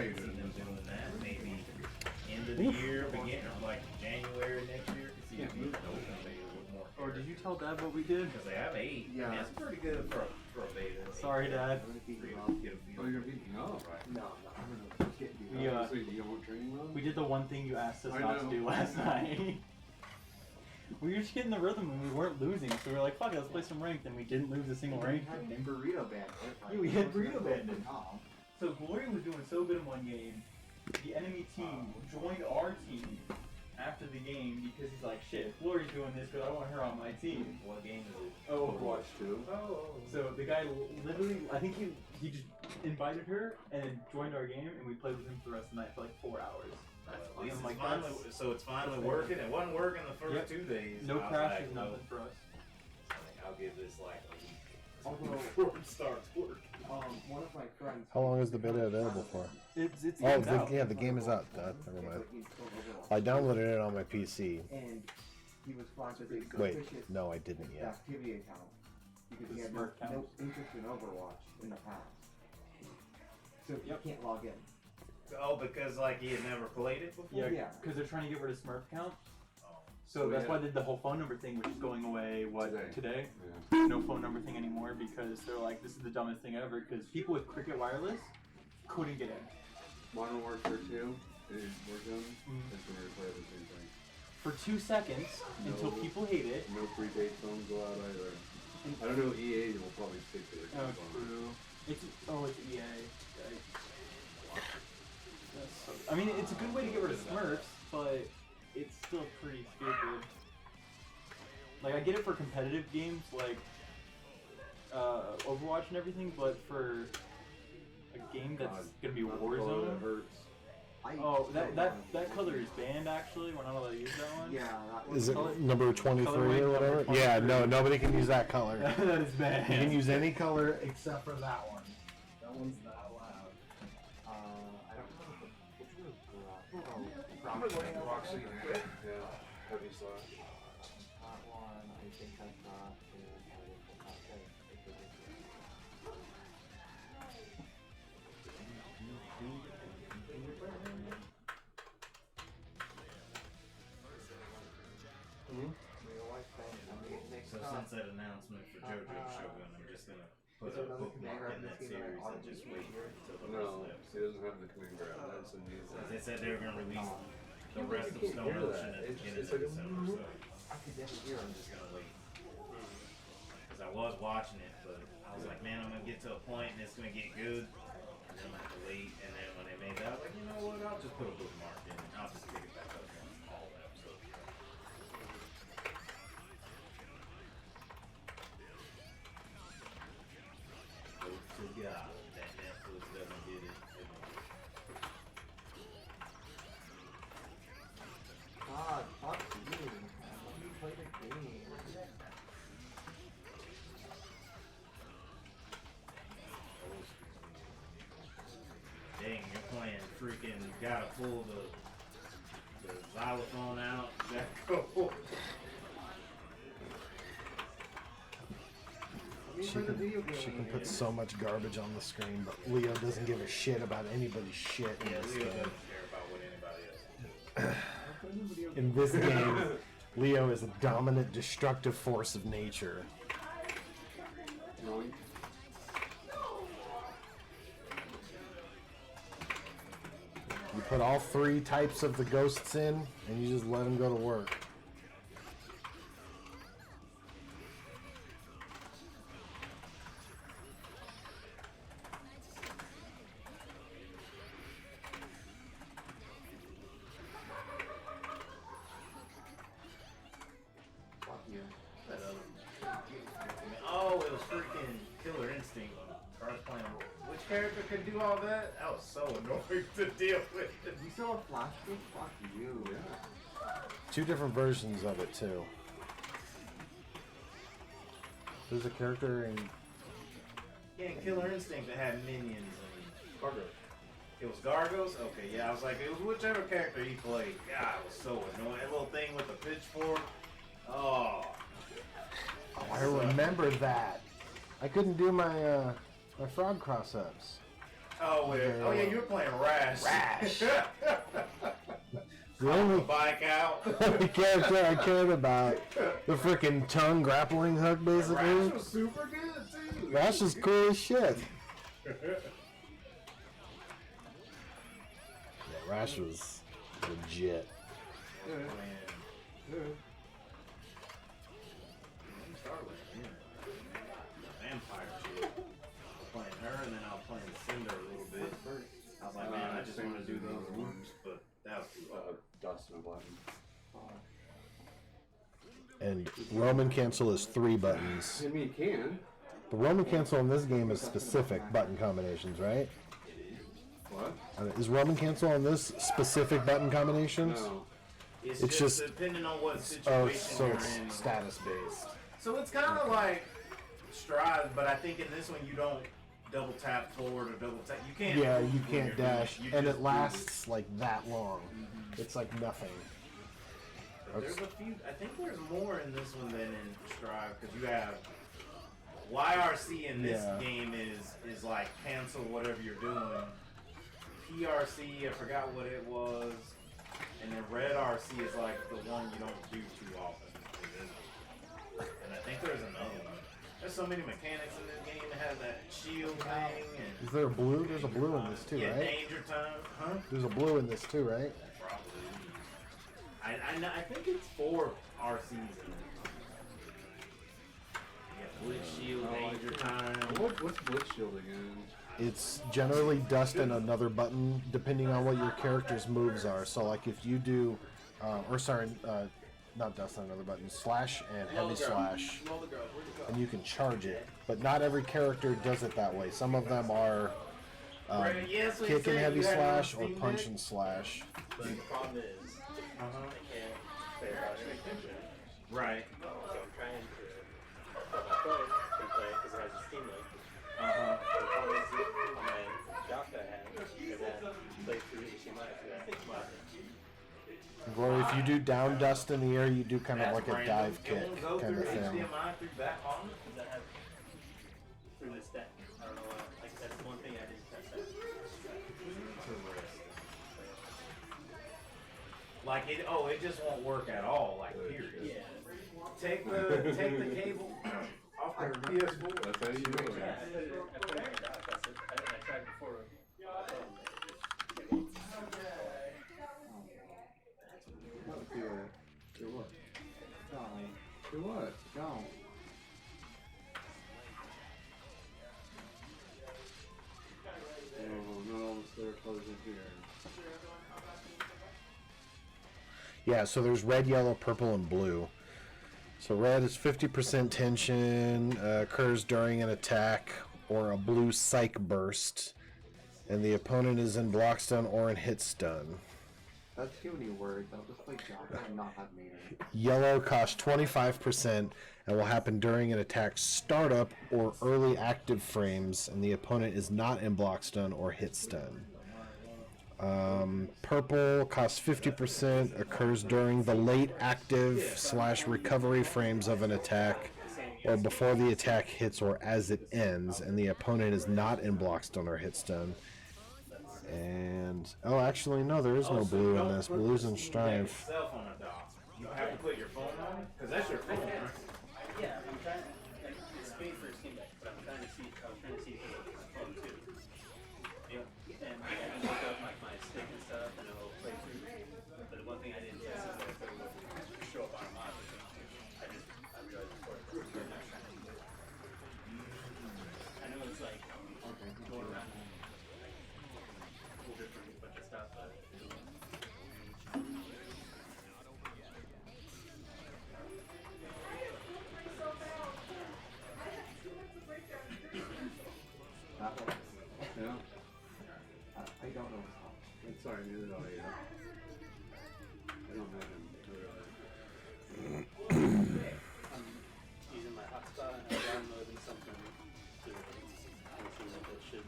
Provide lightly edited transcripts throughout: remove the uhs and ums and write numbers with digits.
could see them doing that. Maybe end of the year, beginning of like January next year. See if we can open a beta with more. Or did you tell Dad what we did? Because they have 8. Yeah. That's pretty good for a beta. Sorry, Dad. I'm gonna beat you up. Oh, you're beating up. Right. No, I'm gonna get you We, up. So you don't want training mode? We did the one thing you asked us I not to know. do last night. We were just getting the rhythm and we weren't losing, so we were like, fuck it, let's play some ranked, and we didn't lose a single We ranked had game. Burrito Bandit. Yeah, we had Burrito Bandit. Oh. So Glory was doing so good in one game, the enemy team joined our team after the game because he's like, shit, if Glory's doing this, because I want her on my team. What game is it? Oh, Overwatch 2. Oh. So the guy literally, I think he just invited her and joined our game, and we played with him for the rest of the night for like 4 hours. At I'm least like, it's finally, so it's finally working. It wasn't working the first 2 days. No I was crashes, like, nothing for us. I'll give this like a week Although, before it starts working. one of my friends. How long is the beta available for? It's Oh, out. yeah, the game is out. Never mind. I downloaded it on my PC. And he was flagged as a Wait, suspicious no, I didn't yet. activity account because The he had Smurf no counts. interest in Overwatch in the past. So he can't log in. Oh, because like he had never played it before. Yeah, Yeah. because they're trying to get rid of Smurf count. Oh. So that's yeah. why I did the whole phone number thing, which is going away, today? Yeah. No phone number thing anymore because they're like, this is the dumbest thing ever because people with Cricket Wireless couldn't get in. Modern Warfare 2 is Warzone. Mm. It's going to require the same thing. For 2 seconds until No. people hate it. No prepaid phones go out either. I don't know, EA will probably stick to their Oh, phone. true. It's EA. Right. That's so, I mean, it's a good way to get rid of Smurfs, but it's still pretty stupid. Like, I get it for competitive games like Overwatch and everything, but for a game that's gonna be That Warzone. hurts. Oh, that color is banned. Actually, we're not allowed to use that one. Yeah, that was Is it Color- number 23 colorway or whatever? number Yeah, 23. no, nobody can use that color. that is banned. You can use any color except for that one. That one's not allowed. I don't know. Which one is Roxy. Yeah. Heavy slash. that one? I think I got So since that announcement for JoJo Shogun, I'm just gonna put Is a there another bookmark command in that grab series that's and just gonna wait be here? until the No, rest he doesn't have the command grab. That's a new live. thing. They said they were gonna release the can't rest believe of you Stone can't hear Ocean that. at the It's beginning just of like a December, so I could never hear I'm him. just gonna wait. Because I was watching it, but I was like, man, I'm gonna get to a point and it's gonna get good. And then I'm gonna have to wait. And then when they made that, I was like, you know what? I'll just put a bookmark in and I'll just pick it back up once all the episodes are done. Hope to God that Netflix doesn't get it. God, fuck you. Let me play the game. Dang, you're playing freaking, gotta pull the xylophone out. She can put so much garbage on the screen, but Leo doesn't give a shit about anybody's shit in Yeah, this Leo game. doesn't care about what anybody else. In this game, Leo is a dominant, destructive force of nature. Yoink. You put all 3 types of the ghosts in, and you just let them go to work. Fuck you. That other. Oh, it was freaking Killer Instinct. I was playing. Which character could do all that? That was so annoying to deal with. You still have flash stick? Fuck you. Yeah. 2 different versions of it, too. There's a character in... Yeah, Killer Instinct that had minions and. Cargo. It was Gargos? Okay, yeah, I was like, it was whichever character he played. God, it was so annoying. That little thing with the pitchfork. Oh. I remember that. I couldn't do my my frog cross-ups. Oh, yeah, you were playing Rash. Rash. The The only bike out. character I cared about, the freaking tongue grappling hook, basically. Rash was super good too. Rash is cool as shit. Yeah, Rash was legit. Yeah. Vampire chick. Playing her, and then I was playing Cinder a little bit. I was like, man, I just want to do those whoops, but that was too hard. Dust and a button. And Roman cancel is 3 buttons. I mean, you can. But Roman cancel in this game is specific button combinations, right? What? Is Roman cancel on this specific button combinations? No. It's just depending on what Oh, situation so you're it's in. status based. So it's kind of like Stride, but I think in this one you don't double tap forward or double tap. You can't. Yeah, move you when can't you're dash, doing it. You and just it do lasts like that long. It's like nothing. But there's a few. I think there's more in this one than in Stride because you have YRC in this Yeah. game is like cancel whatever you're doing. PRC, I forgot what it was, and then Red RC is like the one you don't do too often. And I think there's another one. There's so many mechanics in this game. It has that shield thing and Is there a blue? There's a blue in this too, yeah, right? danger time, huh? There's a blue in this too, right? Probably. I think it's 4 RCs in it. Yeah, Blitz shield, danger time. What's Blitz Shield again? It's generally dust and another button, depending on what your character's moves are. So, like if you do, not dust and another button, slash and heavy slash, and you can charge it. But not every character does it that way. Some of them are Yes, we kick and said heavy you had slash one or Steam punch Deck. and slash. But the problem is, I can't figure out any attention. Right. So I'm trying to put my phone and play because it has a Steam Link. The problem is on my dock that I have, and then play through HDMI through that monitor. Or if you do down dust in the air, you do kind of That's like a brand dive new. kick It won't go kind of through thing. HDMI through that on. Because I have through this deck. I don't know why. Like that's the one thing I didn't test out. Like it just won't work at all, like period. Yeah. Take the cable off your PS4. That's how you do it. Yeah, I put it on my dock. That's it. I tried before. Do what? Do what? Don't. Oh, not all the clear colors in here. Yeah, so there's red, yellow, purple, and blue. So red is 50% tension, occurs during an attack or a blue psych burst, and the opponent is in block stun or in hit stun. That's too many words. I'll just play Jacka and not have meaning. Yellow costs 25% and will happen during an attack startup or early active frames, and the opponent is not in block stun or hit stun. Purple costs 50%, occurs during the late active / recovery frames of an attack or before the attack hits or as it ends, and the opponent is not in block stun or hit stun. And oh, actually no, there is no blue in this. Blue's in Strife. Yourself on a dock. You don't have to put your phone on it because that's your phone. Right? Yeah, I'm trying. Like, it's made for a Steam Deck, but I'm trying to see. I was trying to see if it was phone too. Yeah. And I can look up like my stick and stuff, and it'll play through. But the one thing I didn't test is that if it would show up on a monitor. I realized before it was not trying to do it. I know it's like going around and like cool different bunch of stuff, but. That one. Yeah. I don't know how. I'm sorry, neither do I. I don't have him. I'm using my hotspot and I'm downloading something to see what it should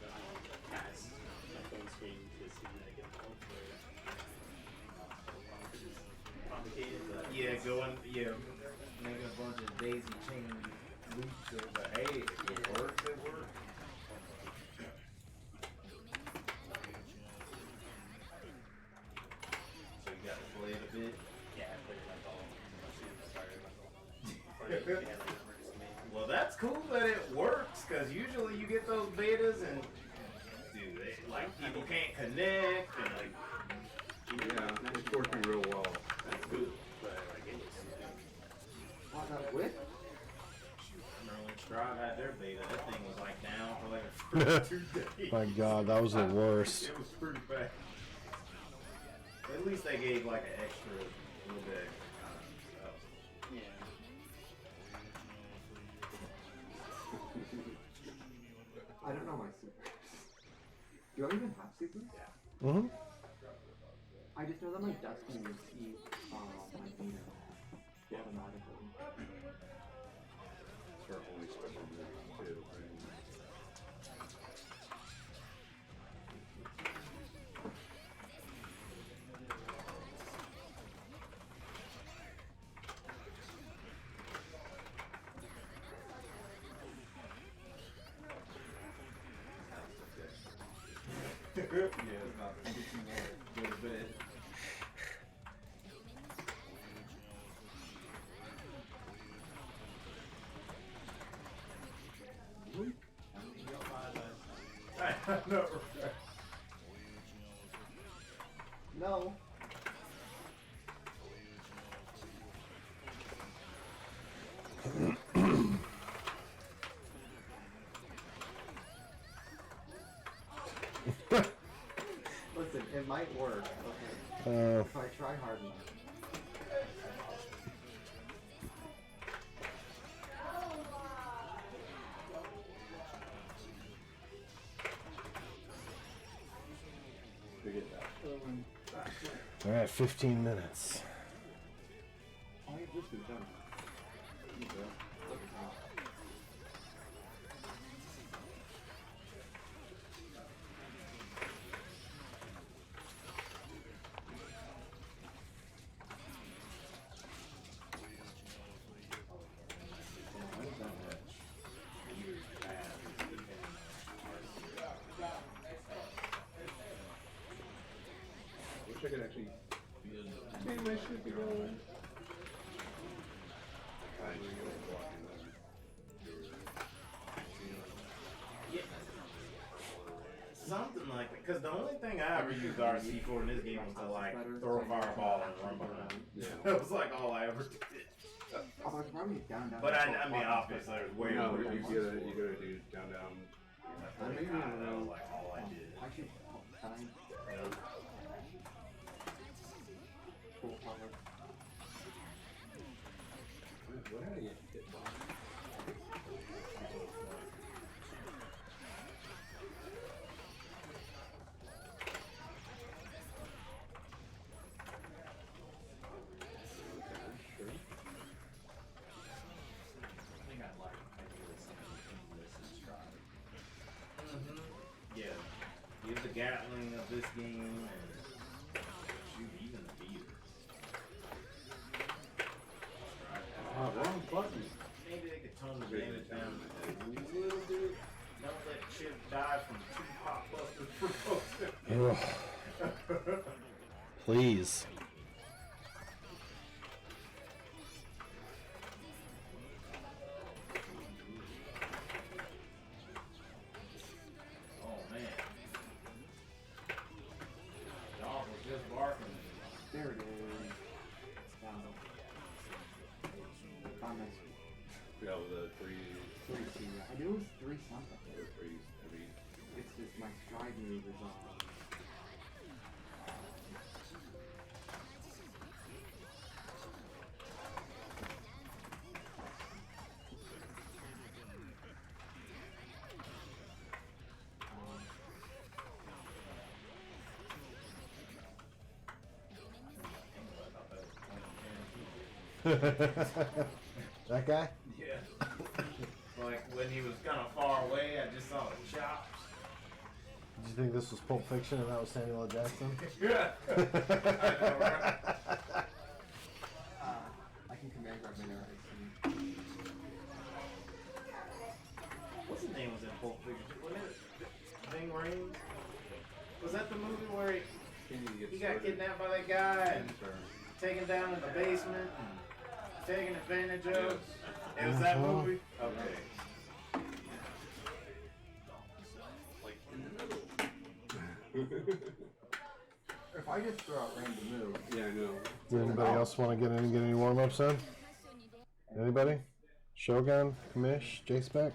pass my phone screen to see that I get home for it. Complicated, but making a bunch of daisy chain loops, but hey, if it works, it works. bit. Yeah, I played it like all as soon as I started. Before they had like an emergency meeting. Well, that's cool that it works, because usually you get those betas and, dude, like, people can't connect, and like, Yeah, it's working real well. that's good. But like it was Oh, that whip? Remember when Xrd had their beta, that thing was like down for like a 2 days. My God, that was the worst. It was pretty bad. But at least they gave like an extra little bit of stuff. yeah. I don't know my supers. Do I even have supers? Mm-hmm. I just know that my Destiny received my data automatically. For only special moves too. Right? Yeah, it's about to get you more. Go to bed. I know, right? No. Listen, it might work, okay? If I try hard enough. Forget that. All right, 15 minutes. All I just is done. Wish I could actually. Maybe I should be rolling. Yeah. Something like that. Because the only thing I ever used RC for in this game was to like throw a fireball and run behind. Yeah. That was like all I ever did. Oh, it's probably down. But I mean, obviously, there's way No, more. you gotta do down. That was like all I did. I should. Can I? Full power. What did I get hit by? Yeah. Use the Gatling of this game and shoot even the beaters. Wrong button. Maybe they could tone the damage down a little bit. Don't let Chip die from 2 pop busters per post. Please. Oh man. Dog was just barking. There it is. Down. Found my sweet. Yeah, with the three. 3C. I knew it was 3 something. Threes. I mean, It's just my stride move is That guy? Yeah. Like when he was kind of far away, I just saw the chops. Did you think this was Pulp Fiction and that was Samuel L. Jackson? Yeah. I know, right? I can command grab my arrows. What's his name was in Pulp Fiction? Wasn't it Ving Rhames? Was that the movie where he got kidnapped by that guy? And taken down in the basement and taken advantage of? It was that movie? Okay. If I just throw out random moves. Yeah, I know. Does anybody else want to get any warm-ups in? Anybody? Shogun, Kamish, J-Spec?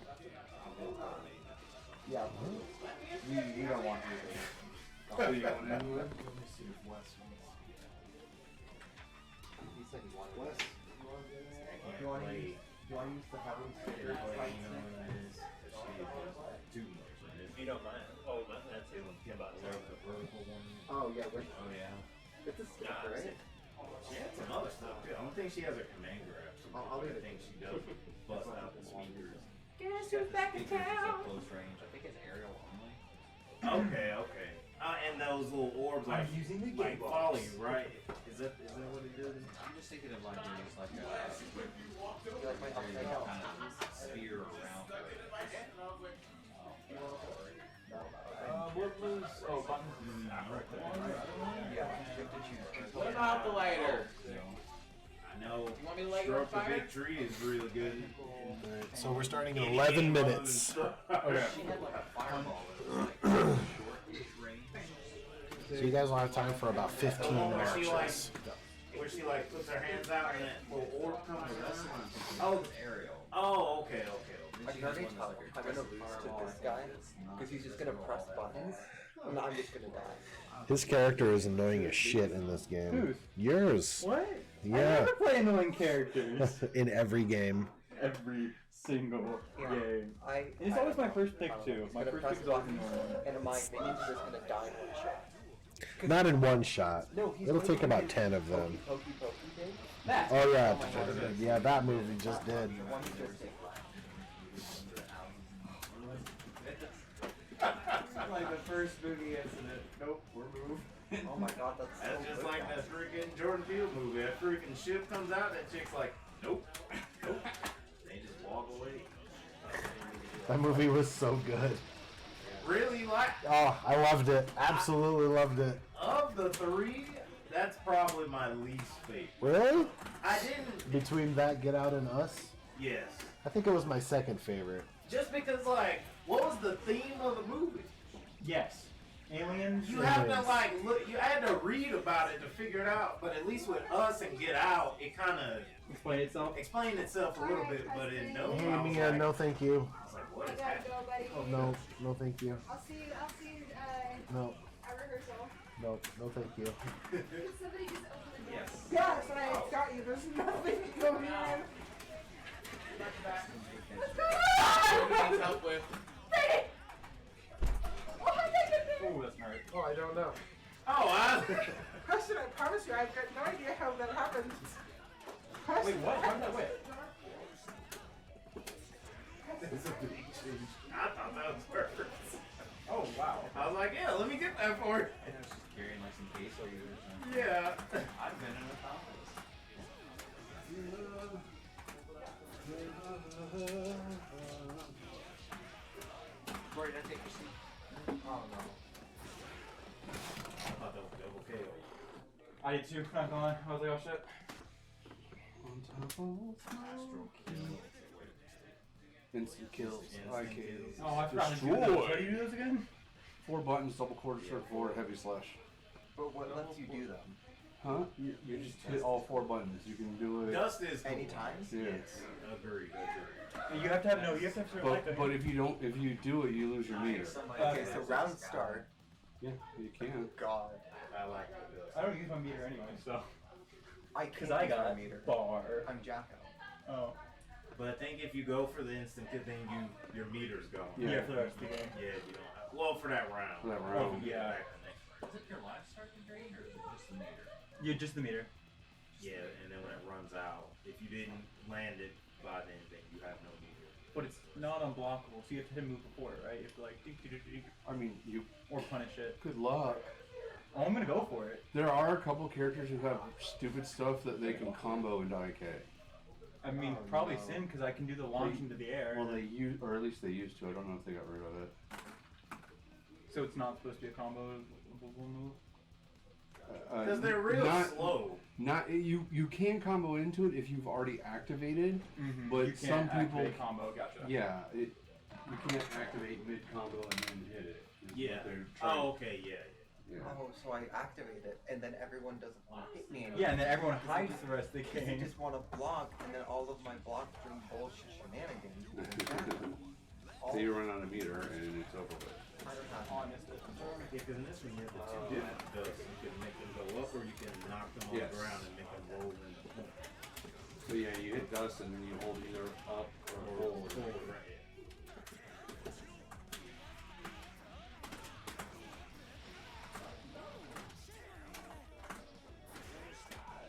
Yeah. We don't want anything. So you want anyway? He said he wanted Wes? You want to use the heavy sticker fight stick? You don't mind. Oh, that's it. About Oh, yeah. Oh, yeah. It's a stick, right? She had some other stuff too. I don't think she has her command grab. I'll leave I it. think she does bust out the speakers. Guess who's back in town? Close range. I think it's aerial only. Okay, okay. And those little orbs like using the like follow you, right? Is that what it is? I'm just thinking of like doing like a Like my upside down. kind of sphere around it. What moves? Oh, buttons. Yeah, you have to choose. What about the lighter? I know. You want me to light you on Stroke the fire? Big Tree is really good. So we're starting in 11 minutes. Okay. She had like a fireball that was like short-ish range. So you guys will have time for about 15 Where she like, marches. where she like puts her hands out and that little orb comes around. Oh, it's aerial. Oh, okay. I can already tell I'm gonna lose to this guy because he's just gonna press buttons and I'm just gonna die. His character is annoying as shit in this game. Whose? Yours. What? I Yeah. never play annoying characters. In every game. Every single Yeah. game. And It's always my first pick too. My first pick is always annoying. And my minions are just gonna die in one shot. Not in one shot. No, he's It'll going take to about use 10 of them. Pokey thing. That. Oh yeah, yeah, that movie just did. The one he just did. Like the first movie incident. Nope, we're moving. Oh my god, that's so That's just good, like guys. that freaking Jordan Peele movie. That freaking ship comes out, that chick's like, nope, nope. They just walk away. That movie was so good. Really, like, Oh, I loved it. Absolutely loved it. of the three, that's probably my least favorite. Really? I didn't, Between that, Get Out, and Us, yes. I think it was my second favorite. Just because, like, what was the theme of the movie? Yes. Aliens. You have to, like, look, you had to read about it to figure it out, but at least with Us and Get Out, it kind of Explain itself. explained itself a little bit, but in no, Hey, I was Mia, like, no thank you. I was like, what I is gotta happening? go, buddy. Oh, no, no thank you. I'll see you No, at rehearsal. no, no thank you. Can somebody just open the door? Yes. Yes, I got you. There's nothing going on. Needs help with. Oh, that's hard. Oh, I don't know. Oh, Preston, I promise you, I've got no idea how that happens. Wait, what? How did that win? I thought that was perfect. Oh, wow. I was like, yeah, let me get that for you. I was just carrying like some case while you were trying. Yeah. I've been in a office. Corey, did I take your seat? Oh no. I thought that was double KO. I did too, not gonna lie. I was like, oh shit. Instant kills. Instant IKs. kills. Oh, I forgot to do Destroy. those. How do you do those again? 4 buttons, double quarter circle forward, heavy slash. But what lets you do them? Huh? You just hit all 4 buttons. You can do it. Dust is cool. Anytime? Yeah. Yes. Agreed. You have to have you have to have certain But if you don't, if you do it, you lose your meter. Okay, so round start. Yeah, you can. God. I like the dust. I don't use my meter anyway, so. Because I got my a meter. bar. I'm Jacko. Oh. But I think if you go for the instant kill, then your meter's gone. Yeah. For the rest of the game. Yeah, you don't have. Well, for that round. For that Or round. if you get Yeah. back the next round. Is it your life start to drain or is it just the meter? Yeah, just the meter. Yeah, and then when it runs out, if you didn't land it by then you have no meter. But it's not unblockable, so you have to hit move before it, right? You have to like I mean, you. or punish it. Good luck. Oh, I'm gonna go for it. There are a couple characters who have stupid stuff that they can combo into IK. I mean, Oh, probably no. Sin because I can do the launch into the air. Well, they use, or at least they used to. I don't know if they got rid of it. So it's not supposed to be a combo move. Uh, Because they're real not, slow. Not you can combo into it if you've already activated, Mm-hmm. but you can't some people activate combo. Gotcha. yeah you can't activate mid combo and then hit it. is what Yeah. they're trying- Oh, okay, yeah. yeah. Oh, so I activate it, and then everyone doesn't want to hit me anymore. Yeah, and then everyone hides the rest of the Because they game. just want to block, and then all of my blocks doing bullshit shenanigans. So you run out of meter and it's over with. Honest. Yeah, because in this one you have the two different doses. You can make them go up or you can knock them on Yes. the ground and make them roll in the point. So yeah, you hit dust and then you hold either up or forward. Right.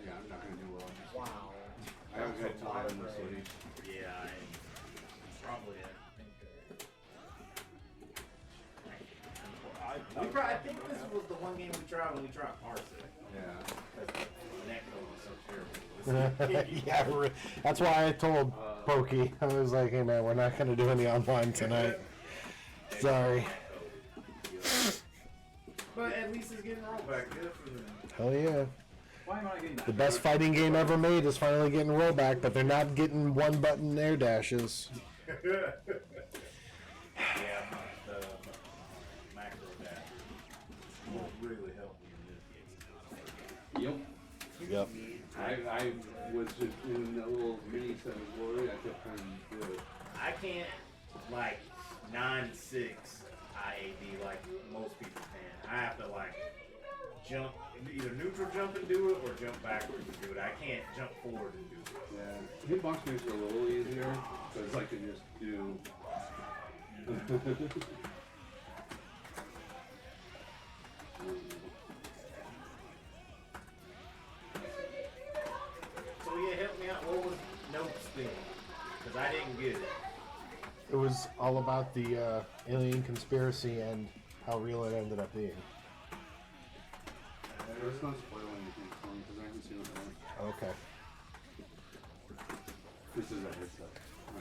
Yeah, I'm not gonna do well. Wow. I haven't had time in this league. Yeah, I probably. I think this was the one game we tried when we tried Parsec. Yeah. Because the neck code was so terrible. Yeah, that's why I told Pokey. I was like, hey man, we're not gonna do any online tonight. Sorry. But at least it's getting rollback. Good for them. Hell yeah. Why am I getting that? The best fighting game ever made is finally getting rollback, but they're not getting one button air dashes. Yeah, the macro dash will really help me in this game. Yep. Yep. I was just doing a little mini set of glory. I kept trying to do it. I can't like 9-6 IAD like most people can. I have to like jump, either neutral jump and do it or jump backwards and do it. I can't jump forward and do it. Yeah. Hitbox makes it a little easier because I can just do. So yeah, help me out. What was Nope's thing? Because I didn't get it. It was all about the alien conspiracy and how real it ended up being. Let's not spoil anything for me because I haven't seen it yet. Okay. This is a headset.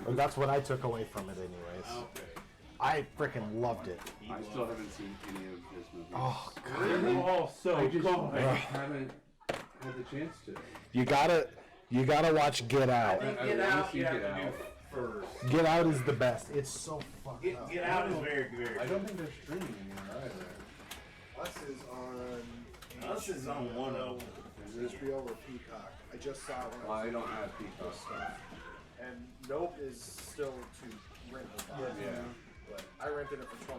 Well, that's what I took away from it anyways. Okay. I freaking loved it. I still haven't seen any of this movie. Oh, They're all so I just good. haven't had the chance to. You gotta watch Get I Out. think I Get wanna Out see you have Get to do Out. first. Get Out is the best. It's so fucking up. Get Out is very, very I good. don't think they're streaming anymore either. Us is on Us is on one of them. Is it? HBO or Peacock. I just saw it when Well, I I was don't have Peacock. stuff. And Nope is still to rent or buy. Yeah. But I rented it for $20.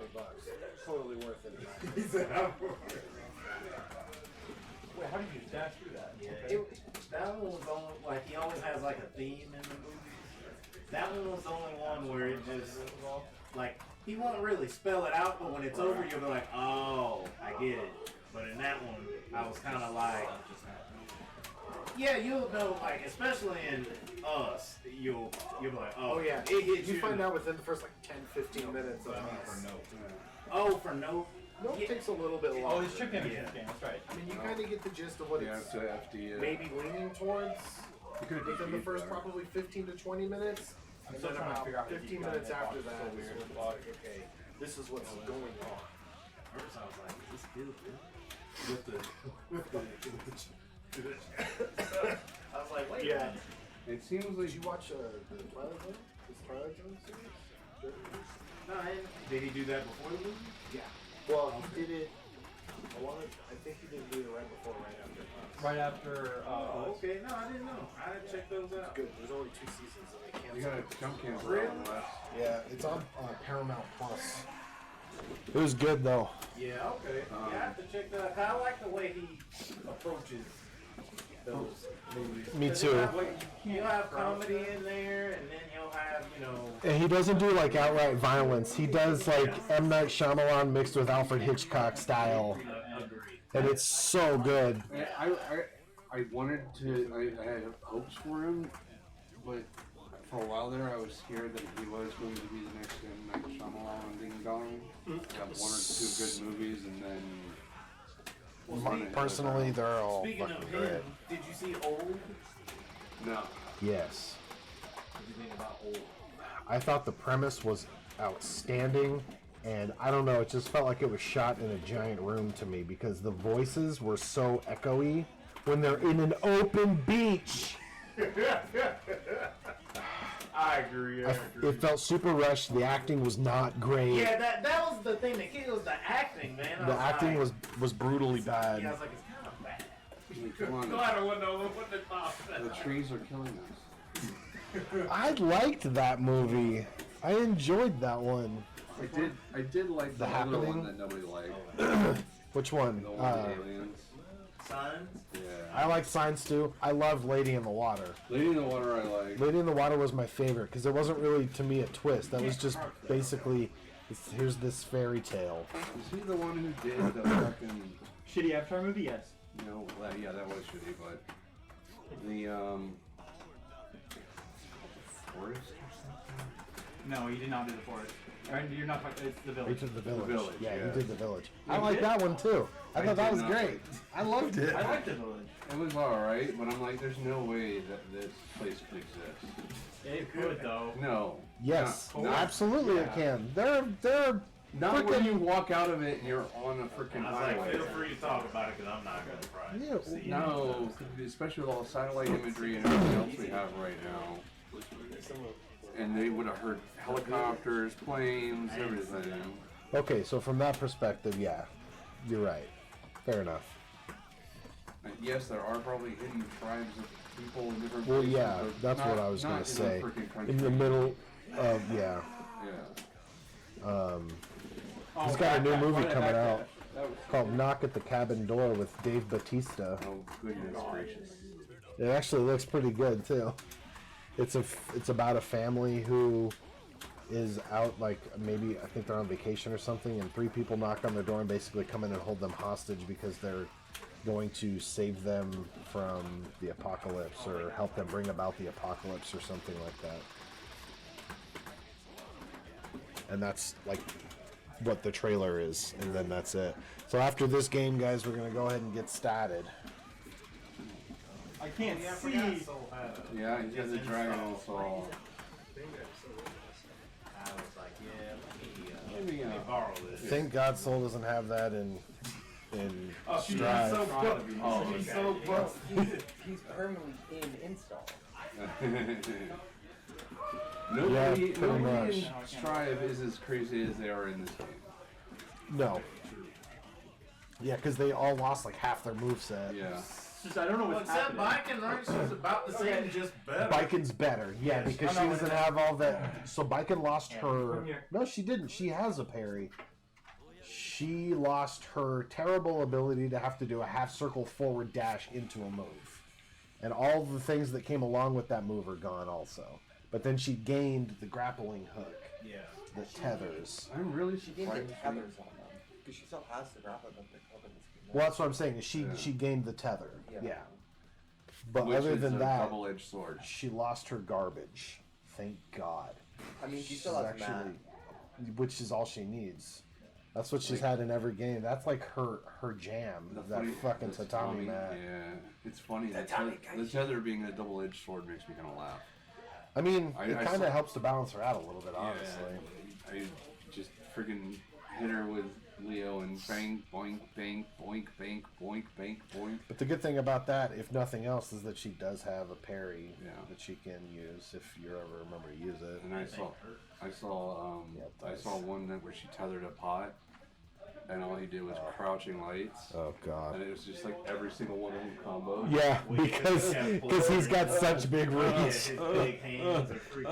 Totally worth it. He said, "I'm-" Wait, how did you dash through that? Yeah, that one was only like he always has like a theme in the movie. That one was the only one where it just like he won't really spell it out, but when it's over, you'll be like, oh, I get it. But in that one, I was kind of like, yeah, you'll know, like especially in Us, you'll be like, oh Oh yeah, it hits you find out within the first like 10-15 minutes of Us. Oh, for Nope. Nope Yeah. takes a little bit Oh, longer. it's chip damage in Yeah. this game, that's right. I mean, you kind of get the gist of what Yeah, it's so FD. maybe leaning towards You could've within the beat first better. probably 15 to 20 minutes. I'm And still then trying to about figure out how to 15 keep minutes going. after It's that so is weird. when it's like, okay, this is what's going on. First, I was like, is this good? With the I was like, wait a Yeah. minute. It seems like Did you watch the Twilight Zone? This Twilight Zone series? No, did he do that before the movie? Yeah. Well, he did it. I think he didn't do it right before, right after. Right after, Oh, okay. No, I didn't know. I didn't check those out. Good. There's only 2 seasons, and they you canceled. got a jump cancel Really? on the left. Yeah, it's on Paramount Plus. It was good though. Yeah, okay. Yeah, I have to check that out. I like the way he approaches those movies. Me 'Cause too. He'll have comedy in there, and then he'll have, you know. And he doesn't do like outright violence. He does like M. Night Shyamalan mixed with Alfred Hitchcock style. Agreed. And it's so good. I wanted to. I had hopes for him, but for a while there, I was scared that he was going to be the next M. Night Shyamalan Ding Dong. Have 1 or 2 good movies, and then. Personally, they're all Speaking fucking of great. him, did you see Old? No. Yes. What did you think about Old? I thought the premise was outstanding, and I don't know, it just felt like it was shot in a giant room to me because the voices were so echoey when they're in an open beach. I agree. It felt super rushed. The acting was not great. Yeah, that was the thing. It was the acting, man. The acting was brutally bad. Yeah, I was like, it's kind of bad. Come on. Glad I wouldn't know what the thought. The trees are killing us. I liked that movie. I enjoyed that one. I did like the other Happening? one that nobody liked. Which one? The one with the aliens. Signs? Yeah. I like Signs too. I loved Lady in the Water. Lady in the Water I like. Lady in the Water was my favorite because it wasn't really, to me, a twist. That was just basically, here's this fairy tale. Is he the one who did the fucking... Shitty Avatar movie, yes. No, yeah, that was shitty, but... The, Forest or something? No, he did not do the forest. Or, you're not talking. It's the He village. did the village. Village, Yeah, yeah. he did the village. You I like did? that one too. I thought that did was not great. like I loved it. I like the village. It was alright, but I'm like, there's no way that this place could exist. It could though. No. Yes, Not- absolutely yeah. it can. They're Not when Frickin- you walk out of it and you're on a freaking I was like, highway. feel free to talk about it because I'm not going to probably see it. No, especially with all the satellite imagery and everything else we have right now. And they would have heard helicopters, planes, everything. Okay, so from that perspective, yeah, you're right. Fair enough. And yes, there are probably hidden tribes of people in different Well, places. yeah, but that's not- what I was not gonna in a say. freaking country. In the middle of yeah, Yeah. he's got a new movie coming out That was called Knock at the Cabin Door with Dave Bautista. oh goodness gracious. It actually looks pretty good too. It's about a family who is out, like maybe I think they're on vacation or something, and 3 people knock on their door and basically come in and hold them hostage because they're going to save them from the apocalypse or help them bring about the apocalypse or something like that. And that's like what the trailer is, and then that's it. So after this game, guys, we're gonna go ahead and get started. I can't Yeah, I see. forgot Soul had it. Yeah, he's got the Dragon Soul. I was like, yeah, let Maybe, me borrow this. Thank God Soul doesn't have that in Oh, she's Strive. so good. Oh, She's okay. so good. He's permanently in install. Nobody pretty much. in Strive is as crazy as they are in this game. No. Yeah, because they all lost like half their moveset. Yeah. It's just I don't know Well, what's except happening. Biken, right? She's about the same, just better. Biken's better, yeah, because she I'm not doesn't with have all that. So Biken lost her. Come here. No, she didn't. She has a parry. She lost her terrible ability to have to do a half circle forward dash into a move. And all the things that came along with that move are gone also. But then she gained the grappling hook, Yeah. the tethers. I'm really She didn't surprised. get tethers on them. Because she still has the grapple that they're covering this game. Well, that's what I'm saying. Is she Yeah. she gained the tether, Yeah. yeah. But Which other is than a that, double-edged sword. she lost her garbage. Thank God. I mean, she She's still has Matt. which is all she needs. That's what she's had in every game. That's like her jam. The That funny- fucking the tatami mat. Yeah, it's funny. The Tatami tether being a double-edged sword makes me kind of laugh. I mean, I it kind saw- of helps to balance her out a little bit, honestly. Yeah, I just friggin' hit her with Leo and bang, boink, bang, boink, bank, boink, bank, boink. But the good thing about that, if nothing else, is that she does have a parry Yeah. that she can use if you ever remember to use it. And I saw Yep, one that where she tethered a pot, and all he did was crouching lights, Oh God. and it was just like every single one of them combos. Yeah, because he's got such big Yeah, reach. his big hands are freaking.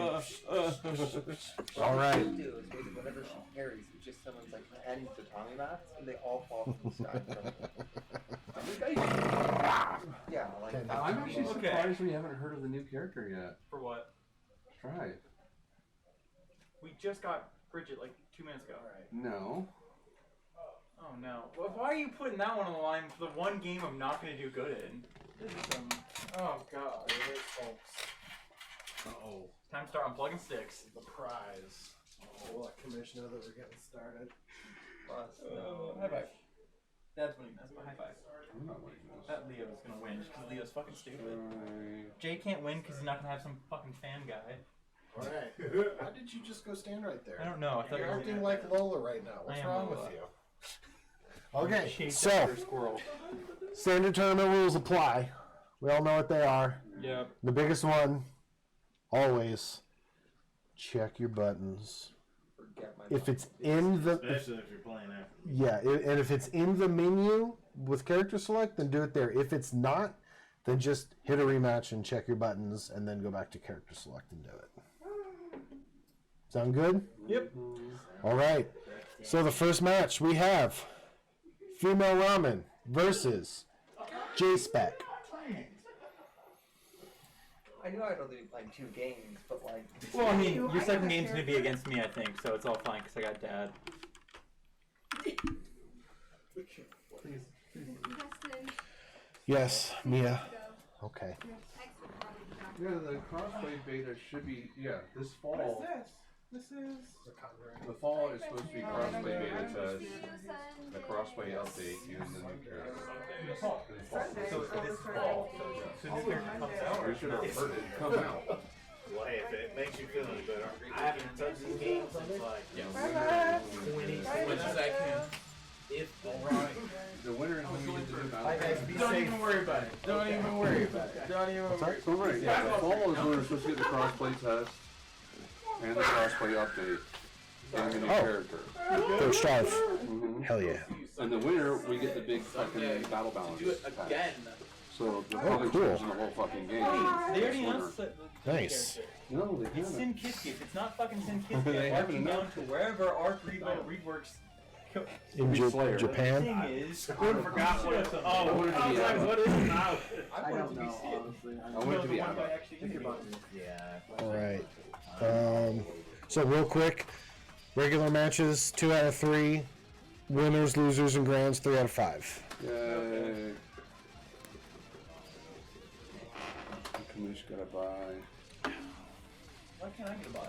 All right. What she do is basically whenever she parries, it just summons like 10 tatami mats, and they all fall from the sky. Yeah, like Okay. that's I'm actually Okay. surprised we haven't heard of the new character yet. For what? Try. We just got Bridget like 2 minutes ago. No. Oh no. Well, why are you putting that one on the line for the one game I'm not going to do good in? This is some. Oh god. Uh-oh. Time to start unplugging sticks. The prize. Oh, what commissioner that we're getting started. High five. That's what he meant. High five. I'm not liking this. That Leo's gonna win because Leo's fucking stupid. Try. Jay can't win because he's not gonna have some fucking fan guy. Alright. Why did you just go stand right there? I don't know. I thought You're you were acting like Lola right now. What's I am wrong Lola. with you? Okay, Chase so- after squirrel. Standard tournament rules apply. We all know what they are. Yep. The biggest one, always, check your buttons. Forget my If it's in the... Especially if you're playing after me. Yeah, and if it's in the menu with character select, then do it there. If it's not, then just hit a rematch and check your buttons, and then go back to character select and do it. Sound good? Yep. All right. So the first match we have Female Ramen versus J-Spec. I knew I'd only be playing 2 games, but like. Well, I mean, your second game's gonna be against me, I think, so it's all fine because I got Dad. Yes, Mia. Okay. Yeah, the crossplay beta should be, this fall. What is this? This is. The fall is supposed to be crossplay beta test. The crossplay update using the new character. So this fall. So new character comes out. We should have heard it come out. Well, hey, if it makes you feel any better, I haven't touched these games since like Bye-bye. 20. Bye-bye. If The winner is when we get to do Bye, guys. Be Don't safe. even worry about it. Don't even worry about it. Don't even worry. So right, yeah, the fall is when we're supposed to get the crossplay test and the crossplay update and the new character. First strive. Mm-hmm. Hell yeah. And the winner, we get the big fucking battle balance. pack. So they're probably cool. changing the whole fucking game. They already this winter. announced the Nice. No, they It's haven't. Sin Kitty. If it's not fucking Sin Kitty, They I mark haven't you down announced to wherever R3 Reworks. In Slayer. Japan? Thing is, I forgot what it's. I Oh, wanted to I was be like, out. what is it now? I don't know, honestly. I want it to be out. Check your buttons. Yeah. All right. So real quick, regular matches 2 out of 3, winners, losers, and grands 3 out of 5. Yay. Kamish gotta buy. why can't I get a buy?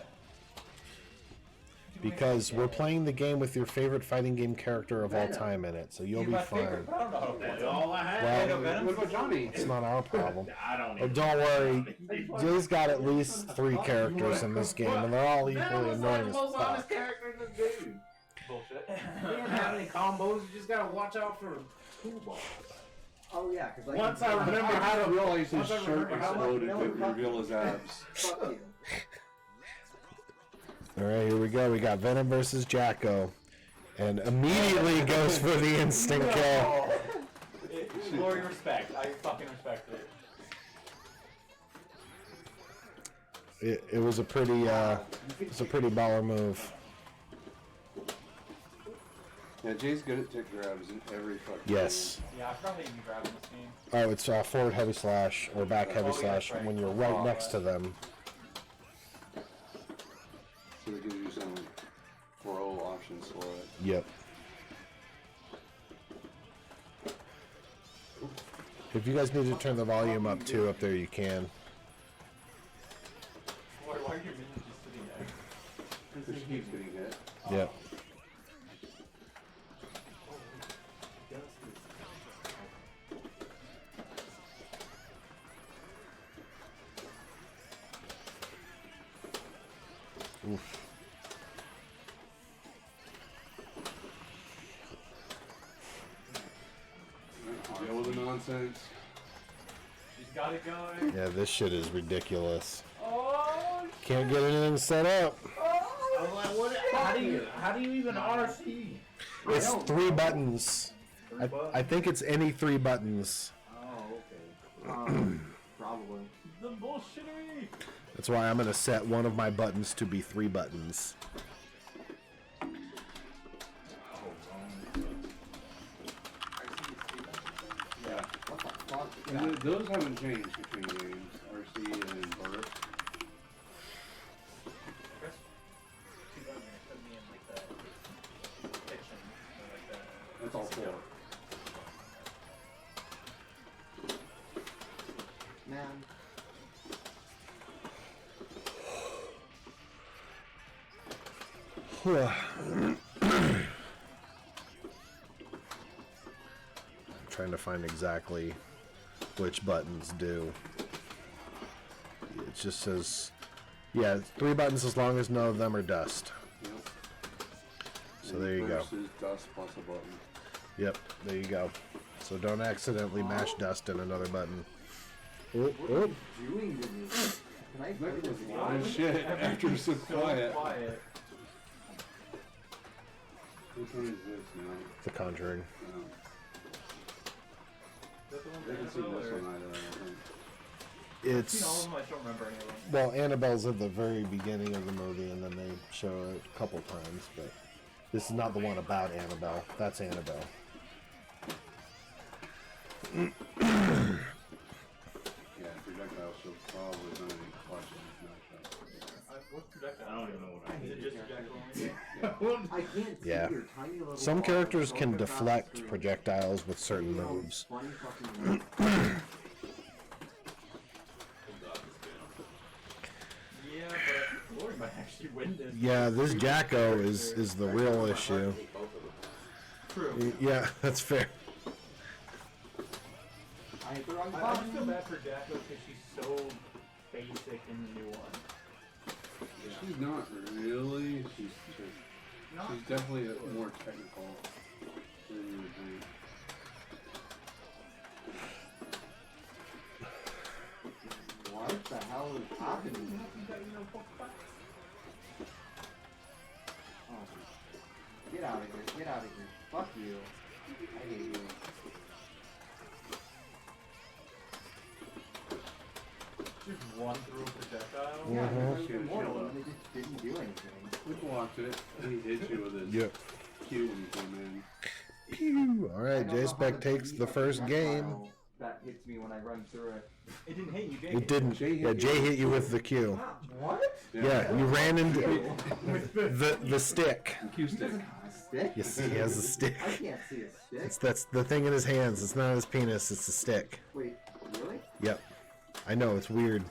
Because we're playing the game with your favorite fighting game character of all time in it, so you'll be fine. I don't know how to play That's it. all I have. Well, What about Johnny? it's not our problem. I don't Oh, even. don't worry, Jay's got at least 3 characters in this game, and they're all equally annoying as fuck. character in the dude. Bullshit. He didn't have any combos. You just gotta watch out for toolbars. Oh yeah, because like. Once I remember how to realize his once I shirt remember how much- exploded, but reveal his abs. Fuck you. All right, here we go. We got Venom versus Jacko, and immediately goes for the instant kill. Glory respect. I fucking respect it. It was a pretty baller move. Yeah, Jay's good at tick grabs in every fucking Yes. Yeah, I forgot how you can grab in this game. Oh, it's forward heavy slash or back heavy slash when you're right next to them. So they give you some 4-0 options for it. Yep. If you guys need to turn the volume up too, up there you can. Why are your minions just sitting there? Because she keeps getting hit. Yep. Oof. Deal with the nonsense. She's got it going. Yeah, this shit is ridiculous. Oh, Can't get anything set up. I was like, what? How do you even RC? It's 3 buttons. I think it's any 3 buttons. Oh, okay. Probably. the bullshittery. That's why I'm gonna set one of my buttons to be 3 buttons. Yeah. What the fuck? And those haven't changed between games, RC and Burst. That's all 4. Man. Trying to find exactly which buttons do. It just says, yeah, 3 buttons as long as none of them are dust. Yep. So there you go. Burst is dust plus a button. Yep, there you go. So don't accidentally mash dust in another button. Oh, What are oh. you doing to me? Can I play this A lot of shit after so quiet. Which one is this now? The Conjuring. I haven't seen this one either, I don't think. I've seen all of It's them, I just don't remember any of them. well, Annabelle's at the very beginning of the movie, and then they show it a couple times. But this is not the one about Annabelle. That's Annabelle. Yeah, projectile show probably none of these questions. What's projectile? I don't even know what I Is it just projectile? I can't see Yeah. your tiny little Some ball characters going can across the deflect screen. projectiles with certain You know, moves. funny fucking Yeah, but Lori might actually win this. Yeah, this Jacko is the real issue. True. Yeah, that's fair. I hit the wrong I just feel button. bad for Jacko because she's so basic in the new one. She's not really. She's Not definitely more technical than you would think. What the hell is happening? Oh, get out of here! Get out of here! Fuck you! I hate you. just run through a projectile. Yeah, Mhm. there's even more of them, and they just didn't do anything. We blocked it. He hit you with his Yep. cue when you came in. Pew! All I right, don't know how J-Spec to takes beat the a first game. projectile That hits me when I run through it. It didn't hit you, Jay. It didn't. Yeah, Jay hit you with the cue. What? Yeah, you ran into the stick. Cue He stick. doesn't have a stick. Yes, he has a stick. I can't see a stick. That's the thing in his hands. It's not his penis. It's a stick. Wait, really? Yep. I know it's weird.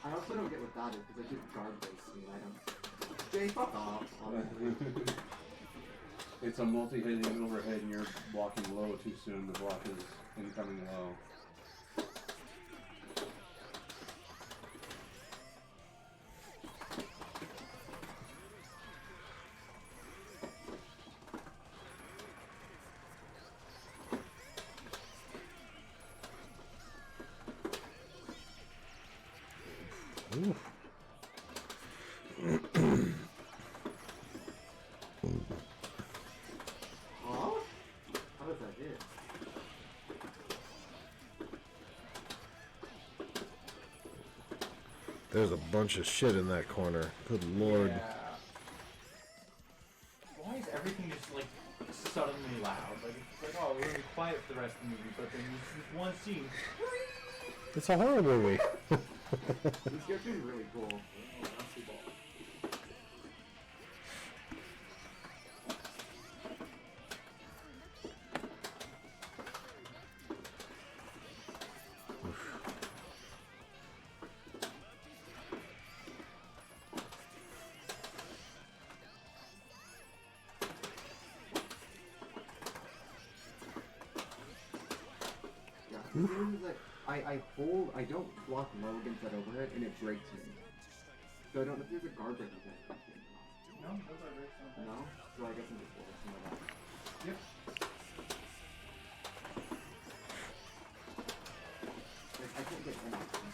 I also don't get what that is because I did guard based me and I don't. Jay, fuck off. It's a multi-hitting overhead and you're blocking low too soon. The block is incoming low. Ooh. Huh? How does that hit? There's a bunch of shit in that corner. Good lord. Yeah. Why is everything just like suddenly loud? Like it's like, oh, we're gonna be quiet for the rest of the movie, but then this one scene. It's a horror movie. This character is really cool. Yeah, the thing is that I don't block low against that overhead and it breaks me. So I don't know if there's a guard break against that thing. No, those are very simple. No? So I guess I'm just forcing it out. Yep. Like, I can't get anything.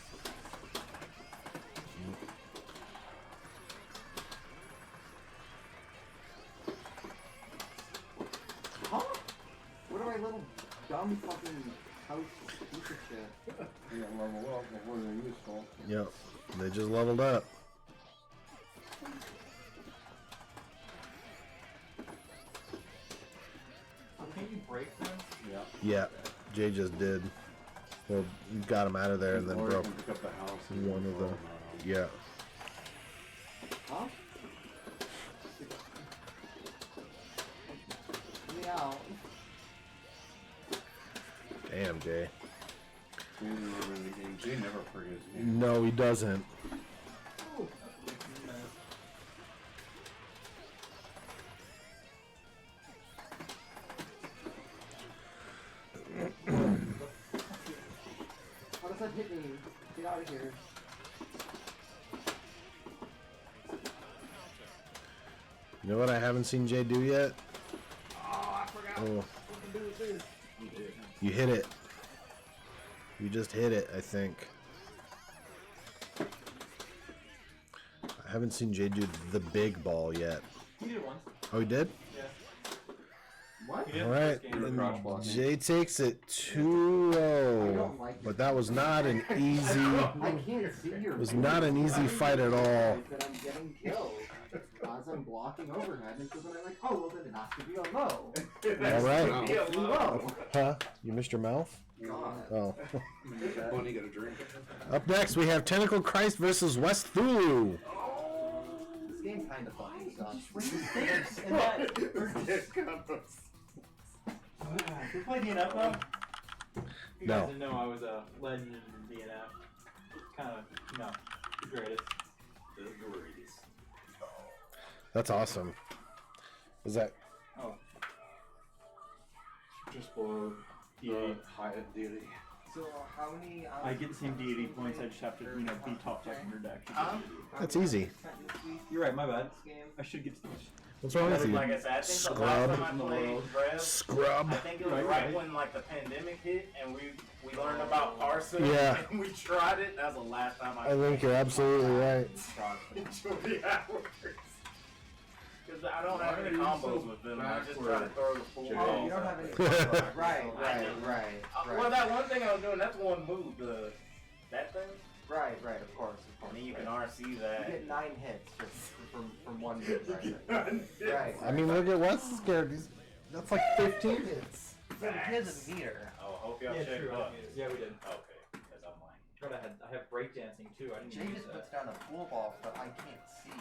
Huh? What are my little dumb fucking house piece of shit? You got level up before they're useful. Yep. They just leveled up. So can you break them? Yeah. Yeah. Jay just did. Well, got him out of there and then Or you broke can pick up the house and one of throw the. them out. Yeah. Huh? Meow. Damn, Jay. Jay didn't remember the game. Jay never forgets games. No, he doesn't. How does that hit me? Get out of here. You know what I haven't seen Jay do yet? Oh, I Oh. You hit it. You just hit it, I think. I haven't seen Jay do the big ball yet. He did it once. Oh, he did? Yeah. What? He did All it right. first game. And Jay takes it 2-0. But that was not an easy. I can't see your. It was not an easy fight at all. That I'm getting killed as I'm blocking overhead, and so then I'm like, oh well, then it has to be a low. All right. It's low. Huh? You missed your mouth? God. Oh. Bunny got a drink. Up next, we have Tentacle Christ versus West Thulu. This game kind of fucking sucks. And that, you play DNF though? You No. guys didn't know I was a legend in DNF. Kind of, the greatest. The greatest. That's awesome. Is that? Oh. Just below The high deity. So how many? I get the same deity points, I just have to, be top check in your deck. That's easy. You're right, my bad. I should get to this. What's wrong with you? Like I said, I think the Scrub. last time I played Rev, Scrub. I think it was right when like the pandemic hit and we learned about Parson. Yeah. And we tried it. That was the last time I I think you're absolutely right. enjoyed hours. Because I don't have any combos with them. I just try to throw the full Oh, ball. you don't have any. Right. Well, that one thing I was doing, that's one move. That thing. Right, of course. And then you can RC You that. get 9 hits just from one hit, right? I mean, look at West scared. That's like 15 hits. Yeah, but he has a meter. Oh, I hope y'all Yeah, checked true. up. Yeah, we did. Okay, because I'm like. But I have breakdancing too. I didn't Jay use just puts that. down a pool ball that I can't see,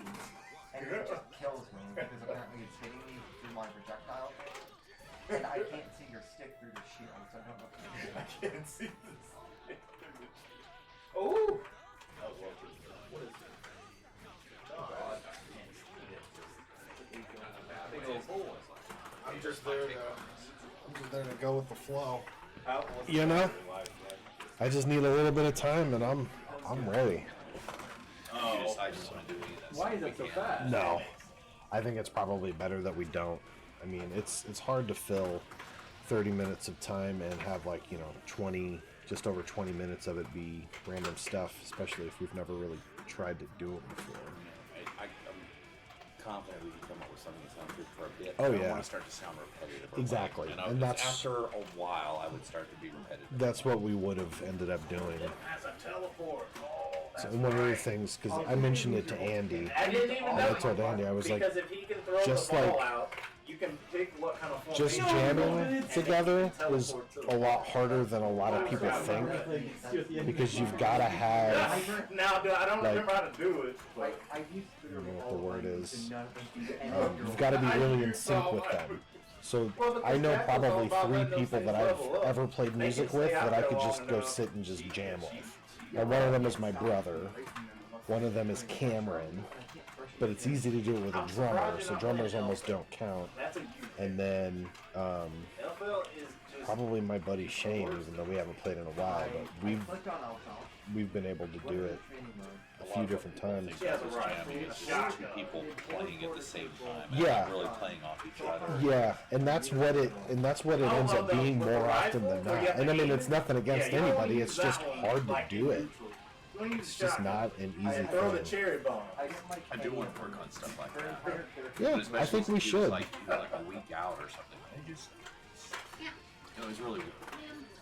and it just kills me because apparently it's hitting me through my projectile thing, and I can't see your stick through the shield, so I don't know what to do. I can't see this. Oh! That was well too. What is it? Oh, God. I can't see it. I'm just there to go with the flow. You know? I just need a little bit of time, and I'm ready. Oh. Why is it so fast? No, I think it's probably better that we don't. I mean, it's hard to fill 30 minutes of time and have like just over 20 minutes of it be random stuff, especially if we've never really tried to do it before. I'm confident we can come up with something that sounds good for a bit. Oh, I don't yeah. want to start to sound repetitive. Exactly. And And that's- after a while, I would start to be repetitive. That's what we would have ended up doing. As a teleport. Oh, So that's one of the right. things, because I mentioned it to Andy, I didn't even know. I told Andy, I was like, because if he can throw just the ball like- out, you can pick what kind of just formation jamming together is a lot harder than a lot of people think, because you've got to have, Now, dude, I don't like- remember how to do it. But I used to I don't know what the word is, and you've got to be really in sync with them. So I know probably 3 people that I've ever played music with that I could just go sit and just jam with. And one of them is my brother, one of them is Cameron, but it's easy to do it with a drummer, so drummers almost don't count. that's a And then NFL is just probably my buddy Shane, even though we haven't played in a while, but clicked on alpha. we've been able to do it a few different times. she has a right. It's just 2 people playing at the same time. And Yeah. not really playing off each other. Yeah, and that's what it ends up being more often than not. And I mean, it's nothing against anybody; it's just hard to do it. It's just not an easy Throw the thing. cherry bomb. I do want to work on stuff like that. Yeah, But I think especially we if it's should. like a week out or something. It was really.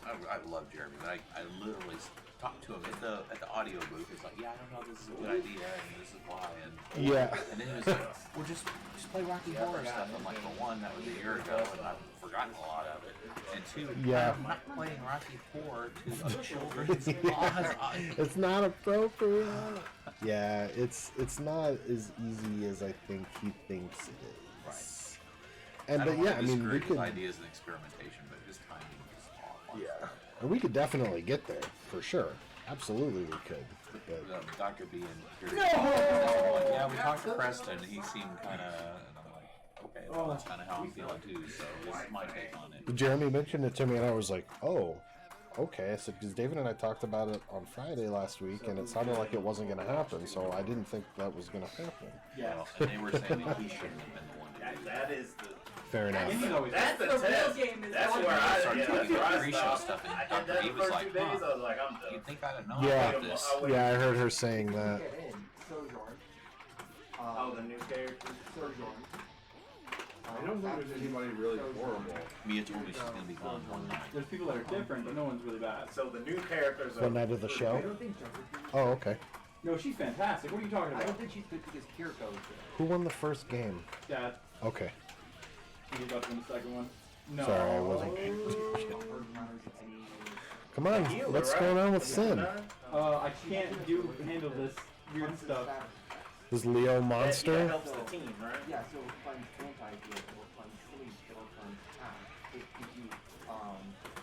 I love Jeremy, but I literally talked to him at the audio booth. He's like, yeah, I don't know, this is a good idea, and this is why, and Yeah. And then he was like, well, just play Rocky Horror stuff. I'm like, for one, that was a year ago, and I've forgotten a lot of it. And 2, Yeah. I'm not playing Rocky Horror to a children's cause. It's not appropriate. Yeah, it's not as easy as I think he thinks it is. Right. And I but don't yeah, want I to mean, we discourage could. ideas and experimentation, but just timing is off. on Yeah, stuff. and we could definitely get there for sure. Absolutely, we could. But Dr. B and yeah, we talked to Preston. He seemed kind of, and I'm like, okay, well, that's kind of how I'm feeling too. So this is my take on it. Jeremy mentioned it to me, and I was like, oh, okay. I said, because David and I talked about it on Friday last week, and it sounded like it wasn't going to happen, so I didn't think that was going to happen. Yeah. Well, and they were saying that he shouldn't have been the one to do that. That is the Fair enough. Game's always That's the The real test. game is That's the where I Started yeah, doing that's where I pre-show stopped. stuff, and I did Dr. that E the was first like, 2 days. huh. I was like, I'm done. You'd think I'd have known Yeah. about this. Yeah, I heard her saying that. Get in. Sojourn. Oh, the new character. Sojourn. I don't think there's anybody really horrible. Mia told me she's gonna be gone one night. There's people that are different, but no one's really bad. So the new characters are. One night of the I show. don't think Joker's good. Oh, okay. No, she's fantastic. What are you talking I about? don't think she's good because Kiriko is good. Who won the first game? Dad, Okay. you about to win the second one? No. Sorry, I wasn't. Bird Runners, it's me. Come on, what's going on with Sin? I can't handle this weird stuff. Is Leo That monster? helps the team, right? Yeah, so it funds anti-heal, it funds sleep, it funds attack. It gives you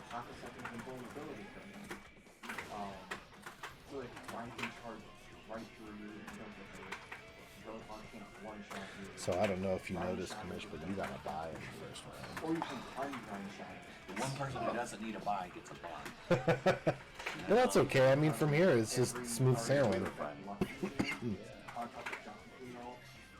half a second invulnerability from them. So like rising charges right through you in terms of the Roadhog can't one-shot you. So I don't know if you noticed, Kamish, but you got a bye in the first Or you can un-one-shot it. The one person who doesn't need a buy gets a buy. round. But that's okay. I mean, from here it's just smooth sailing.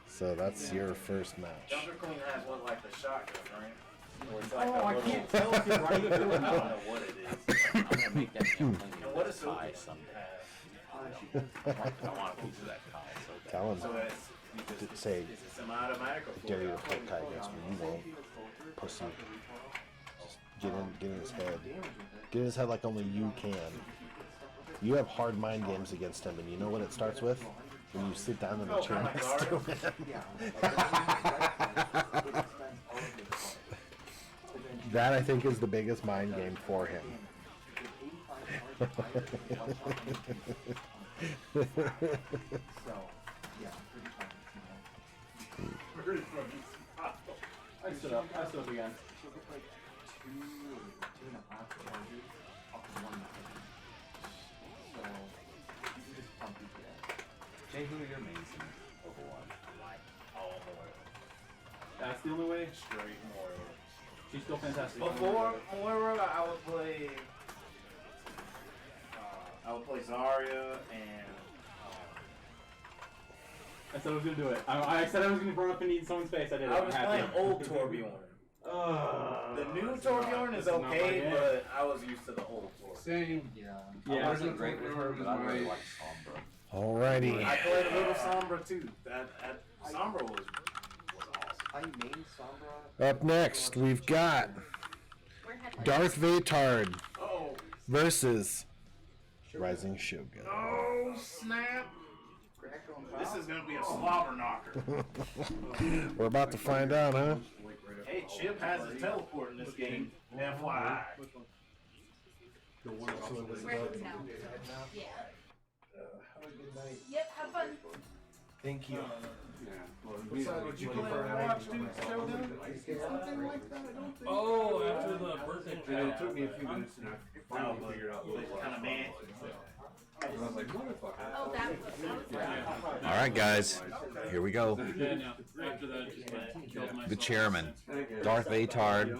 So that's your first match. Junker Queen has what, like the shotgun, right? Or it's like Oh, a I little- can't tell if you're right or I don't not. know what it is. I'm gonna make that damn thing And what is a pie Superman someday. She does I want a piece of that pie so bad. Talon So that's you just did say is it semi-automatic or full dare you to auto? play Kai against me. You won't. Pussy. Just get in his head. Get in his head like only you can. You have hard mind games against him, and you know what it starts with? When you sit down in the chair next to him. That, I think, is the biggest mind game for him. I stood up again. She'll get like 2.5 charges off of one knife. So you can just pump DPS. Jay, who are your mains in Overwatch? All Moira. That's the only way. Straight Moira. She's still fantastic. Before Moira, I would play Zarya and I said I was gonna do it. I said I was gonna run up and eat someone's face. I did it. I I'm was happy. playing old Torbjorn. The new Torbjorn is okay, but I was used to the old Torbjorn. Same. Yeah. I wasn't great with her, but I really like Sombra. Alrighty. I played a little Sombra too. That Sombra was awesome. I main Sombra. Up next, we've got Darth Vatard Oh, versus Rising Shogun. oh snap! This is gonna be a slobber knocker. We're about to find out, huh? Hey, Chip has a teleport in this game. FYI. The one so it was Right about now. Yeah. have a good night. Yep, have fun. Thank you. What side would you play Overwatch, dude? Shogun? Something like that, I don't think. Oh, after the birthday And it took me a few minutes and I finally figured out what it was. Kind of man. And I was like, motherfucker. Oh, that was All right, guys. Here we go. Yeah, no. After that, just like killed myself. The chairman, Darth Vatard.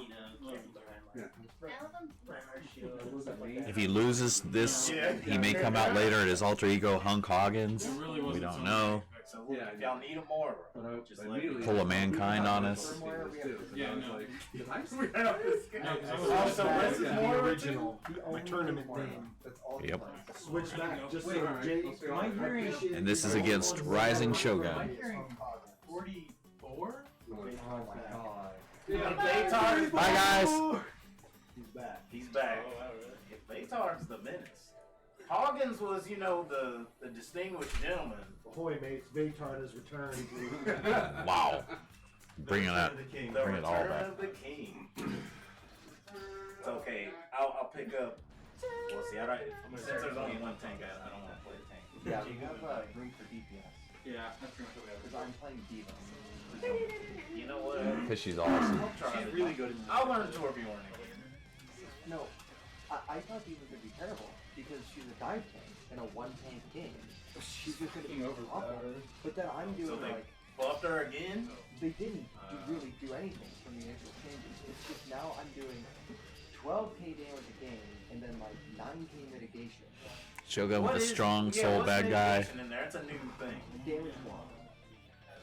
If he loses this, he may come out later at his alter ego, Hunk Hoggins. We don't know. So if y'all need a Moira, just let me Pull a mankind on us. Yeah, no. Also, this is The Moira too? original, my tournament name. Yep. Switch back just so Jay. My hearing is. And this is against Rising Shogun. 44. Oh my god. Vatard's Bye, guys. He's back. He's back. Vatard's the menace. Hoggins was, you know, the distinguished gentleman. Ahoy, mates. Vatard has returned. Wow. Bringing that. The king. The Bring it all return back. of the king. It's okay. I'll pick up. Well, see, since there's only one tank, I don't want to play a tank. Yeah, we have room for DPS. Yeah, that's pretty much what Because I'm playing Diva. You know what? Because she's awesome. She's really good. I'll learn Torbjorn again. No, I thought Diva would be terrible because she's a dive tank in a one-tank game. She's just going to be awful. But then I'm doing So they like buffed her again? they didn't really do anything from the initial changes. It's just now I'm doing 12k damage a game and then like 9k mitigation. Shogun What with a is- strong yeah, soul what's bad guy. mitigation in there? It's a new thing. Damage one.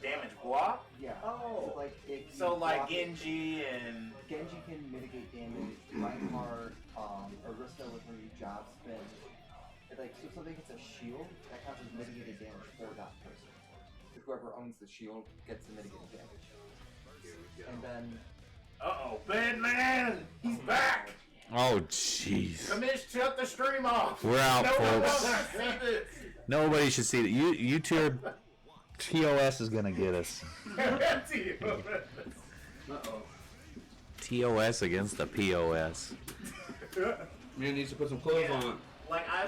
damage block? Yeah. Oh. So, like, if you So like block it- Genji and Genji can mitigate damage. Reinhardt, Arista with her job spin. Like, so if something hits a shield, that counts as mitigated damage for that person. Whoever owns the shield gets the mitigated damage. And then... Uh-oh, bad man! He's back! Oh, jeez. Commish, shut the stream off! We're out, No one folks. wants to see this. Nobody should see that. YouTube TOS is gonna get us. Uh-oh. TOS against the POS. Man needs to put some clothes on. Like I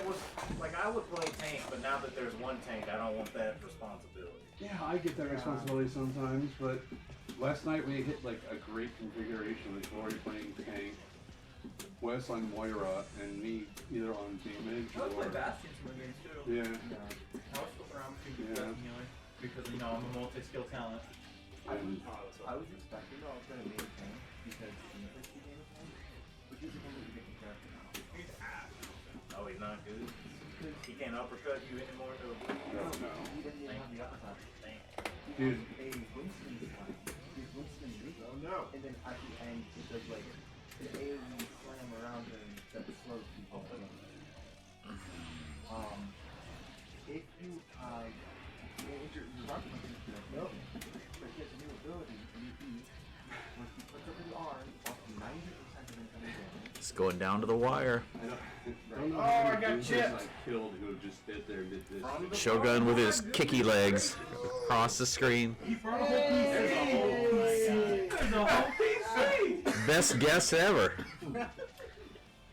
would play tank, but now that there's one tank, I don't want that responsibility. Yeah, I get that responsibility sometimes, but last night we hit like a great configuration with Glory playing tank, Wes on Moira, and me either on damage I would play or... Bastion some games too. Yeah. I was flipping around between Yeah. healer because you know I'm a multi-skill talent. And I was expecting I was going to main tank because the first two games which is a completely different character now. Oh, he's not good. He can't uppercut you anymore. No, he didn't even have the uppercut. dude, A Winston slam. He's Winston weak. Oh no. And then at the end, it does like an AoE slam around him that slows people down. If you injure your rock punch, you like, nope. But he has a new ability, where he puts up his arm, off 90% of incoming damage. It's going down to the wire. I don't know Oh, how I many got dudes chipped. I killed who just stood there and did this. Shogun with his kicky legs across the screen. He brought a whole PC. There's a whole PC. Best guess ever.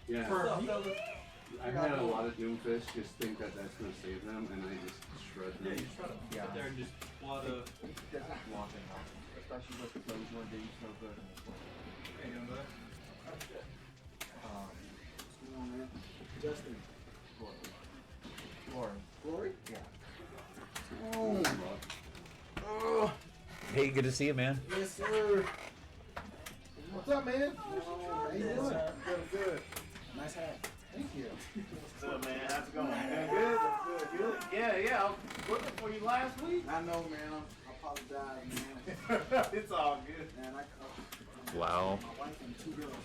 Yeah. For me. I've had a lot of Doomfist just think that that's going to save them, and I just shred Yeah, them. you just try to sit there and just blood a. He doesn't block enough, especially with the Sojourn being so good in this one. Okay, you know that? Justin. Glory. Glory? Yeah. Oh. Hey, good to see you, man. Yes, sir. What's up, man? How you doing? Good. Nice hat. Thank you. What's up, man? How's it going? Good. Good. Yeah, I was looking for you last week. I know, man. I apologize, man. It's all good. Man, I Wow. my wife and 2 girls.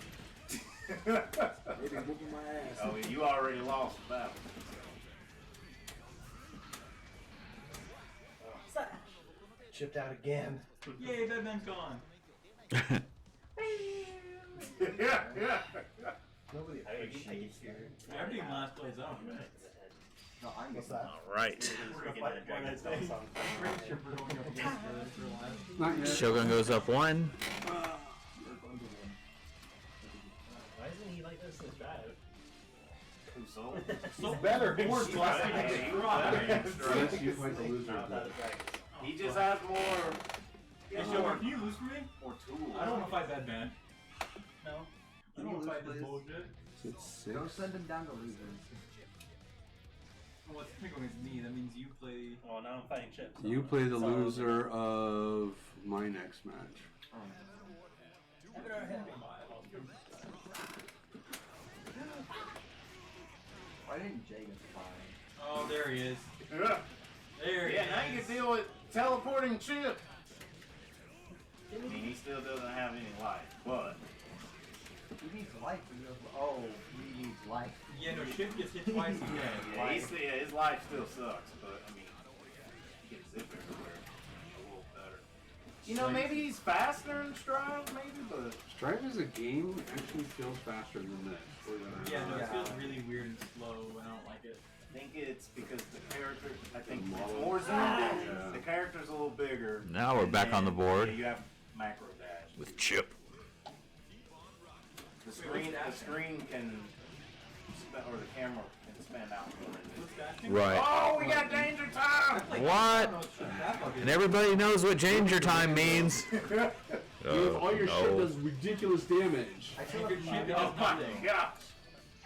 They been whooping my ass. Oh, you already lost the battle. Chipped out again. Yay, Batman's gone. Yeah. Nobody. I think last place out. No, I'm What's that? All right. Not yet. Shogun goes up 1. Why isn't he like this in the drive? Who's sold? So better. More busting Unless you fight the loser. but- He just has more. Hey, Shogun, can you lose for me? More tools. I don't want to fight that man. No. I Can don't you want to lose, fight this please? bullshit. It's 6. Don't send him down to losers. Well, what's the thing against me? That means you play. Well, now I'm fighting Chip. so You play the it's all loser of my next match. Why didn't Jay get the fire? Oh, there he is. Yeah. There he Yeah, is. now you can deal with teleporting Chip. I mean, he still doesn't have any life, but He needs life. He goes, oh, he needs life. Yeah, no, Chip gets hit twice again. yeah, his life still sucks. But I mean, he can zip everywhere a little better. You know, maybe he's faster in Strive, maybe, but Strive as a game actually feels faster than this. believe it or not. Yeah, no, it feels really weird and slow. I don't like it. I think it's because the character, I think The it's model. more zoomed in. Yeah. The character's a little bigger. Now we're and back on then, the board. Yeah, you have macro dash. With Chip. The screen can, or the camera can span out. Right. Oh, we got danger time! What? And everybody knows what danger time means. Dude, all your shit does ridiculous damage. I still Your have shit no does nothing. gosh.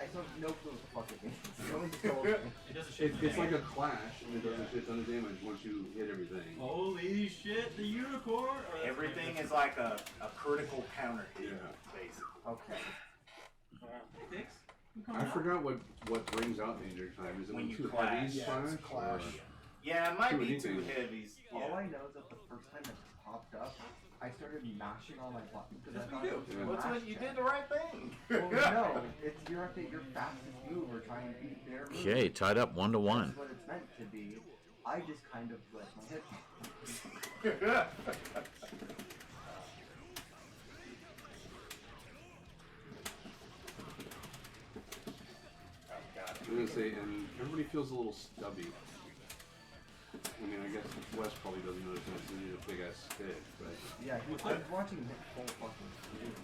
I still have no clue what the fuck it means. It only just told me. It does a shit. It's like a clash, and it does a shit ton of damage once you hit everything. Holy shit, the unicorn! Everything is like a critical counter hit, basically. Okay. Six? I forgot what brings out danger time. Is it When when you two clash. heavies Yeah, clash? it's clash. Yeah, it might Too be many two things. heavies. All Yeah. I know is that the first time it popped up, I started mashing all my buttons because I That's thought what it you was do. a What's mash what you check. did the right thing. Well, no, it's you're up at your fastest move or try and beat their move. Okay, tied up 1-1. That's what it's meant to be. I just kind of let my head. I'm gonna say, and everybody feels a little stubby. I mean, I guess Wes probably doesn't notice that he needs a big ass stick, but Yeah, I was watching Nick full fucking stream.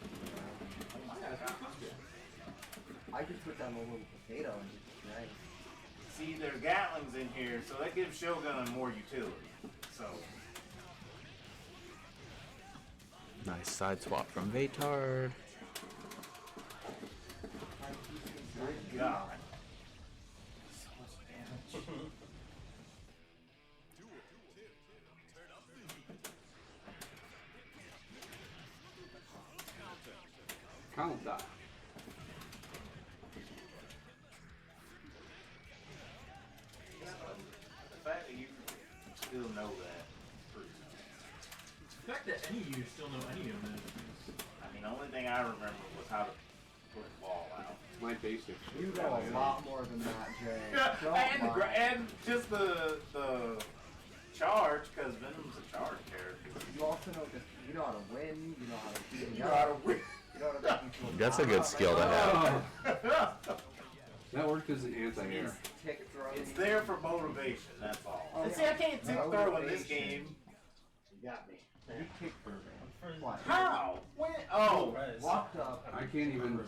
I just put down a little potato and just drank. See, there are Gatlings in here, so that gives Shogun more utility. So, Nice side swap from Vatard. good God. So much damage. count that. The fact that you still know that is pretty nice. The fact that any of you still know any of this. I mean, the only thing I remember was how to put a ball out. My basic shit. You know a lot more than that, Jay. Don't lie. and just the charge, because Venom's a charge character. You also know just you know how to win. You know how to beat me You know how up. to win. You know how to make me feel That's a good skill to have. That worked as an anti-air. It's tick throwing. It's there for motivation, that's all. Oh, And see, yeah. I can't tick throw in this game. You got me. You kick Burbank. What? How? When? Oh, Walked up. I can't even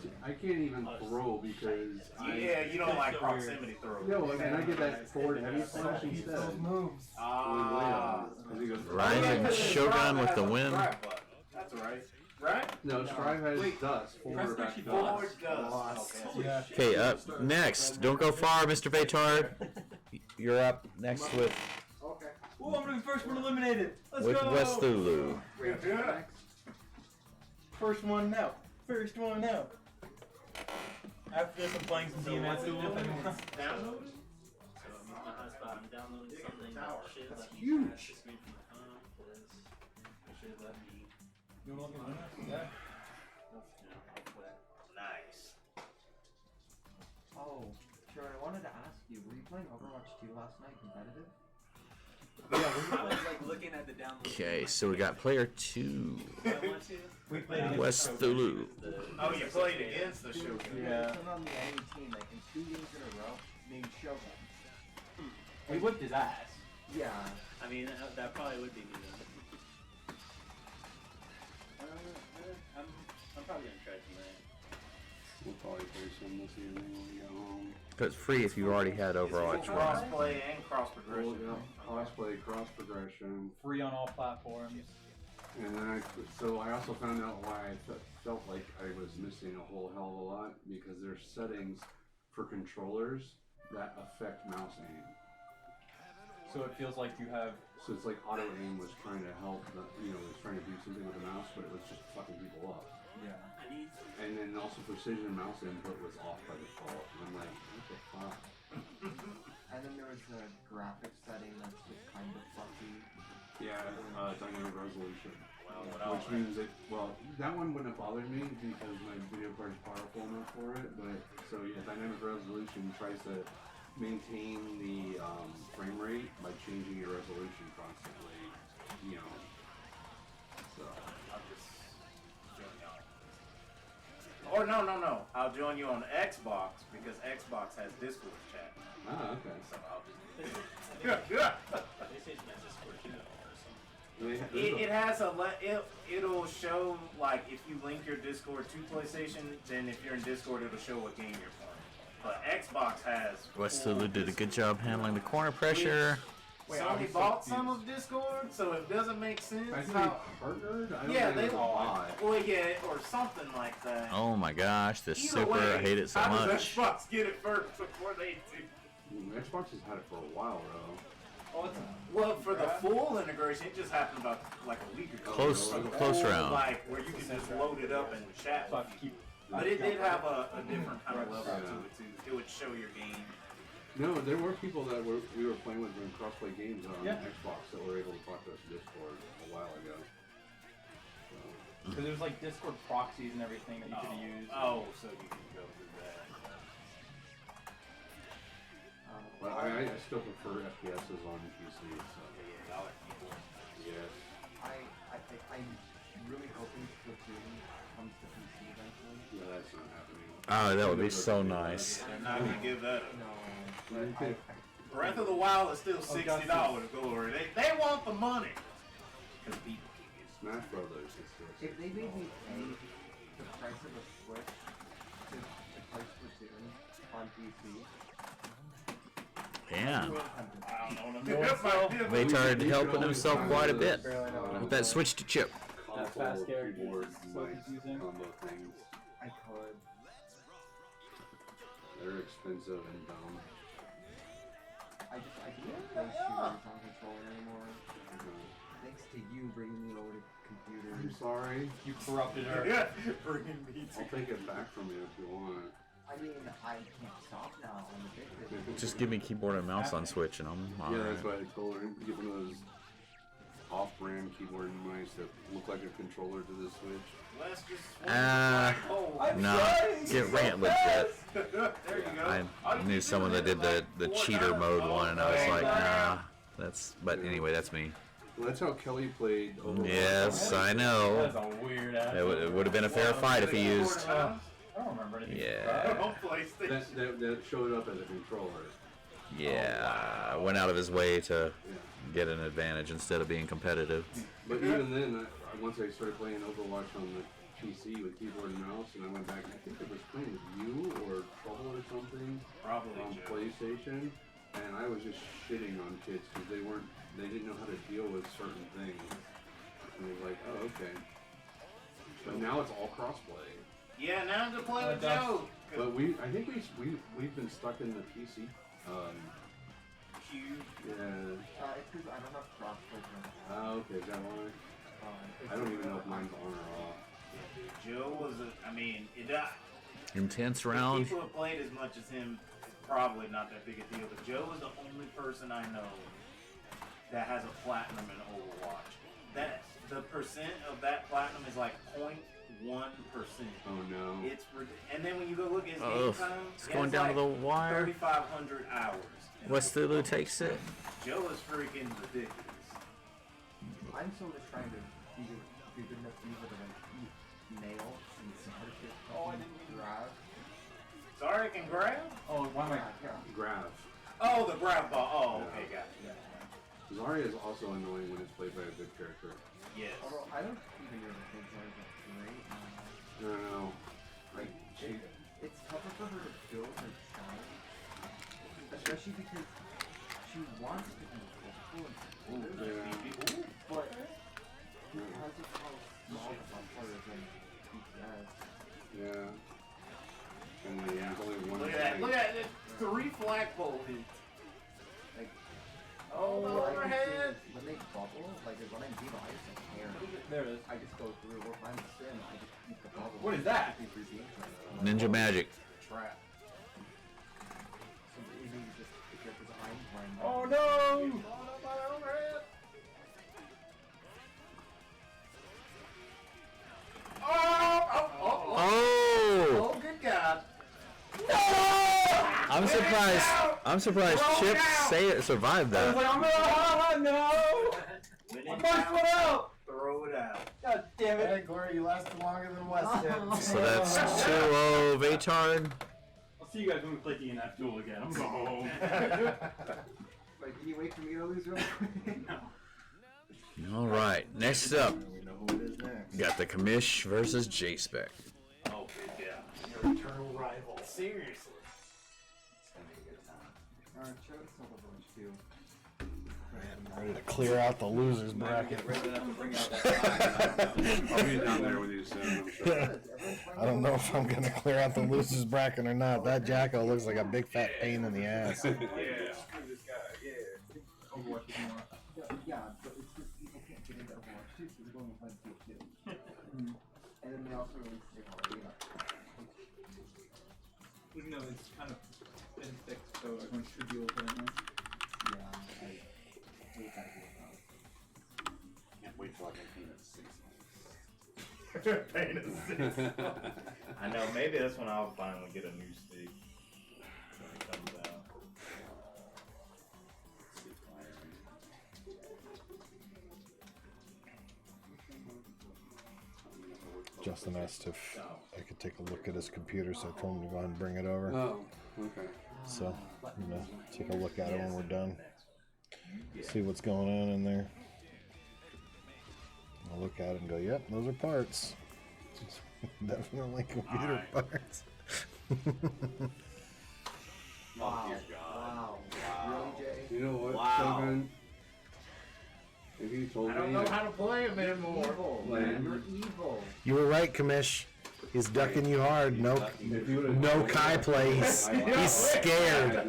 throw because yeah, you don't like proximity throws. No, and I get that forward heavy slash instead. moves. Ah. Because he goes, Ryan and Shogun with the win. That's right. Right? No, Strive has dust. Forward back dust. Forward does. Okay. Okay, up next. Don't go far, Mr. Vatard. You're up next with Okay. Ooh, I'm gonna be the first one eliminated. Let's with go. West Thulu. Yeah. First one out. First one out. After this, I'm playing some DMS. Downloaded? So I'm using my hotspot. I'm downloading something that should That's let me huge. crash the screen from the phone, because it should let me, You want to look at that? you know, hopefully. Nice. Oh, sure. I wanted to ask you. Were you playing Overwatch 2 last night, competitive? I was like looking at the download. Okay, so we got player 2, I want to. We played against West Thulu. Oh, you played against the Shogun. Yeah. Someone on the enemy team, like in 2 games in a row, named Shogun. We whipped his ass. Yeah. I mean, that probably would be me though. I'm probably gonna try tonight. We'll probably play some this evening when we get home. So it's free if you already had Overwatch 1. Crossplay and cross Well, progression. crossplay, cross progression, Free on all platforms. and then I also found out why I felt like I was missing a whole hell of a lot because there's settings for controllers that affect mouse aim. So it feels like you have. So it's like auto aim was trying to help, was trying to do something with the mouse, but it was just fucking people up. Yeah. And then also precision mouse input was off by default. And I'm like, what the fuck? And then there was a graphics setting that's just kind of funky. Yeah, dynamic resolution. Well, Which means that, that one wouldn't have bothered me because my video card's powerful enough for it, but, so yeah, dynamic resolution tries to maintain the frame rate by changing your resolution constantly, so. I'll just join y'all. Or no. I'll join you on Xbox because Xbox has Discord chat. Ah, okay. So I'll just. PlayStation has Discord too, or something. It has it'll show like if you link your Discord to PlayStation, then if you're in Discord, it'll show what game you're playing. But Xbox has. West Thulu did a good job handling the corner pressure. Sony bought some of Discord, so it doesn't make sense. I think how, they partnered? I don't yeah, think they it was bought. well, yeah, or something like that. Oh my gosh, this Either super, way, I hate it so how does much. Xbox get it first before they do? Xbox has had it for a while though. Oh, well, for the full integration, it just happened about like a week ago. Close Full, round. Like where you can just load it up and chat with people. But it did have a different kind of level to it too. It would show your game No, there were people that we were playing with in crossplay games on Yeah. Xbox that were able to talk to us in Discord a while ago. Because there's like Discord proxies and everything that you could use. Oh, so you can go through that. But I still prefer FPSs on PC. So. Yeah, I like keyboard. Yes. I'm really hoping Splatoon comes to PC eventually. Yeah, that's not happening. Oh, that would be so nice. They're not gonna give that up. No, but Breath of the Wild is still $60, Glory. They want the money. Because people keep it. Smash Brothers is still. if they made me pay the price of a Switch to play Splatoon on PC, Yeah. I don't know what I'm doing. Vaytard helping himself quite a bit with that switch to chip. That fast character keyboard, is so mice, confusing. combo things. I could. They're expensive and dumb. I can't play shooters on controller anymore. Thanks to you bringing me over to computers. I'm sorry. You corrupted her. Bringing me I'll take it back from you if you want. I mean, I can't stop now. I'm addicted. Just give me keyboard and mouse on Switch, and I'm Yeah, alright. that's why I told her. Get one of those off-brand keyboard and mice that look like a controller to the Switch. Let's just No, get rant legit. There you go. I knew someone that did the cheater mode one, and I was like, nah, that's. But anyway, that's me. Well, that's how Kelly played Overwatch. Yes, I know. That's a weird ass. It would have been a fair fight if he used. I don't remember anything. Yeah. That showed up as a controller. Yeah, went out of his way to get an advantage instead of being competitive. But even then, once I started playing Overwatch on the PC with keyboard and mouse, and I went back, I think I was playing with you or Trouble or something. Probably on Joe. PlayStation, and I was just shitting on kids because they didn't know how to deal with certain things. And it was like, oh, okay. But now it's all crossplay. Yeah, now I'm gonna play with Joe. But I think we've been stuck in the PC. Cube. Yeah. It's because I don't have crossplay. Oh, okay, is that why? I don't even know if mine's on or off. Joe was Intense round. People have played as much as him. It's probably not that big a deal, but Joe is the only person I know that has a platinum in Overwatch. That the percent of that platinum is like 0.1%. Oh no. It's and then when you go look at his Oh, game time, it's going down to the wire. 3,500 hours. Westulu takes it. Joe is freaking ridiculous. I'm still just trying to be good enough to use it like nail and Xrd. Oh, I didn't mean grab. Sorry, can grab? Oh, why am I? Grav. Oh, the grab ball. Oh, okay, got it. Zarya is also annoying when it's played by a good character. Yes. Although I don't even really think Zarya's great. No. Like, it's tougher for her to build her talent, especially because she wants to be cool and Yeah. but because of how small the bumper is in BTS. Yeah. And there's only one. Look at that. Look at that. 3 flagpole hits. Like, Oh, the I can overhead. see when they bubble, like when I'm Demo, I just don't care. There it is. I just go through, or if I'm Sim, I just keep the bubble. What is that? Ninja magic. Trap. So maybe just pick up his eye line. Oh no! Oh! Good God. I'm surprised Chip survived I was that. like, no! First one out! Throw it out. God damn it! Hey, Glory, you lasted longer than West did. So that's 2-0 Vaytard. I'll see you guys when we play DNF Duel again. I'm going home. Like, can you wait for me to lose real quick? No. All right, next up, We know who it is next. got the Commish versus J-Spec. Oh, good God. Your eternal rival. Seriously. It's going to be a good time. Alright, show us some of those too. I'm ready to clear out the losers bracket. I'll be down there with you soon, I'm sure. I don't know if I'm gonna clear out the losers bracket or not. That Jacko looks like a big fat pain in the ass. Yeah. Screw this guy, yeah. Overwatch is more. Yeah, but it's just people can't get into Overwatch 2, so they're going to play PS2. And then they also released it already. Even though it's kind of been fixed, so everyone should be able to play it now. Yeah, we gotta do it now. Can't wait till I can paint it 6 months. Pain in the 6 I know, maybe that's when I'll finally get a new stick. When it comes out. Justin asked if I could take a look at his computer, so I told him to go ahead and bring it over. Oh, okay. So, take a look at it when we're done. See what's going on in there. I'll look at it and go, yep, those are parts. Definitely computer parts. Wow. Wow. Really, Jay? You know what, Wow. Shogun? If you told I don't me know how to play him anymore. Evil, man. You're evil. You were right, Kamish. He's ducking you hard. No Kai play. He's scared.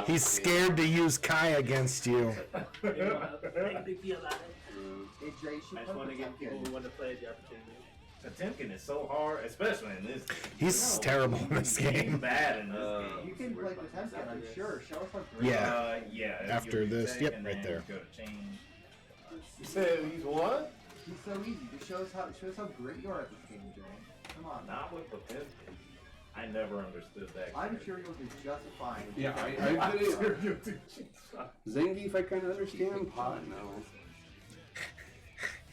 He's scared to use Kai against you. Make a big deal out of it. Hey, Jay, you should I just play want to give people Potemkin. who want to play the opportunity. Potemkin is so hard, especially in this game. He's terrible in this He's game. bad in this game. You can play Potemkin, I'm sure. Show us how great Yeah. Yeah. After you this, take yep, and right then there. you Go to change. You said he's what? he's so easy. Just show us how great you are at this game, Jay. Come on. Not with Potemkin. I never understood that. I'm sure you'll do just fine. Yeah, I did it. Zangief, I kind of understand. Pot, no.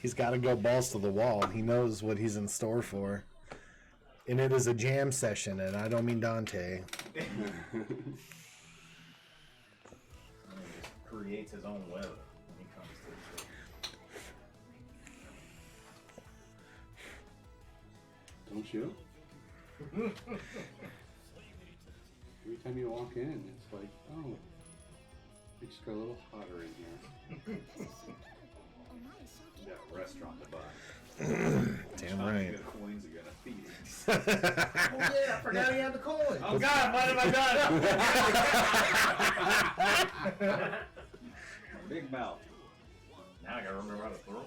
He's got to go balls to the wall. He knows what he's in store for. And it is a jam session, and I don't mean Dante. He just creates his own weather when he comes to the Don't you? Every time you walk in, it's like, oh, it just got a little hotter in here. You got a restaurant to buy. Damn right. The coins are gonna feed it. Oh yeah, I forgot he had the coin. Oh God, what have I done? Big mouth. Now I gotta remember how to throw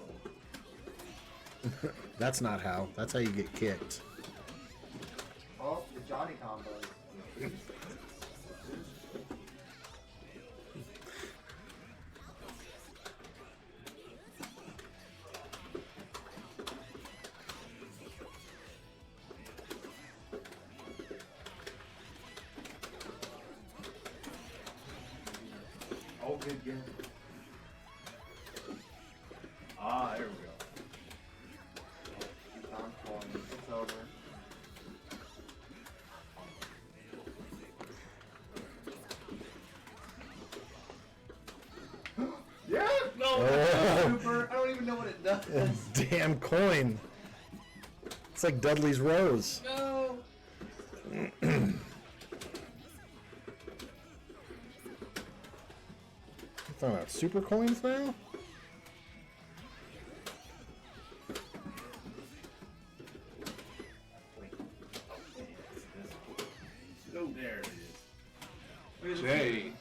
them. That's not how. That's how you get kicked. Oh, the Johnny combos. Oh, good, good. Ah, there we go. He's on point. It's over. Yeah? No! Oh. Super. I don't even know what it does. Damn coin. It's like Dudley's Rose. No! Throwing out super coins now? Oh, there it is. Jay.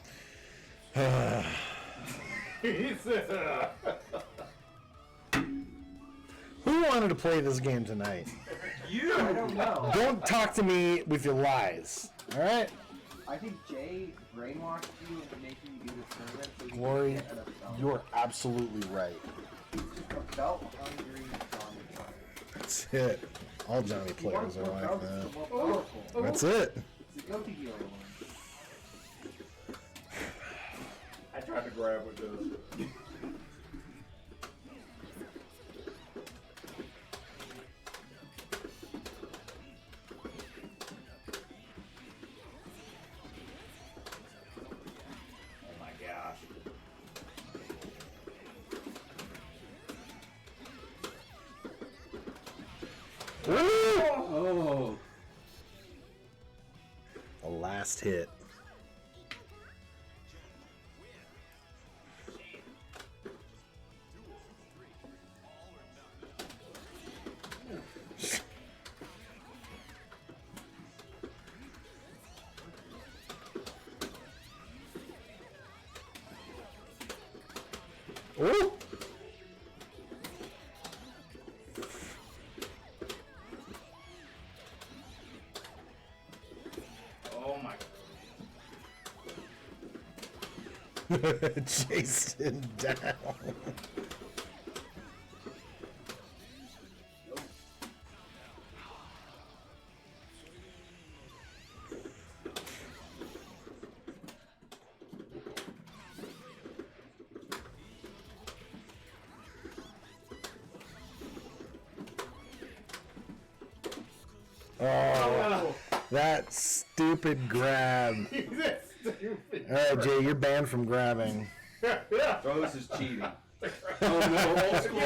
Who wanted to play this game tonight? You! I don't know. Don't talk to me with your lies. Alright? I think Jay brainwashed you into making you do this tournament so you Glory, can get a belt. you're absolutely right. A belt hungry Johnny player. That's it. All Johnny If you want players are more like belts, that. it's more powerful. That's it. It's a go-to dealer one. I tried to grab with this. Oh my gosh. Oh. The last hit. Ooh. Oh my. Jason down. Oh, that stupid grab. That's stupid. Alright, Jay, you're banned from grabbing. Oh, this is cheating. Oh no, old school.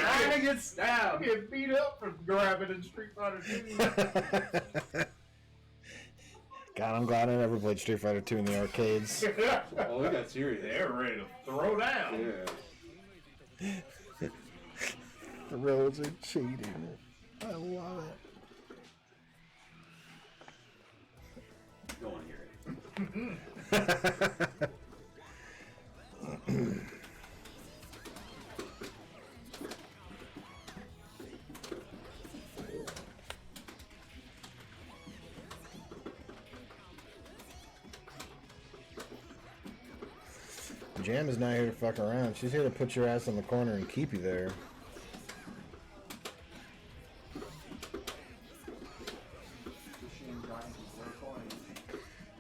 I get stabbed. Get beat up from grabbing in Street Fighter 2. God, I'm glad I never played Street Fighter 2 in the arcades. Oh, we got serious. They're ready to throw down. Yeah. The roads are cheating. I love it. Go on here. Jam is not here to fuck around. She's here to put your ass in the corner and keep you there.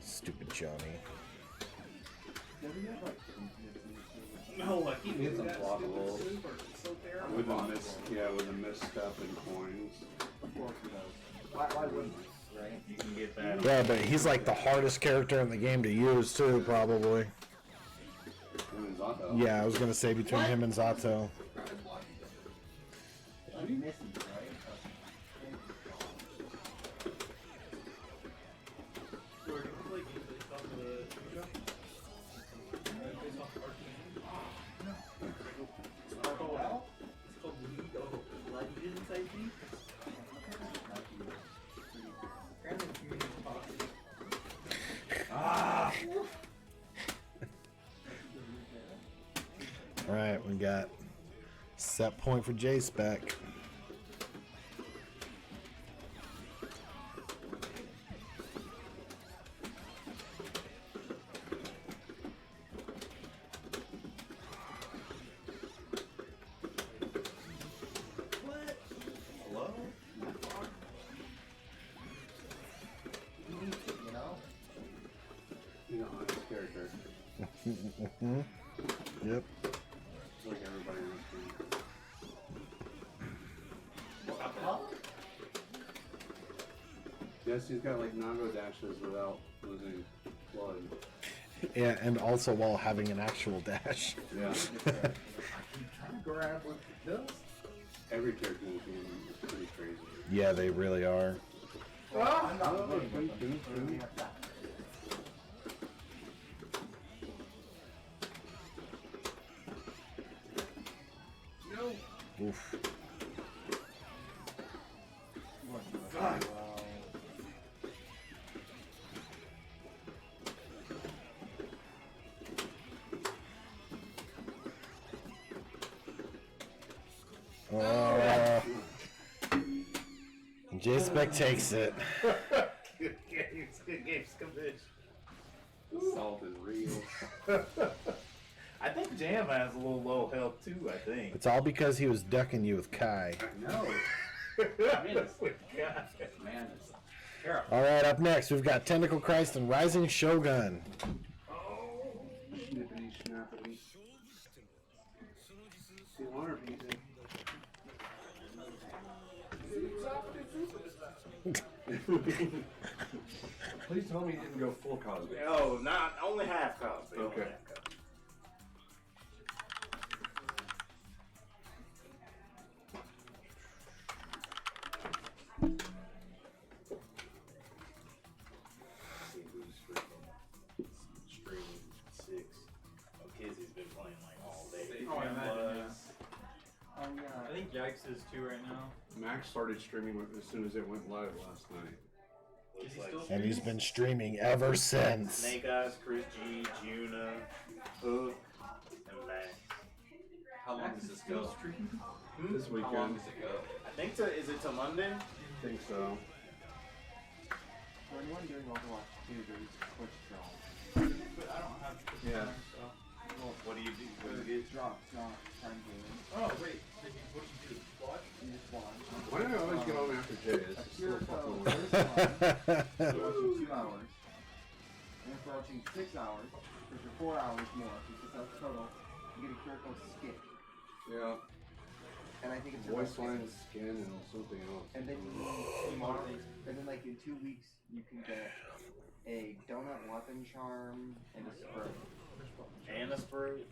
Stupid Johnny. No, like he It's did unblockable. so terrible. With a with a misstep in coins. Why wouldn't you, right? You can get that. Yeah, but he's like the hardest character in the game to use too, probably. Yeah, I was gonna say between him and Zato. Alright, we got set point for J-Spec. Hello? You know, his character. Yep. It's like everybody in this game. Yes, he's got like Nago dashes without losing blood. Yeah, and also while having an actual dash. Yeah. Trying to grab what it does. Every character in the game is pretty crazy. Yeah, they really are. Oh, I'm not Oh, winning with boom, them. boom, We boom. have that. Oof. Oh. J-Spec takes it. good games, good games, come bitch. Salt is real. I think Jam has a little low health too, I think. It's all because he was ducking you with Kai. No. Man, is terrible. Alright, up next, we've got Tentacle Christ and Rising Shogun. Snippity, snappity. See, Honor piece. Please tell me you didn't go full Cosby. No, not only half Cosby. Okay. Only half Cosby. See who's freaking streaming 6. Oh, Kizzy's been playing like all day. Oh, I imagine, yeah. Oh, yeah. I think Yikes is too right now. Max started streaming as soon as it went live last night. Is he Looks still like And he's been streaming ever since. Snake Eyes, Chris G, Juna, Hook, and Max. How long does this go? This How long weekend. does it go? I think is it to Monday? I think so. For anyone doing Overwatch 2, there's Twitch drops. But I don't have the Yeah. time, so. Well, What do you do? it's drops, not time gaming. Oh, wait. What do you do? Watch? You just watch. Why do I always get on after Jay? This A is so pure fucking code weird. for watching 2 hours. And for watching 6 hours, or for 4 hours more, because that's total, you get a pure code skip. Yeah. And I think it's Voice around line, 6. skin, and something else. And then you and then like in 2 weeks you can get a donut weapon charm and a spray. And a spray.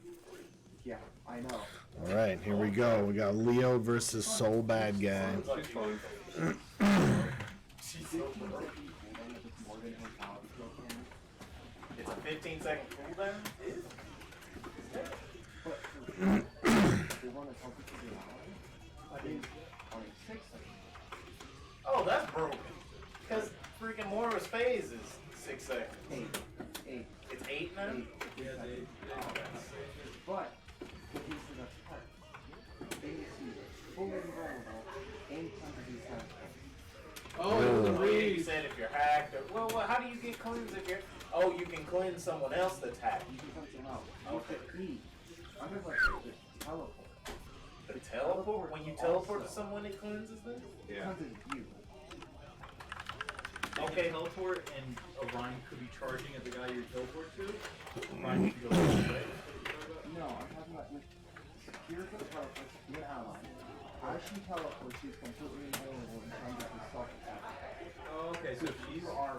Yeah, I know. All right, here we go. We got Leo versus Soul Bad Guy. She's fun. She's so broke. It's a 15-second cooldown? But the one that's helping you do now is only 6 seconds. Oh, that's broken. Because freaking Moira's phase is 6 seconds. 8. It's 8 now? 8. But here's the best part. They make you fully invulnerable anytime to do something. Oh, yeah, you said if you're hacked or well, how do you get cleansed if you're? Oh, you can cleanse someone else that's hacked. You can cleanse them out. Okay. I'm just like the teleport. The teleport? When you teleport to someone, it cleanses them? It cleanses you. Okay, teleport and Orion could be charging at the guy you teleport to. Orion could go this way. No, I'm talking about with secure the teleport to an ally. As she teleports, she's completely invulnerable in terms of her self-attack. Oh, okay, so if she's you are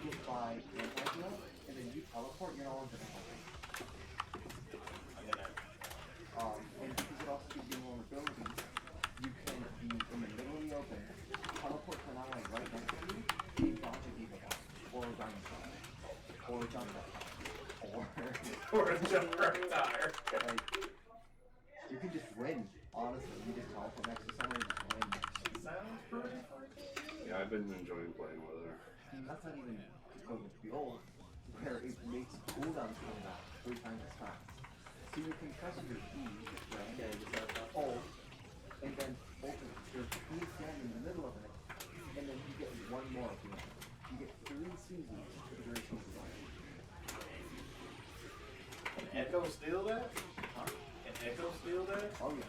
hit by anti-heal, and then you teleport, you're no longer gonna help her. And because it also gives you vulnerability, you can be in the middle of the open, teleport to an ally right next to you, and dodge a Diva bomb, or a dinosaur, or a jump reptile, or a jump reptile. Like, you can just win, honestly. You just teleport next to someone and just win. Sounds pretty fun. Yeah, I've been enjoying playing with her. And that's not even going to be old, where it makes cooldowns come back 3 times as fast. So you can press your E, right? Yeah, you just hold, and then open your E stand in the middle of it, and then you get 1 more at the end. You get 3 Susie's for the duration of the game. Can Echo steal that? Huh? Can Echo steal that? Oh yeah.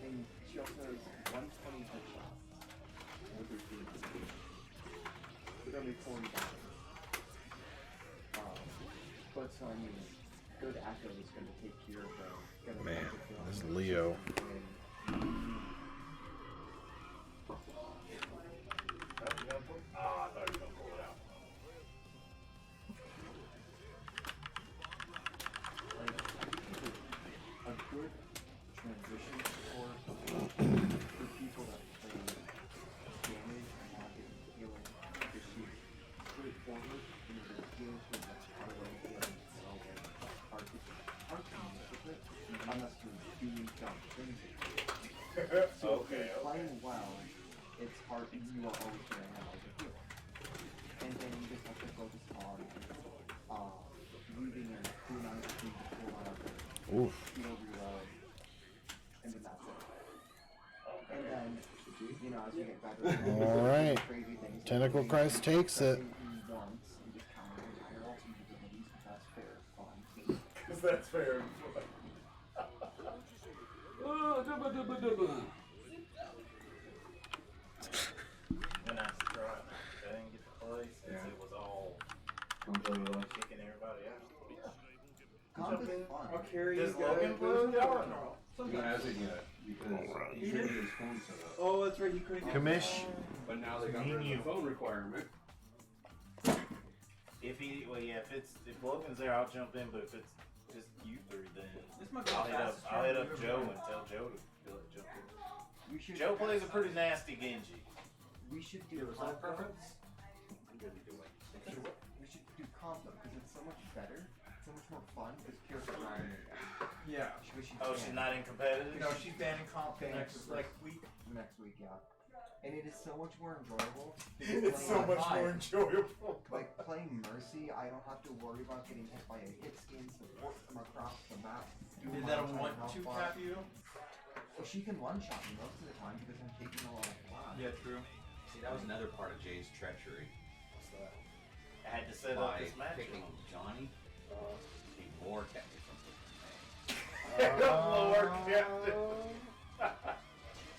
And she also has 120 headshots. With her team. With only 40 damage. But so I mean, good Echo is going to take care of the. Man, this is Leo. Oh, I thought you were gonna pull it out. Like, a good transition for people that play damage and not getting healing is you straightforward and you just deal with the hard way healing and all that hard to with it unless you're doing dumb things. So if you're playing well, it's hard and you are always going to have like a heal. And then you just have to focus on reading and doing on the pull out Oof. heal reload. And then that's it. And then, you know, as you get better, All right. crazy things. Tentacle Christ takes it. Once, you just counter your entire ultimate abilities, because that's fair, fun. Because that's fair. When I tried, I didn't get to play since it was all kicking everybody out. Comp is fun. I'll carry Does you guys. Logan play with y'all or no? He hasn't yet because he couldn't get his phone set up. Oh, that's right, you couldn't get Commish. But now they got rid of the phone requirement. If he, well, yeah, if Logan's there, I'll jump in. But if it's just you 3, then This might be I'll the hit up. fastest I'll hit turn up we've Joe ever and tell Joe to jump in. We should, Joe plays a pretty nasty Genji. we should do Is that comp. preference? We should do comp though, because it's so much better, so much more fun, because pure Ryan Yeah. Oh, she's not in competitive. No, she's banning comp next week. next week, yeah. And it is so much more enjoyable. It's so much more enjoyable. Like playing Mercy, I don't have to worry about getting hit by a hit skin, support from across the map. Did that a 1-2 cap you? Well, she can one-shot me most of the time because I'm taking a lot of flash. Yeah, true. See, that was another part of Jay's treachery. What's that? I had to set up By this match. picking Johnny, he more kept me from picking Lord, Captain.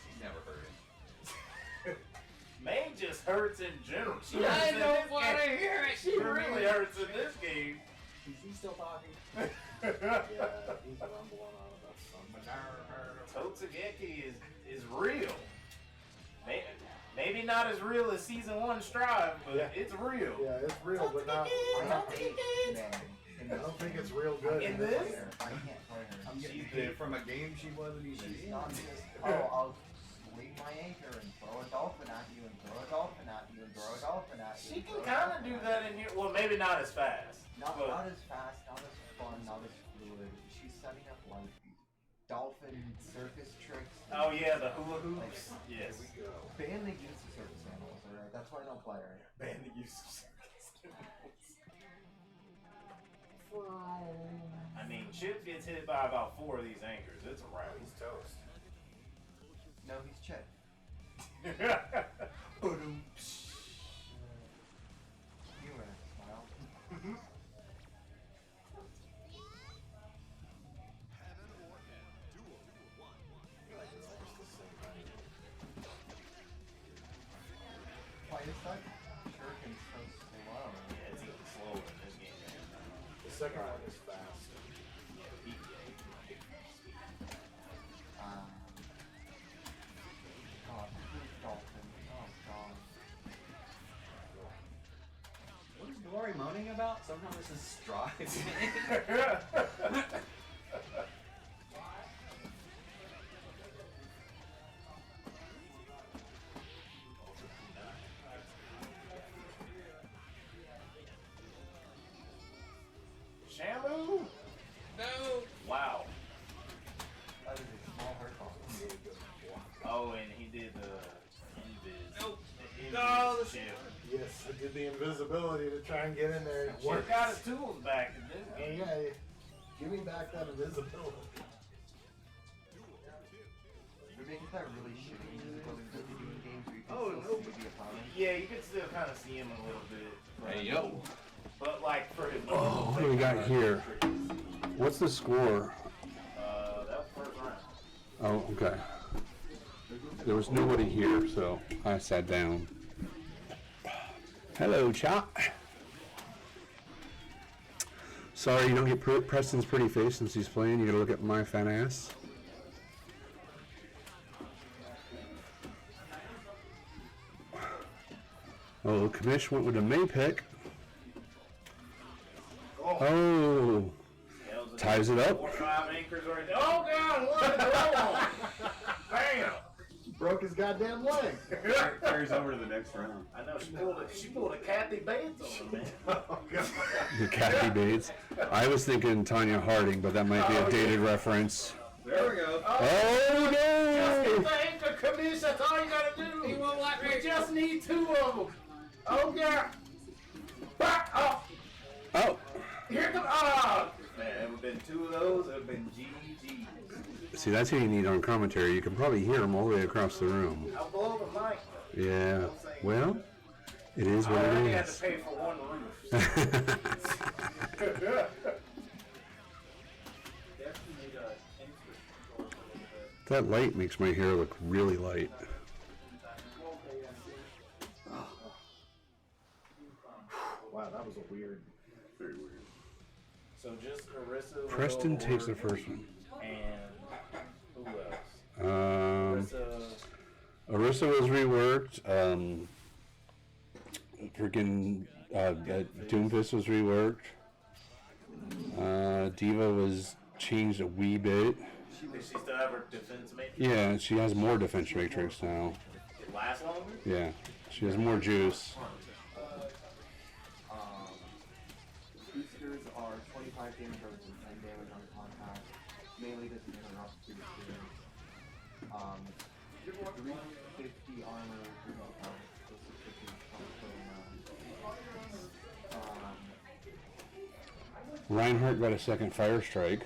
She's never heard it. May just hurts in general. She I hurts in don't this wanna game. hear it. She really hurts in this game. Is he still talking? Yeah, he's rumbling on about something. Totsugeki is real. Maybe not as real as season 1 Strive, but Yeah. it's real. Yeah, it's real, but not. I don't think it's real good. In this? I can't play her. I'm getting She's paid from a game she wasn't even She's in. not just, I'll swing my anchor and throw a dolphin at you and throw a dolphin at you and throw a dolphin at you. She can kind of do that in here. Well, maybe not as fast. Not but as fast, not as fun, not as fluid. She's setting up like dolphin circus tricks. oh yeah, the hula hoops. Yes. Ban the use of circus animals, alright? That's why I don't play her. Ban the use of circus. I mean, Chips gets hit by about 4 of these anchors. It's a wrap. He's toast. No, he's Chip. Boom. You were smile. Why is that shuriken so slow? Yeah, it's even slower in this game. The second one is fast. God, proof dolphin. Oh god. What is Glory moaning about? Somehow this is Strive. Shamu? No! Wow. That is a small hurt ball. Oh, and he did the invis. Nope. The No, invis ship. Yes, I did the invisibility to try and get in there. And it Chip worked. got his tools back in this game. Yeah, give me back that invisibility. You're making that really shitty invisibility that they do in games where you can Oh, still no. see the opponent. Yeah, you can still kind of see him a little bit. But, Hey, yo. But like for his Oh, what do we got here? What's the score? that was first round. Oh, okay. There was nobody here, so I sat down. Hello, Chop. Sorry you don't get Preston's pretty face since he's playing. You gotta look at my fat ass. Oh, Kamish went with a May pick. Oh, ties it up. 4 or 5 anchors right there. Oh god, what? Bam! Broke his goddamn leg. Carries over to the next round. I know she pulled a Kathy Bates on him, man. Oh, God. The Kathy Bates. I was thinking Tanya Harding, but that might be a dated reference. There we go. Oh Just no! get the anchor, Kamish. That's all you gotta do. He won't let me. We just need 2 of them. Oh yeah. Back off. Oh, Here comes. Ah. Man, it would have been 2 of those. It would have been GG. see, that's what you need on commentary. You can probably hear them all the way across the room. I'll blow the mic. Yeah. Well, it is I what already it had to is. pay for 1 roof. That light makes my hair look really light. Wow, that was a weird. Very weird. So just Arissa. Preston takes the first one. And who else? Arissa was reworked. Freaking Doomfist was reworked. Diva was changed a wee bit. Does she still have her defense matrix? Yeah, she has more defense matrix now. It lasts longer? Yeah, she has more juice. Boosters are 25 damage over and 10 damage on contact. Melee doesn't interrupt boosters. 350 armor, 3 health, plus 50 Reinhardt got a second fire strike.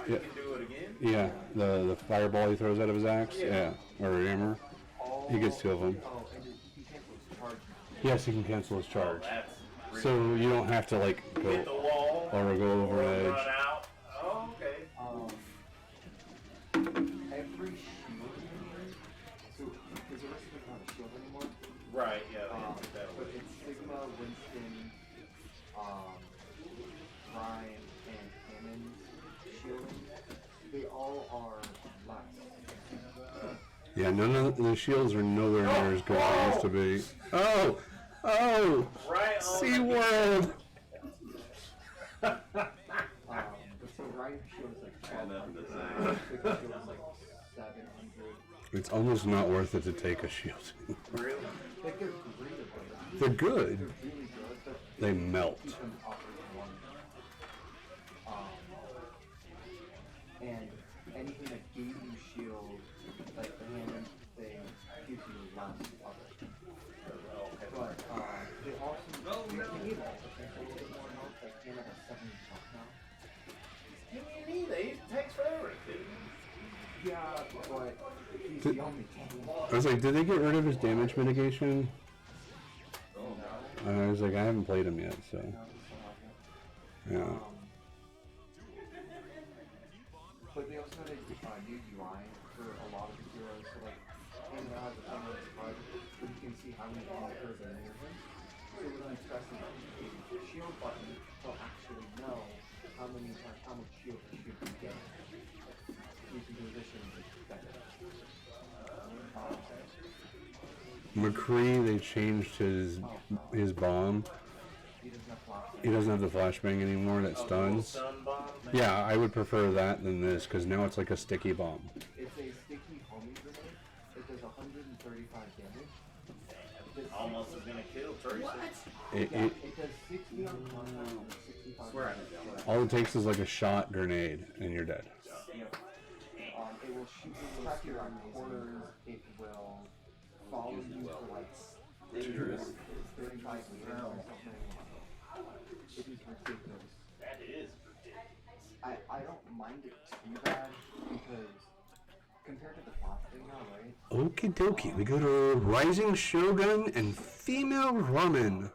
You can do it again? Yeah, the fireball he throws out of his axe. Yeah, or hammer. all He gets 2 of them. Oh, and he cancels his charge. Yes, he can cancel his charge. That's really So you don't have to like hit go the wall or go over or an run edge. out. Oh, okay. Every shield here, so because Arista doesn't have a shield anymore. Right, yeah, they took that But away. it's Sigma, Winston, Ryan, and Hammond's shielding. They all are less. Yeah, none of the shields are nowhere near as good as they used to be. Oh! Oh! Right on SeaWorld! But so Ryan's shield is like 1200. Sigma's shield is like 700. It's almost not worth it to take a shield. Really? Like they're great at They're good. They're really good, but They melt. keep them operating one. And anything that gave you shield, like the Hammond thing, gives you less of it. But they also they need a little bit more health. Like Hammond has 70 health now. What do you need? It takes forever, dude. Yeah, but he's the only tank. I was like, did they get rid of his damage mitigation? I was like, I haven't played him yet, so. Yeah. But they also had a new UI for a lot of the heroes. So like, Hammond has a thing on his HUD where you can see how many attackers are near him. So when he's pressing the shield button, he'll actually know how much shield he should be getting. You can position better. McCree, they changed his bomb. He doesn't have flashbang. He doesn't have the flashbang anymore that stuns. Stun bomb? Yeah, I would prefer that than this, because now it's like a sticky bomb. It's a sticky homing grenade. It does 135 damage. Almost is gonna kill Tracer. It does 60 on contact and 65 Swear I damage. All it takes is like a shot grenade, and you're dead. Yep. It will shoot you track you on corners. It will follow you for like 35 meters or something. It is ridiculous. That is ridiculous. I don't mind it too bad because compared to the plot thing now, right? Okie dokie, we go to Rising Shogun and Female Ramen.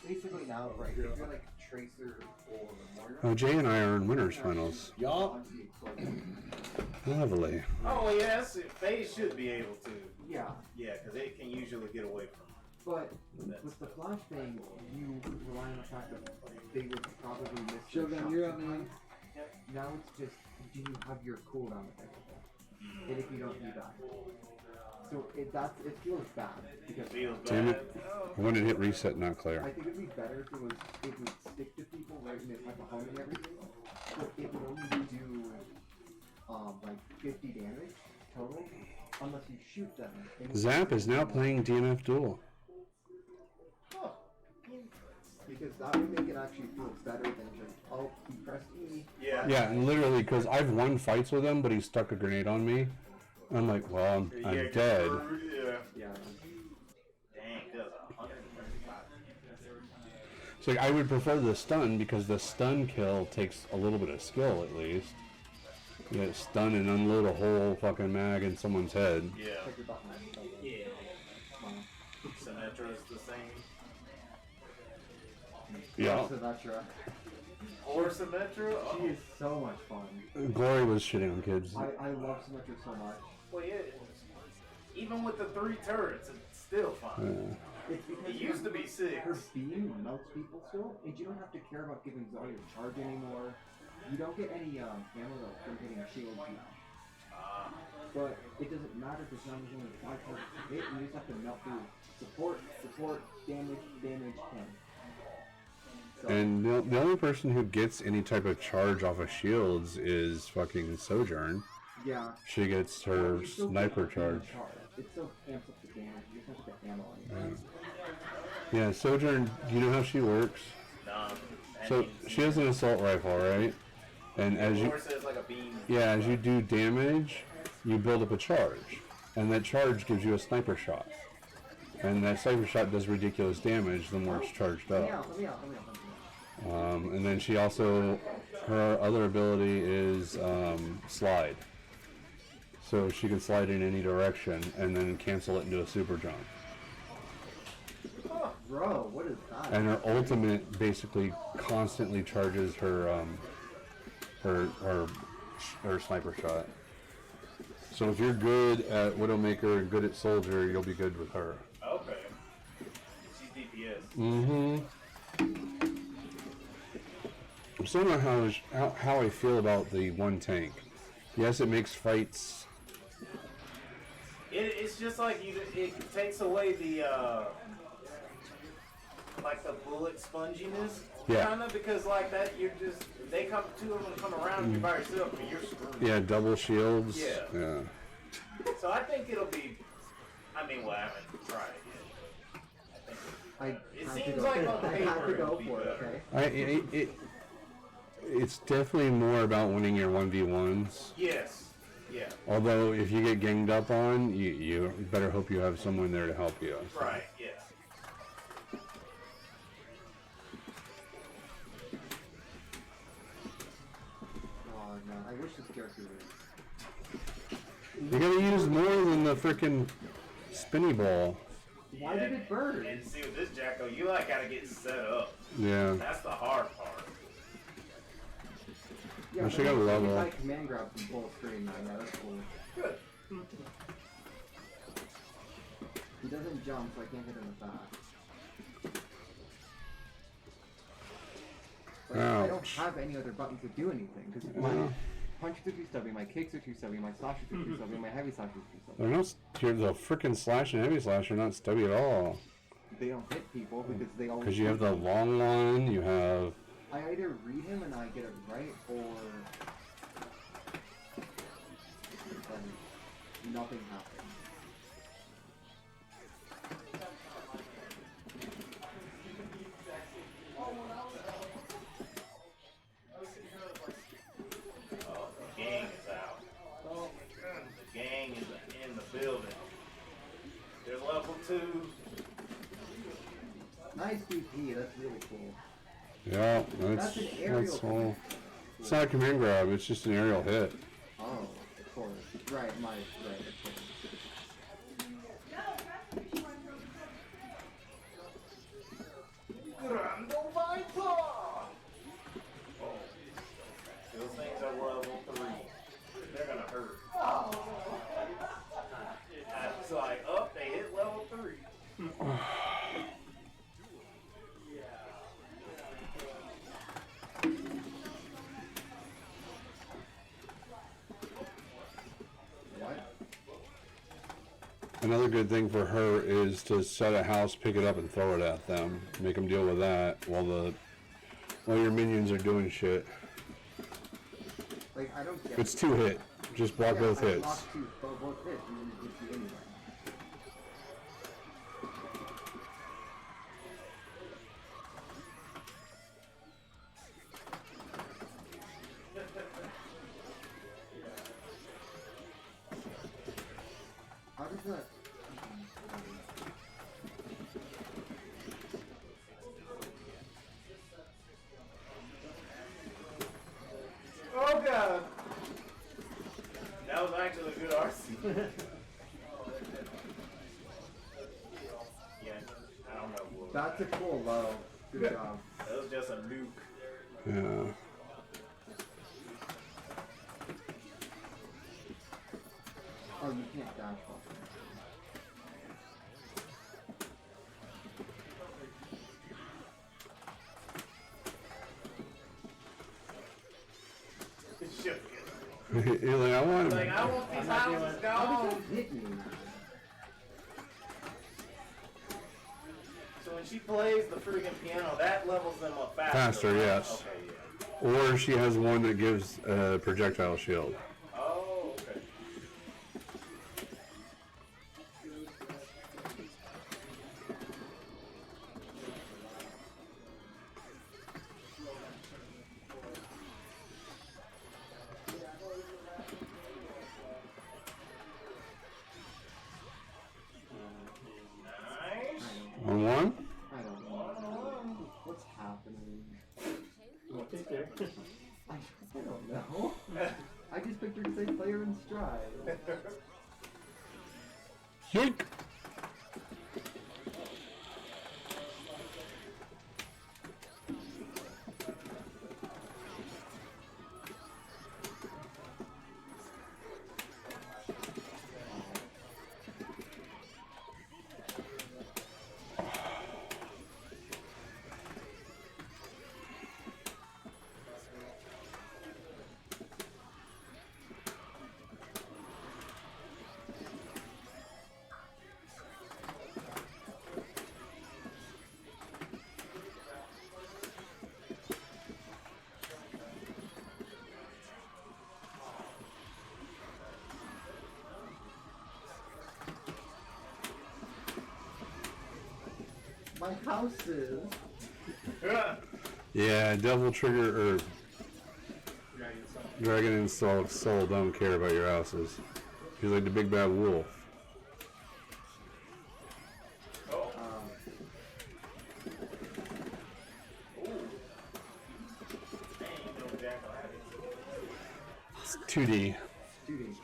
Basically now, right? If you're like Tracer or Warrior. Oh, Jay and I are in winners finals. Yup. Lovely. Oh, yes, FaZe should be able to. Yeah. Yeah, because it can usually get away from But with the flash thing, you rely on the fact that they would probably miss Shogun, you're up, man. Now it's just, do you have your cooldown effectively? And if you don't, you die. So it feels bad because Damn it. I wanted to hit reset, not clear. I think it'd be better if it would stick to people right in it like a home and everything. But it would only do like 50 damage total unless you shoot them. Zap is now playing DNF Duel. Because that would make it actually feel better than just, oh, he pressed E. Yeah, and literally, because I've won fights with him, but he stuck a grenade on me. I'm like, well, I'm dead. Yeah. Dang, does 135. So like, I would prefer the stun because the stun kill takes a little bit of skill at least. You get stun and unload a whole fucking mag in someone's head. Yeah. Yeah. Symmetra is the same. Yeah. Symmetra. Or Symmetra? She is so much fun. Glory was shitting on kids. I love Symmetra so much. Well, yeah. Even with the 3 turrets, it's still fun. It's because It used to be 6. Her beam melts people still, and you don't have to care about giving Zarya charge anymore. You don't get any ammo from getting shields now. But it doesn't matter because now there's only 5 targets to hit, and you just have to melt through support, damage, 10. So, And the only person who gets any type of charge off of shields is fucking Sojourn. yeah. She gets her You still sniper get the charge. It still amps up the damage. You just have to get ammo on it. Yeah, Sojourn, do you know how she works? So she has an assault rifle, right? And as you, Says like a beam. yeah, as you do damage, you build up a charge, and that charge gives you a sniper shot, and that sniper shot does ridiculous damage the more it's charged up. Let me out. And then she also, her other ability is slide. so she can slide in any direction and then cancel it into a super jump. Bro, what is that? And her ultimate basically constantly charges her her sniper shot. So if you're good at Widowmaker and good at Soldier, you'll be good with her. Okay. She's DPS. Mm-hmm. I'm still not how I feel about the one tank. Yes, it makes fights. It's just like it takes away the like the bullet sponginess, Yeah. kind of, because like that two of them come around and you're by yourself and you're screwed. Yeah, double shields. Yeah. So I think it'll be. I mean, well, I haven't tried it yet. It seems like on paper it'll be better. It's definitely more about winning your 1v1s. Yes. Yeah. Although if you get ganged up on, you better hope you have someone there to help you. So. Right. Yeah. Oh no, I wish this character was. You gotta use more than the frickin' spinny ball. Why did it burn? And see with this Jacko, you like gotta get set up. Yeah. That's the hard part. Yeah, I should got a level. I command grab from full screen. Yeah, that's cool. Good. He doesn't jump, so I can't hit him with that. But I don't have any other buttons to do anything because my punches are too stubby, my kicks are too stubby, my slashes are too stubby, my heavy slashes are too stubby. They're not. The frickin' slash and heavy slash are not stubby at all. They don't hit people because they always. Because you have the long one, you have. I either read him and I get it right, or nothing happens. Oh, the gang is out. The gang is in the building. They're level 2. Nice BP, that's really cool. Yeah, That's an aerial all. It's not a command grab, it's just an aerial hit. Oh, of course. Right, of course. Grando Viper! Oh. Those things are level 3. They're gonna hurt. It's like, oh, they hit level 3. Another good thing for her is to set a house, pick it up, and throw it at them. Make them deal with that while your minions are doing shit. Like, I don't get It's 2 hit. Just block both hits. Both hits, and then it hits you anyway. How does that? Oh god! That was actually a good RC. Yeah, I don't know. That's a cool low. Good job. That was just a nuke. Yeah. Oh, you can't dash off. You're like, I want Like, I want these houses gone. Hit me. So when she plays the freaking piano, that levels them up faster. Faster, right? yes. Okay, yeah. Or she has one that gives a projectile shield. Oh, okay. Nice. On one? I don't know. What's happening? I don't know. I just picked her to say player in stride. Yoink! My house is. Yeah, Devil Trigger or Dragon Insult Soul don't care about your houses. He's like the big bad wolf. It's 2D. 2D.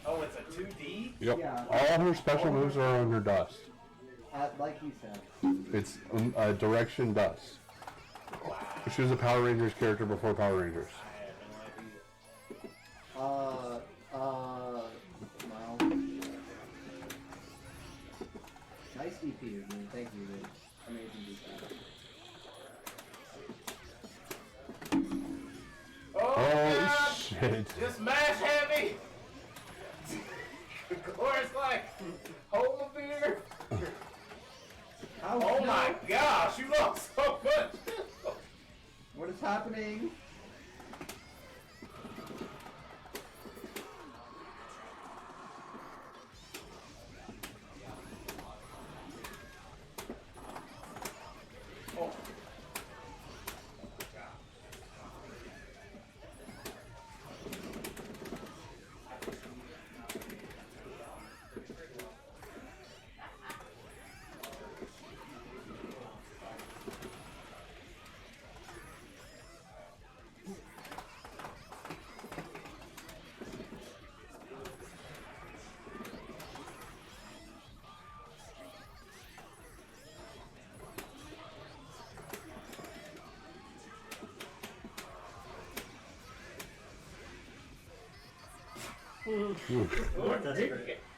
Oh, it's a 2D? Yep. Yeah. All her special moves are on her dust. Like he said. It's direction dust. She was a Power Rangers character before Power Rangers. Well. Nice DP, man. Thank you, man. Amazing DP. Oh, shit. Just mash heavy! Glory's like, hold my beer. Oh my gosh, you look so good! What is happening?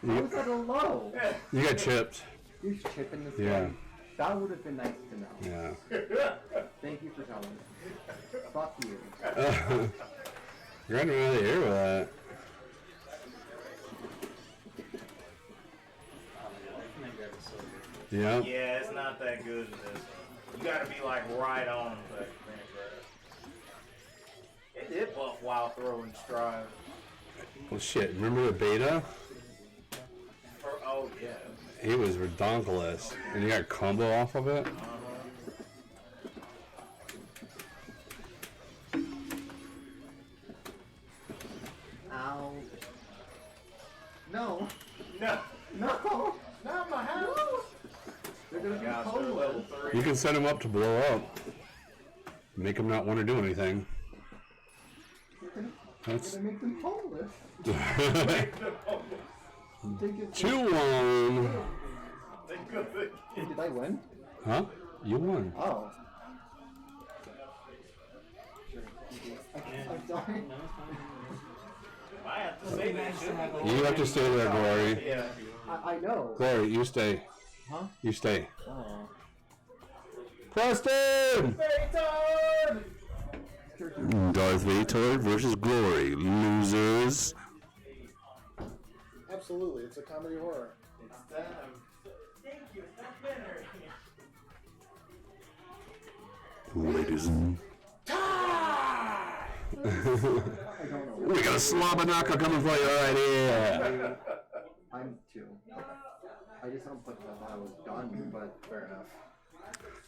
How was that a low? You got chipped. You're chipping this Yeah. one? That would have been nice to know. Yeah. Thank you for telling me. Fuck you. You're running out of the air with that. Yeah. Yeah, it's not that good with this one. You gotta be like right on the Grand Rev. It did buff while throwing stride. Well, shit. Remember the beta? Oh, yeah. He was redonkulous, and you got combo off of it. Ow. No. No. No. Not my house. No. They're gonna be homeless. You can set him up to blow up. Make him not want to do anything. That's Gonna make them homeless. 2-1. Did I win? Huh? You won. Oh. I'm sorry. I have to say that shit. You have to stay there, Glory. Yeah. I know. Glory, you stay. Huh? You stay. Oh. Preston! Darth Vader versus Glory. Losers. Absolutely, it's a comedy horror. It's time. Thank you. It's not better. Ladies and we got a Slobberknocker coming for you right here. I'm 2. I just don't put that I was done, but fair enough.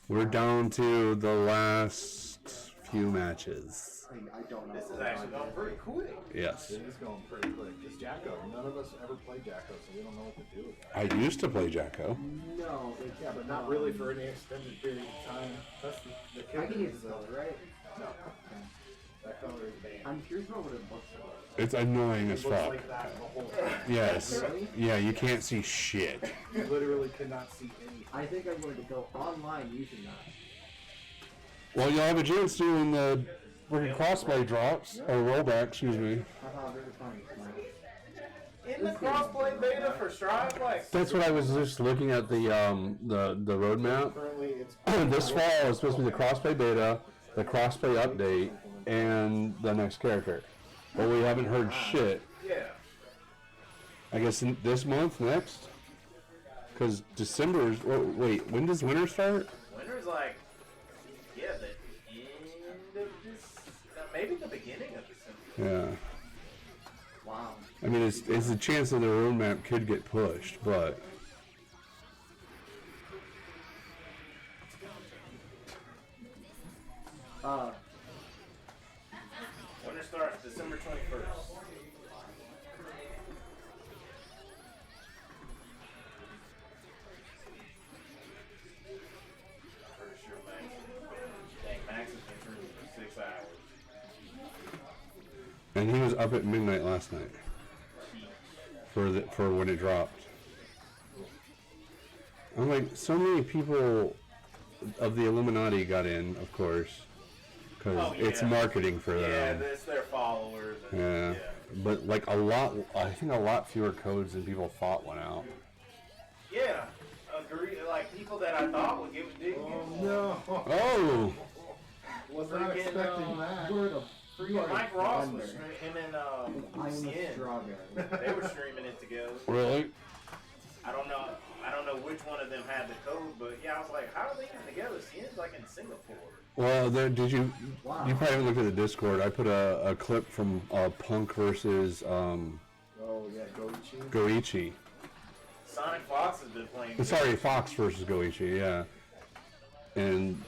We're down to the last few matches. I don't know. This is actually going pretty quick. Yes. It is going pretty quick. Because Jacko, none of us ever played Jacko, so we don't know what to do with that. I used to play Jacko. No. Yeah, but not really for any extended period of time. That's the I kid can use is, color, right? No. That color is banned. I'm curious about what it looks like. It's annoying as It looks fuck. like that the whole time. Yes. Yeah, you can't see shit. You literally cannot see anything. I think I'm going to go online using that. Well, you'll have a chance to when the freaking crossplay drops, or rollback, excuse me. Haha, very funny. In the crossplay beta for Strive, like That's what I was just looking at the roadmap. Currently, it's This fall is supposed to be the crossplay beta, the crossplay update, and the next character. But we haven't heard shit. yeah. I guess this month, next? Because December is. Oh, wait, when does winter start? Winter's like, yeah, the end of this, maybe the beginning of December. Yeah. Wow. I mean, it's a chance that the roadmap could get pushed, but. Winter starts December 21st. Pretty sure Max has been through for 6 hours. And he was up at midnight last night. For when it dropped. I'm like, so many people of the Illuminati got in, of course. Because it's marketing for them. Yeah, it's their followers. And, Yeah. But like I think a lot fewer codes than people thought went out. Yeah, agree. Like people that I thought would give didn't get. no. Oh! Was not Freaking, expecting that. Word of Mike Ross was him and I am a Cien. strawberry. They were streaming it together. Really? I don't know which one of them had the code, but yeah, I was like, how are they even together? Cien's like in Singapore. Well, did you? Wow. You probably haven't looked at the Discord. I put a clip from Punk versus Oh yeah, Goichi. Goichi. Sonic Fox has been playing. Sorry, Fox versus Goichi. Yeah. And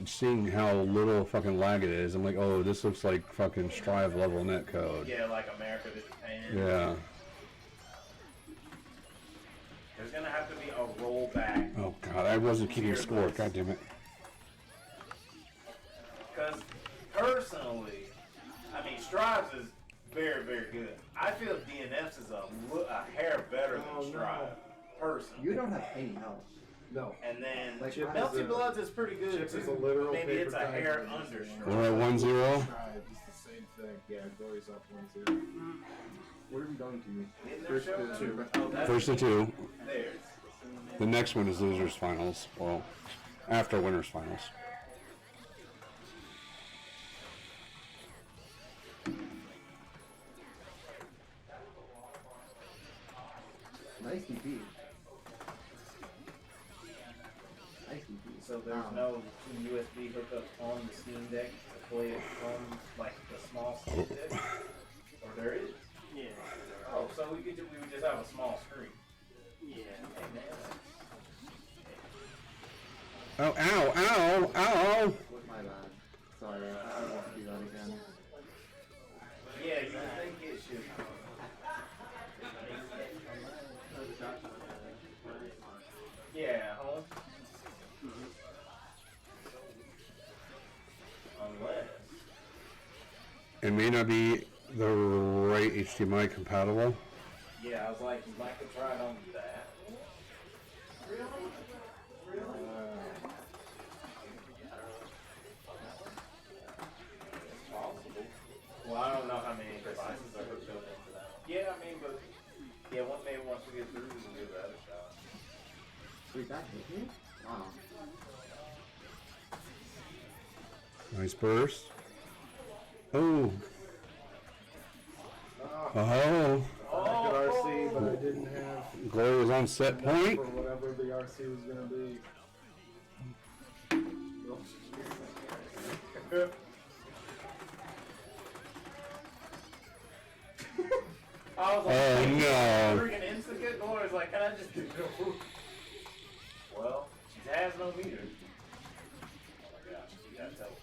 seeing how little fucking lag it is, I'm like, oh, this looks like fucking Strive level netcode. Yeah, like America to Japan. Yeah. There's gonna have to be a rollback. Oh god, I wasn't keeping score. God damn it. Because personally, I mean, Strive's is very, very good. I feel DNF's is a hair better than Strive. Personally. You don't have any help. No. And then Like, Melty Bloods is pretty good. Chip is too. a literal Maybe it's a paper hair tiger. under We're at 1-0. It's the same thing. Yeah, Glory's up 1-0. Where are we going to? First to two. First to two. There. The next one is losers finals. Well, after winners finals. Nice DP. Nice DP. So there's no USB hookup on the Steam Deck to play it on like the small Steam Deck? Or there is? Yeah. Oh, so we would just have a small screen. Yeah. Hey, man. Oh, ow, ow, ow! My bad. Sorry, I won't do that again. Yeah, you think it should. Yeah, home. Unless. It may not be the right HDMI compatible. Yeah, I was like, you might could try it on that. Really? Really? It's possible. Well, I don't know how many devices are hooked up into that. Yeah, I mean, but yeah, maybe once we get through, we can give that a shot. Wait, that hit me? Wow. Nice burst. Oh. Oh. I could RC, but I didn't have Glory was on set point. for whatever the RC was gonna be. I was like, Oh, no. freaking instant get going. It's like, can I just do it? Well, she has no meter. Oh my gosh, she got teleport.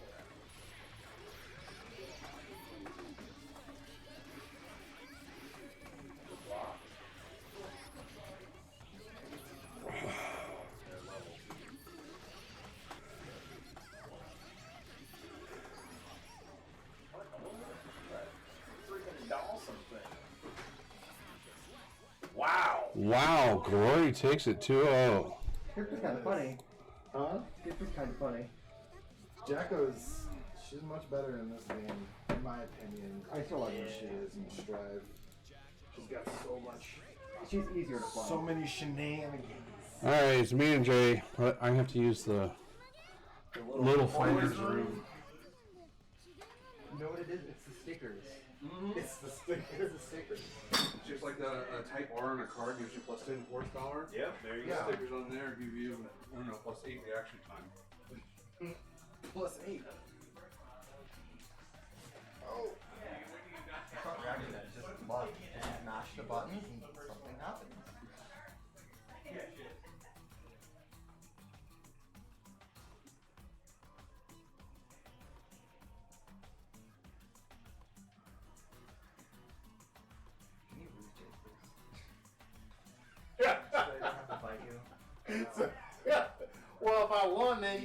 Freaking Dawson. Oh, Glory takes it 2-0. Skipper's kind of funny. Huh? Skipper's kind of funny. Jacko's, she's much better in this game, in my opinion. I still like than her. she is in Strive. She's got so much, She's easier to play. so many shenanigans. Alright, it's me and Jay. But I have to use the little finder's room. You know what it is? It's the stickers. It's the stickers. It's the stickers. It's just like a type R on a card gives you plus 10 horsepower. Yep, there you The go. stickers on there give you, I don't know, plus 8 reaction time. Plus 8. Oh. It's not reaction, it's just luck. Just mash the buttons and something happens. Can you lose, Jay, please? So I don't have to fight you. Well, if I won, then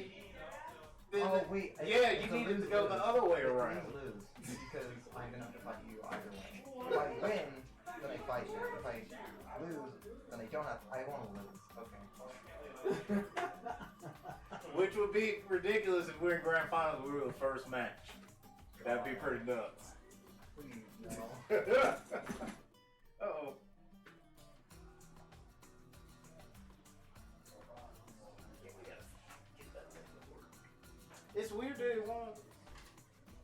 Oh, wait. yeah, it's you a needed to lose, go lose. the other way I around. can't lose because I'm gonna have to fight you either way. If I win, then I fight you. If I lose, then I don't have to. I want to lose. Okay. Which would be ridiculous if we're in grand finals. We were the first match. That'd be pretty nuts. Please, no. Uh-oh. It's weird that it won't.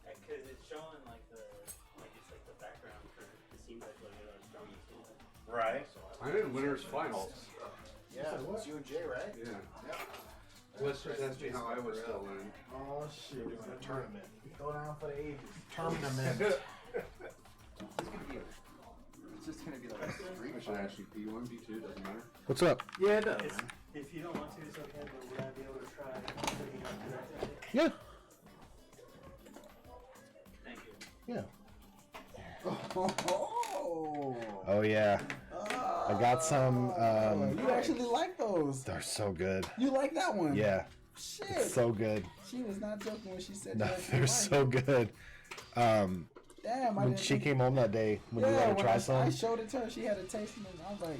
Because it's showing like it's like the background for it seems like what it was from the Right. I'm in winners finals. Yeah, it's you and Jay, right? Yeah. Let's just ask me how I was still winning. Oh shit, we're doing a tournament. Go down for the ages. Tournament. It's just gonna be like a street I should fight. actually P1, P2, doesn't matter. What's up? Yeah, it does. If you don't want to, it's okay, but would I be able to try putting it on direct? Yeah. Thank you. Yeah. Oh, Oh yeah. I got some. you actually like those? They're so good. You like that one? Yeah. Shit. It's so good. She was not joking when she said No, you actually they're like so it. good. Damn, I When didn't she think- came home that day, when you yeah, let her when try I some. showed it to her. She had a taste of it. I was like,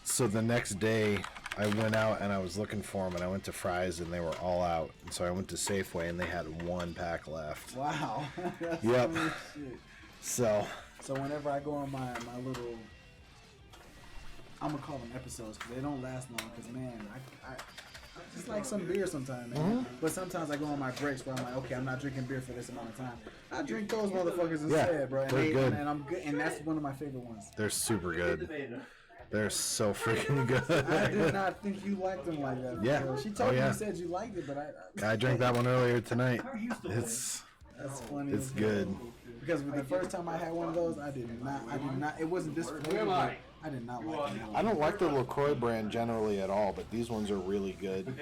So the next day, I went out and I was looking for them, and I went to Fry's and they were all out. And so I went to Safeway and they had 1 pack left. wow. That's Yep. funny as shit. So So whenever I go on my little, I'm gonna call them episodes because they don't last long. Because man, I just like some beer sometimes, man. But sometimes I go on my breaks where I'm like, okay, I'm not drinking beer for this amount of time. I drink those motherfuckers instead, bro. And, they're good. and I'm good, and that's one of my favorite ones. they're super good. They're so freaking I did good. not think you liked them like that. Yeah. bro. She told Oh, me yeah. you said you liked it, but I drank that one earlier tonight. It's that's funny. it's as good. hell. Because the first time I had one of those, I did not. It wasn't this flavor. But I did not like it. I don't like the LaCroix brand generally at all, but these ones are really good.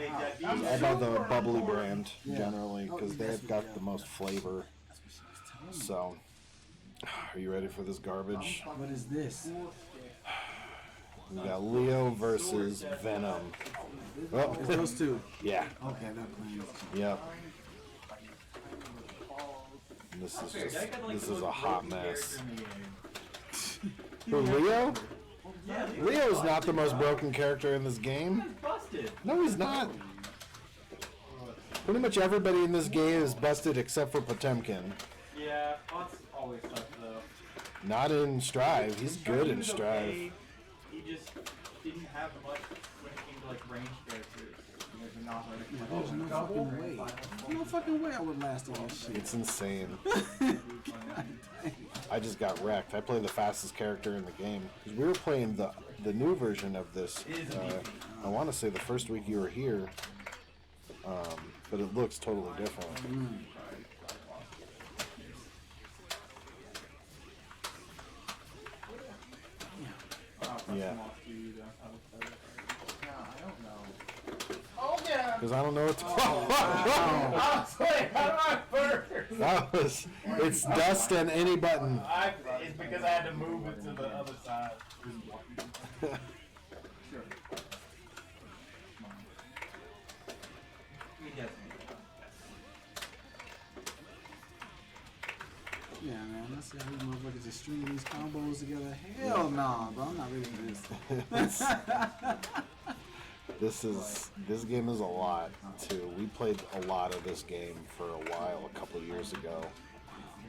I buy the bubbly brand generally because they've got the most flavor. So, are you ready for this garbage? What is this? We got Leo versus Venom. Oh, It's those two. yeah. Okay, that plan. Yep. This is a hot mess. Who, Leo? Leo's not the most broken character in this game. Busted. No, he's not. Pretty much everybody in this game is busted except for Potemkin. Yeah, Fox always sucks though. Not in Strive. He's good in was Strive. okay. He just didn't have much when it came to like range characters. You guys are not There's no fucking way. There's no fucking way I would last all this shit. It's insane. I just got wrecked. I play the fastest character in the game. 'Cause we were playing the new version of this. I want to say the first week you were here, but it looks totally different. Yeah. Oh yeah. Because I don't know what to I was like, how do I first? That was. It's dust and any button. It's because I had to move it to the other side. Yeah, man. See how these motherfuckers just stringing these combos together? Hell no, bro. I'm not ready for this. This game is a lot too. We played a lot of this game for a while, a couple of years ago.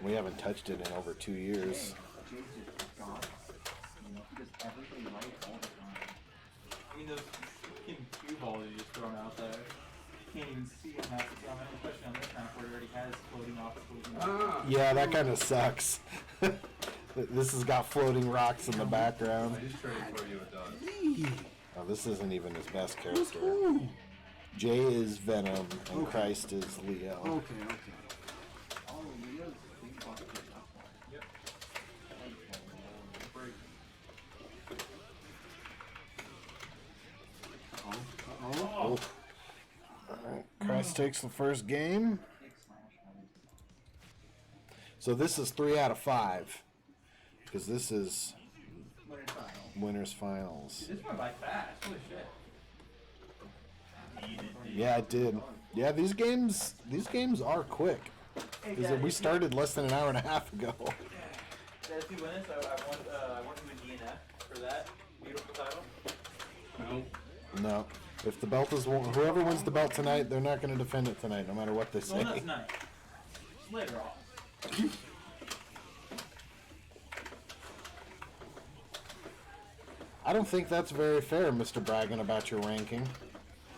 We haven't touched it in over 2 years. I mean, those fucking cue balls you just thrown out there. You can't even see them half the time, especially on this map where it already has floating obstacles. Yeah, that kind of sucks. This has got floating rocks in the background. I just traded for you it does. Oh, this isn't even his best character. Jay is Venom and Christ is Leo. Okay. Oh. Alright, Christ takes the first game. So this is 3 out of 5. Because this is Winners Finals. This went by fast. Holy shit. Yeah, it did. Yeah, these games are quick. Because we started less than an hour and a half ago. If you win this, I want you in DNF for that beautiful title. No. If the belt is whoever wins the belt tonight, they're not going to defend it tonight, no matter what they say. Well, not tonight. Just later on. I don't think that's very fair, Mr. Bragging about your ranking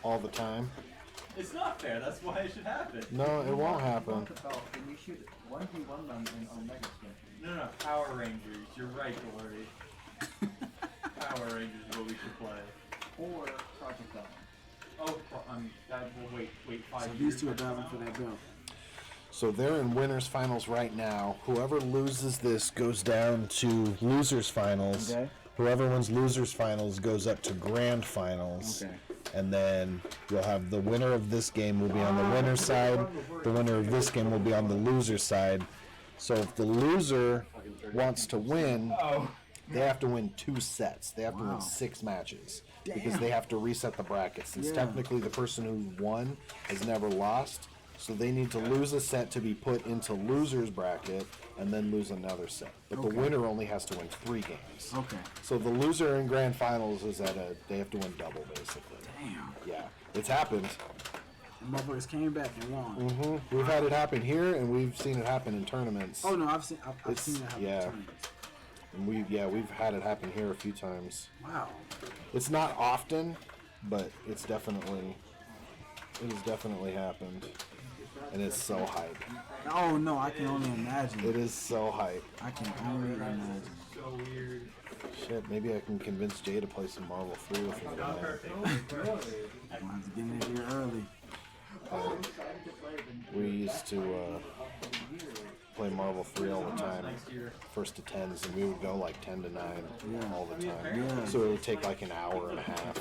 all the time. It's not fair. That's why it should happen. No, it won't happen. Then you should 1v1 them on Mega Smash. No, Power Rangers. You're right, Dory. Power Rangers is what we should play. Or Project Dawn. Oh, that will wait 5 So years. these two are battling for that belt. So they're in winners finals right now. Whoever loses this goes down to losers finals. Okay. Whoever wins losers finals goes up to grand finals. Okay. And then you'll have the winner of this game will be on the winner's side. The winner of this game will be on the loser's side. So if the loser wants to win, they have to win 2 sets. They have to win 6 matches. Because they have to reset the bracket. Since technically the person who won has never lost. So they need to lose a set to be put into loser's bracket and then lose another set. But the winner only has to win 3 games. Okay. So the loser in grand finals is they have to win double basically. Damn. Yeah, it's happened. The motherfuckers came back and won. We've had it happen here, and we've seen it happen in tournaments. Oh no, I've seen it happen in tournaments. And we've had it happen here a few times. Wow. It's not often, but it has definitely happened, and it's so hype. Oh no, I can only imagine. It is so hype. I can only imagine. So weird. Shit, maybe I can convince Jay to play some Marvel 3 with me tonight. I'm gonna have to get in here early. We used to play Marvel 3 all the time, first to 10s, and we would go like 10 to 9 all the time. Yeah. So it would take like an hour and a half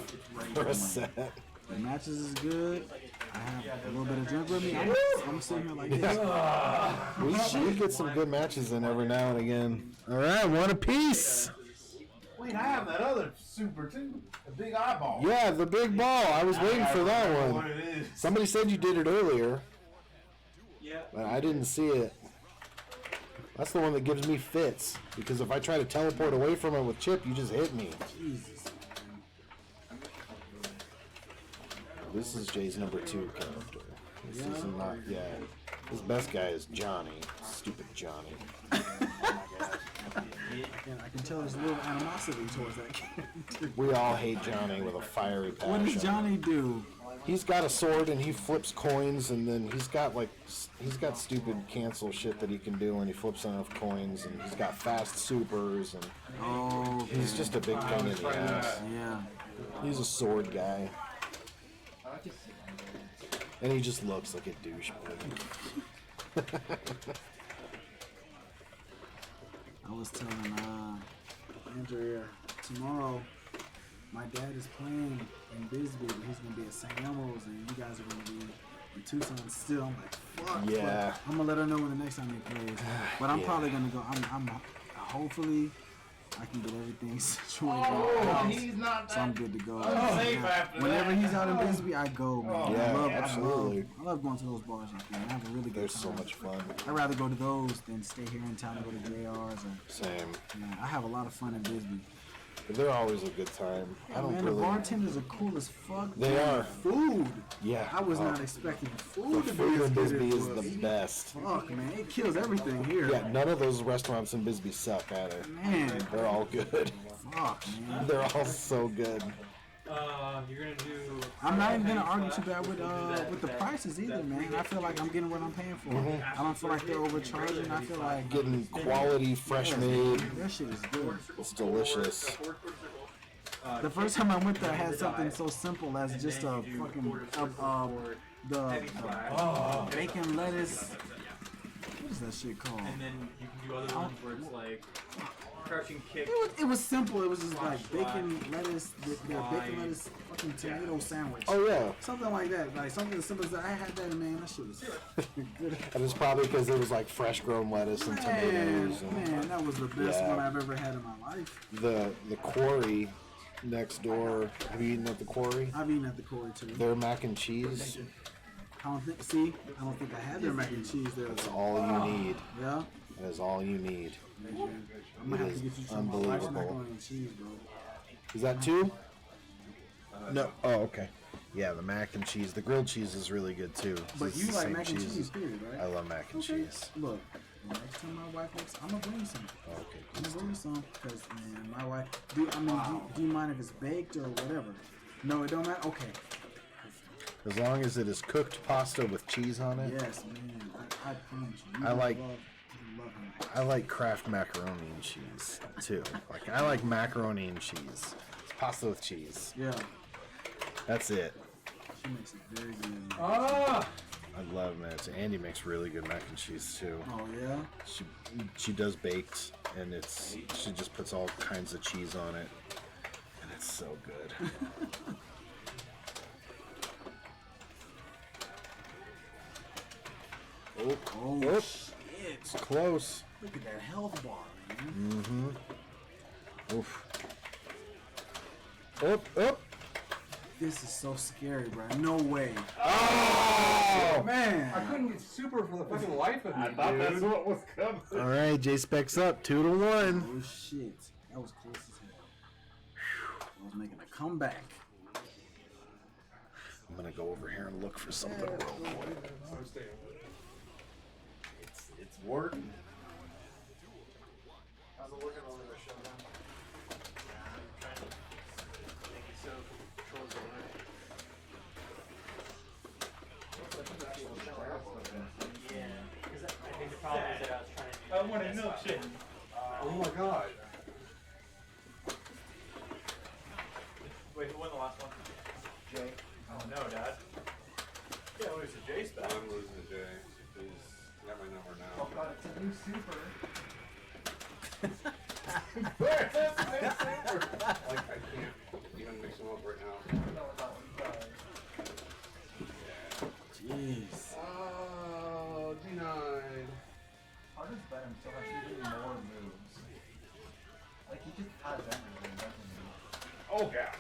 for a set. The matches is good. I have a little bit of drink with me. I'm sitting here like this. We get some good matches in every now and again. All right, one apiece. Wait, I have that other super too. The big eyeball. Yeah, the big ball. I was waiting for that What one. it is. Somebody said you did it earlier, Yeah. but I didn't see it. That's the one that gives me fits, because if I try to teleport away from it with Chip, you just hit me. Jesus. This is Jay's number 2 character. This is not, his best guy is Johnny. Stupid Johnny. And I can tell there's a little animosity towards that character. We all hate Johnny with a fiery passion. What does Johnny do? He's got a sword and he flips coins, and then he's got stupid cancel shit that he can do when he flips enough coins, and he's got fast supers, and he's just a big pain in the ass. Yeah. He's a sword guy. And he just looks like a douchebag. I was telling Andrea tomorrow my dad is playing in Bisbee, but he's gonna be at St. Elmo's, and you guys are gonna be in Tucson still. I'm like, fuck. Yeah. But I'm gonna let her know when the next time he plays. But I'm probably gonna go. I'm hopefully I can get everything situated. Oh, he's not so I'm good to go. unsafe after Whenever that. he's out in Bisbee, I go, man. Yeah, absolutely. I love going to those bars like that. I have a really good They're time. so much fun. I'd rather go to those than stay here in town and go to JR's. Or, Same. yeah, I have a lot of fun in Bisbee. But they're always a good time. I don't Man, really. the bartenders are cool as fuck. They man. are. Food. Yeah. I was not expecting The food to be food as in good as Bisbee it is was. the best. Fuck, man, it kills everything here. Yeah, none of those restaurants in Bisbee suck either. Man. They're all good. Fuck, man. They're all so good. You're gonna do. I'm not even gonna argue too bad with the prices either, man. I feel like I'm getting what I'm paying for. I don't feel like they're overcharging. I feel like Getting quality, fresh made. that shit is good. It's delicious. The first time I went there, I had something so simple as just a fucking the bacon lettuce. What is that shit called? And then you can do other ones where it's like crouching kick. It was simple. It was just like bacon lettuce, the bacon lettuce fucking tomato sandwich. Oh yeah. Something like that. Like something as simple as that. I had that, and man, that shit was good. And it's probably because it was like fresh grown lettuce and tomatoes. And Man, that was the best Yeah. one I've ever had in my life. the quarry next door. Have you eaten at the quarry? I've eaten at the Corey too. Their mac and cheese. I don't think I had their mac and cheese there. That's all you need. Yeah. That is all you need. I'm gonna have to get you some of my wife's macaroni and cheese, bro. Is that two? No. Oh, okay. Yeah, the mac and cheese. The grilled cheese is really good too. But It's you the like same mac and cheese, period, right? I love mac and cheese. Look, next time my wife makes, I'm gonna bring you some. Okay. I'm gonna bring you some because man, my wife. Do you mind if it's baked or whatever? No, it don't matter. Okay. As long as it is cooked pasta with cheese on it. Yes, man. I promise you. I like- love him. I like Kraft macaroni and cheese too. Like I like macaroni and cheese. It's pasta with cheese. Yeah. That's it. She makes it very good. Ah! I love that. Andy makes really good mac and cheese too. Oh yeah. She does baked, and she just puts all kinds of cheese on it, and it's so good. Oh, shit. It's close. Look at that health bar, man. Mm-hmm. Oof. Up. This is so scary, bro. No way. Oh! Man. I couldn't get super for the fucking life of me, I thought that's what was coming. All right, J Specs up 2-1. Oh shit. That was close as hell. I was making a comeback. I'm gonna go over here and look for something real quick. It's working. How's it working over the show now? Yeah, because I think the problem is that I was trying to do. I want a milkshake. Oh my god. Wait, who won the last one? Jay. Oh no, Dad. Yeah, it was a Jay's back. I'm losing to Jay. He's got my number now. Oh god, it's a new super. Like, I can't even mix them up right now. No, it's not one. Jeez. Oh, denied. Carter's better so much. He did more moves. Like, he just has everything, doesn't he? Oh yeah.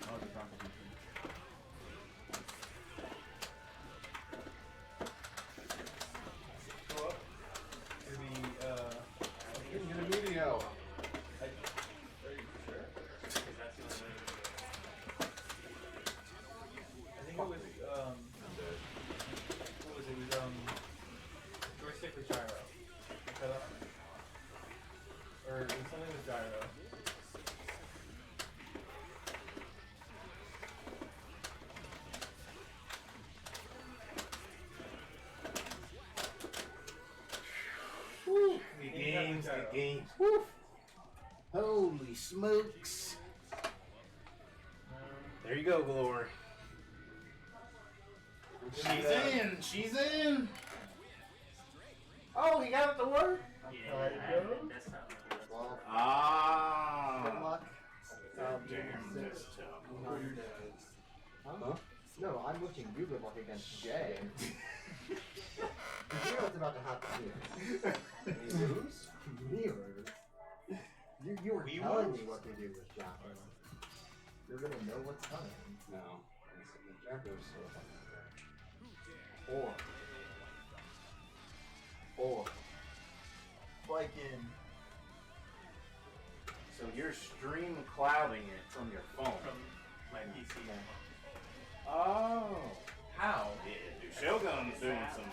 Oh, the competition. Go up. It'll be, Didn't get a meeting out. Are you sure? Because that's the only way. I think it was, what was it? It was, joystick with gyro. Cut up. Or it was something with gyro. The games. Holy smokes! There you go, Glory. She's in. Oh, he got it to work. Yeah, that's not really. Well, Ah. good luck. Damn, that's tough. Huh? No, I'm wishing you good luck against Jay. You know, what's about to happen here. Mirrors? Mirrors? You were telling me what to do with Jacko. You're gonna know what's coming. No. Jacko's so fucking Or. Fucking. So you're stream clouding it from your phone. From my PC. Oh. How? Yeah, dude, Shogun's doing some.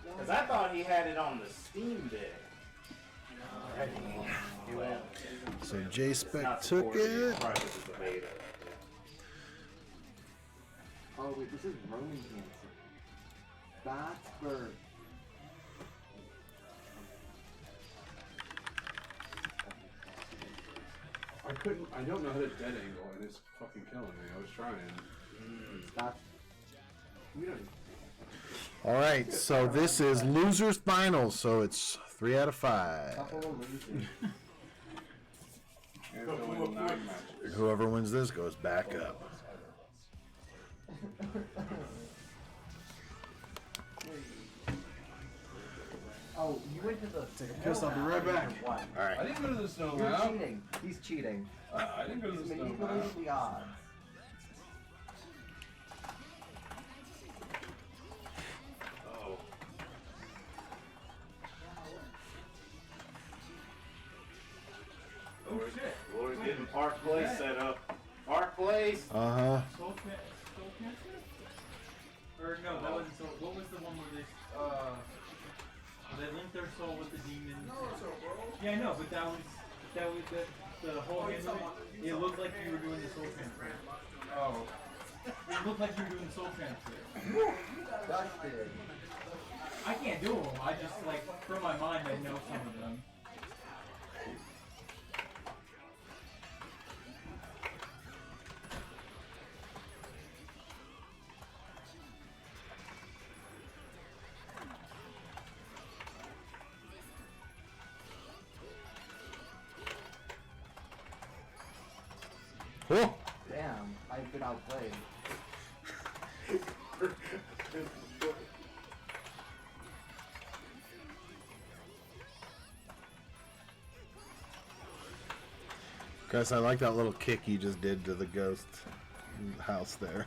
Because I thought he had it on the Steam Deck. So J-Spec took it. Oh wait, this is Roman cancer. That's for. I don't know how to dead angle, and it's fucking killing me. I was trying. That's. We don't. All right, so this is losers finals. So it's 3 out of 5. And it's only 9 matches. Whoever wins this goes back up. Oh, you went to the. Take a piss, I'll be right back. All right. I didn't go to the snow You're map. cheating. He's cheating. I didn't go to He's the snow map. manipulating the odds. Oh. Oh shit. Lord's getting Park Place set up. Park Place. Uh-huh. Soul Cancer? Or no, that wasn't Soul. What was the one where they linked their soul with the demon? Yeah, I know, but that was the whole game of it. It looked like you were doing the soul transfer. Oh. It looked like you were doing the soul transfer. Dusted. I can't do them. I just like from my mind I know some of them. Oh. Damn, I've been outplayed. Guys, I like that little kick you just did to the ghost house there.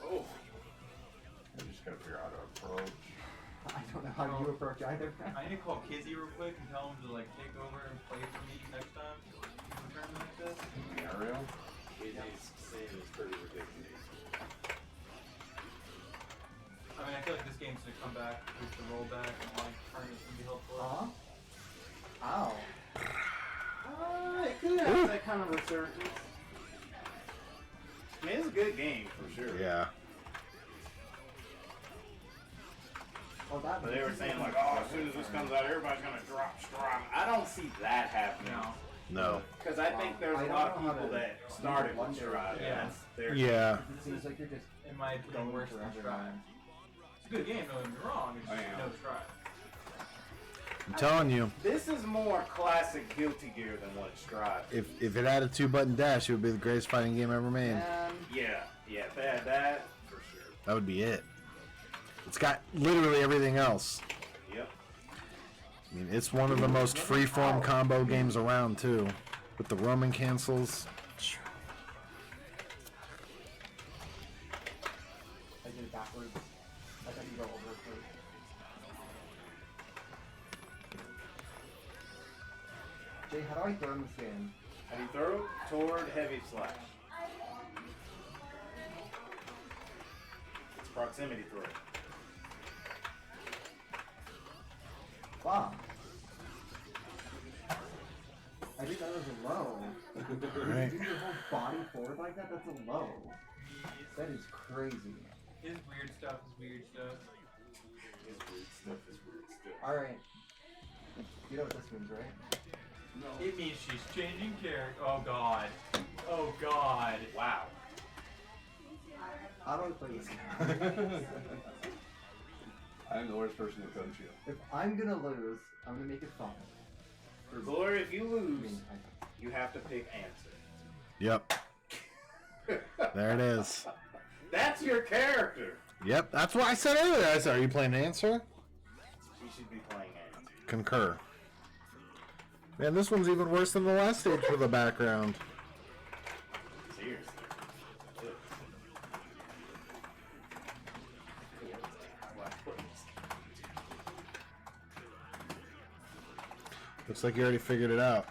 Oh. I just gotta figure out how to approach. I don't know how you approach either. I need to call Kizzy real quick and tell him to like take over and play for me next time. In a tournament like this. Ariel? Kizzy's scene is pretty ridiculous. I mean, I feel like this game's gonna come back with the rollback and like tournaments can be helpful. Ow. It could have that kind of resurgence. I mean, it's a good game for sure. Yeah. Oh, that But they were saying like, oh, as soon as this comes out, everybody's gonna drop strong. I don't see that happening. No. Because I think there's a lot of people that started with Stride. Yeah. Yeah. It seems like you're just In my opinion, going worse for than every Stride. round. It's a good game, don't get me wrong. It's just no Stride. I'm telling you, This is more classic Guilty Gear than what Stride is. if it had a 2-button dash, it would be the greatest fighting game ever made. Yeah, if they had that, for sure. That would be it. It's got literally everything else. Yep. I mean, it's one of the most free-form combo games around, too. With the Roman cancels. I did it backwards. I thought you go over first. Jay, how do I throw in this game? How do you throw? Toward heavy slash. It's proximity throw. Fuck. I think that was a low. Alright. You do your whole body forward like that? That's a low. That is crazy. His weird stuff is weird stuff. His weird stuff is weird stuff. Alright. You know what this means, right? No. It means she's changing character. Oh god. Oh god. Wow. How do I play this game? I'm the worst person to coach you. If I'm gonna lose, I'm gonna make it fun. Glory, if you lose, you have to pick answer. Yep. There it is. That's your character. Yep, that's what I said earlier. I said, are you playing Answer? You should be playing Answer. Concur. Man, this one's even worse than the last stage for the background. Seriously. Looks like you already figured it out.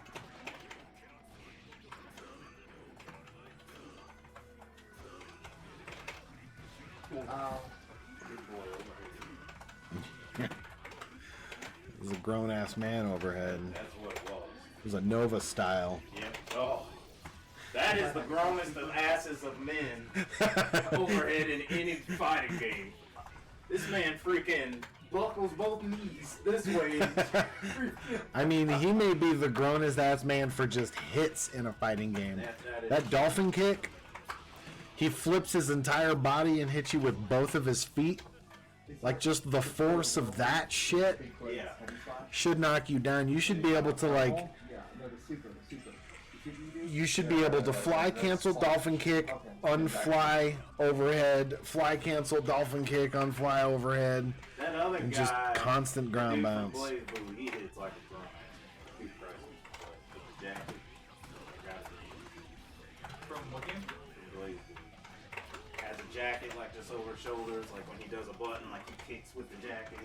There's a grown-ass man overhead. That's what it was. It was a Nova style. Yep. Oh. That is the grownest of asses of men overhead in any fighting game. This man freaking buckles both knees this way. I mean, he may be the grownest ass man for just hits in a fighting game. That dolphin kick, he flips his entire body and hits you with both of his feet. Like, just the force of that shit should knock you down. You should be able to, like, you should be able to fly, cancel, dolphin kick, unfly, overhead, fly, cancel, dolphin kick, unfly, overhead. That other and guy, just constant ground bounce. He hits like a drum. Too crazy. With the jacket. From what game? Has a jacket like just over his shoulders, like when he does a button, like he kicks with the jacket.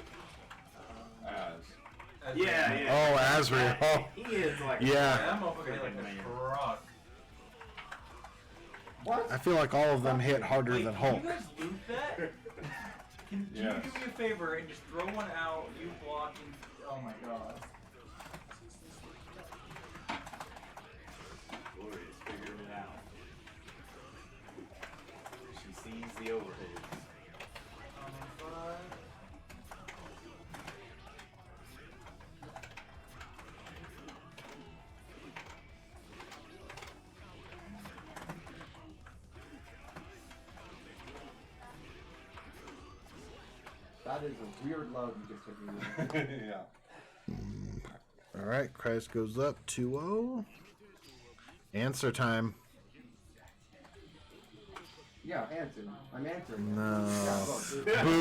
Yeah. Oh, Xrd. Oh. He is like That motherfucker hit like a truck. What? I feel like all of them hit harder than Hulk. Can you guys loot that? Can you do me a favor and just throw one out, you block, and... Oh my god. Gloria's figuring it out. She sees the overhead. That is a weird load you just took me. All right, Christ goes up 2-0. Answer time. Yeah, answer. I'm answering. No. Boo.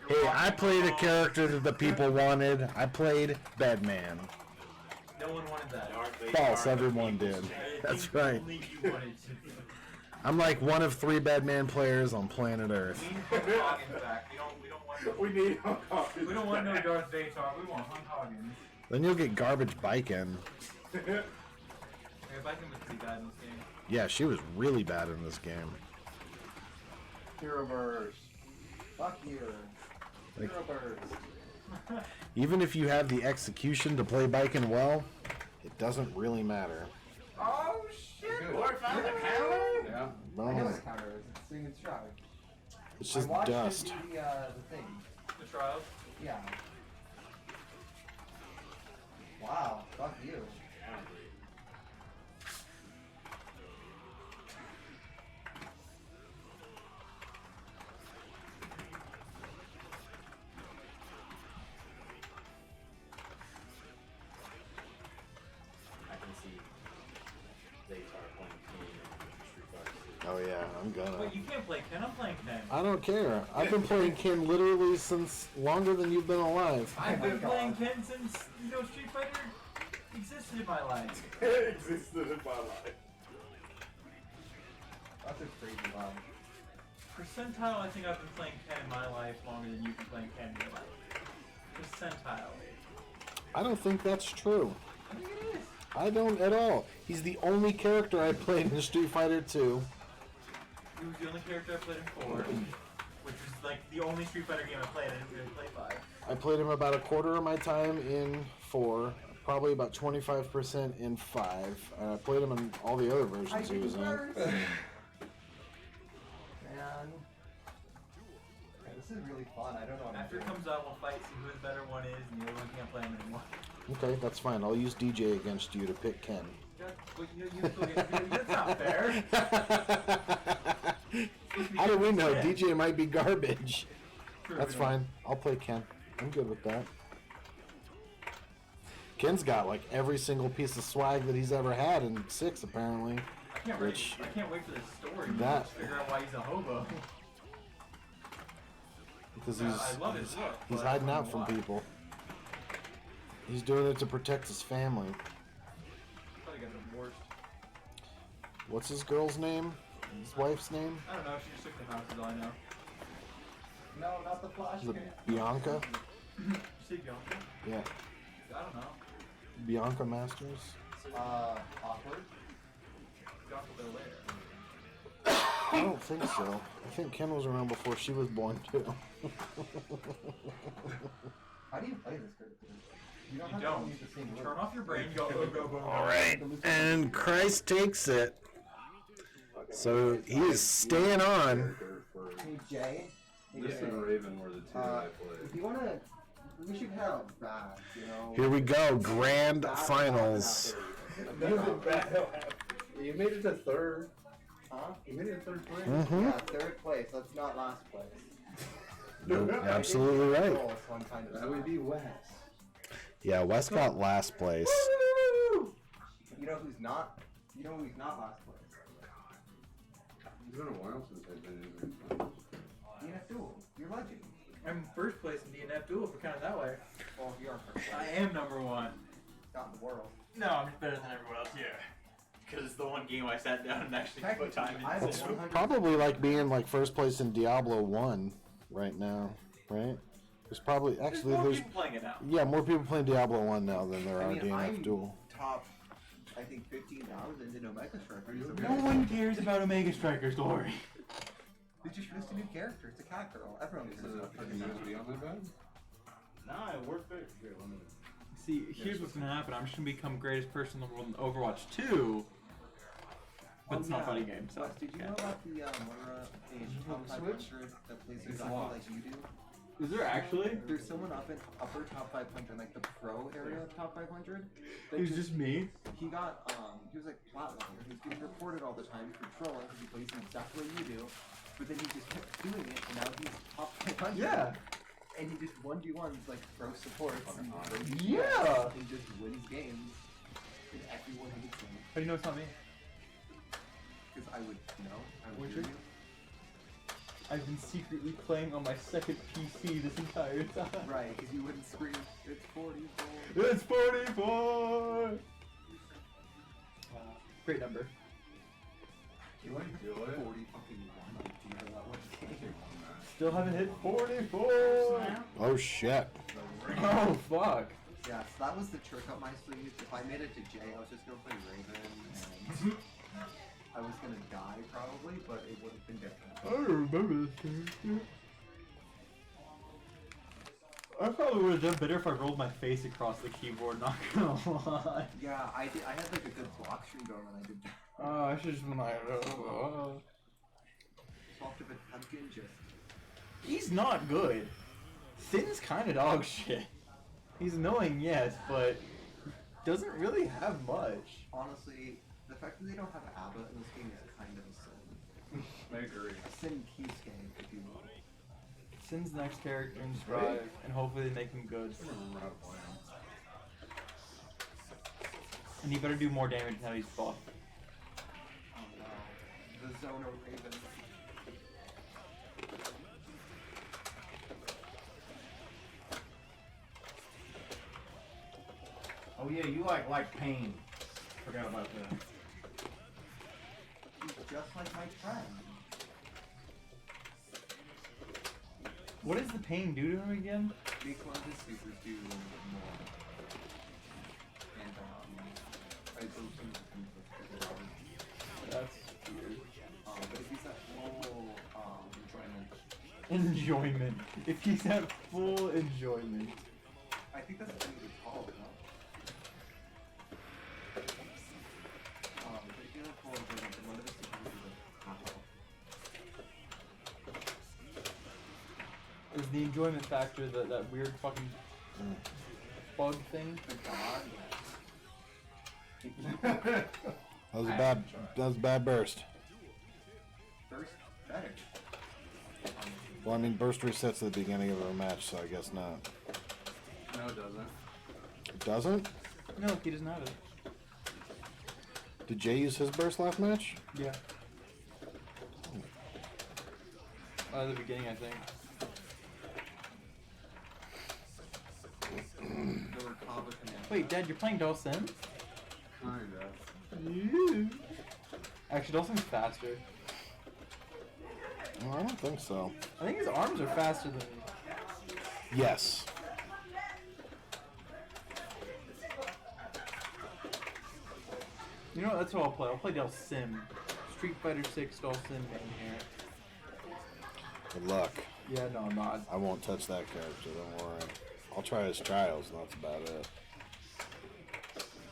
Hey, I played a character that the people wanted. I played Batman. No one wanted that. False, everyone did. That's right. Only you wanted to. I'm like one of 3 Batman players on planet Earth. We need Hulk Hogan back. We don't want. We need Hulk Hogan. We don't want no Darth Vader. We want Hulk Hogan. Then you'll get garbage Biken. Yeah, Viking was pretty bad in this game. Yeah, she was really bad in this game. Hero Burst. Fuck you. Like, Hero Burst. even if you have the execution to play Biken well, it doesn't really matter. Oh shit! Lord found the counter? Yeah. I know what a counter is. It's Sing and Strive. It's just I watched dust. it do the thing. The trials. Yeah. Wow. Fuck you. I can see they are playing Ken and Street Fighter. Oh yeah, I'm gonna. Wait, you can't play Ken. I'm playing Ken. I don't care. I've been playing Ken literally since longer than you've been alive. I've been playing Ken since Street Fighter existed in my life. It existed in my life. That's a crazy line. Percentile, I think I've been playing Ken in my life longer than you've been playing Ken in your life. Percentile. I don't think that's true. I think it is. I don't at all. He's the only character I played in Street Fighter 2. He was the only character I played in 4, which is like the only Street Fighter game I played. I didn't really play 5. I played him about a quarter of my time in 4, probably about 25% in 5. And I played him in all the other versions he was in. Man. This is really fun. I don't know what After it comes out, we'll fight, see who the better one is, and the other one can't play him anymore. Okay, that's fine. I'll use DJ against you to pick Ken. But you still get, that's not fair. How do we know? DJ might be garbage. True, That's we don't. fine. I'll play Ken. I'm good with that. Ken's got like every single piece of swag that he's ever had in 6, apparently. Which I can't wait for this story. that- To figure out why he's a hobo. because I love his look. he's but I hiding don't out know from why. people. He's doing it to protect his family. Probably got divorced. What's his girl's name? His wife's name? I don't know. She just took the house, is all I know. No, not the flash. Is it Bianca? You say Bianca? Yeah, I don't know. Bianca Masters. Awkward. Bianca Belair. I don't think so. I think Ken was around before she was born too. How do you play this character? You don't You have don't. to use the same Turn word. off your brain. Go, go, go, go. All right, and Christ takes it. So he is staying on. Hey Jay. Hey, This Jay. and Raven were the two that I played. If you wanna, we should have back. You know. Here we go, grand finals. You made it to third. Huh? You made it to third place. Mm-hmm. Yeah, third place. That's not last place. Absolutely right. Oh, so I'm kind of That would be Wes. Yeah, Wes got last place. You know who's not? You know who's not last place? It's been a while since I've been in here. DNF Duel. You're legend. I'm first place in DNF Duel, if we're counting that way. Well, you are first place. I am number one. Not in the world. No, I'm just better than everyone else here. Because it's the one game I sat down and actually put time I have into. It's 100 probably like being like first place in Diablo 1 right now, right? There's probably There's more there's people playing it now. yeah, more people playing Diablo 1 now than there I are mean, DNF I'm Duel. top, I think 15,000 in Omega Striker. No one cares about Omega Striker's glory. They just released a new character. It's a cat girl. Everyone Is cares it about fucking USB on my bed? Nah, it worked good. Here, let me. See, here's what's gonna happen. I'm just gonna become greatest person in the world in Overwatch 2. But it's not a fighting game, so. Wes, did you know about the Moira page top 500 that plays exactly like you do? Is there actually? There's someone up in upper top 500, like the pro area of top 500. that It's just me. He got, he was like platinum. He was getting reported all the time for trolling because he plays exactly like you do. But then he just kept doing it, and now he's top 500. Yeah. And he just 1v1s like pro supports and Yeah. and just wins games. And everyone hates him. How do you know it's not me? Because I would know. I would Would hear you? you. I've been secretly playing on my second PC this entire time. Right, because you wouldn't scream, it's 44. It's 44! Great number. You want to do it? 40 fucking 1. Do you know that one game? Still haven't hit 44! Oh shit. Oh fuck. Yeah, so that was the trick up my sleeve. If I made it to J, I was just gonna play Raven, and I was gonna die probably, but it would have been different. I remember this character. I probably would have done better if I rolled my face across the keyboard, not gonna lie. Yeah, I did. I had like a good block stream going when I did that. Oh, I should just been like, Talked to Pumpkin just. He's not good. Finn's kind of dog shit. He's annoying, yes, but doesn't really have much. Honestly, the fact that they don't have ABBA in this game is kind of a sin. I agree. A sin Keith's game, if you will. Sin's the next character in Strive, and hopefully they make him good. I don't remember how to play him. And he better do more damage now he's buffed. Oh no. The Zona Raven. Oh yeah, you like pain. Forgot about that. He's just like my friend. What does the pain do to him again? Makes one of his supers do more. And I don't think That's weird. but if he's at full enjoyment, Enjoyment. If he's at full enjoyment. I think that's what it's called, no? But if you're at full enjoyment, then one of his supers is like half health. Is the enjoyment factor that weird fucking bug thing? The god, That was a bad burst. first better. Well, I mean, burst resets at the beginning of a match, so I guess not. No, it doesn't. It doesn't? No, he doesn't have it. Did Jay use his burst last match? Yeah. The beginning, I think. Wait, Dad, you're playing Dawson? Kinda. Actually, Dawson's faster. Well, I don't think so. I think his arms are faster than. Yes. You know what? That's what I'll play. I'll play Sim. Street Fighter 6 Sim main here. Good luck. Yeah, no, I'm not. I won't touch that character, don't worry. I'll try his trials, and that's about it.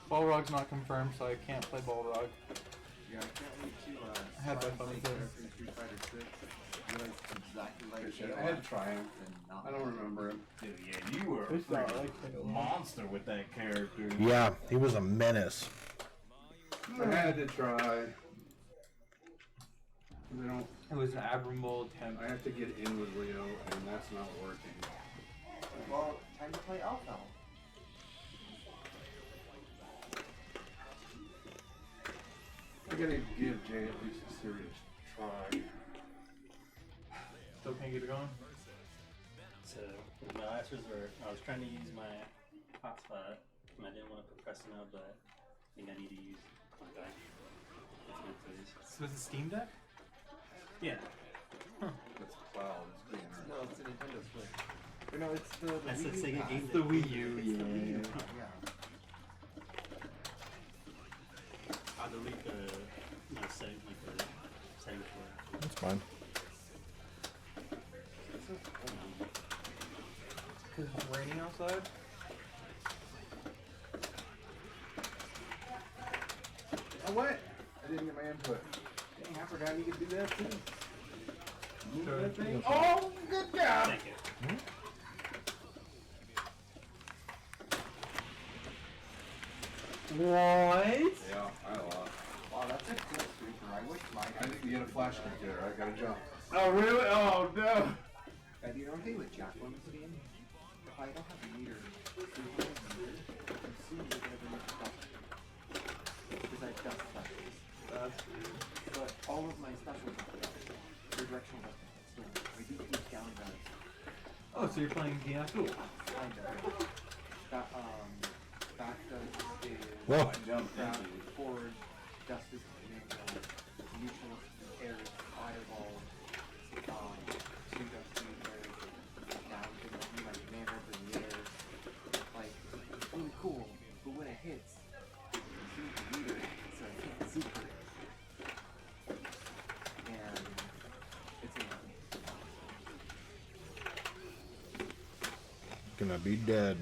Balrog's not confirmed, so I can't play Balrog. Yeah, I can't wait to I had my fun with it. Street Fighter 6. Realize it's exactly like Shit, J-Lo I had Triumph. and not I don't remember him. Dude, yeah, you were a It's not freaking like monster with that character. Yeah, he was a menace. I had to try. I don't. It was an admirable attempt. I have to get in with Leo, and that's not working. Well, time to play Alpha. I gotta give Jay at least a serious try. Still can't get it going? So with my last resort, I was trying to use my hotspot, and I didn't want to put Preston up, but I think I need to use my guy. That's my place. So it's a Steam Deck? Yeah. That's cloud. It's pretty interesting. No, it's a Nintendo Switch. Or no, it's the That's Wii the U Sega pad. Game It's the Wii U, It's the Wii U yeah. pad, yeah. I'll delete my setting, like the settings for it. That's fine. Because it's raining outside? Oh, what? I didn't get my input. Dang, I forgot you could do that too. Move Sure. that thing. Oh, good job! Thank you. What? Yeah, I lost. Wow, that's a cool sweeper. I wish mine I didn't get a flash computer. I gotta jump. Oh, really? Oh, no. And you know what they with Jack Lemons again? If I don't have a meter, I'm soon gonna be stuff. Because I have dust specials. That's weird. But all of my specials are dust. They're directional dust. So I do keep down guys. Oh, so you're playing Giatul. Kind of. Back dust is Whoa. Jumped ground into it. forward, dust is neutral, air is fireball, two dust meters, down to like man up in the air. Like, it's really cool, but when it hits, it's super meter, so I can't super it. And it's annoying. Gonna be dead.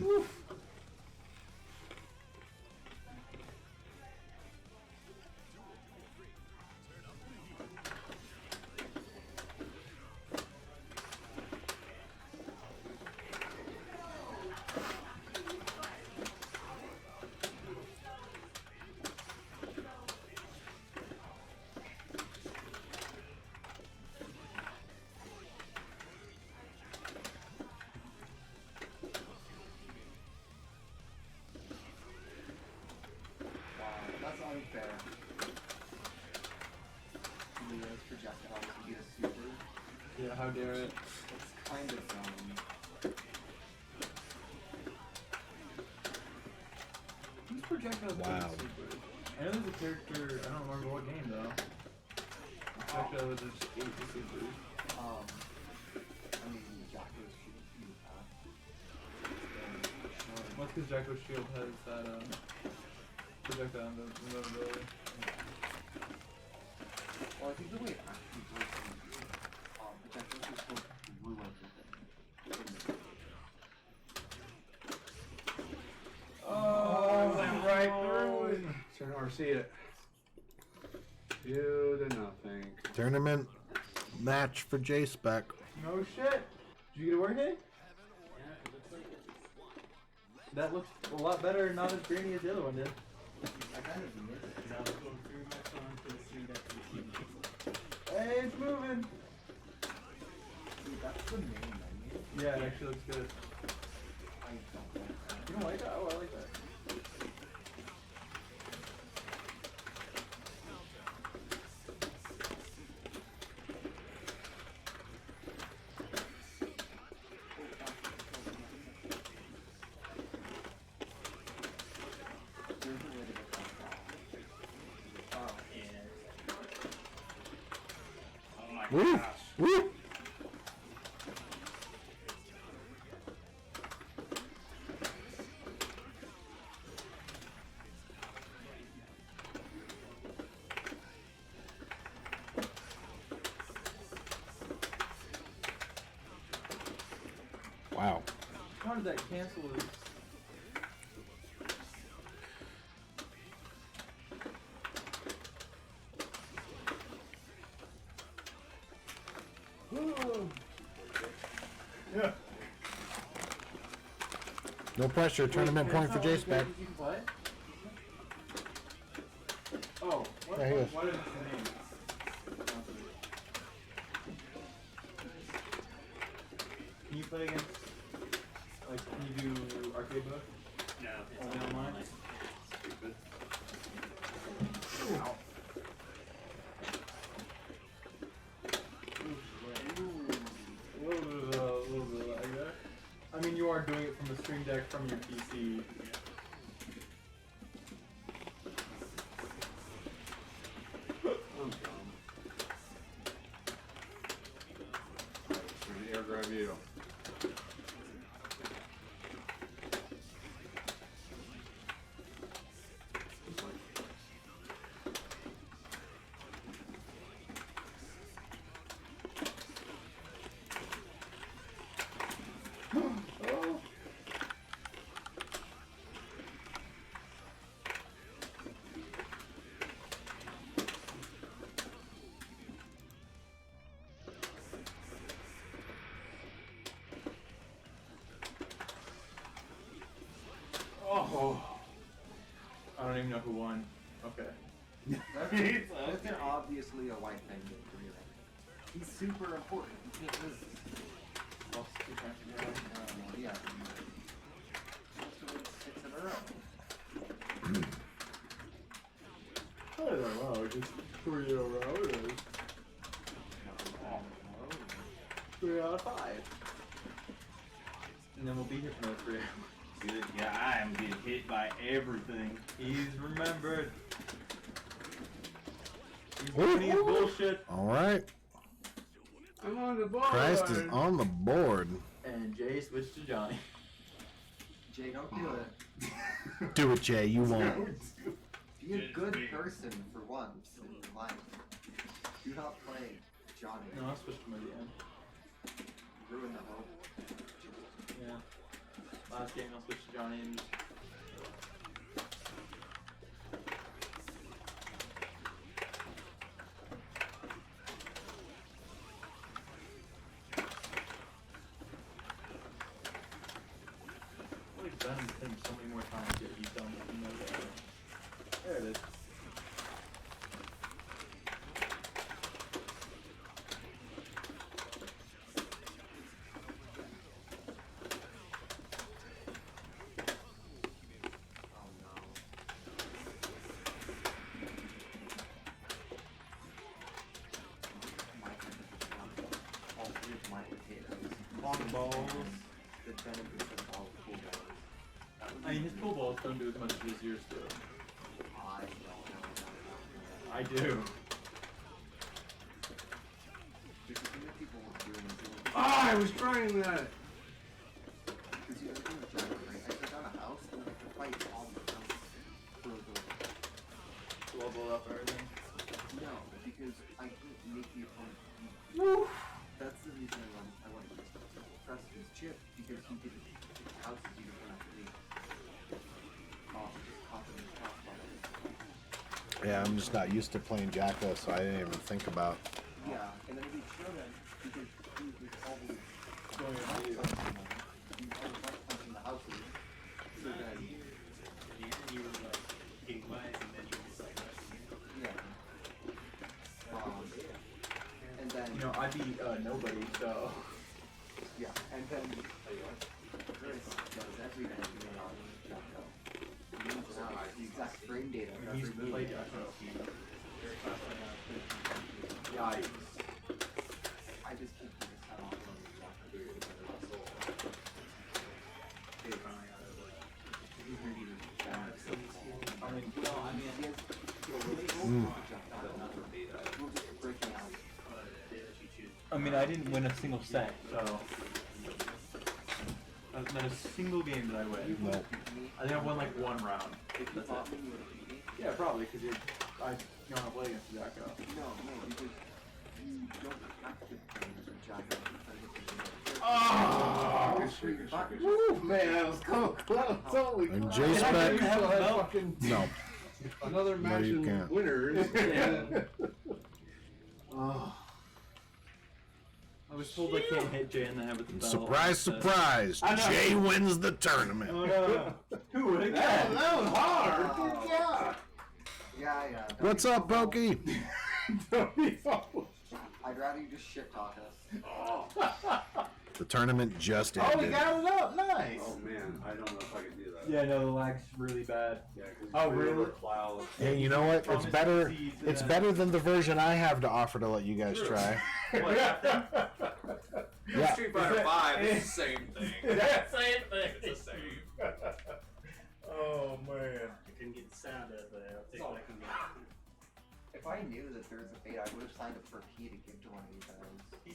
Wow, that's unfair. Leo's projectile to be a super. Yeah, how dare it. It's kind of Who's projectiles Wow. super? I know there's a character, I don't remember what game though. Projectile was just 8 super. I mean, Jacko's shooting What's because Jacko's shield has that projectile invulnerability. Well, I think the way it actually works is, projectiles are supposed to ruin everything. Oh, went right through it. Turn or see it. You did not think. Tournament match for J-Spec. No shit! Did you get it working? Yeah, it looks like it. That looks a lot better, not as grainy as the other one did. I kind of missed it. Because I was going through my phone to see that the Hey, it's moving! See, that's the main menu. Yeah, it actually looks good. I don't like that. You don't like that? Oh, I like that. Woo! Woo! Wow. How did that cancel his... Yeah. No pressure. Tournament point for Jace back. You can play? Oh, what? Yeah, he is. What is the name? Can you play against, like, can you do arcade mode? No, it's Only not online? Stupid. Ow. A little bit like that. I mean, you are doing it from the Stream Deck from your PC. Air grab you. Oh. I don't even know who won. Okay. That's obviously a white thing for me. He's super important. He can't lose. Lost 2 times in a row. Yeah. That's what it's 6 in a row. I don't know, just 3 in a row it is. 3 out of 5. And then we'll be here for another 3 hours. Good. Yeah, I am getting hit by everything. He's remembered. He's Woo, doing his woo. bullshit. All right. I'm on the board. Christ is on the board. And Jay switched to Johnny. Jay, don't do it. Do it, Jay. You won't. Be a good person for once in your life. Do not play Johnny. No, I switched to my DM. Ruin the hope. Yeah. Last game I'll switch to Johnny and just... I've done him so many more times yet he's done nothing like that. There it is. All 3 of my potatoes. Long balls. The benefits of all cool balls. I mean, his pool balls don't do as much as his yours do. I don't know. I do. Because the other people were doing Ah, I was trying that. because you everything was done right. I took on a house and we could fight all the house for the Level up everything. no, because I couldn't make the opponent beat. Woo! That's the reason I wanted to press his chip because he didn't pick the houses you didn't have to leave. Just popping his top button. Yeah, I'm just not used to playing Jacko, so I didn't even think about. Yeah, and then he showed him because he was always Going he on you. was always punching the houses. So then You were like getting wise, and then you were just like, yeah. And then You know, I beat nobody, so... yeah, and then Chris does everything on Jacko. He moves around the exact frame data of He's every move. played Jacko. Yikes. I just can't keep his head on He's gonna be the best. I mean, Well, I mean, he has Mm. We'll just break it out. mean, I didn't win a single set, so. Not a single game that I win. Nope. I think I won like one round. That's it. Yeah, probably, because I don't have to play against Jacko. No, because you don't have to play against Jacko. Oh! Woo, man, that was close. Holy And crap. J-Spec. Fucking No. another match you in can't. winners. Yeah. Oh. I was told I can't hit Jay in the head with the belt. Surprise, surprise. I know. Jay wins the tournament. Oh no. Who would have That guessed? was hard. Good job. Yeah. What's up, Pokey? I'd rather you just shit talk us. The tournament just Oh, we ended. got it up. Nice. Oh man, I don't know if I can do that. Yeah, no, the lag's really bad. Yeah, 'cause it's Oh, way really? over clouds. Hey, you know what? It's better. It's better than the version I have to offer to let you guys try. Yeah. Street Fighter 5 is the same thing. That same thing. It's the same. Oh man. I couldn't get the sound of it. I'll take what I can get. If I knew that there was a fate, I would have signed up for a key to give to one of you guys.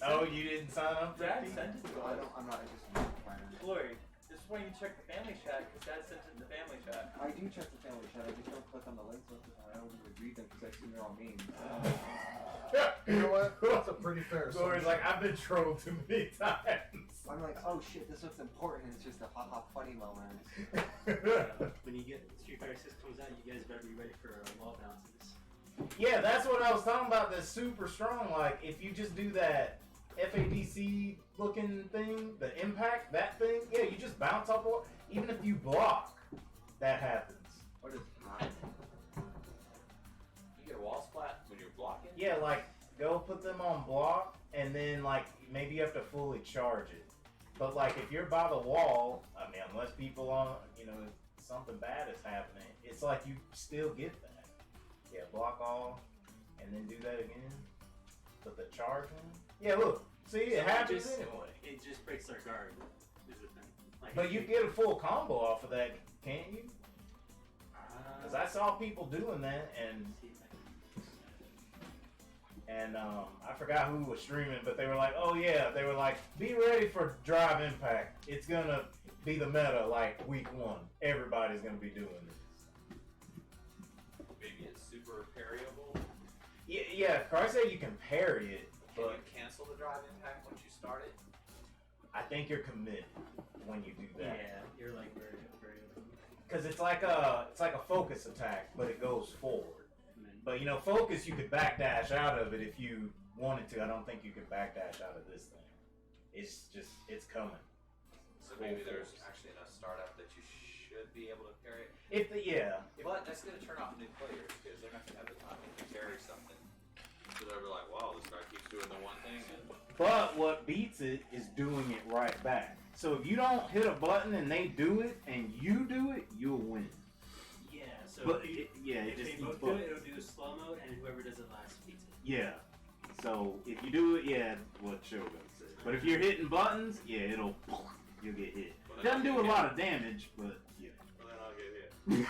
Oh, you didn't sign up for Dad it? sent it to I us. don't. I'm not interested in the planner. Glory, this is why you check the family chat, because Dad sent it in the family chat. I do check the family chat. I just don't click on the links most of the time. I don't really read them because I assume they're all memes. You know what? That's a pretty fair Glory's assumption. like, I've been trolled too many times. I'm like, oh shit, this looks important, and it's just a haha funny moment. When you get Street Fighter 6 comes out, you guys better be ready for wall bounces. Yeah, that's what I was talking about. That's super strong. Like, if you just do that FADC looking thing, the impact, that thing, yeah, you just bounce off wall. Even if you block, that happens. What is that? You get a wall splat when you're blocking? Yeah, like, go put them on block, and then, like, maybe you have to fully charge it. But, like, if you're by the wall, I mean, unless people on, you know, something bad is happening, it's like you still get that. Yeah, block all, and then do that again. But the charge one? Yeah, look. See, it happens anyway. It just breaks their guard, is the thing. Like, But you get a full combo off of that, can't you? Because I saw people doing that, and I forgot who was streaming, but they were like, oh yeah, they were like, be ready for drive impact. It's gonna be the meta like week 1. Everybody's gonna be doing this. Maybe it's super parryable. Yeah, I say you can parry it, Can but you cancel the drive impact once you start it? I think you're committed when you do that. yeah, you're like very. Because it's like a focus attack, but it goes forward. But you know, focus, you could backdash out of it if you wanted to. I don't think you could backdash out of this thing. It's it's coming. So maybe there's actually enough startup that you should be able to parry it. But that's going to turn off new players because they're not going to have the time to parry something. So they'll be like, wow, this guy keeps doing the one thing. But what beats it is doing it right back. So if you don't hit a button and they do it and you do it, you'll win. Yeah, so But if it they just both do it, it'll do slow mode, and whoever does it last beats it. Yeah. So if you do it, what Shogun said. But if you're hitting buttons, you'll get hit. Doesn't do a lot of damage, but yeah. Well, then I'll get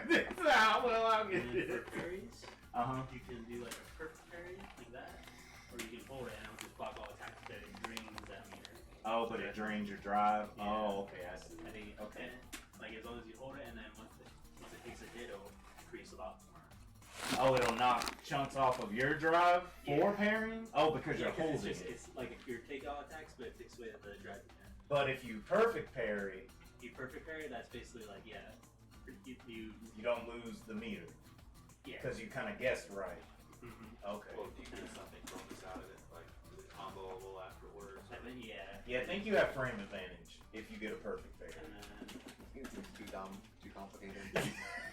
hit. That's how well I'll get And then hit. for parries, Uh-huh. you can do like a perfect parry, like that, or you can hold it and it'll just block all attacks that it drains that meter. Oh, but it drains your drive. Yeah. Oh, okay, I see. I think, Okay. like as long as you hold it, and then once it takes a hit, it'll increase a lot more. Oh, it'll knock chunks off of your drive for parrying? Oh, because you're 'cause holding it. it's like if your takeout attacks, but it takes away the drive you have. But if you perfect parry, If you perfect parry, that's basically like you you don't lose the meter. yeah. Because you kind of guessed right. Mm-hmm. Okay. Well, do you get something bonus out of it, like comboable afterwards? I think Yeah, I think you have frame advantage if you get a perfect parry. And then It's too dumb, too complicated.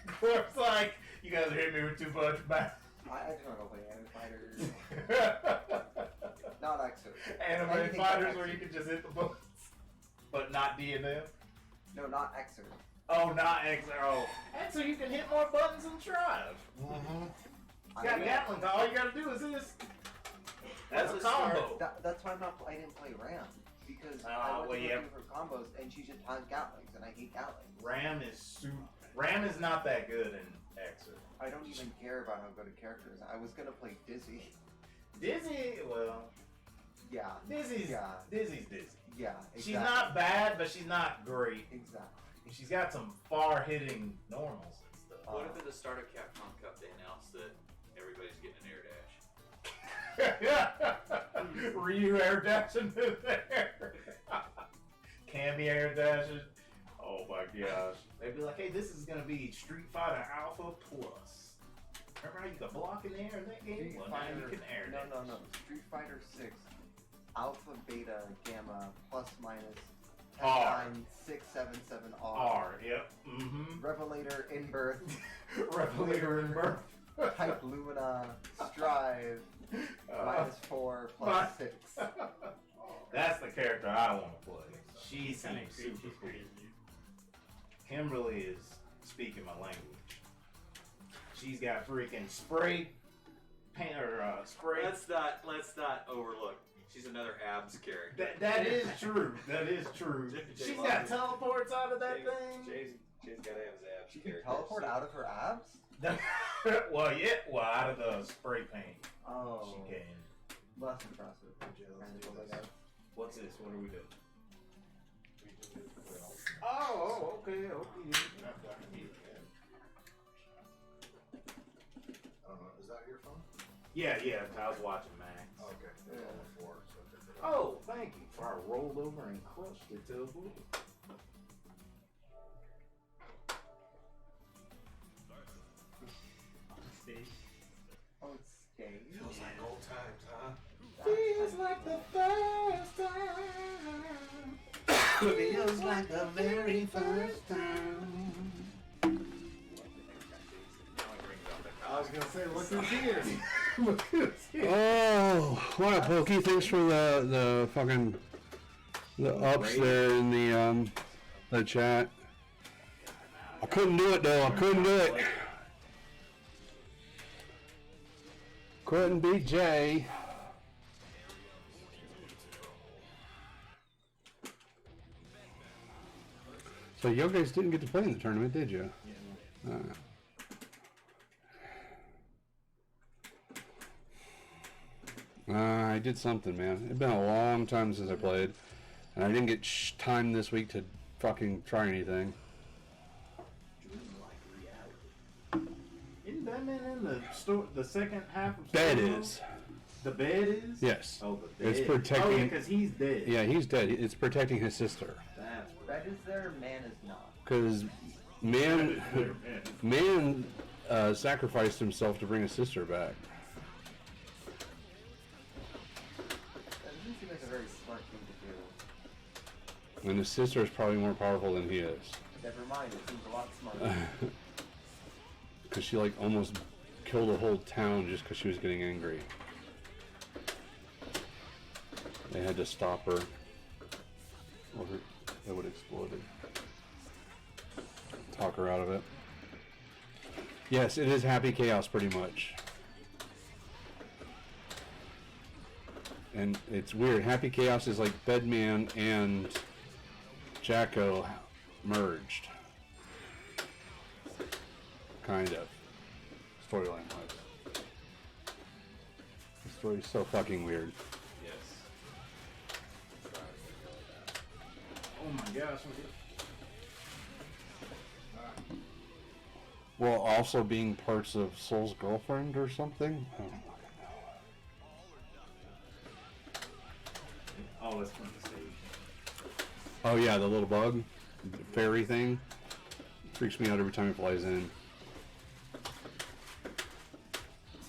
Of course, like, you guys are hitting me with too much back. I just want to go play Anime Fighters. Not Xrd. Anime Anything fighters but where you can just hit the buttons. But not DNF. No, not Xrd. Oh, not XRO. And so you can hit more buttons and drive. I Got know. Gatling, all you gotta do is this. That's a Let's combo. start- That's why I didn't play Ram. Because I went to looking for combos and she just has Gatlings and I hate Gatlings. Ram is not that good in Xrd. I don't even care about how good a character is. I was gonna play Dizzy. Dizzy, well, Yeah. Dizzy's Dizzy. Yeah. Exactly. She's not bad, but she's not great. Exactly. She's got some far-hitting normals and stuff. What if at the start of Capcom Cup they announced that everybody's getting an air dash? Ryu air dashing in there. Cammy air dashes. Oh my gosh. They'd be like, hey, this is gonna be Street Fighter Alpha Plus. Remember how you could block in the air in that game? Street Well, now Fighter. you can air dash. No. Street Fighter 6, Alpha, Beta, Gamma, plus minus. R. 9677R. R, yep. Mm-hmm. Revelator in birth. Revelator in birth. Type Lumina. Strive. -4 plus 6. That's the character I want to play. She seems super cool. Kimberly is speaking my language. She's got freaking spray paint or spray. Let's not overlook. She's another abs character. That is true. That is true. She's got teleports out of that thing. Jay's got to have his abs. She can teleport out of her abs? Well, yeah. Well, out of the spray paint. Oh. She can. Less impressive. What's this? What are we doing? Oh, okay. I don't know. Is that your phone? Yeah. I was watching Max. Okay. Yeah. Oh, thank you. So I rolled over and crushed it to a boot. Oh, it's staying. Feels like old times, huh? Feels like the first time. Feels like the very first time. I was gonna say, look who's here. Look who's here. Oh, what up, Pokey? Thanks for the fucking ups there in the chat. I couldn't do it though. I couldn't do it. Couldn't beat Jay. So you guys didn't get to play in the tournament, did you? Yeah. I did something, man. It's been a long time since I played, and I didn't get time this week to fucking try anything. Isn't Batman in the second half of Bed Superman? is. The bed is? Yes. Oh, the bed. It's protecting. Oh, yeah, because he's dead. Yeah, he's dead. It's protecting his sister. That's Red is there, man is not. Because man sacrificed himself to bring his sister back. That doesn't seem like a very smart thing to do. And his sister is probably more powerful than he is. Never mind, it seems a lot smarter. Because she like almost killed a whole town just because she was getting angry. They had to stop her, or it would have exploded. Talk her out of it. Yes, it is Happy Chaos pretty much. And it's weird. Happy Chaos is like Bedman and Jacko merged. Kind of. Storyline wise. The story's so fucking weird. Oh my gosh. Well, also being parts of Soul's girlfriend or something? I don't know. Oh, it's from the stage. Oh yeah, the little bug, the fairy thing, freaks me out every time it flies in.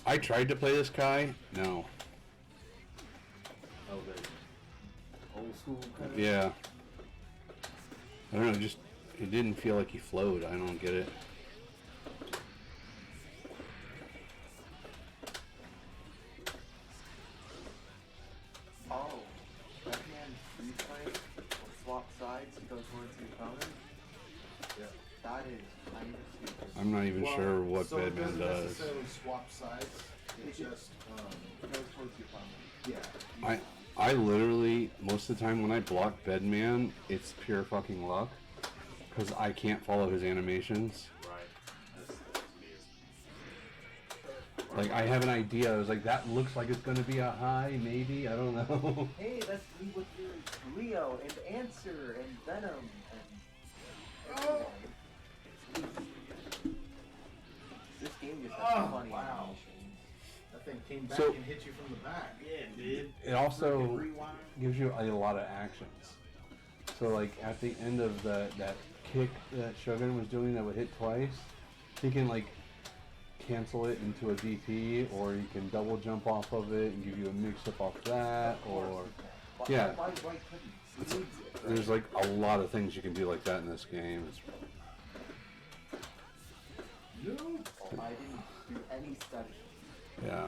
I tried to play this guy. No. Oh, the old school kind of? Yeah. I don't know. Just it didn't feel like he flowed. I don't get it. Oh, Batman replay will swap sides to go towards the opponent? Yeah. That is kind of stupid. I'm not even sure what so it Bedman doesn't does. necessarily swap sides. It just It goes towards the opponent. yeah. I literally, most of the time when I block Bedman, it's pure fucking luck. Because I can't follow his animations. Right. That's weird. Like, I have an idea. I was like, that looks like it's gonna be a high, maybe. I don't know. Hey, that's me with your Leo and Answer and Venom and. Oh. This game just has funny Wow. animations. That thing came back So- and hit you from the back. Yeah, it did. It also Rewind. gives you a lot of actions. So, like, at the end of that kick that Shogun was doing that would hit twice, he can, like, cancel it into a DP, or you can double jump off of it and give you a mix-up off that, or... Yeah. Why couldn't he? He needs it. There's, like, a lot of things you can do like that in this game. It's, Oh, I didn't do any study. yeah.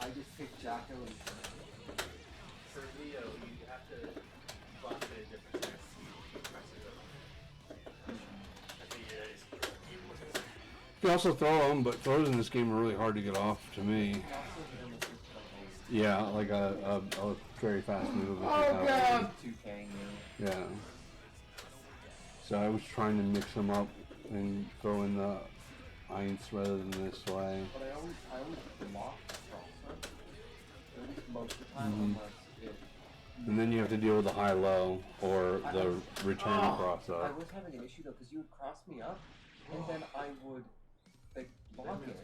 I just picked Jacko and For Leo, you have to box it at different times. Press it over. I think it is. You can also throw them, but throws in this game are really hard to get off, to me. also hit him with his Yeah, like a very fast move. if you Oh, have it. God. 2K you. Yeah. So I was trying to mix them up and throw in the Eins rather than this way. But I always block the crossbow. At least most of the time, Mhm. unless it. And then you have to deal with the high-low or the return cross I up. was having an issue though, because you would cross me up, and then I would like block it,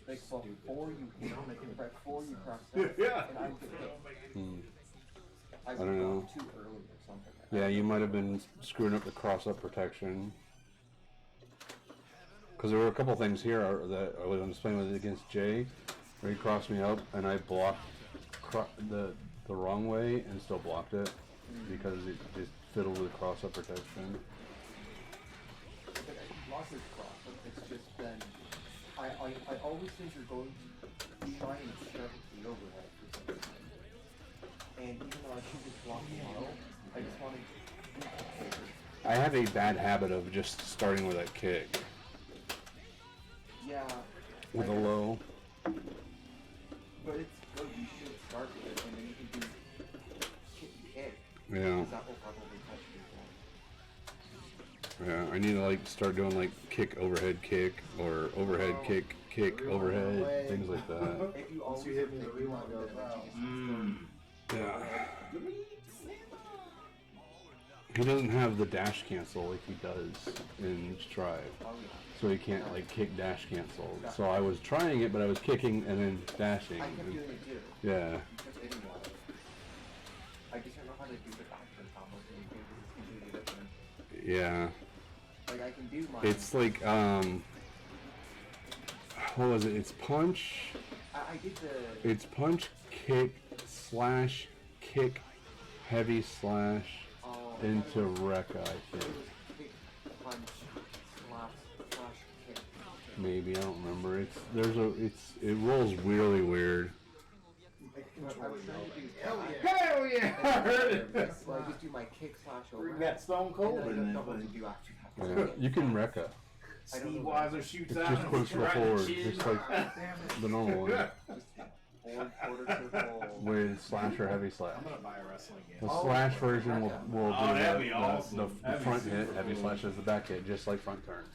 like before you hit, right before you cross up, Yeah. and I would get hit. Hmm. I would don't know. block too early or something. Yeah, you might have been screwing up the cross-up protection. Because there were a couple things here that I was playing with against Jay, where he crossed me up, and I blocked the wrong way and still blocked it because it just fiddled with cross-up protection. Like I can block his cross, but it's just then I always think you're going to try and shove the overhead for some reason. And even though I should just block the low, I just want to. I have a bad habit of just starting with a kick Yeah. with a like, low. But it's good. You should start with it, and then you can do kick. Yeah. Because that will probably touch you. Yeah, I need to like start doing like kick overhead kick or overhead kick overhead, things like that. If you Once always you hit me, pick the rewind goes out. Yeah. He doesn't have the dash cancel like he does in Strive. Oh yeah. So he can't like kick dash cancel. So I was trying it, but I was kicking and then dashing. I kept doing it too. Yeah. You kept hitting one. I just don't know how to do the backturn combos in the game. It's completely different. Yeah. Like I can do my. It's like what was it? It's punch. I did the. It's punch, kick, slash, kick, heavy slash into Rekka, I It think. was kick, punch, slash, kick. Maybe, I don't remember. It rolls really weird. I was trying to do. Hell yeah! I heard it. So I just do my kick slash over. Bring that Stone Cold and in I there, don't know what buddy. to do after that. Yeah. You can Rekka. Steve Weiser shoots It's out. just and crucial right in the forward, chin. just like Damn it. the normal one. Just forward quarter circle. With slash or heavy slash. I'm gonna buy a wrestling game. The slash version will Oh, do that'd be the awesome. That'd be front super hit, heavy cool. slash is the back hit, just like front turn.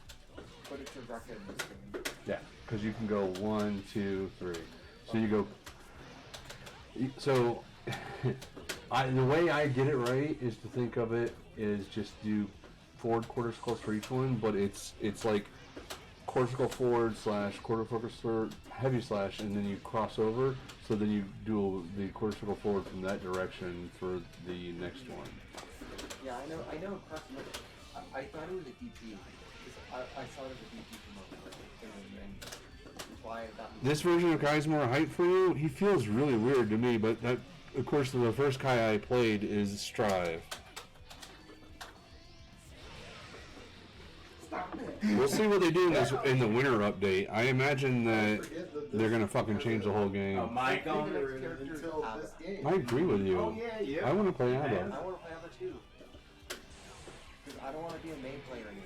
But it's a record in this game. Yeah, because you can go 1, 2, 3. So you go. So, the way I get it right is to think of it is just do forward quarter circles for each one, but it's like quarter circle forward slash quarter circle heavy slash, and then you cross over. So then you do the quarter circle forward from that direction for the next one. Yeah, I know. I thought it was a DP. I saw it as a DP from over, and that's why I got. This version of Kai's more hype for you. He feels really weird to me, but that, of course, the first Kai I played is Strive. We'll see what they do in the winter update. I imagine that they're gonna fucking change the whole game. A mic on it. Until this game. I agree with you. Oh yeah, yeah. I want to play I Abba. want to play Abba too. Because I don't want to be a main player anymore.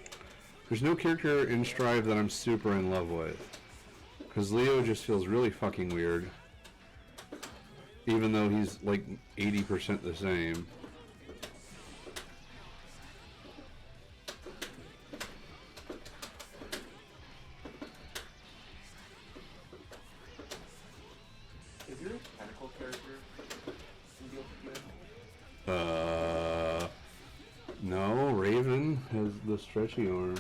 There's no character in Strive that I'm super in love with. Because Leo just feels really fucking weird. Even though he's like 80% the same. No, Raven has the stretchy arms.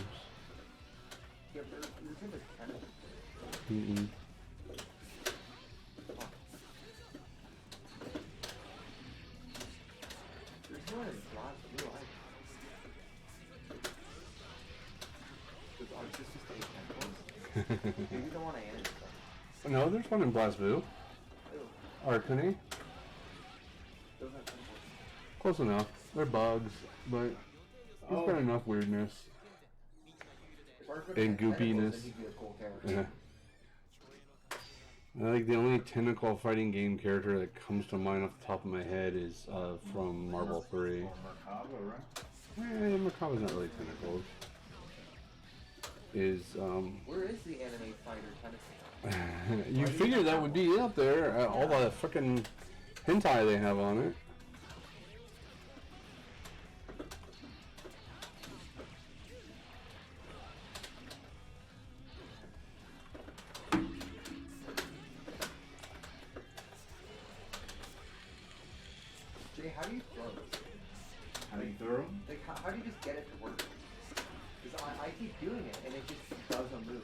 Yeah, but there's in the tennis. Mm-mm. There's one in Black Blue. Does ours just stay tentacles? Maybe the one I ended with. No, there's one in Blazblue. Ew. Arcany. Those are tentacles. Close enough. They're bugs, but he's got enough weirdness If ours were and tentacles, goopiness. then he'd be a cool character. Yeah. I think the only tentacle fighting game character that comes to mind off the top of my head is from Marvel 3. Or Merkaba, right? Merkaba's not really tentacles. Is Where is the anime fighter tentacle? you figure that would be up there? All the frickin' hentai they have on it. Jay, how do you throw this? How do you throw them? Like, how do you just get it to work? Because I keep doing it and it just doesn't move.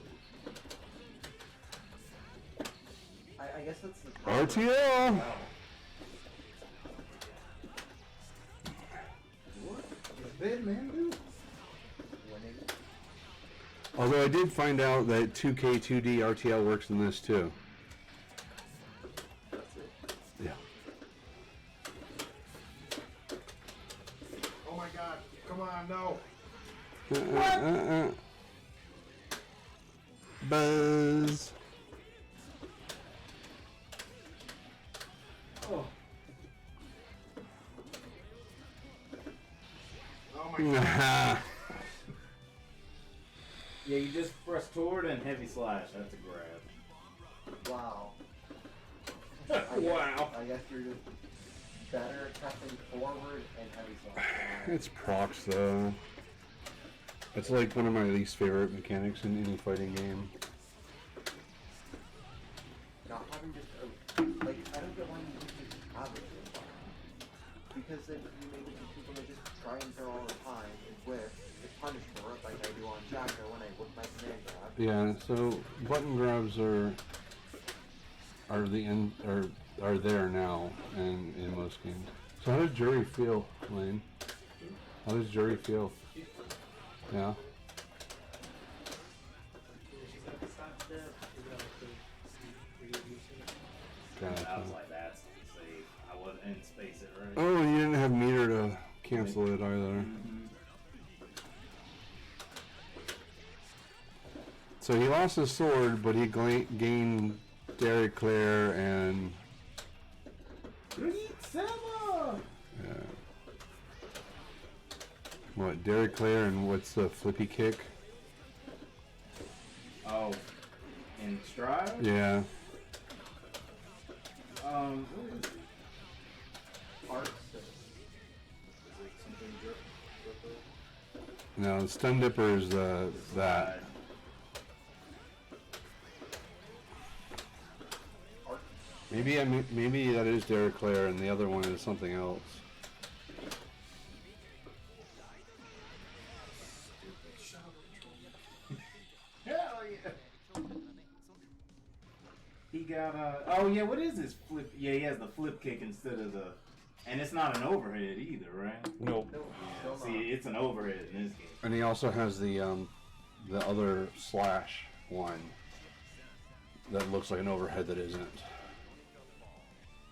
I guess that's the problem. RTL! What? It's bad, man, dude. Winning. Although I did find out that 2K 2D RTL works in this too. That's it. Yeah. Oh my god. Come on, no. Buzz. Oh. Oh my god. Yeah, you just press toward and heavy slash. That's a grab. Wow. Wow. I guess you're just better at pressing forward and heavy slash. It's procs though. It's like one of my least favorite mechanics in any fighting game. Not having just like I don't get why you just have it. Because then you make it to people that just try and throw all the time and whip. It's punished for it, like I do on Jacker when I whip my command grab. Yeah, so button grabs are there now in most games. So how does Jury feel, Lane? How does Jury feel? Yeah. I was like, that's safe. I wouldn't space it right. Oh, and you didn't have meter to cancel it either. So he lost his sword, but he gained Derek Claire and what? Derek Claire and what's the flippy kick? Oh, in Stride? Yeah. What is it? Arcs. Is it something drip? No, Stun Dipper is that. Maybe that is Derek Claire and the other one is something else. Hell yeah! He got oh yeah, what is this flip? Yeah, he has the flip kick instead of the, and it's not an overhead either, right? Nope. Yeah, see, it's an overhead in this game. And he also has the other slash one that looks like an overhead that isn't.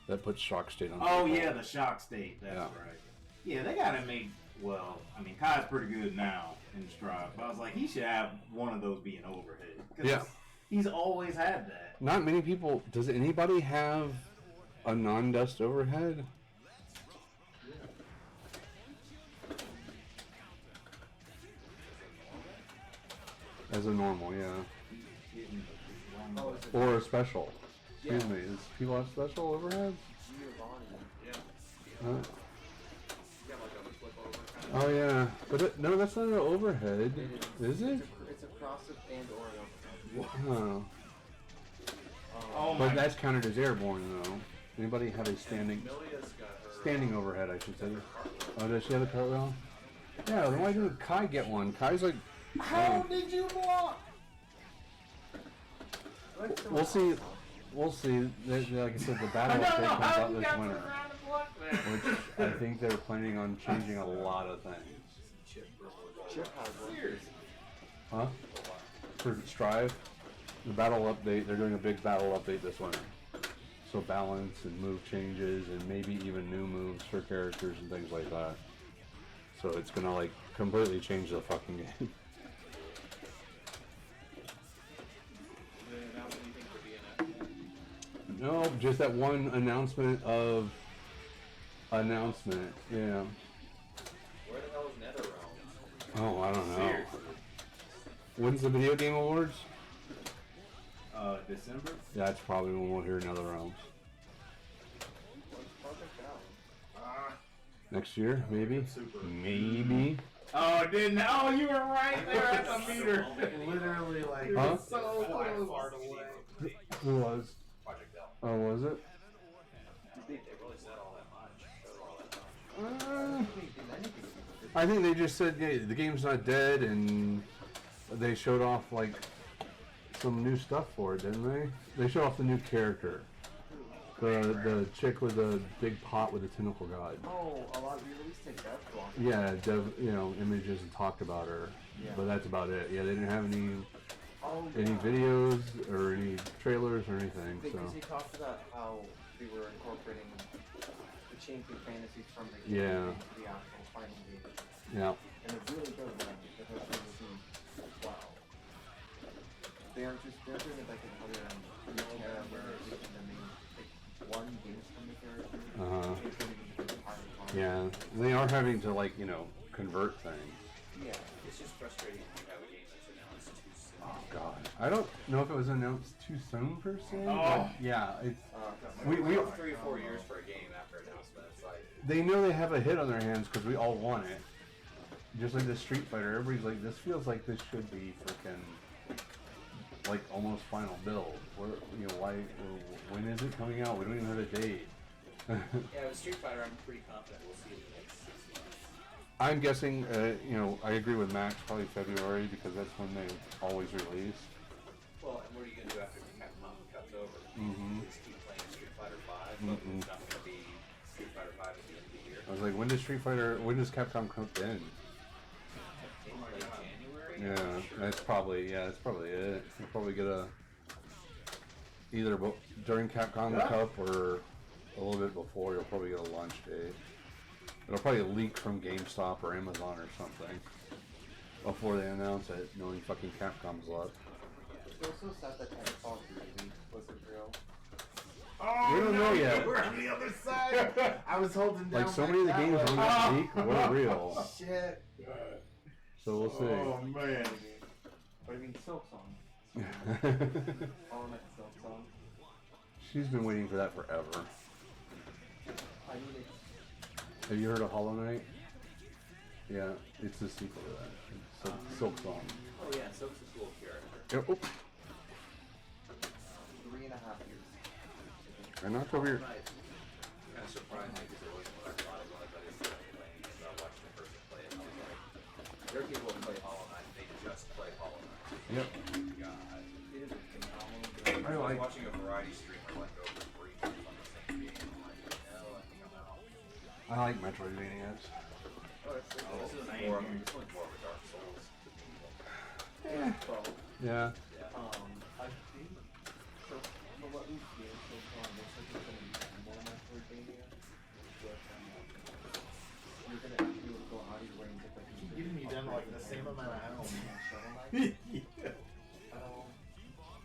That puts shock state on. Oh people. yeah, the shock state. That's Yeah. right. Yeah, they gotta make. Well, I mean, Kai's pretty good now in Stride, but I was like, he should have one of those be an overhead. 'Cause Yeah. he's always had that. Not many people. Does anybody have a non-dust overhead? As a normal, yeah. Oh, is it Or a special. Excuse me. Does people have special overheads? Giovanni? Oh yeah, but no, that's not an overhead, is it? It's a cross of and Oreo. Oh. Oh But my! that's counted as airborne though. Anybody have a standing overhead, I should say? Oh, does she have a cartwheel? Yeah, then why didn't Kai get one? Kai's like, How did you block? we'll see. We'll see. Like I said, the battle update comes out this winter, which I think they're planning on changing a lot of things. Chip has one. Huh? For Strive, the battle update, they're doing a big battle update this winter. So balance and move changes and maybe even new moves for characters and things like that. So it's gonna like completely change the fucking game. No, just that one announcement of announcement, yeah. Where the hell is NetherRealm? Oh, I don't know. Seriously. When's the Video Game Awards? December? Yeah, that's probably when we'll hear Nether Realms. Next year, maybe? Maybe? Oh, didn't. Oh, you were right there at the meter. Literally, like, Huh? so close. Who was? Project L. Oh, was it? They really said all that much. Showed all that much. I think they just said, yeah, the game's not dead, and they showed off, like, some new stuff for it, didn't they? They showed off the new character. The chick with the big pot with the tentacle god. Oh, a lot of released a dev blog. Yeah, images and talked about her, but that's about it. Yeah, they didn't have any videos or any trailers or anything. Because he talked about how they were incorporating the changing fantasies from the game Yeah. into the actual final game. Yeah. And it really does like the whole thing was doing wow. They're doing it like another where they're taking the main one games from the character. It's going to be part of the Yeah, they are having to convert things. Yeah. It's just frustrating when you have a game that's announced too soon. Oh God, I don't know if it was announced too soon per se. Oh. But yeah, it's We 3 or 4 years for a game after announcement. It's like they know they have a hit on their hands because we all want it. Just like the Street Fighter, everybody's like, this feels like this should be freaking like almost final build. Where why? When is it coming out? We don't even have a date. yeah, with Street Fighter, I'm pretty confident we'll see it in the next 6 months. I'm guessing, I agree with Max, probably February because that's when they always release. Well, and what are you gonna do after Capcom cuts over? Mm-hmm. Just keep playing Street Fighter 5, but it's not gonna be Street Fighter 5 at the end of the year. I was like, when does Capcom come in? In late January? Yeah, that's probably it. You'll probably get either during Capcom Cup or a little bit before. You'll probably get a launch date. It'll probably leak from GameStop or Amazon or something before they announce it, knowing fucking Capcom's luck. It's also sad that Titanfall 3 wasn't real. Oh, We don't know yet. We're on the other side. I was holding down. Like so many of the games on that leak were real, Shit. so we'll see. Oh man. But I mean, Silk Song. All that Silk Song. She's been waiting for that forever. I mean, it's Have you heard of Hollow Knight? Yeah, it's the sequel to that. Silk Song. Oh yeah, Silk's a cool character. Yep. Oh. 3.5 years. And October. Kind of surprised me because it wasn't what I thought it was. I didn't feel like playing it, so I watched the person play it. I was like, there are people who play Hollow Knight, they just play Hollow Knight. Yep. God. It is a phenomenal I game. I was like- watching a variety streamer like go for 3 months on the same game. I'm like, no, I think I'm out. I like Metroidvanias. Oh, this is more of a Dark Souls. Yeah. I think so. For what we've seen so far, it looks like it's gonna be more Metroidvania. But you're gonna have to be able to go out of your way and get like Keep giving me them like the same amount of ammo. Shovel Knight. Yeah.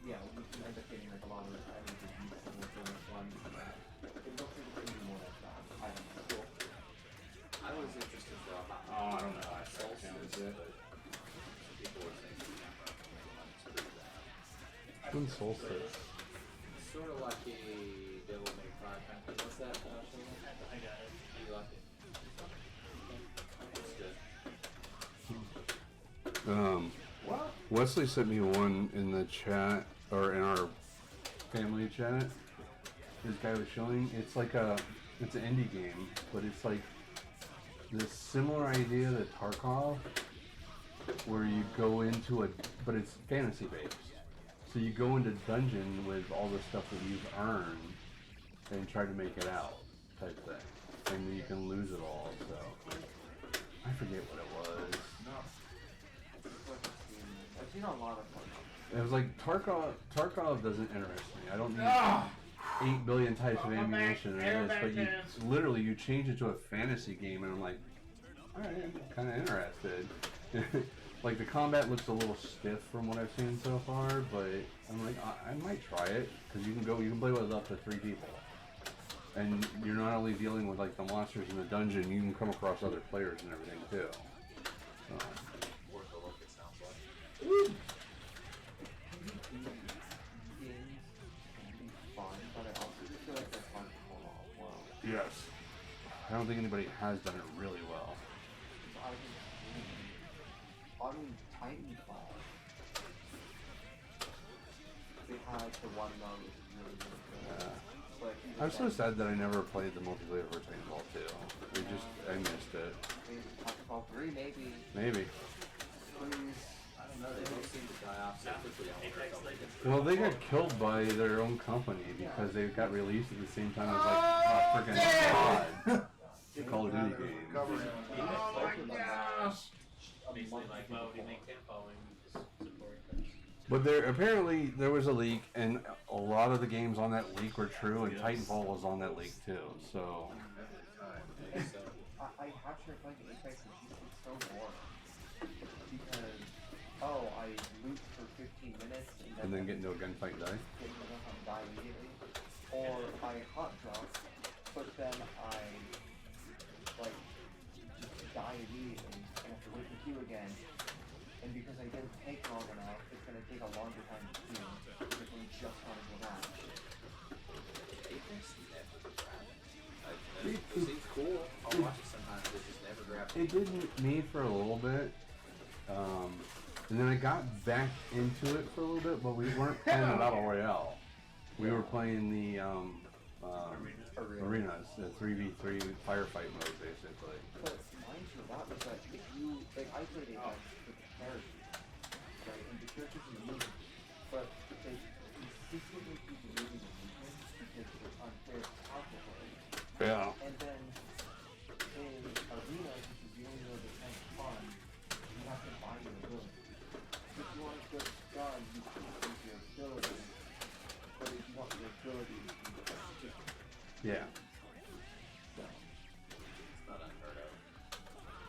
Yeah, we can end up getting like a lot of items that you see with the one. It looks like it's gonna be more like that. I don't know. I was interested for a hot Oh, I don't know. I Souls counted but it. people were saying the camera was pretty bad. Twin Solstice. Sort of like a Devil May Cry kind of thing. What's that? I got it. You like it? It's good. Wesley sent me one in the chat or in our family chat. This guy was showing. It's an indie game, but it's like this similar idea to Tarkov, where you go into but it's fantasy based. So you go into dungeon with all the stuff that you've earned and try to make it out, type thing. And you can lose it all, so. I forget what it was. I've seen a lot of fun. It was like Tarkov doesn't interest me. I don't need 8 billion types of ammunition and this, but you change it to a fantasy game and I'm like, alright, I'm kinda interested. Like the combat looks a little stiff from what I've seen so far, but I'm like, I might try it, because you can play with up to 3 people. And you're not only dealing with like the monsters in the dungeon, you can come across other players and everything too. So. Worth the look, it sounds like. Yes. I don't think anybody has done it really well. On Titanfall, they had the one mode which is really, really good. But I'm so sad that I never played the multiplayer for Titanfall 2. I missed it. Titanfall 3 maybe. Maybe. Please. I don't know, they both seem to die off so quickly. I wonder if they can. Well, they got killed by their own company because they got released at the same time as like freaking COD. Call of Duty game. Oh my gosh! Basically like, well, we make 10 following, just support them. But apparently there was a leak, and a lot of the games on that leak were true, and Titanfall was on that leak too. So. I have to play the Apex and she's so boring. Because, I loot for 15 minutes And then get into a gunfight and die? Get into a gunfight and die immediately. Or I hot drop, but then I, just die immediately and have to wait for queue again. And because I didn't take long enough, it's going to take a longer time to queue because we just want to go back. Apex never grabbed me. It seems cool. I'll watch it sometimes, but it just never grabbed me. It did me for a little bit. And then I got back into it for a little bit, but we weren't playing the Battle Royale. We were playing the arenas, the 3v3 firefight mode, basically. But mind you, that was like, if you, I played Apex with the characters, right, and the characters are moving, but they consistently keep moving the movement because it's unfair to talk to her. Yeah. And then, in arenas, which is the only way that kind of fun, you have to buy your ability. If you want a good gun, you can use your ability, but if you want your ability, you can just Yeah. It's not unheard of.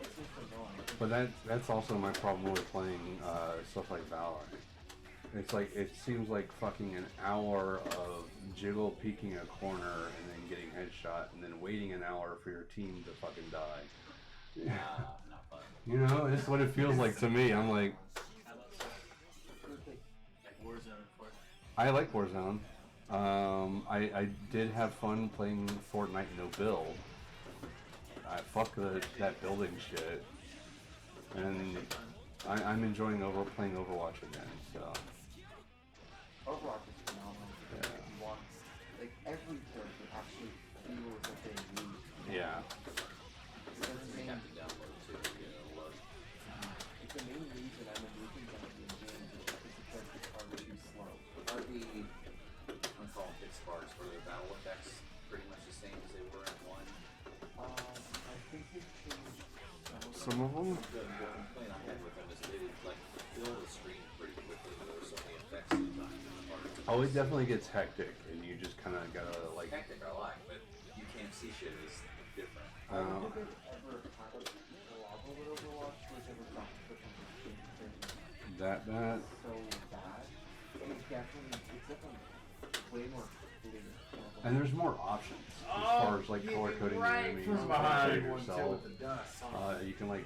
it's just annoying. But that's also my problem with playing stuff like Valor. It's like, it seems like fucking an hour of jiggle peeking a corner and then getting headshot and then waiting an hour for your team to fucking die. Not fun. You know, it's what it feels like to me. I'm like, Like Warzone and Fortnite. I like Warzone. I did have fun playing Fortnite no build. Fuck that building shit. And I'm enjoying playing Overwatch again, so. Overwatch is phenomenal. Yeah. You want, like, every character actually feels that they lose. Yeah. It doesn't You mean, have to download it too, you know, load. it's the main reason I'm losing some of the games is because the characters are too slow. Are the, I'm calling it sparks, were the battle effects pretty much the same as they were in one? I think they've changed Some of them? The complaint I had with them is they would like fill the screen pretty quickly, but there were so many effects sometimes in the part. Oh, it definitely gets hectic, and you just kind of gotta like. Hectic I like, but you can't see shit is different. I don't think they've ever had a lava with Overwatch where they were not pushing the screen That bad? so bad. It's definitely way more clear. And there's more options as far as like color coding your enemies. From color behind coding one too yourself. with the dust. You can like,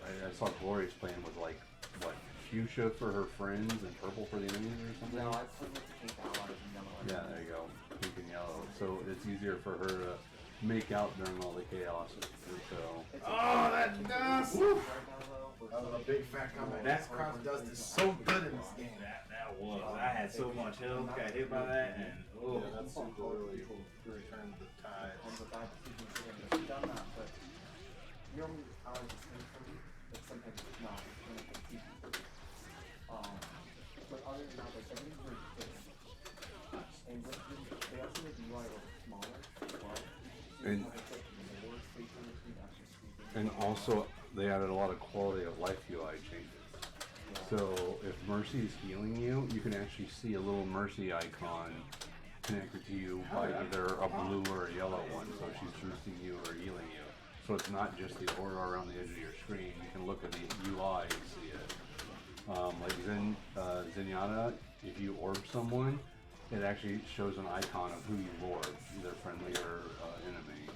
I saw Glorious playing with like, what, fuchsia for her friends and purple for the enemies or something? No, I played with pink allies and yellow. Yeah, there you go. Pink and yellow. So it's easier for her to make out during all the chaos. So. Oh, that dust! That was a big fat comeback. That cross dust is so good in this game. That was. I had so much health, got hit by that, and Yeah, that's super early to return the tide. On the bad decisions, they have done that, but normally ours is incoming, but sometimes it's not. It's kind of like TV. But other than that, like everything's very clear. And they also make the UI a little smaller as well. So you And- have like more space on the screen after speaking. And also, they added a lot of quality of life UI changes. So if Mercy is healing you, you can actually see a little Mercy icon connected to you by either a blue or a yellow one. So she's boosting you or healing you. So it's not just the aura around the edge of your screen. You can look at the UI and see it. Like Zenyatta, if you orb someone, it actually shows an icon of who you orb, either friendly or enemy.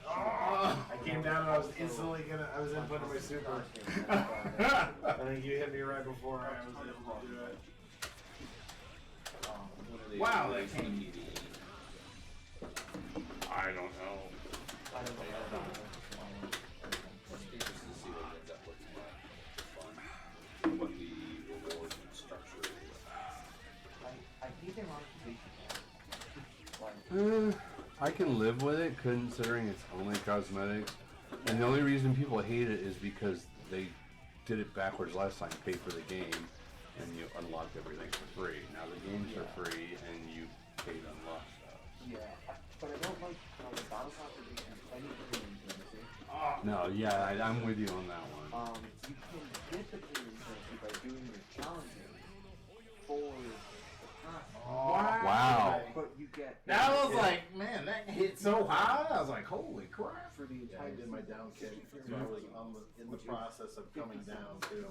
I came down and I was instantly I was inputting my super. I think you hit me right before I was able to do it. Wow, that came. I don't know. Interested to see what it ends up looking like. Fun. What the rewards and structure is. I think they're on I can live with it considering it's only cosmetics. And the only reason people hate it is because they did it backwards last time, pay for the game, and you unlocked everything for free. Now the games are free and you pay to unlock stuff. Yeah, but I don't like how the battle pass are being anything in currency. No, yeah, I'm with you on that one. You can get the premium currency by doing your challenges for the pass. Wow. But you get That was like, man, that hit so high. I was like, holy crap. for the Yeah, entire I did my down kick, so I was in the process of coming down too.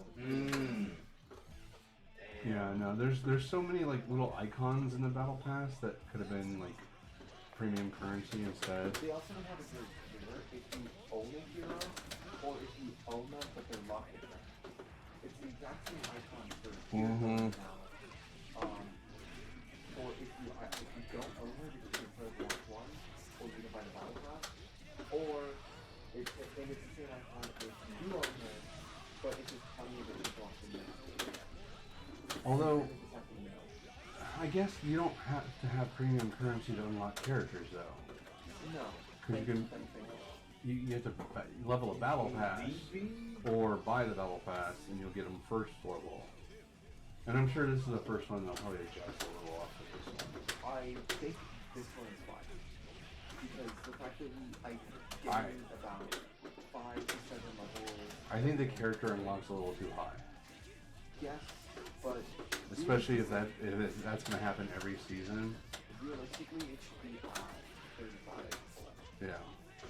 Yeah, no, there's so many like little icons in the battle pass that could have been like premium currency instead. They also don't have a good hero if you own a hero, or if you own them but they're locked in them. It's the exact same icon for heroes now. Or if you don't own her because you're playing Black One, or you can buy the battle pass, or it's the same icon if you do own her, but it's just telling you that it's locked in there. Although, I guess you don't have to have premium currency to unlock characters though. No. Because you have to level a battle pass or buy the battle pass and you'll get them first level. And I'm sure this is the first one they'll probably adjust a little off of this one. I think this one is fine. Because the fact that I gained about 5 to 7 levels. I think the character unlocks a little too high. Yes, but Especially if that's going to happen every season. realistically, it should be at 35. Yeah.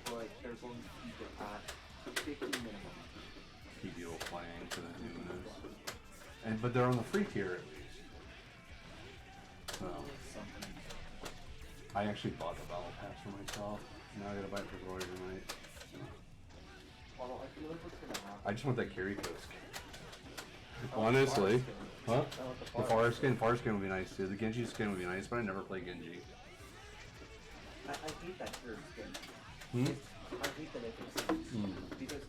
But they're going to keep it at 50 minimum. Keep people playing for the newness. But they're on the free tier at least. So I actually bought the battle pass for myself. Now I gotta buy it for Glory tonight. Although I feel like what's gonna happen. I just want that Kiriko skin. Honestly. Huh? The Far skin would be nice too. The Genji skin would be nice, but I never play Genji. I hate that third skin. I hate that it's because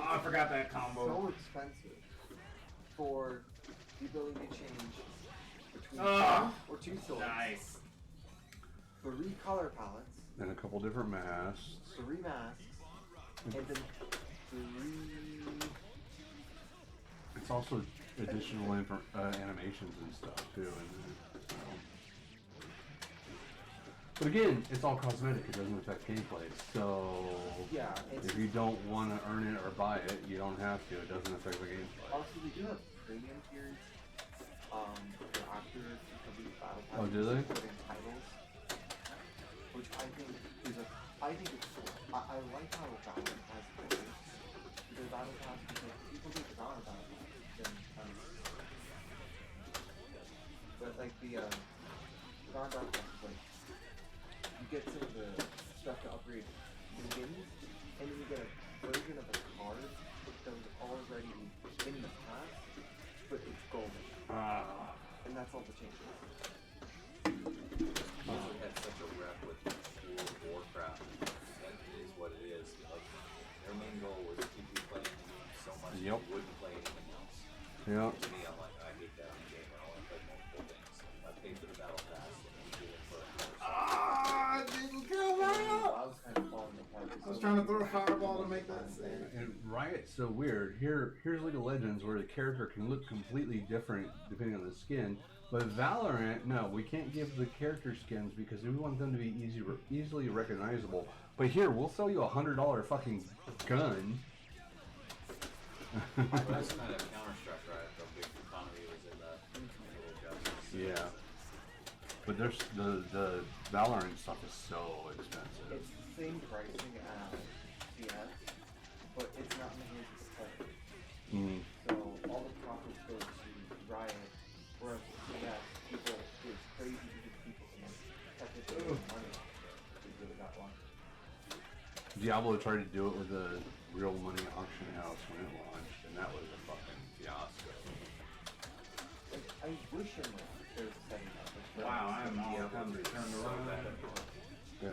I forgot that combo. so expensive for the ability to change between or two swords. Nice. 3 color palettes, And a couple different masks. 3 masks, and then 3. It's also additional animations and stuff too. But again, it's all cosmetic. It doesn't affect gameplay. So Yeah, if you don't want to earn it or buy it, you don't have to. It doesn't affect the gameplay. Also, they do have premium tiers. After you complete the battle pass, Oh, do they? put in titles, which I think is I think it's cool. I like how Valorant has titles. The battle pass, because if you complete the Valorant battle pass, then but like the Valorant battle pass is like you get some of the stuff to upgrade skins, and then you get a version of a card that was already in the past, but it's golden. And that's all the changes. Also had such a rep with World of Warcraft. That is what it is. Like, their main goal was to keep you playing so much that you wouldn't play anything else. Yeah. To me, I'm it's so weird. Here's League of Legends where the character can look completely different depending on the skin. But Valorant, no, we can't give the character skins because we want them to be easily recognizable. But here, we'll sell you $100 fucking gun. Well, that's kind of Counter-Strike, right? The big economy was in the Yeah. But there's the Valorant stuff is so expensive. It's the same pricing as CS, but it's not in the hands of the player. So all the profits go to Riot, whereas CS, people, it's crazy because people can technically make money off it. They really got one. Diablo tried to do it with a real money auction house when it launched, and that was a fucking fiasco. Like, I wish in there was a setting up. Wow, I am all come to turn around. Yeah.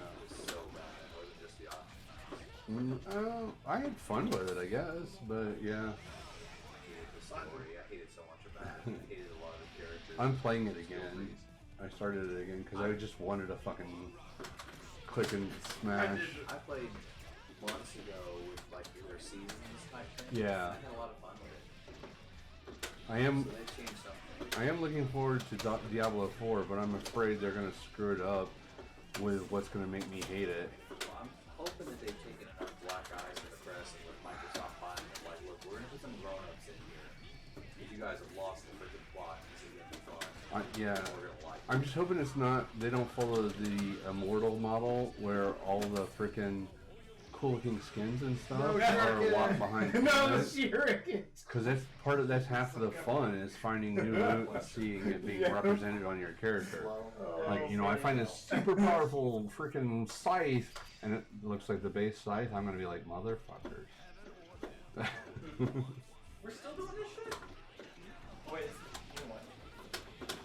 so bad. It wasn't just the auction. I had fun with it, I guess, but yeah. I hated the story. I hated so much about it. I hated a lot of the characters. I'm playing it again. I started it again because I just wanted to fucking click and smash. I played months ago with like their seasons type thing. Yeah. I had a lot of fun with it. I am. So they've changed something. I am looking forward to Diablo 4, but I'm afraid they're gonna screw it up with what's gonna make me hate it. Well, I'm hoping that they've taken enough black eyes to the press and with Microsoft buying it. Like, look, we're gonna put some grown-ups in here. If you guys have lost the freaking plot, this is gonna be fun. Yeah. We're gonna like it. I'm just hoping it's not. They don't follow the Immortal model where all the freaking cool-looking skins and stuff are a lot behind. Because that's half of the fun is finding new loot and seeing it being represented on your character. Like, you know, I find this super powerful freaking scythe, and it looks like the base scythe. I'm gonna be like, motherfuckers. We're still doing this shit? Wait, it's the new one.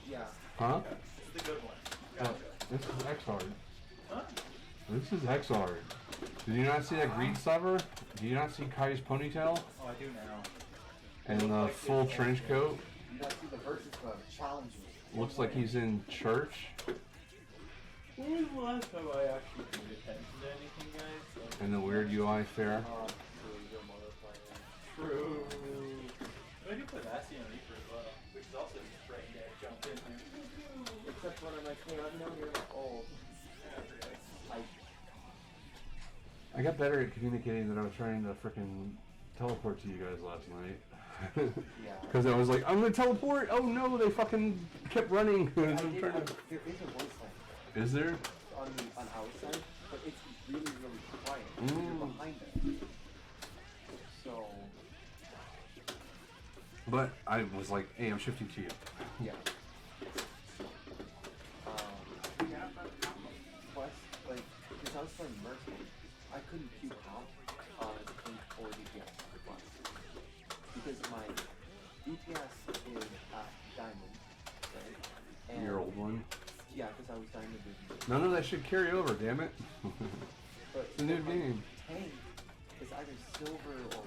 Yeah. Huh? It's the good one. Gotcha. This is Xrd. Huh? This is Xrd. Did you not see that greed sliver? Do you not see Kai's ponytail? Oh, I do now. And the full trench coat? You gotta see the versus club challenge me. Looks like he's in church. When was the last time I actually paid attention to anything, guys? Like, And the weird UI fair. True. I do put Asty on Reaper as well, which is also just brain dead. Jump in there. Except when I'm like, hey, I know you're old. I got better at communicating that I was trying to frickin' teleport to you guys last night. Yeah. Because I was like, I'm gonna teleport! Oh no, they fucking kept running. There is a voice line. Is there? On our side, but it's really, really quiet. You're behind it. So. But I was like, hey, I'm shifting to you. Yeah. Plus, like, because I was playing Mercy, I couldn't queue comp on Pink or DPS for Plus. Because my DPS is at Diamond, right? And Your old one? yeah, because I was Diamond with None of that should carry over, damn it. But It's a new game. Tank is either silver or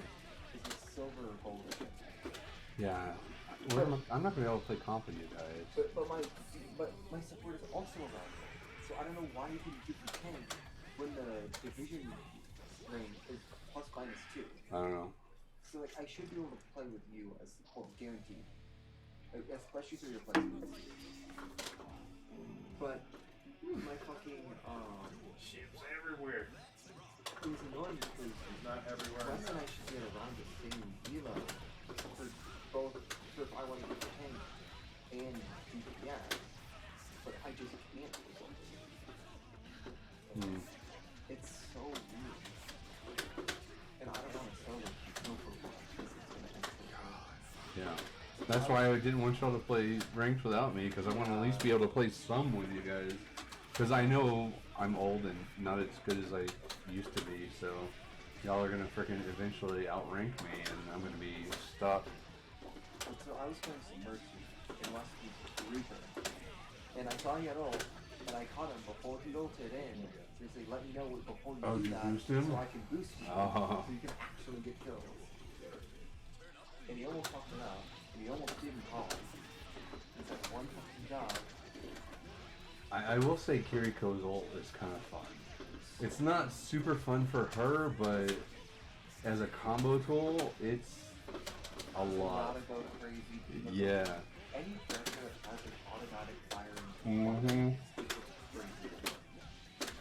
is it silver or gold again? Yeah. I'm not gonna be able to play comp with you guys. But my support is also around it. So I don't know why you can do the tank when the division range is plus minus 2. I don't know. So like I should be able to play with you as support guaranteed. Like, especially through your placements. But my fucking Ships everywhere. it was annoying because Not everywhere. Wes and I should get around the same velo for both for if I want to get the tank and DPS, but I just can't for some reason. It's so weird. And I don't want to solo for one because it's gonna end so hard. Yeah. That's why I didn't want y'all to play ranked without me, because I want to at least be able to play some with you guys. Because I know I'm old and not as good as I used to be, so y'all are going to freaking eventually outrank me, and I'm going to be stuck. So I was playing some Mercy in Westby's Reaper, and I saw he had ult, and I caught him before he ulted in. So he said, let me know before you Oh, do you that, boost him? so I can boost you, Oh. so you can actually get kills. And he almost fucked it up, and he almost didn't call him. It's like one fucking job. I will say Kiriko's ult is kind of fun. It's not super fun for her, but as a combo tool, it's a You lot. gotta go crazy. because Yeah. Any character that has an automatic firing Mm-hmm. is crazy.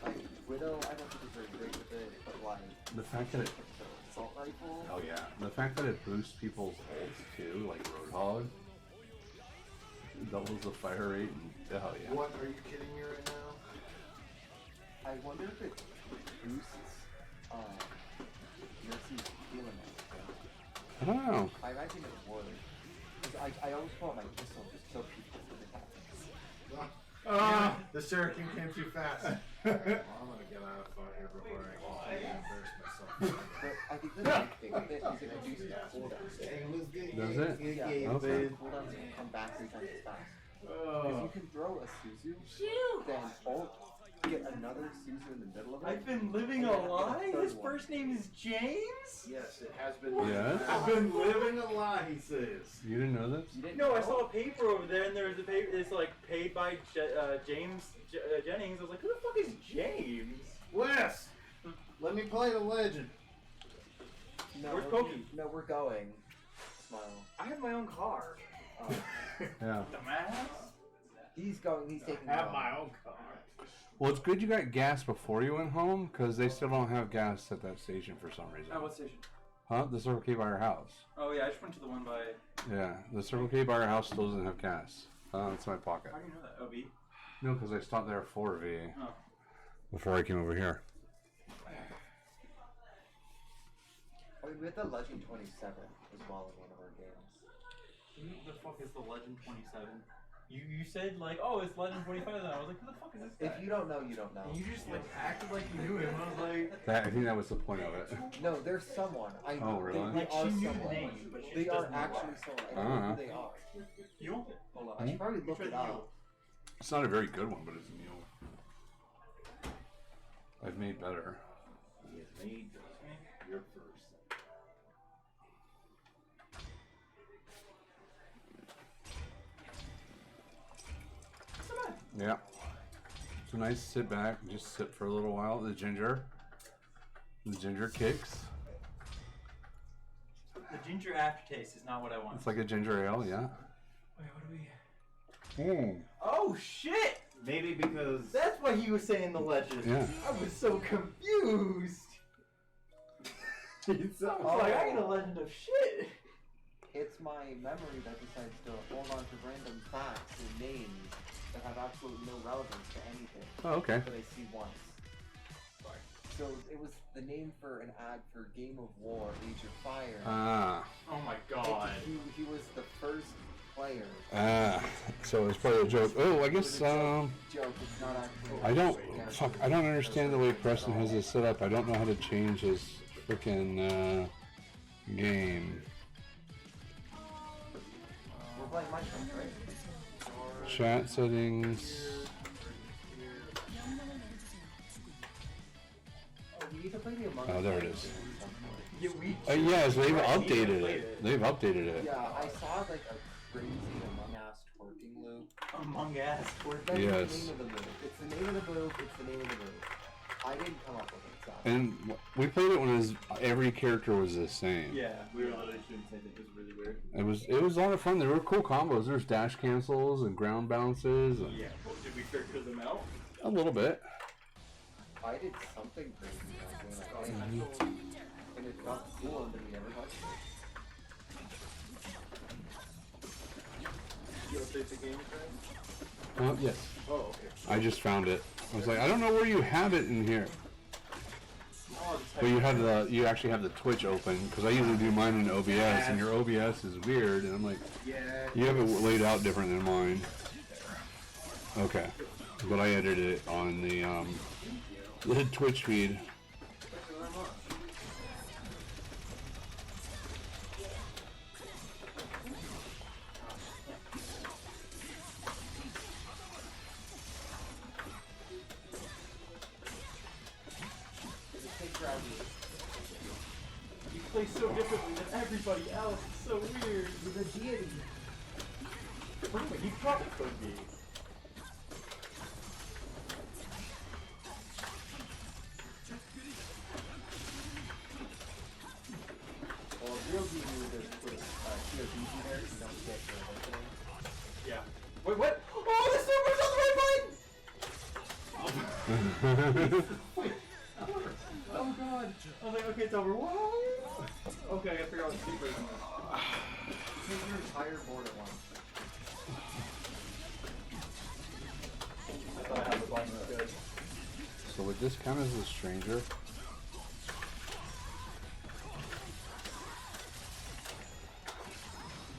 Like, Widow, I don't think is very great with it, but like, The fact that it, the assault rifle. oh yeah, the fact that it boosts people's ults too, like Roadhog, doubles the fire rate, and oh yeah. What, are you kidding me right now? I wonder if it boosts Mercy's healing. I don't know. I imagine it would. Because I always pull out my pistol and just kill people when it happens. The shuriken came too fast. Well, I'm gonna get out of here before I embarrass myself. But I think the nice thing with it is it reduces cooldowns. Does it? Yeah, Okay. cooldowns can come back 3 times as fast. If Oh. you can throw a Suzu, then ult, get another Suzu in the middle of it. I've been living a lie? His first name is James? Yes, it has been. Yes? I've been living a lie, he says. You didn't know this? You didn't No, I know? saw a paper over there, and there's a paper. It's like paid by James Jennings. I was like, who the fuck is James? Wes, let me play the legend. No, Where's we're- Pokey? No, we're going. Smile. I have my own car. Yeah. Dumbass. He's going. He's taking. I have off. my own car. Well, it's good you got gas before you went home, because they still don't have gas at that station for some reason. Oh, what station? Huh? The Circle K by our house. Oh yeah, I just went to the one by. Yeah, the Circle K by our house still doesn't have gas. It's in my pocket. How do you know that? OB. No, because I stopped there for V Oh. Before I came over here. Oh, we had the Legend 27 as well in one of our games. Who the fuck is the Legend 27? You said like, oh, it's Legend 25, and I was like, who the fuck is this guy? If you don't know, you don't know. And you just like acted like you knew him. I was like, I think that was the point of it. No, there's someone. I Oh, really? They like are she knew the someone. name, but she They just are doesn't know actually why. someone. I don't know who they are. You don't? Hold on. I should probably look it up. It's not a very good one, but it's a meal. I've made better. He has made your first. Yeah. It's a nice sit back, just sit for a little while. The ginger kicks. The ginger aftertaste is not what I want. It's like a ginger ale, yeah. Wait, what do we? Oh shit! Maybe because That's why he was saying the legend. Yeah. I was so confused. it's I was like, I need a legend of shit. It's my memory that decides to hold on to random facts and names that have absolutely no relevance to anything. Oh, okay. That I see once. So it was the name for an ad for Game of War, Age of Fire. Ah. Oh my god. He was the first player. So it's probably a joke. Oh, I guess, Joke, it's not actually. I don't understand the way Preston has this set up. I don't know how to change his freaking, game. We're playing Minecraft, right? Chat settings. We need to play the Among Us Oh, there it game is. at some point. Yeah, we. Yes, they've Right, updated played it. They've updated it. Yeah, I saw like a crazy Among Us twerking loop. Among Us. That's Yes. the name of the move. It's the name of the move. It's the name of the move. I didn't come up with it. So. And we played it when it was, every character was the same. Yeah, we were literally shooting the same thing. It was really weird. It was a lot of fun. There were cool combos. There's dash cancels and ground bounces. And Yeah. Well, did we figure them out? a little bit. I did something crazy that game, I think. And it felt cool and then we never touched it. You update the game, Craig? Yes. Oh, okay. I just found it. I was like, I don't know where you have it in here. But you actually have the Twitch open, because I usually do mine in OBS, and your OBS is weird, and I'm like, you have it laid out different than mine. Okay. But I edited it on the Twitch feed. You play so differently than everybody else. It's so weird. He's a deity. He probably could be. there, you don't get your opening. Yeah. Wait, what? Oh, the super's on the right button! Oh god. I was like, okay, it's over. What? Okay, I gotta figure out what super is. Take your entire board at once. I thought I had the button was good. So would this count as a stranger?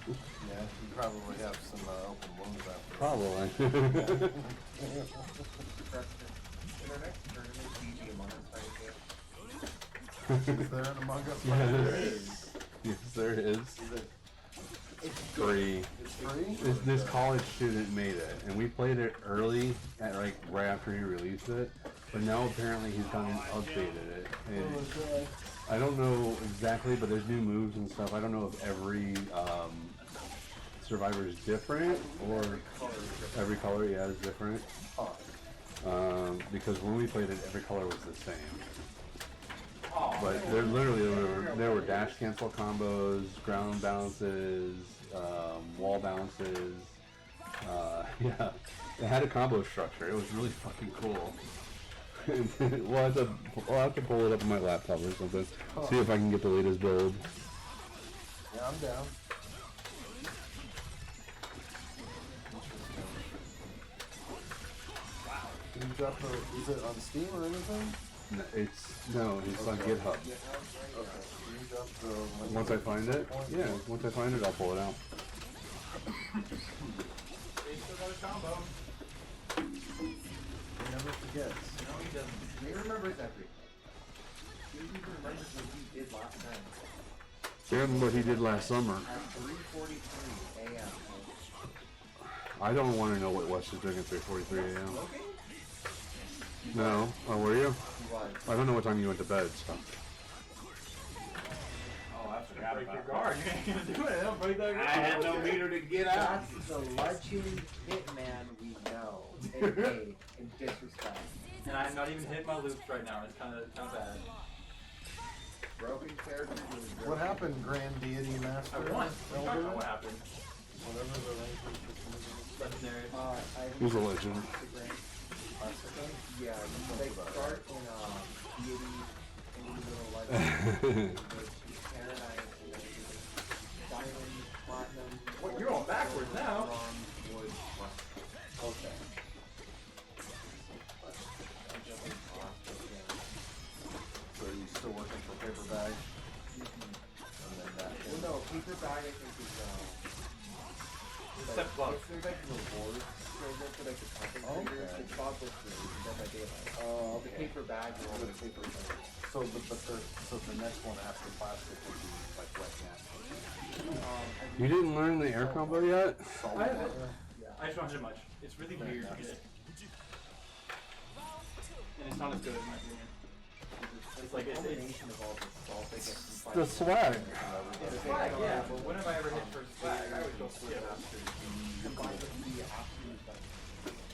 Yeah, you probably have some open wounds after. Probably. In our next tournament, BG Among Us fighting game. Is there an Among Us? Yeah, fighter? there is. Yes, there is. It's Free. It's free? This college student made it, and we played it early, at like right after he released it. But now apparently he's gone and updated it. And I don't know exactly, but there's new moves and stuff. I don't know if every survivor is different or every color, yeah, is different. Because when we played it, every color was the same. But there were dash cancel combos, ground bounces, wall bounces. Yeah, it had a combo structure. It was really fucking cool. I'll have to pull it up on my laptop or something. See if I can get the latest build. Yeah, I'm down. Can you drop the, is it on Steam or anything? No, it's on GitHub. Okay. Can you drop the link Once I find it, yeah, once I find it, I'll pull it out. They still got a combo. He never forgets. No, he doesn't. He remembers everything. He even remembers what he did last night. And what he did last summer. At 3:43 a.m. I don't want to know what Wes is doing at 3:43 a.m. No. Oh, were you? He was. I don't know what time you went to bed, so. Oh, I forgot Break about your that. guard. You ain't gonna do it. Don't break that guard. I had no meter to get out. That's the legend hitman we know. A.K.A. in disrespect. And I'm not even hitting my loops right now. It's kind of bad. Broken character doing What happened, Grand Deity Master? I won. We talked Elder? about what happened. Whatever the rank is. Legendary. He's a legend. Yeah, they start in deity, individual legend, paradise, and then diamond, platinum. What, you're all backwards now. Bronze, wood, okay. So are you still working for Paper Bag? And then that Well, no, paper bag I think is Step above. It's like rewards program for like the content creators. Okay. It's Bob Lister, Dead by Daylight. Oh, The okay. paper bag is all the paper bag. So the next one after plastic would be like wet napkin. You didn't learn the air combo yet? Solid I- water. I just don't have much. It's really weird to get it. And it's not as good in my opinion. It's like it's Combination of all the salt they get from The swag. it's swag, yeah, but when have I ever hit for swag? I would go skip. combined with the absolute like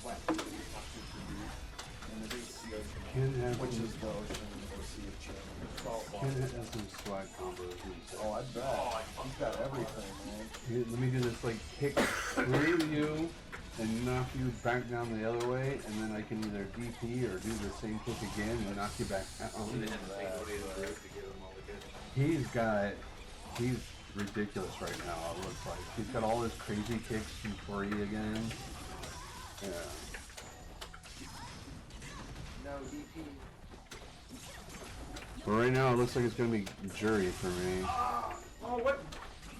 sweat. And it is the ocean, Ken has which some, is the ocean or sea of change. Salt Ken water. has some swag combos. Oh, I bet. He's got everything, man. Here, let me do this like kick through you and knock you back down the other way, and then I can either DP or do the same kick again and knock you back down. So they had to take away the root to give them all the good. He's ridiculous right now, it looks like. He's got all his crazy kicks from free again. Yeah. No DP. But right now it looks like it's gonna be jury for me. Oh, what?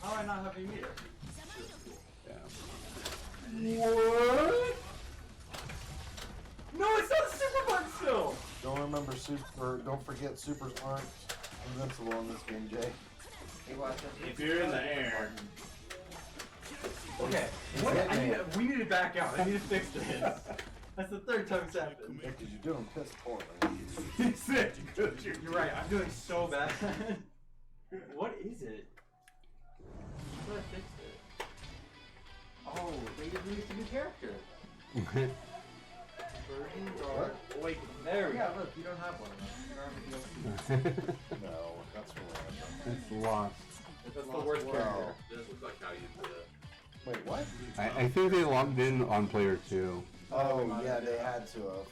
How do I not have a meter? Yeah. What? No, it's not a super button still! Don't forget supers aren't invincible in this game, Jay. Hey, watch If you're in the air, Okay, we need to back out. I need to fix this. That's the third time it's happened. Yeah, because you're doing piss poorly. He said you're right, I'm doing so bad. What is it? How do I fix it? Oh, they just released a new character. Version Dark Awakening. There we Yeah, go. look, you don't have one of them. You don't have a DLC. No, that's random. It's lost. That's the worst character. This looks like how you do it. Wait, what? I think they logged in on player 2. Oh, yeah, they had to have.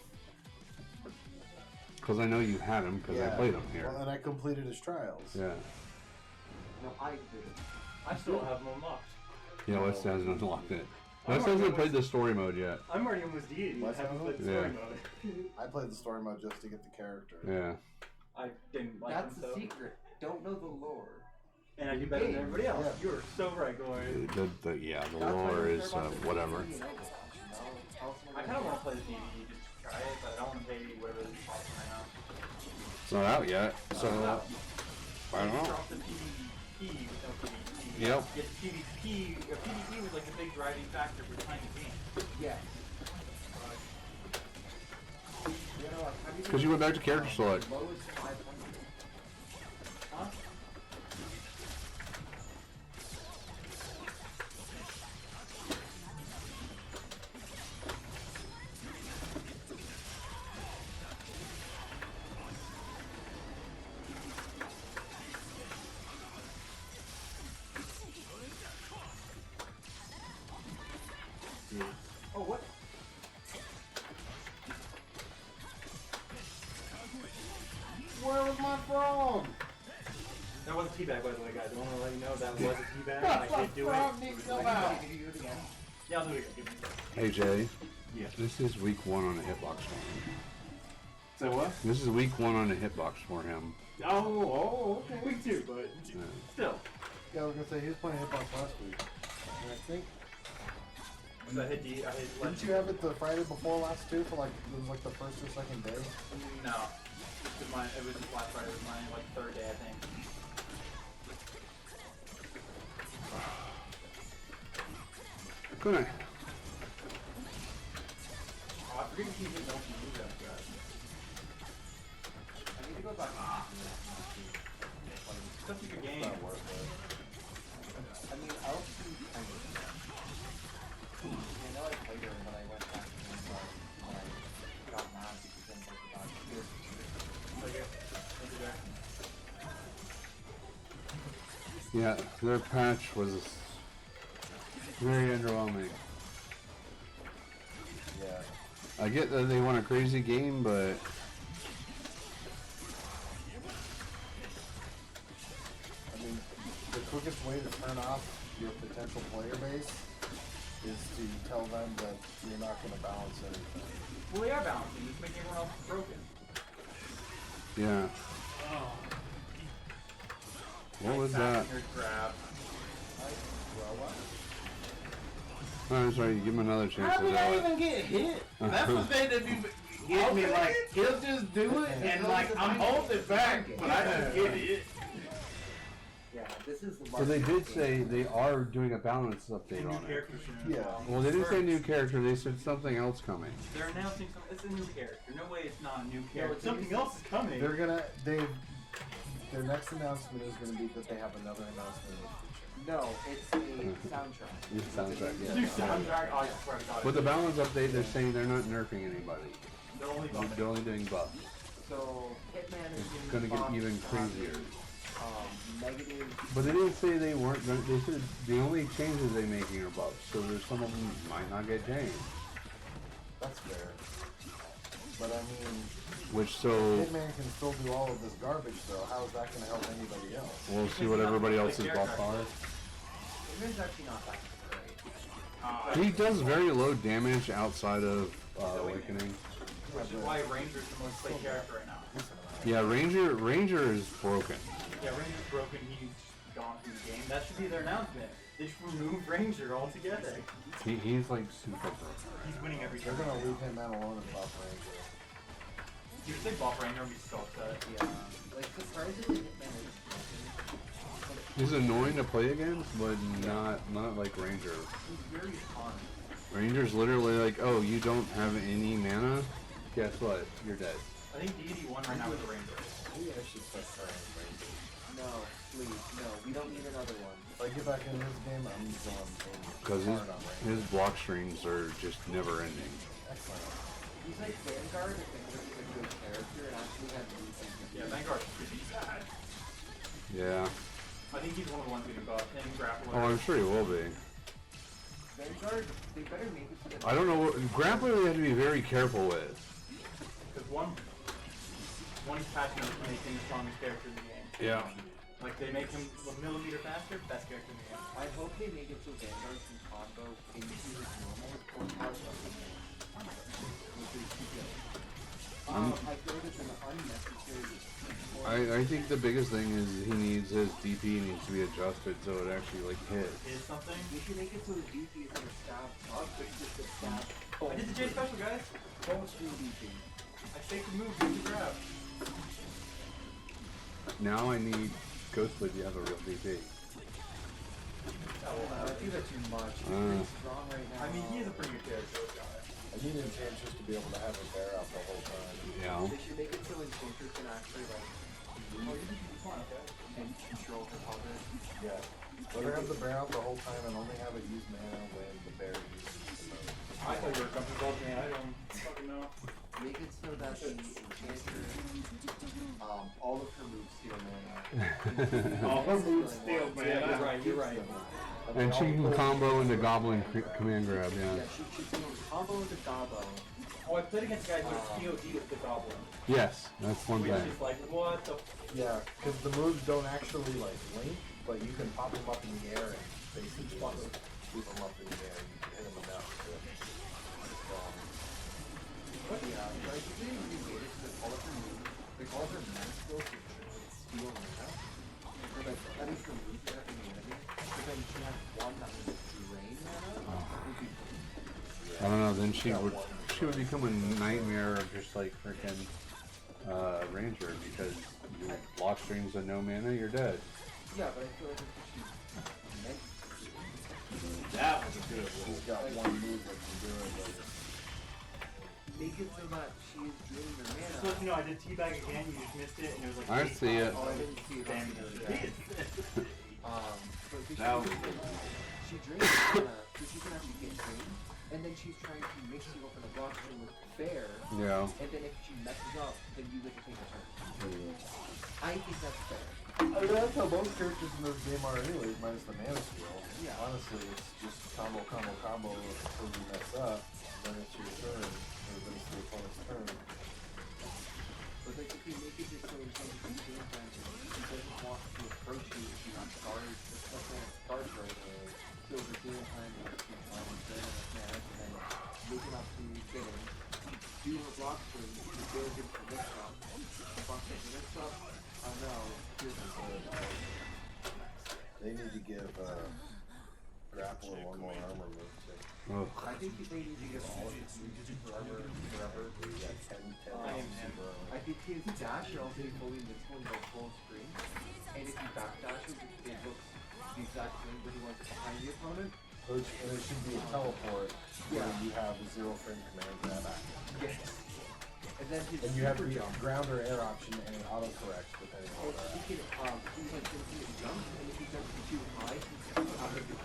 Because I know you had him because I played him here. Well, and I completed his trials. Yeah. No, I did. I still have them unlocked. Yeah, Wes hasn't unlocked it. Wes hasn't played the story mode yet. I'm already almost deity. I Wes haven't played the Yeah. story mode. I played the story mode just to get the character. Yeah. I didn't like That's them, the so. secret. Don't know the lore. And I do better than everybody else. Yeah. You are so right, Glory. The lore is whatever. I kind of want to play the DVD just to try it, but I don't want to pay whatever it's costing right now. It's not out yet, so I don't know. Drop the PvP with no PvP. Yep. Get the PvP. PvP was like the big driving factor for playing the game. Yes. Because you went back to character select. Lowest 500. Huh? Oh, what? Where was my frog? That was a teabag, by the way, guys. I want to let you know that was a teabag. I did do frog it. needs to come out. Did you do it again? Yeah, I'll do it again. Give me a second. Hey Jay, Yeah. this is week 1 on the hitbox for him. So what? This is week 1 on the hitbox for him. Oh, okay. Week 2, but still. Yeah, I was gonna say he was playing Hitbox last week. And I think So I hit D. I hit didn't you have it the Friday before last too? For like it was like the first or second day. No. It was just last Friday. It was my like third day, I think. Good night. Oh, I forget to keep it. Don't move after that. I need to go back. Such a good game. It's not worth it. I mean, I'll see kind of. I know I played her when I went back to the start, when I got mad because then I forgot to do it. Okay. Thank you, Jack. Yeah, their patch was very underwhelming. Yeah. I get that they want a crazy game, but I mean, the quickest way to turn off your potential player base is to tell them that you're not going to balance anything. Well, they are balancing. Just making everyone else broken. yeah. Oh. What was that? Your grab. Oh, sorry, give him another chance How to did do I it. even get hit? That's the thing that gets me. Like he'll just do it, and like I'm holding it back, but I just get it. Yeah, this is the So they did say they are doing a balance update on it. Character soon. Yeah. Well, they didn't say new character, they said something else coming. They're announcing something. It's a new character. No way it's not a new No, character. it's Something else is coming. They're gonna their next announcement is gonna be that they have another announcement in the future. No, it's a soundtrack. New soundtrack, It's a new yeah. soundtrack. Oh, I swear to God. With the balance update, they're saying they're not nerfing anybody. They're only buffing. They're only doing buffs. So Hitman is It's gonna get even crazier. Negative. But they didn't say they weren't gonna, they said the only changes they're making are buffs, so there's some of them might not get changed. That's fair. But I mean, Which, so, Hitman can still do all of this garbage though. How is that gonna help anybody else? we'll see what everybody else's buffs are. Hitman's actually not that great. He does very low damage outside of Awakening. Which is why Ranger's the most played character right now. Yeah, Ranger is broken. Yeah, Ranger's broken. He's just gone from the game. That should be their announcement. They should remove Ranger altogether. He's like super broken. He's winning every They're turn. gonna leave Hitman alone and buff Ranger. You say buff Ranger and be so upset. Yeah. Like, surprisingly, Hitman is broken. He's annoying to play against, but not like Ranger. He's very fun. Ranger's literally like, oh, you don't have any mana? Guess what? You're dead. I think Deity won right now with the Ranger. Maybe I should start trying Ranger. No, please, no. We don't need another one. If I get back into this game, I'm going Because hard on Ranger. his block streams are just never ending. Excellent. He's like Vanguard if they took a good character and actually had decent. Yeah, Vanguard's pretty bad. Yeah. I think he's one of the ones getting buffed. Him, Grappler. Oh, I'm sure he will be. Vanguard, they better make it so that. I don't know what grappler we have to be very careful with. Because one's patching up to make him the strongest character in the game. Yeah. Like they make him a millimeter faster, best character in the game. I hope they make it so Vanguard can combo into his normal or part of his game. I feel like it's an unnecessary. I think the biggest thing is he needs his DP needs to be adjusted so it actually like hits. Is something? We should make it so the DP is gonna stab up, but it's just a stab. I did the J special, guys. Don't screw DP. I shake the move, do the grab. Now I need Ghostblade to have a real DP. I think that's too much. He's pretty strong right now. I mean, he is a pretty good character, let's be honest. I need Enchantress to be able to have a bear out the whole time. Yeah. They should make it so Enchantress can actually like and control her power. Yeah. Let her have the bear out the whole time and only have it use mana when the bear uses the most. I thought you were something called me. I don't fucking know. Make it so that the Enchantress, all of her moves steal mana. All her moves steal mana. Yeah, you're right, you're right. And she can combo into Goblin Command Grab, yeah. Yeah, she can combo into Gobbo. Oh, I played against guys with POD with the Goblin. Yes, that's one Which thing. is like, what the Yeah, because the moves don't actually like link, but you can pop them up in the air and basically just keep them up in the air and you can hit them enough to But yeah, like if they remade it so that all of her moves, like all of her mana skills steal mana. Or like at least the moves that in the enemy. But then she has one that would drain mana. Would be I don't know, then she would become a nightmare of just like freaking Ranger because you lock strings and no mana, you're dead. yeah, but I feel like it's what she's meant to do. That was a good one. She's got one move that can do it, but Make it so that she is draining her mana. So, you know, I did teabag again, you just missed it, and it was like... I see it. Oh, I didn't see it. Damn it. But That was she drains mana, so she can actually get drained, and then she's trying to mix you up in a block string with fair, Yeah. and then if she messes up, then you get to take a turn. I think that's fair. I mean, that's how most characters in this game are anyways, minus the mana skill. Yeah. Honestly, it's just combo until you mess up, then it's your turn, or then it's the opponent's turn. But like, if you make it just so it's like a game plan, she doesn't want to approach you if you're not guarded, guard right, so the game plan is to try and drain enough mana, and then make it up to getting, do her block string, to build into the mix up, block string the mix up, oh no, here's the They need to give Grappler one more armor move too. Oh. I think they need to give all of his moves forever. Yeah, 10 super. I think his dash should also be fully invincible and go full screen. And if he backdashes, it looks the exact same, but he wants it behind the opponent. And it should be a teleport where you have a 0 frame command grab active. Yes. And then his And you have super the jump. ground or air option and it autocorrects depending on And that. he can, he's like infinite jump, and if he jumps too high, he's out of the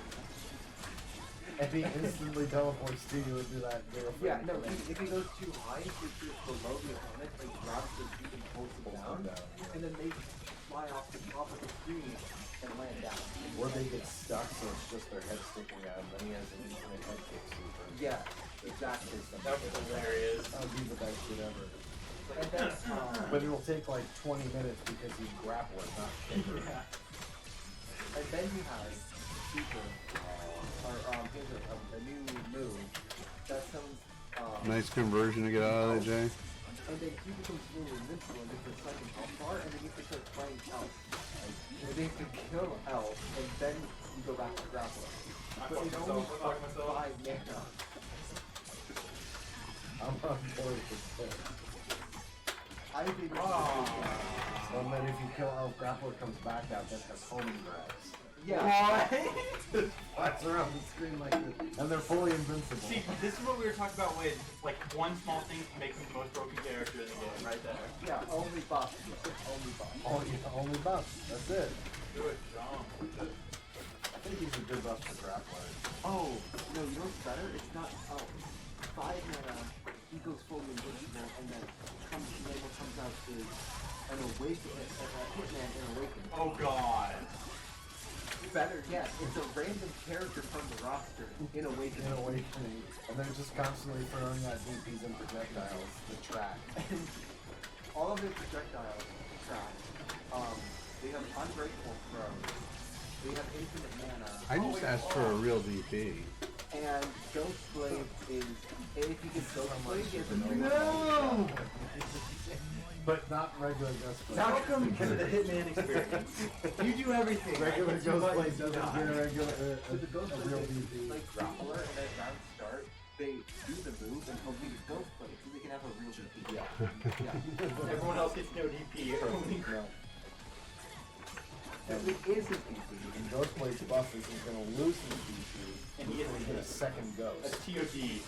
And he instantly teleports to you and do that 0 frame Yeah, no, command. if he goes too high, he's just below the opponent, like drops the feet and pulls them down, and then they fly off the top of the screen and land down. Or they get stuck so it's just their head sticking out and then he has an infinite head kick super. Yeah, exactly. That was hilarious. That would be the best shit ever. And then, But it'll take like 20 minutes because he's grappler, not kicker. Yeah. and then he has super, here's a new move that sounds, Nice conversion to get out of that, Jay. and then he becomes fully invincible and gets a second health bar, and then you have to start playing Elf. And they have to kill Elf, and then you go back to grappler. But it's only 5 mana. I'm on board with this. I think And then if you kill Elf, grappler comes back out, that has homing grabs. yeah. Flats around the screen like this. And they're fully invincible. See, this is what we were talking about with, like, one small thing can make him the most broken character in the game, right there. Yeah, only buff. Only buff. Only buffs. That's it. Do it, John. I think he's a good buff for grappler. Oh, no, you know what's better? It's not Elf. 5 mana, he goes fully invincible, and then comes out is an awaken, a hitman and awaken. Oh god. Better yet, it's a random character from the roster in Awakening. And they're just constantly throwing out DPs and projectiles. The track. And all of their projectiles trash. They have unbreakable throws. They have infinite mana. I just asked for a real DP. And Ghostblade is, and if you get Ghostblade, he has a No! But not regular Ghostblade. Welcome to the Hitman experience. You do everything. Regular I hit you, but Ghostblade you doesn't don't. get a regular, So the a Ghostblade real is DP. like Grappler, and at round start, they do the move and hope you get Ghostblade, so they can have a real DP. Yeah. Everyone else gets no DP. Only It is his DP. And Ghostblade's buff is he's going to lose his DP. And he is get a second a ghost. TOD.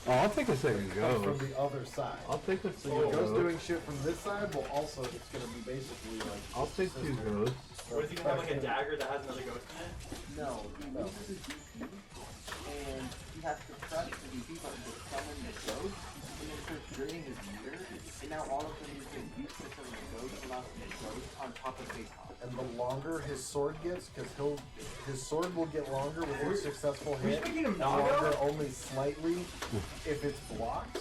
Oh, I'll take a second Come from go. the other side. I'll take a So your ghost go. doing shit from this side will also, it's going to be basically like. I'll take two sister. goes. What does he have like a dagger that has another ghost in it? No, he loses his DP, and he has to press the DP button to summon the ghost, and then starts draining his meter, and now all of a sudden he's getting used to summoning the ghost, and lost his ghost on top of face off. And the longer his sword gets, because his sword will get longer with each successful Are you hit. speaking of Longer Naga? only slightly if it's blocked.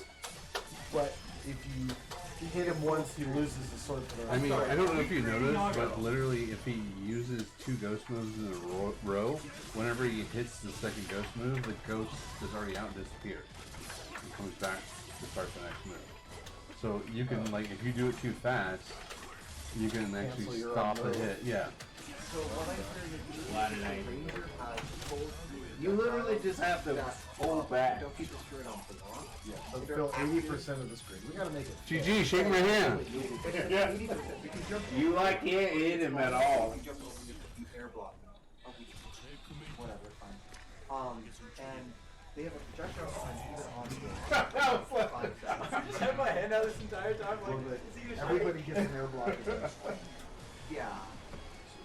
But if you hit him once, he loses his sword for the rest I mean, of the I don't know if you Creating noticed, Naga. but literally, if he uses two ghost moves in a row, whenever he hits the second ghost move, the ghost is already out and disappears. He comes back to start the next move. So you can, like, if you do it too fast, you can actually Cancel your stop own the move. hit. Yeah. So what I heard is Glad it ain't. Ranger has full You literally just have to hold back. Don't keep the screen on for long. Yeah, so fill 80% of the screen. We gotta make it. GG, shake my hand. Yeah. Because you're You like can't hit him at all. You jump over, you air block them. Oh, whatever, fine. And they have a projectile on either on the I just had my hand out this entire time. Like, is he gonna Everybody gets an air block. Yeah.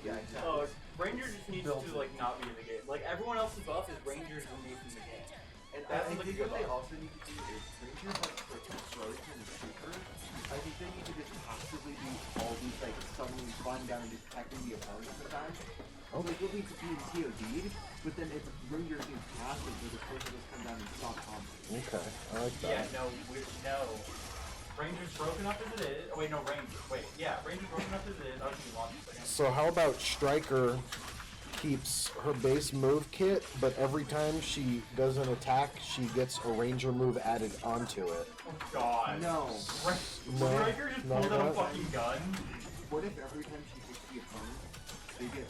Yeah, exactly. Oh, Ranger just needs to like not be in the game. Like everyone else's buff is Ranger's removed from the game. And That's I like think a good what they buff. also need to do is Ranger has like Trojan and Super. I think they need to just possibly do all these like suddenly flying down and just attacking the opponent at the time. So like you'll be being TOD'd, but then it's Ranger being passive where the person just come down and stop combos. Okay, I like Yeah, no. Ranger's broken up as it is. Oh wait, no, Ranger. Wait, yeah, Ranger's broken up as it is. I was gonna launch a second. So how about Striker keeps her base move kit, but every time she does an attack, she gets a ranger move added onto it. Oh god. No. Striker just not pulled out a that. fucking gun. What if every time she hits the opponent, they get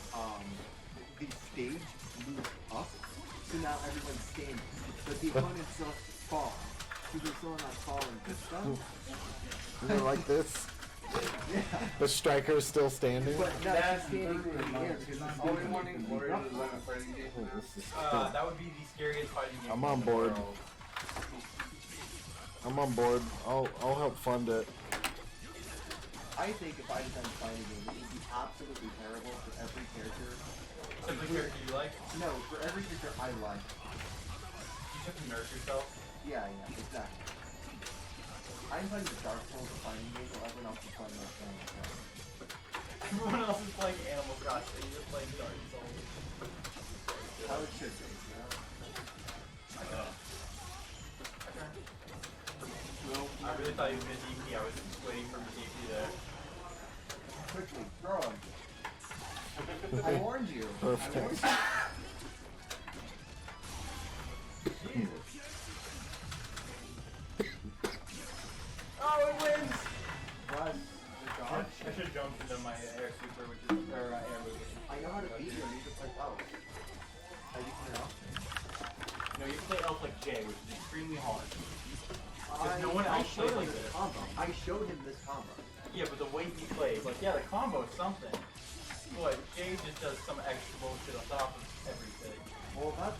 the stage moves up, so now everyone's standing, but the opponent still has to fall, so they're still not falling. Good stuff. You know, like this. Yeah. The striker is still standing. But now she's standing in the air because she's Are we wanting Warriors standing. to let a fighting game? That would be the scariest fighting game. I'm on in the board. world. I'm on board. I'll help fund it. I think if I designed a fighting game, it would be absolutely terrible for every character. Simply character you like. No, for every character I like. You just have to nurse yourself. Yeah, exactly. I'm playing the Dark Souls fighting game while everyone else is playing that game. Everyone else is playing Animal Crossing. You're playing Dark Souls. How it should be, you know? I really thought he was gonna DP. I was just waiting for him to DP there. Quickly, throw him. I warned you. Perfect. Oh, it wins! What? I should have jumped into my air super, which is air movement. I know how to beat you, and you just like, oh. I just know. No, you play elf like Jay, which is extremely hard. I, no one I else showed plays him like this this. combo. I showed him this combo. Yeah, but the way he plays, like, yeah, the combo is something. But Jay just does some extra bullshit on top of everything. Well, that's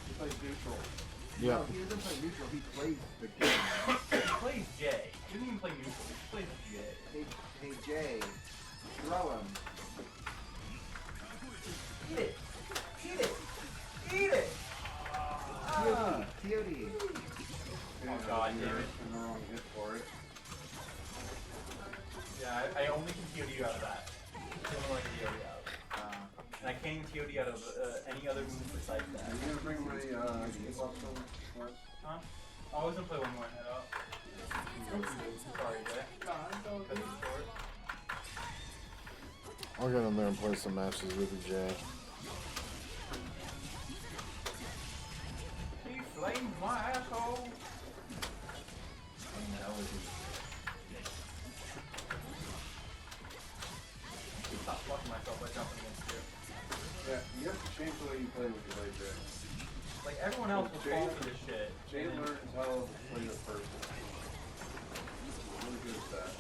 he plays neutral. Yeah. No, he doesn't play neutral. He plays the game. He plays Jay. He doesn't even play neutral. He just plays Jay. Hey Jay, throw him. Eat it! Eat it! Eat it! TOD. Oh god damn it. I'm the wrong hit for it. Yeah, I only can TOD you out of that. I only want to TOD you out. And I can't even TOD out of any other move besides that. Are you gonna bring my kickbox on? Huh? I was gonna play one more head up. Sorry, Jay. Cut it short. I'll get in there and play some matches with the Jay. He flamed my asshole. Stop fucking myself by jumping against you. Yeah, you have to change the way you play with your Jay. Like everyone else will fall for this shit. Jay learns how to play the person. Really good at that.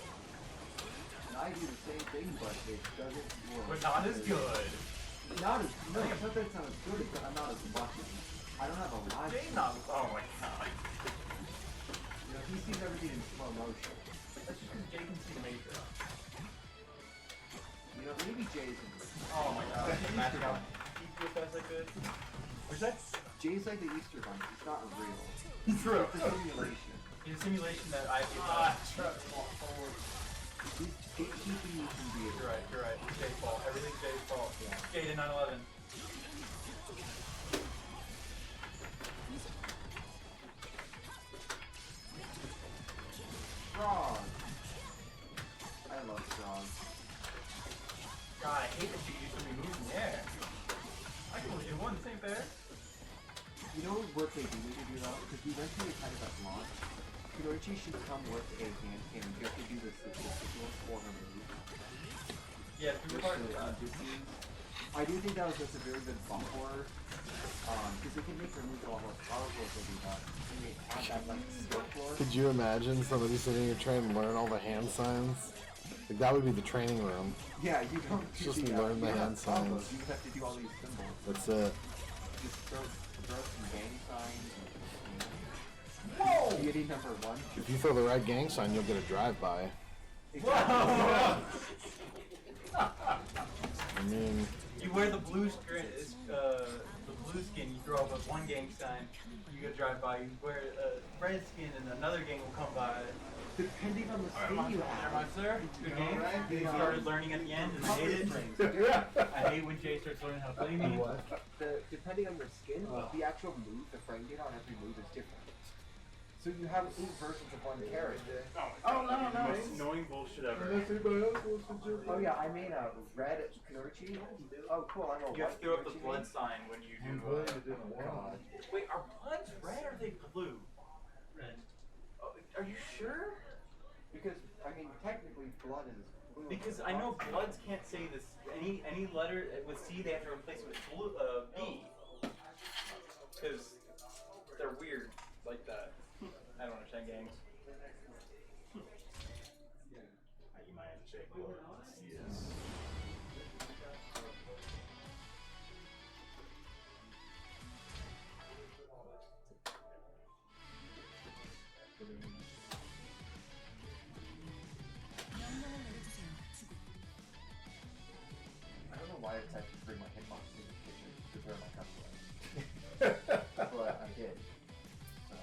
And I do the same thing, but it doesn't work. But not as good. Not as no, it's not that it's not as good, it's that I'm not as lucky. I don't have a lot. Jay's not. Oh my god. You know, he sees everything in slow motion. That's just because Jay can see Major. You know, maybe Jay's Oh my god. Match out. Keep as best I could. What's that? Jay's like the Easter Bunny. It's not real. True. It's a simulation. It's a simulation that I feel forward. He's gatekeeping you from being. You're right, you're right. It's Jay's fault. Everything's Jay's fault. Yeah. Jay did 9/11. Frog. I love frogs. God, I hate that you use so many moves in the air. I can only do one, this ain't fair. You know what they do need to do though? Because we went through a kind of that launch. Kunoichi should come with a hand cannon. You have to do the statistical corner move. Yeah, through part of that. I do think that was just a very good bump order. Because it can make your moves a lot more powerful if they do that. And they have that like skill floor. Could you imagine somebody sitting here trying to learn all the hand signs? Like that would be the training room. Yeah, you don't Just do learn the hand signs. You have to do all these symbols. That's it. Just throw some gang signs. Whoa! Deity number 1. If you throw the right gang sign, you'll get a drive-by. Whoa! I mean, You wear the blue skin, you throw up a one gang sign, you get a drive by. You wear a red skin and another gang will come by. Depending on the skin you have. Alright, sir. Good game. You started learning at the end and I hate it. I hate when Jay starts learning how to play me. Depending on your skin, the actual move, the frame data on every move is different. So you have 8 versions of one character. Oh no, no. Most annoying bullshit ever. Oh yeah, I made a red Kunoichi. Oh cool, I know. You have to throw up the blood sign when you do. God. Wait, are bloods red or are they blue? Red. Oh, are you sure? Because I mean, technically, blood is blue. Because I know bloods can't say this. Any letter with C, they have to replace it with blue, B. Because they're weird like that. I don't understand gangs. You might have to check your CS. I don't know why I decided to bring my hitbox in the kitchen to where my cup was. But I did. So.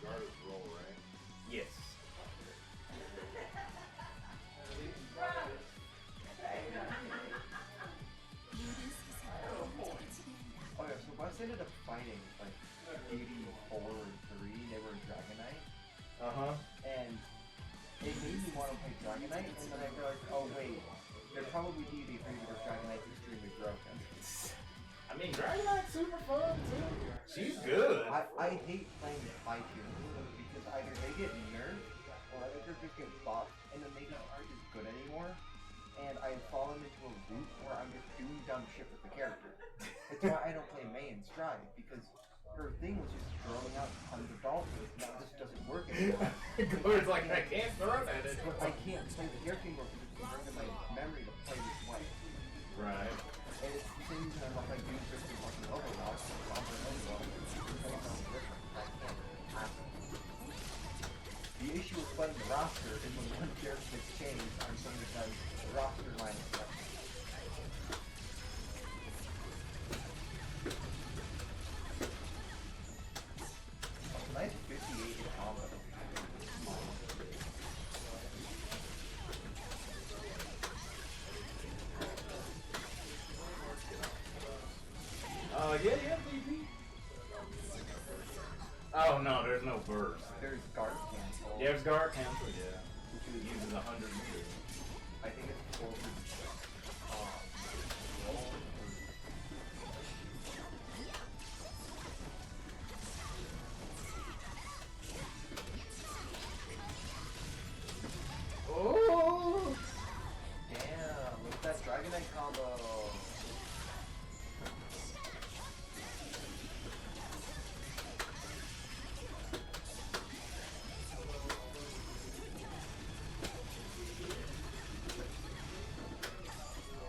Guard is roll, right? Yes. Oh yeah, so once I ended up fighting like 84 and 3, they were in Dragonite. And it made me want to play Dragonite, and then I realized, oh wait, they're probably deity for because Dragonite's extremely broken. I mean, Dragonite's super fun too. She's good. I hate playing fight heroes because either they get nerfed or other characters get buffed, and then they just aren't as good anymore. And I've fallen into a loop where I'm just doing dumb shit with the character. That's why I don't play May in Stride, because her thing was just throwing out tons of dolphins, and that just doesn't work anymore. It's like I can't throw at it. But I can't play the character anymore because it's burned in my memory to play this way. Right. And it's the same reason I'm not like doing just fucking Overwatch, The issue with playing the roster is when one character gets changed, I'm something that says roster minus one. Nice 58 in combo. Oh no, there's no burst. There's guard cancel. Yeah, there's guard cancel, yeah. Which uses 100 meters. I think it's full. Oh! Damn, look at that Dragonite combo.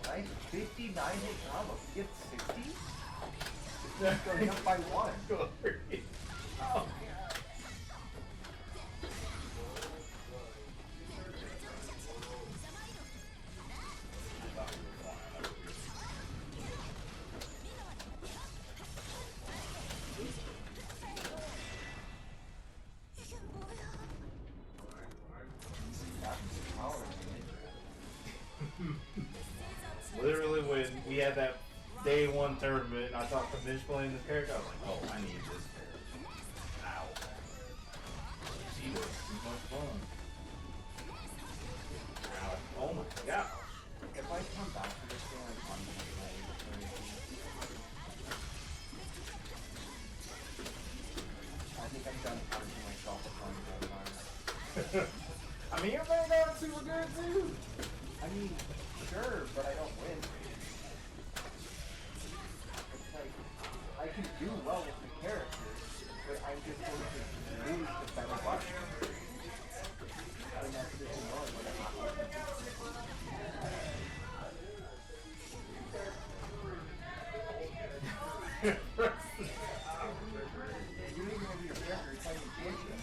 Nice 59 hit combo. You get 60? It's going up by 1. Oh. Literally, when we had that day one tournament and I thought to finish playing this character, I was like, oh, I need this character. Ow. She was too much fun. Ow. Oh my gosh. If I come back to this game, I'm gonna play I think I'm done punishing myself for playing Pokemon. I mean, your Vanguard's super good too. I mean, sure, but I don't win. It's like, I can do well with the characters, but I'm just going to lose the better button. And that's just annoying when it You don't even know your character, it's how you champion.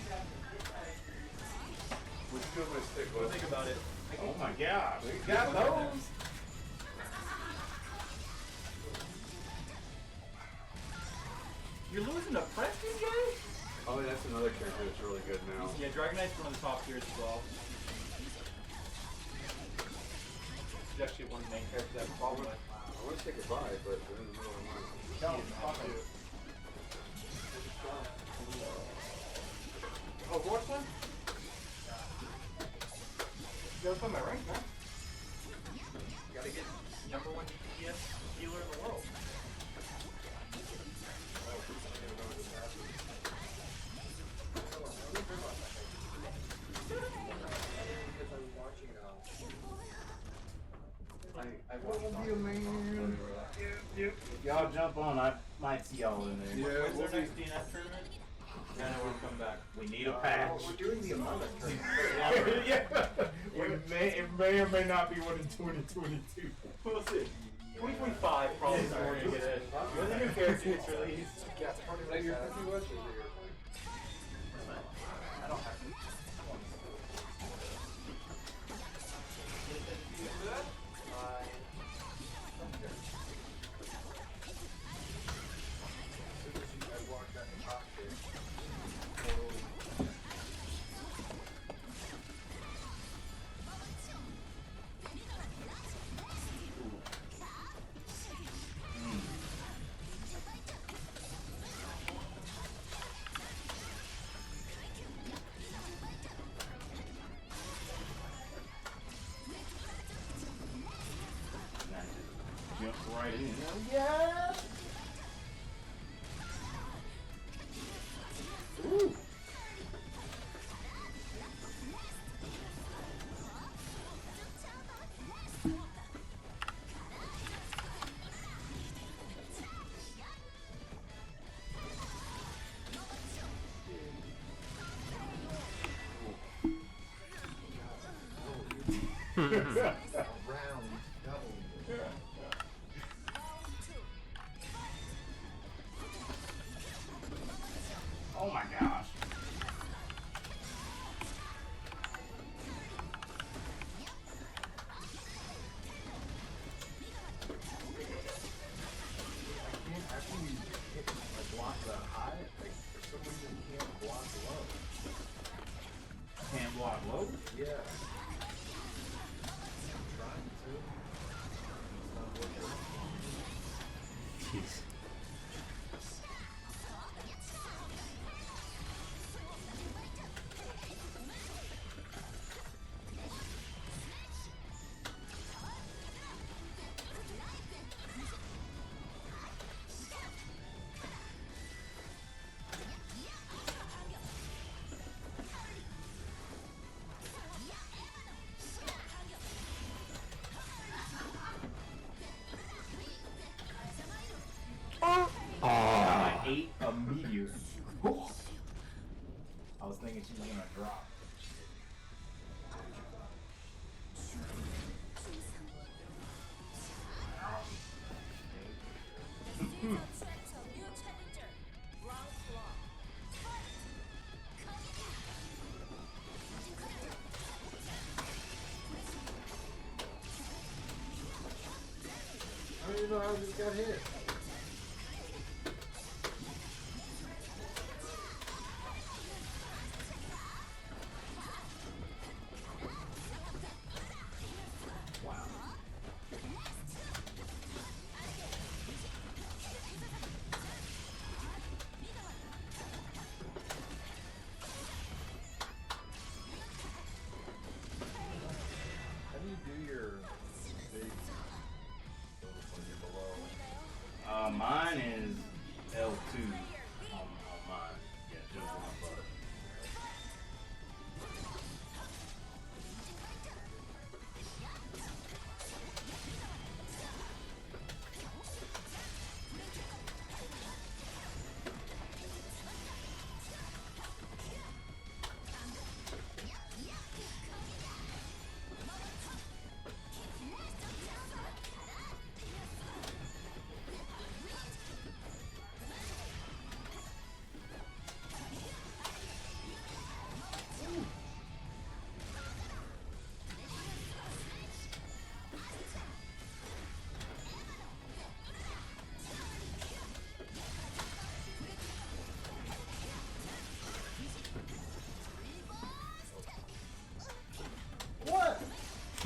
What's good with stick? What do you think about it? Oh my gosh. We got those. You're losing to Preston, guy? Oh, that's another character that's really good now. Yeah, Dragonite's one of the top tiers as well. He's actually one of the main characters I have a problem with. I want to say goodbye, but we're in the middle of the month. No, fuck it. Oh, what's one? You gotta put my rank, man. You gotta get number 1 DPS healer in the world. If y'all jump on, I might see y'all in there. Yeah, When's we'll our next DNF tournament? I know we're coming back. We need a patch. We're doing the Among Us tournament. Yeah. It may or may not be one in 2022. We'll see. 2025 probably is where we're gonna get it. When the new character gets released. Yeah, it's part of Like your it. cookie watch is your I don't have to. Jump right in. Yeah. Ooh. Oh my gosh. Can't block low? Yeah. ate immediately. I was thinking she was gonna drop. I don't even know how this got hit. How do you do your big when you're below? Mine is L2 on mine. Yeah, jump on my butt. What? I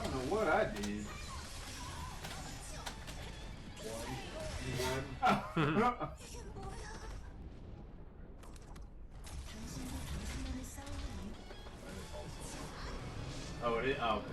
don't know what I did. One. Oh, it is? Oh, okay.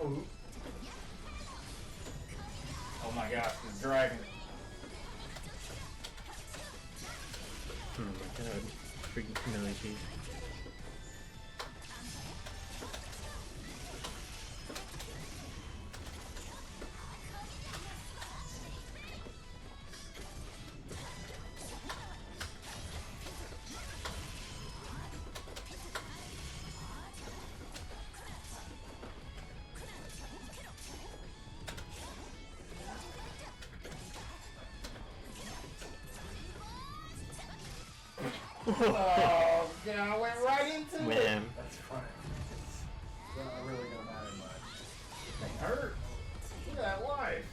Oh. Oh my gosh, this dragon. Oh my god. Freaking technology. Oh, yeah, I went right into it. Man. That's fine. It's not really gonna matter much. This thing hurts. Look at that life.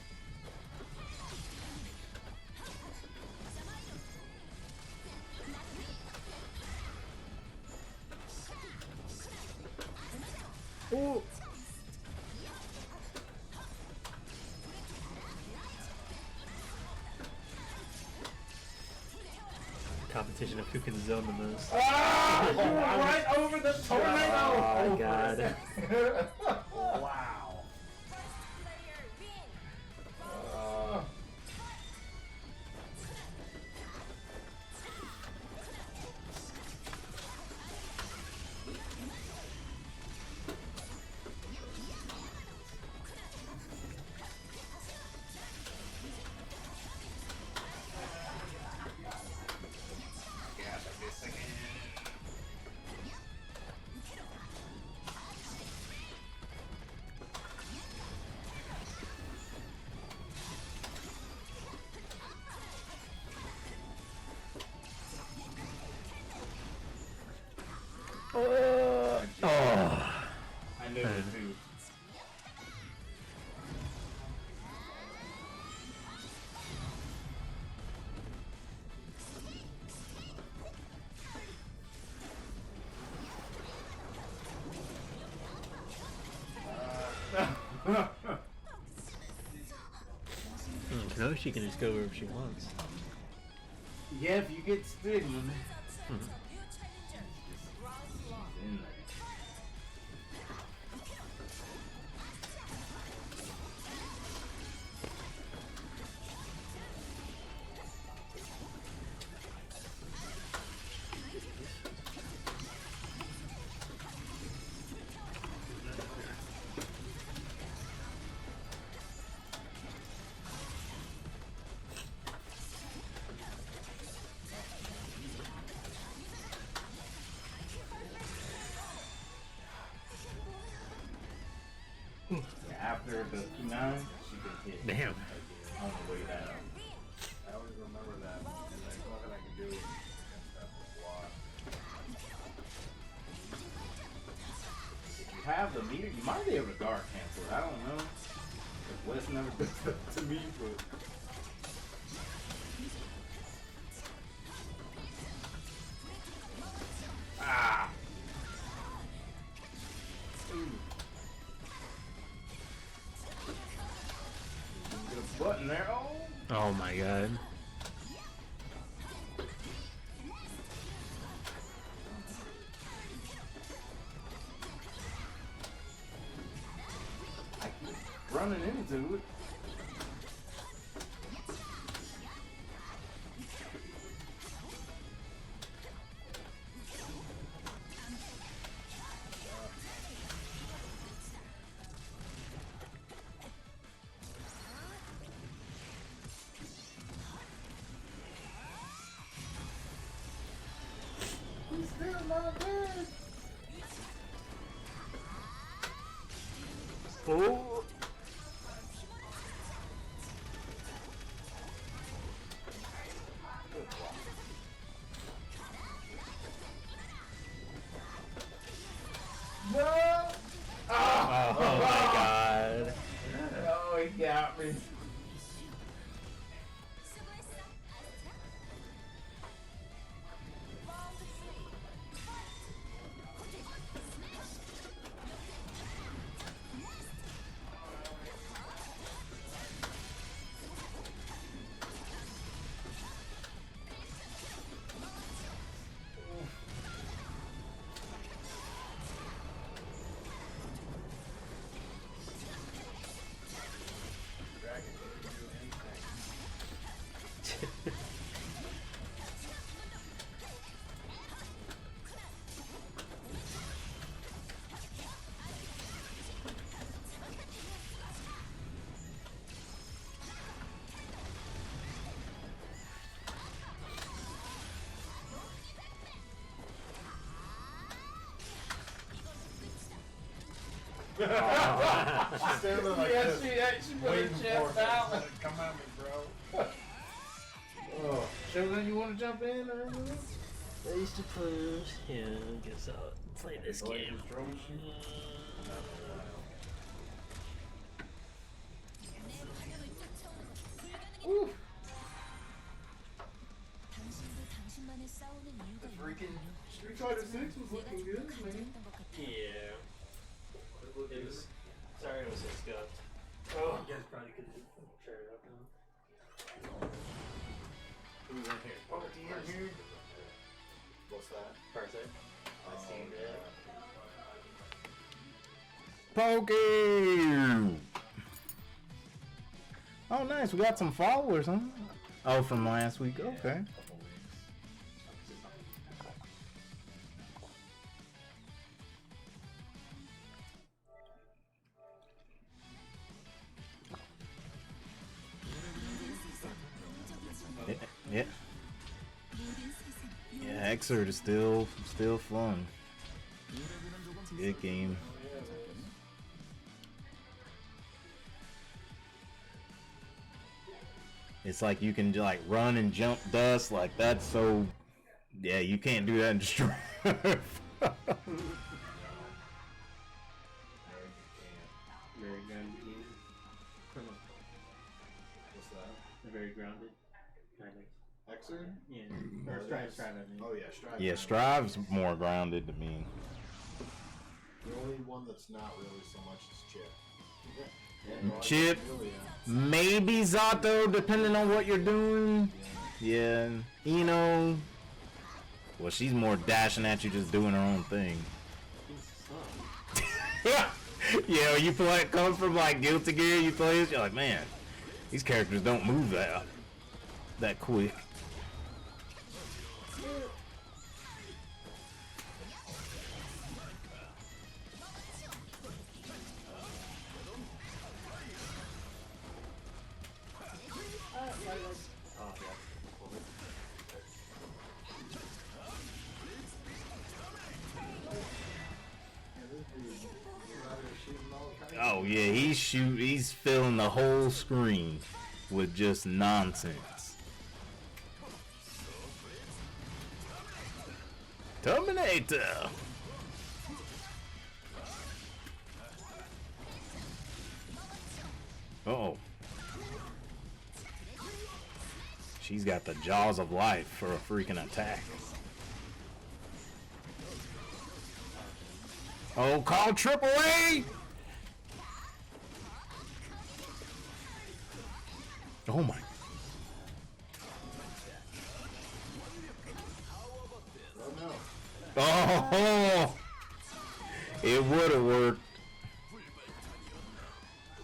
Ooh. Competition of who can zone the most. Ah! Right over the tornado! Oh my god. Wow. Oh. I knew it too. Kanoshi can just go wherever she wants. Yeah, if you get stigma. After the 2-9, she gets hit. Damn. On the way down. I always remember that, and there's nothing I can do against that block. If you have the meter, you might be able to guard cancel it. I don't know. If Wes never does that to me, but. Ah! Get a button there. Oh! Oh my god. I keep running into it. He's still not dead. Oh. No! Oh my god. Oh, he got me. Standing like Yeah, this, she put her waiting for chest it. out. Come at me, bro. Oh, Sheldon, you want to jump in or anything? I used to play. Yeah, I guess I'll play this game. Woo. The freaking Street Fighter 6 was looking good, man. Yeah. It was. Sorry, it was so scuffed. Oh, you guys probably could try it out now. Who's in here? Oh, D in here? What's that? Parse. I seen that. Pokey! Oh, nice. We got some followers, huh? Oh, from last week. Okay. Yeah. Yeah, Xrd is still fun. It's a good game. It's like you can like run and jump dust, like that's so. Yeah, you can't do that in Destroy. Very grounded game. What's that? Very grounded. Kind of. Xrd? Yeah. Or Strive, I mean. Oh, yeah, Strive. Yeah, Strive's more grounded to me. The only one that's not really so much is Chip. Chip, maybe Zato, depending on what you're doing. Yeah, Eno. Well, she's more dashing at you, just doing her own thing. Yeah, you play come from like Guilty Gear, you play this, you're like, man, these characters don't move that quick. Oh yeah, he's filling the whole screen with just nonsense. Terminator. Uh-oh. She's got the jaws of life for a freaking attack. Oh, call Triple A! Oh my. Oh, it would have worked.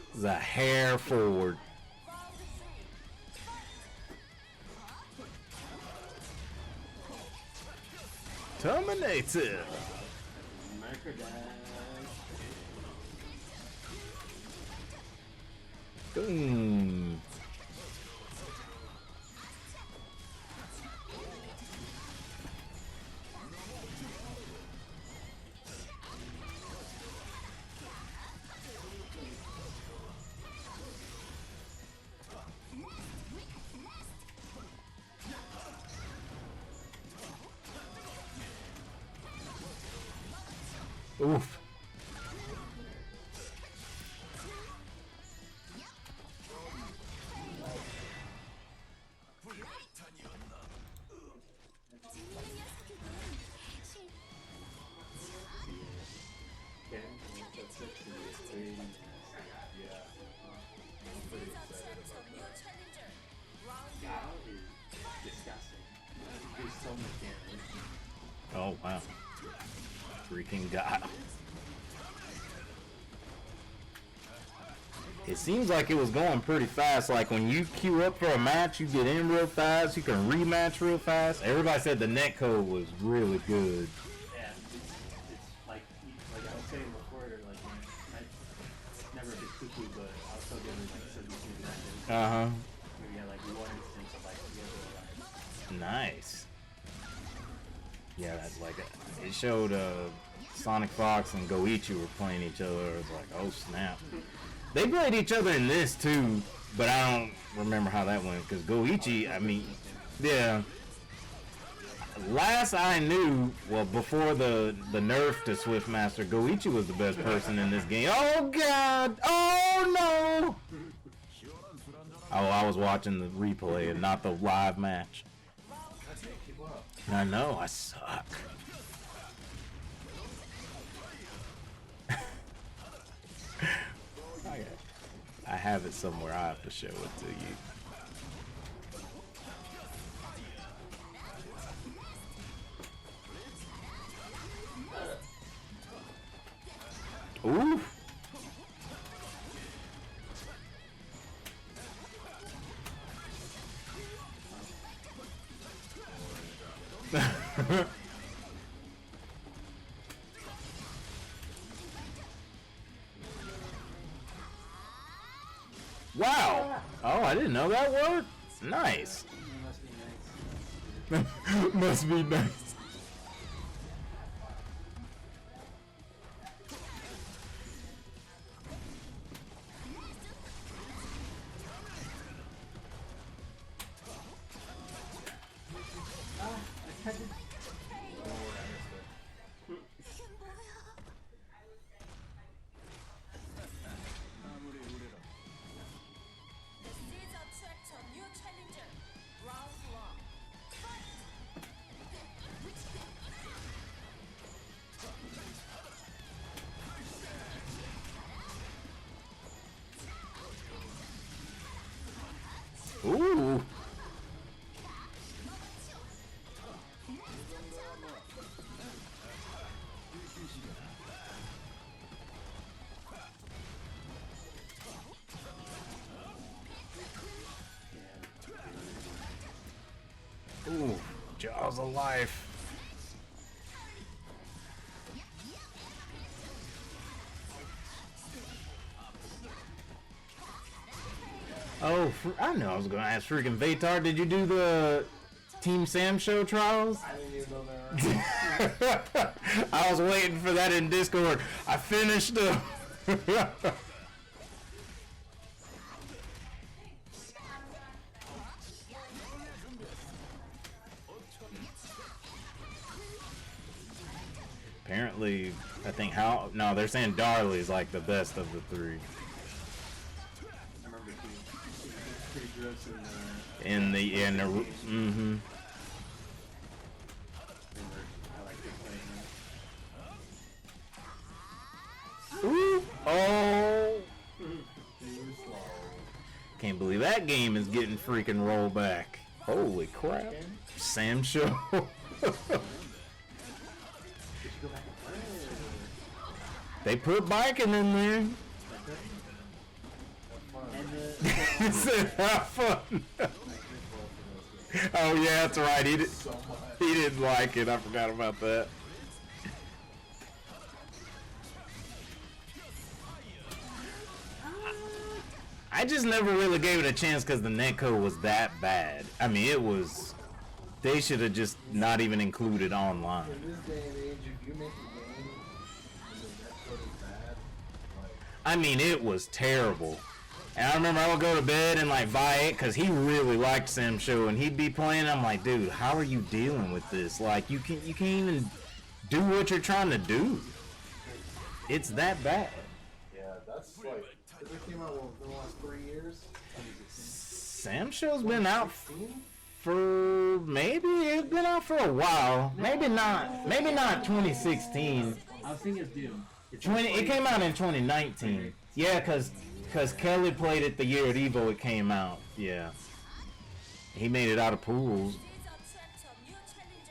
It was a hair forward. Terminator. Boom. Oof. Oh wow. Freaking God. It seems like it was going pretty fast. Like when you queue up for a match, you get in real fast, you can rematch real fast. Everybody said the netcode was really good. Yeah, it's like I was saying before, like I never did cuckoo, but I was still getting like 72 matches. Uh-huh. Maybe had like one instance of like the other Nice. Yeah, that's like it showed Sonic Fox and Goichi were playing each other. It was like, oh snap. They played each other in this too, but I don't remember how that went because Goichi, I mean, yeah. Last I knew, well, before the nerf to Swiftmaster, Goichi was the best person in this game. Oh God! Oh no! Oh, I was watching the replay and not the live match. I know, I suck. I have it somewhere. I have to show it to you. Ooh. Wow! Oh, I didn't know that worked. Nice. Must be nice. Ooh. Ooh, Jaws of Life. Oh, I know I was gonna ask freaking Vatar. Did you do the Team Sam Show trials? I didn't even know that. I was waiting for that in Discord. I finished them. Apparently, I think no, they're saying Darley's like the best of the three. I remember he's pretty gross in the Mm-hmm. I like to play him. Ooh. Oh. Can't believe that game is getting freaking rolled back. Holy crap. Sam Show. They put biking in there. He said, have fun. Oh yeah, that's right. He didn't like it. I forgot about that. I just never really gave it a chance because the netcode was that bad. I mean, it was. They should have just not even included online. In this day and age, if you make a game and the netcode is bad, like... I mean, it was terrible. And I remember I would go to bed and like buy it because he really liked Sam Show and he'd be playing. I'm like, dude, how are you dealing with this? Like, you can't even do what you're trying to do. It's that bad. Yeah, that's like... It came out in the last 3 years? Sam Show's been out for it's been out for a while. Maybe not 2016. I was thinking it's Doom. It came out in 2019. Yeah, cause Kelly played it the year at Evo it came out. Yeah. He made it out of pools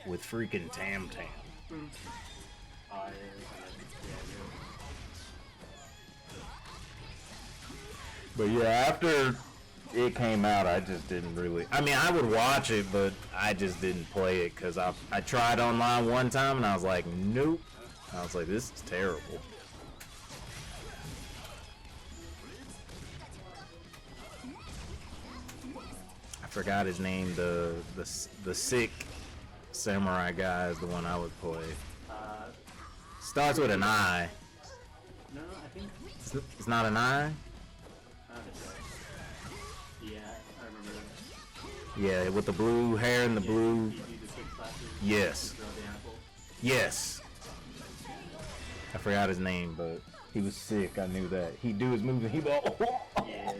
with freaking Tam Tam. But yeah, after it came out, I just didn't really. I mean, I would watch it, but I just didn't play it because I tried online one time and I was like, nope. I was like, this is terrible. I forgot his name. The sick samurai guy is the one I would play. Starts with an I. No, I think It's not an I. Yeah, I remember that. Yeah, with the blue hair and the blue. Yes. Yes. I forgot his name, but he was sick. I knew that. He'd do his moves and he'd go. Oh. Yeah.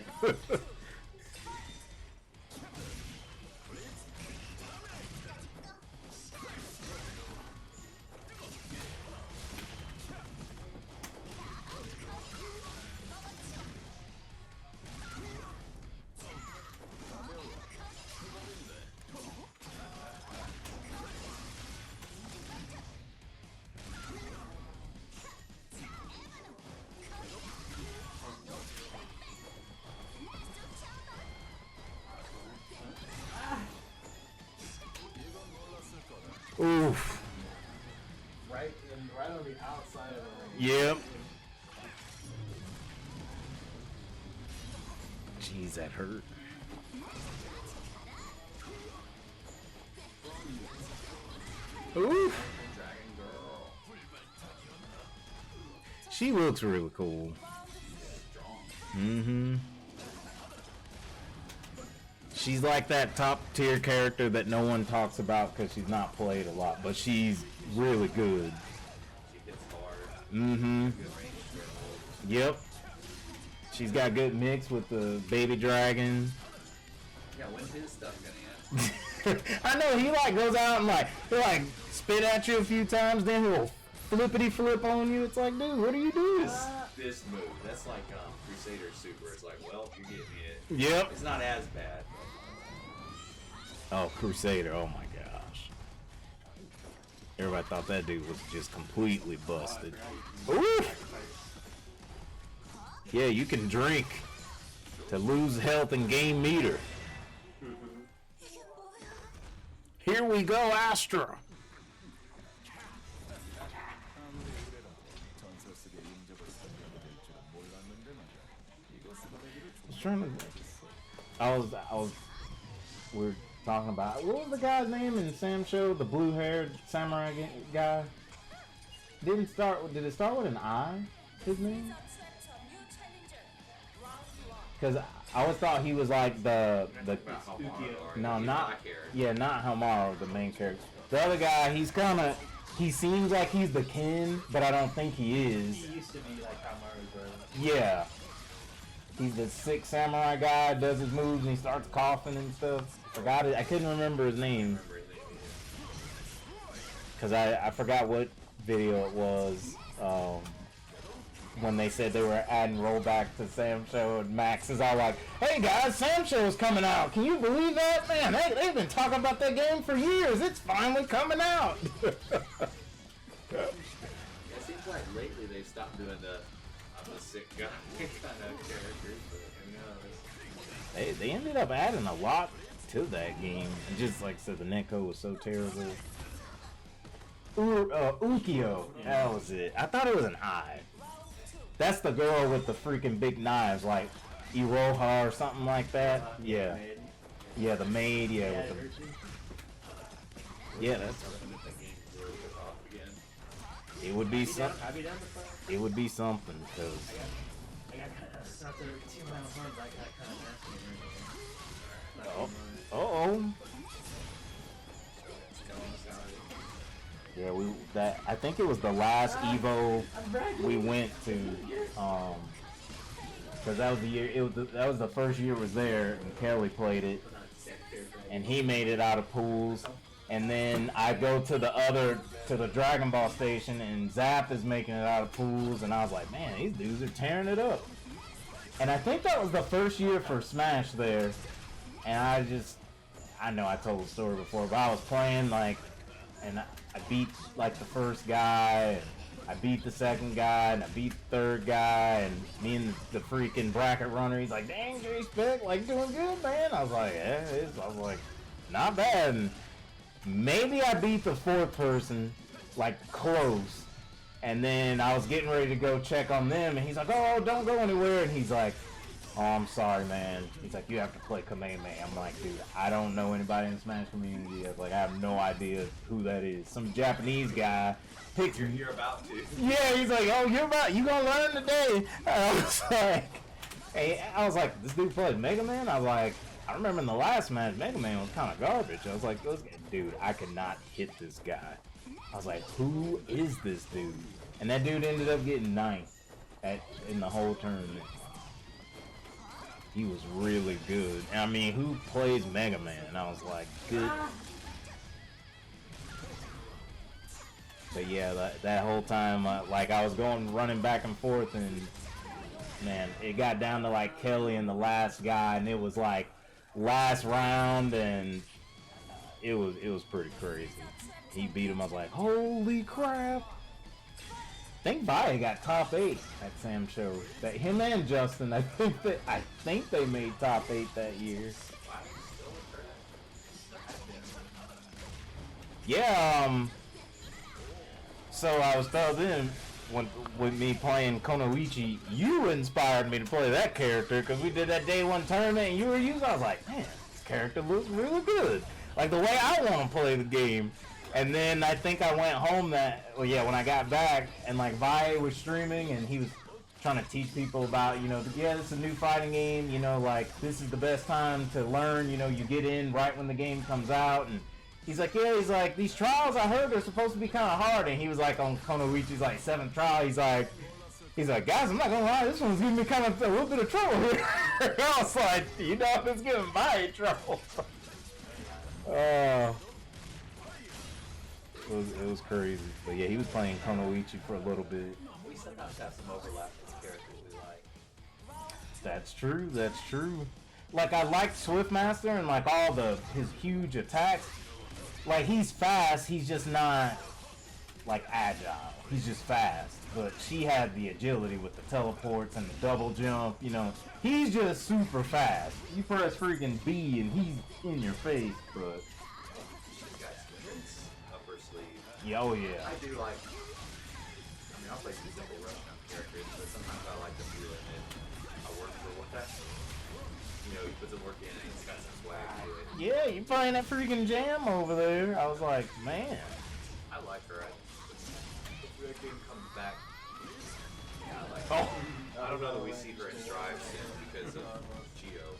Oof. Right on the outside of the ring. Yep. Jeez, that hurt. Oof. She looks really cool. Mm-hmm. She's like that top tier character that no one talks about because she's not played a lot, but she's really good. Mm-hmm. Yep. She's got good mix with the baby dragon. Yeah, when's his stuff gonna end? I know, he like goes out and he'll spit at you a few times, then he'll flippity flip on you. It's like, dude, what do you do? This move, that's like Crusader Super. It's like, well, you get me it. Yep. It's not as bad. Oh, Crusader. Oh my gosh. Everybody thought that dude was just completely busted. Ooh! Yeah, you can drink to lose health and gain meter. Here we go, Astra. We were talking about, what was the guy's name in Sam Show? The blue-haired samurai guy. Did it start with an I? His name? Because I always thought he was like the no, not not Hamaro, the main character. The other guy, he seems like he's the kin, but I don't think he is. He used to be like Hamaru's brother. Yeah. He's the sick samurai guy, does his moves, and he starts coughing and stuff. Forgot it. I couldn't remember his name. Because I forgot what video it was. When they said they were adding rollback to Sam Show, and Max is all like, "Hey guys, Sam Show is coming out. Can you believe that? Man, they've been talking about that game for years. It's finally coming out." It seems like lately they've stopped doing the I'm a sick guy kind of characters, but who knows? They ended up adding a lot to that game, and just like I said, the netcode was so terrible. Ukio, that was it. I thought it was an I. That's the girl with the freaking big knives, like Iroha or something like that. Yeah. Yeah, the maid, yeah. With the... Yeah, that's... It would be something. It would be something, because... I got kind of, not the 2 rounds runs, I got kind of nasty. Uh-oh. Yeah, I think it was the last Evo we went to, because that was the year. That was the first year it was there, and Kelly played it, and he made it out of pools. And then I go to the Dragon Ball station, and Zap is making it out of pools, and I was like, man, these dudes are tearing it up. And I think that was the first year for Smash there, and I know I told the story before, but I was playing and I beat like the first guy, and I beat the second guy, and I beat the third guy, and me and the freaking bracket runner, he's like, dang, J-Spec, like doing good, man. I was like, yeah, I was like, not bad. And maybe I beat the fourth person, like close, and then I was getting ready to go check on them, and he's like, oh, don't go anywhere, and he's like, oh, I'm sorry, man. He's like, you have to play Kamehameha. I'm like, dude, I don't know anybody in the Smash community. Like, I have no idea who that is. Some Japanese guy picked me. You're about to. Yeah, he's like, oh, you gonna learn today. I was like, this dude plays Mega Man? I was like, I remember in the last match, Mega Man was kind of garbage. I was like, dude, I could not hit this guy. I was like, who is this dude? And that dude ended up getting 9th in the whole tournament. He was really good. And I mean, who plays Mega Man? And I was like, good. But yeah, that whole time, like I was running back and forth, and man, it got down to like Kelly and the last guy, and it was like last round, and it was pretty crazy. He beat him. I was like, holy crap! I think Valle got top 8 at Sam Show. That him and Justin, I think they made top 8 that year. Yeah. So I was telling them with me playing Konoichi, you inspired me to play that character because we did that day 1 tournament and you were using. I was like, man, this character looks really good. Like the way I want to play the game. And then I think I went home when I got back, and like Valle was streaming, and he was trying to teach people about, this is a new fighting game, like this is the best time to learn, you get in right when the game comes out, and he's like, these trials I heard are supposed to be kind of hard, and he was like on Konoichi's like 7th trial, he's like, guys, I'm not gonna lie, this one's giving me kind of a little bit of trouble here. I was like, it's giving Valle trouble. It was crazy, but yeah, he was playing Konoichi for a little bit. We sometimes have some overlap with characters we like. That's true. like I liked Swiftmaster and like all his huge attacks. Like he's fast, he's just not like agile. He's just fast. But she had the agility with the teleports and the double jump, you know. He's just super fast. You press freaking B and he's in your face, but She's got skins up her sleeve. yeah, oh yeah. I do like. I mean, I'll play some simple Russian characters, but sometimes I like the feeling that I work for what that. You know, he puts the work in and he's got some swag to it. Yeah, you playing that freaking jam over there. I was like, man. I like her. Hopefully that game comes back. Yeah, I like Oh. her. I don't know that we see her in Strive soon because of Geo.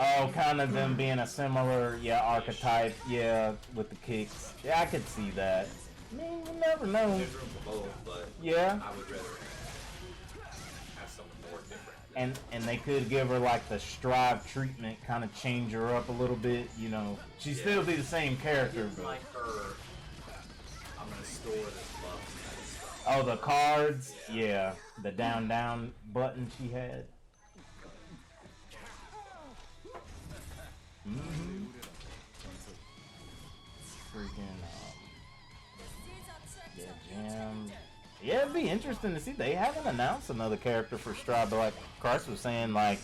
Oh, kind of them being a similar, archetype, with the kicks. Yeah, I could see that. I mean, you never know. There's room for both, but Yeah. I would rather have someone more different. And they could give her like the Strive treatment, kind of change her up a little bit, you know. She'd still be the same character, but Like her, I'm gonna store this love kind of stuff. oh, the cards, yeah, the down button she had. Mm-hmm. Freaking, Jam. Yeah, it'd be interesting to see. They haven't announced another character for Strive, but like Christ was saying, like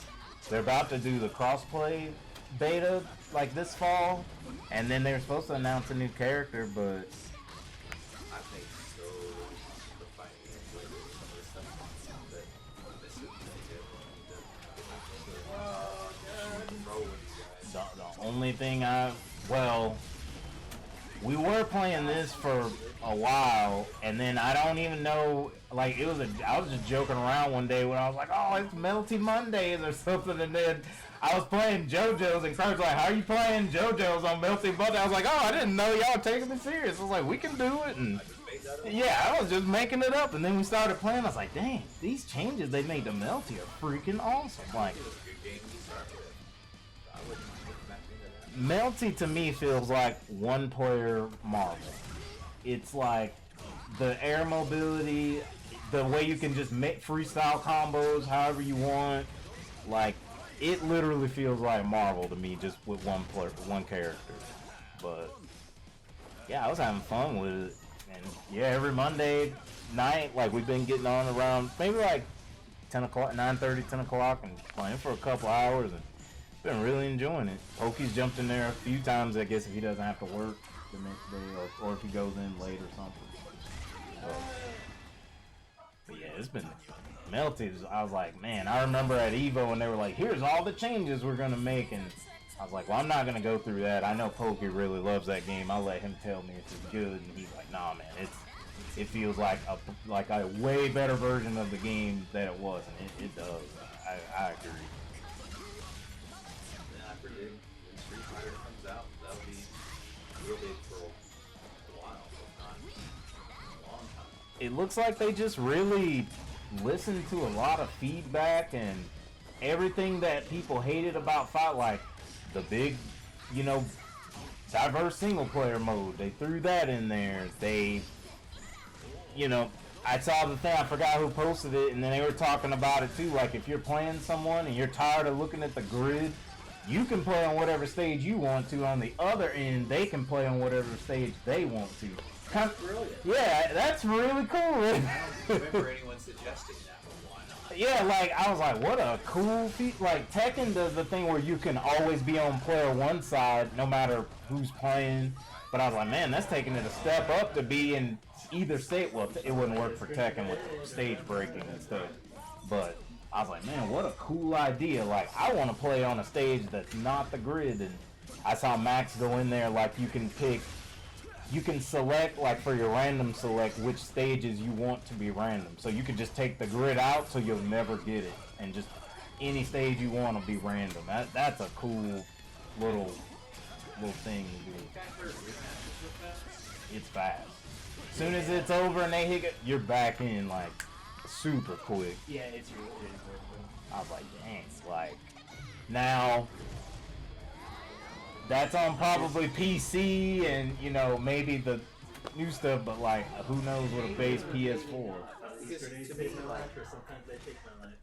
they're about to do the crossplay beta like this fall, and then they're supposed to announce a new character, but I think so. The fighting game, like some of the stuff that this is the only thing we were playing this for a while, and then I don't even know, like I was just joking around one day when I was like, oh, it's Melty Mondays or something, and then I was playing JoJo's, and Kurt's like, how are you playing JoJo's on Melty Monday? I was like, oh, I didn't know y'all were taking me serious. I was like, we can do it, and yeah, I was just making it up, and then we started playing. I was like, dang, these changes they made to Melty are freaking awesome. Like, Melty to me feels like one-player Marvel. It's like the air mobility, the way you can just make freestyle combos however you want. Like, it literally feels like Marvel to me, just with one character. But yeah, I was having fun with it, and yeah, every Monday night, like we've been getting on around maybe like 10 o'clock, 9:30, 10 o'clock, and playing for a couple hours, and been really enjoying it. Pokey's jumped in there a few times, I guess, if he doesn't have to work the next day, or if he goes in late or something. But yeah, it's been Melty. I was like, man, I remember at Evo when they were like, here's all the changes we're gonna make, and I was like, well, I'm not gonna go through that. I know Pokey really loves that game. I'll let him tell me if it's good, and he's like, nah, man, it feels like a way better version of the game than it was, and it does. I agree. I predict when Street Fighter comes out, that'll be real big for a while, if not a long time. It looks like they just really listened to a lot of feedback, and everything that people hated about Fight, like the big, diverse single player mode. They threw that in there. They, I saw the thing, I forgot who posted it, and then they were talking about it too. Like, if you're playing someone and you're tired of looking at the grid, you can play on whatever stage you want to. On the other end, they can play on whatever stage they want to. Brilliant. Yeah, that's really cool. I don't remember anyone suggesting that, but why not? Yeah, like, I was like, what a cool feat. Like, Tekken does the thing where you can always be on player one side no matter who's playing. But I was like, man, that's taking it a step up to be in either state. Well, it wouldn't work for Tekken with stage breaking and stuff. But I was like, man, what a cool idea. Like, I want to play on a stage that's not the grid. And I saw Max go in there, like, you can select, like, for your random select, which stages you want to be random. So you could just take the grid out so you'll never get it. And just any stage you want to be random. That's a cool little thing to do. It's fast. As soon as it's over and they hit it, you're back in, like, super quick. Yeah, it's really quick. I was like, dang, like, now, that's on probably PC and, maybe the new stuff, but, like, who knows what a base PS4. Sometimes they take my life.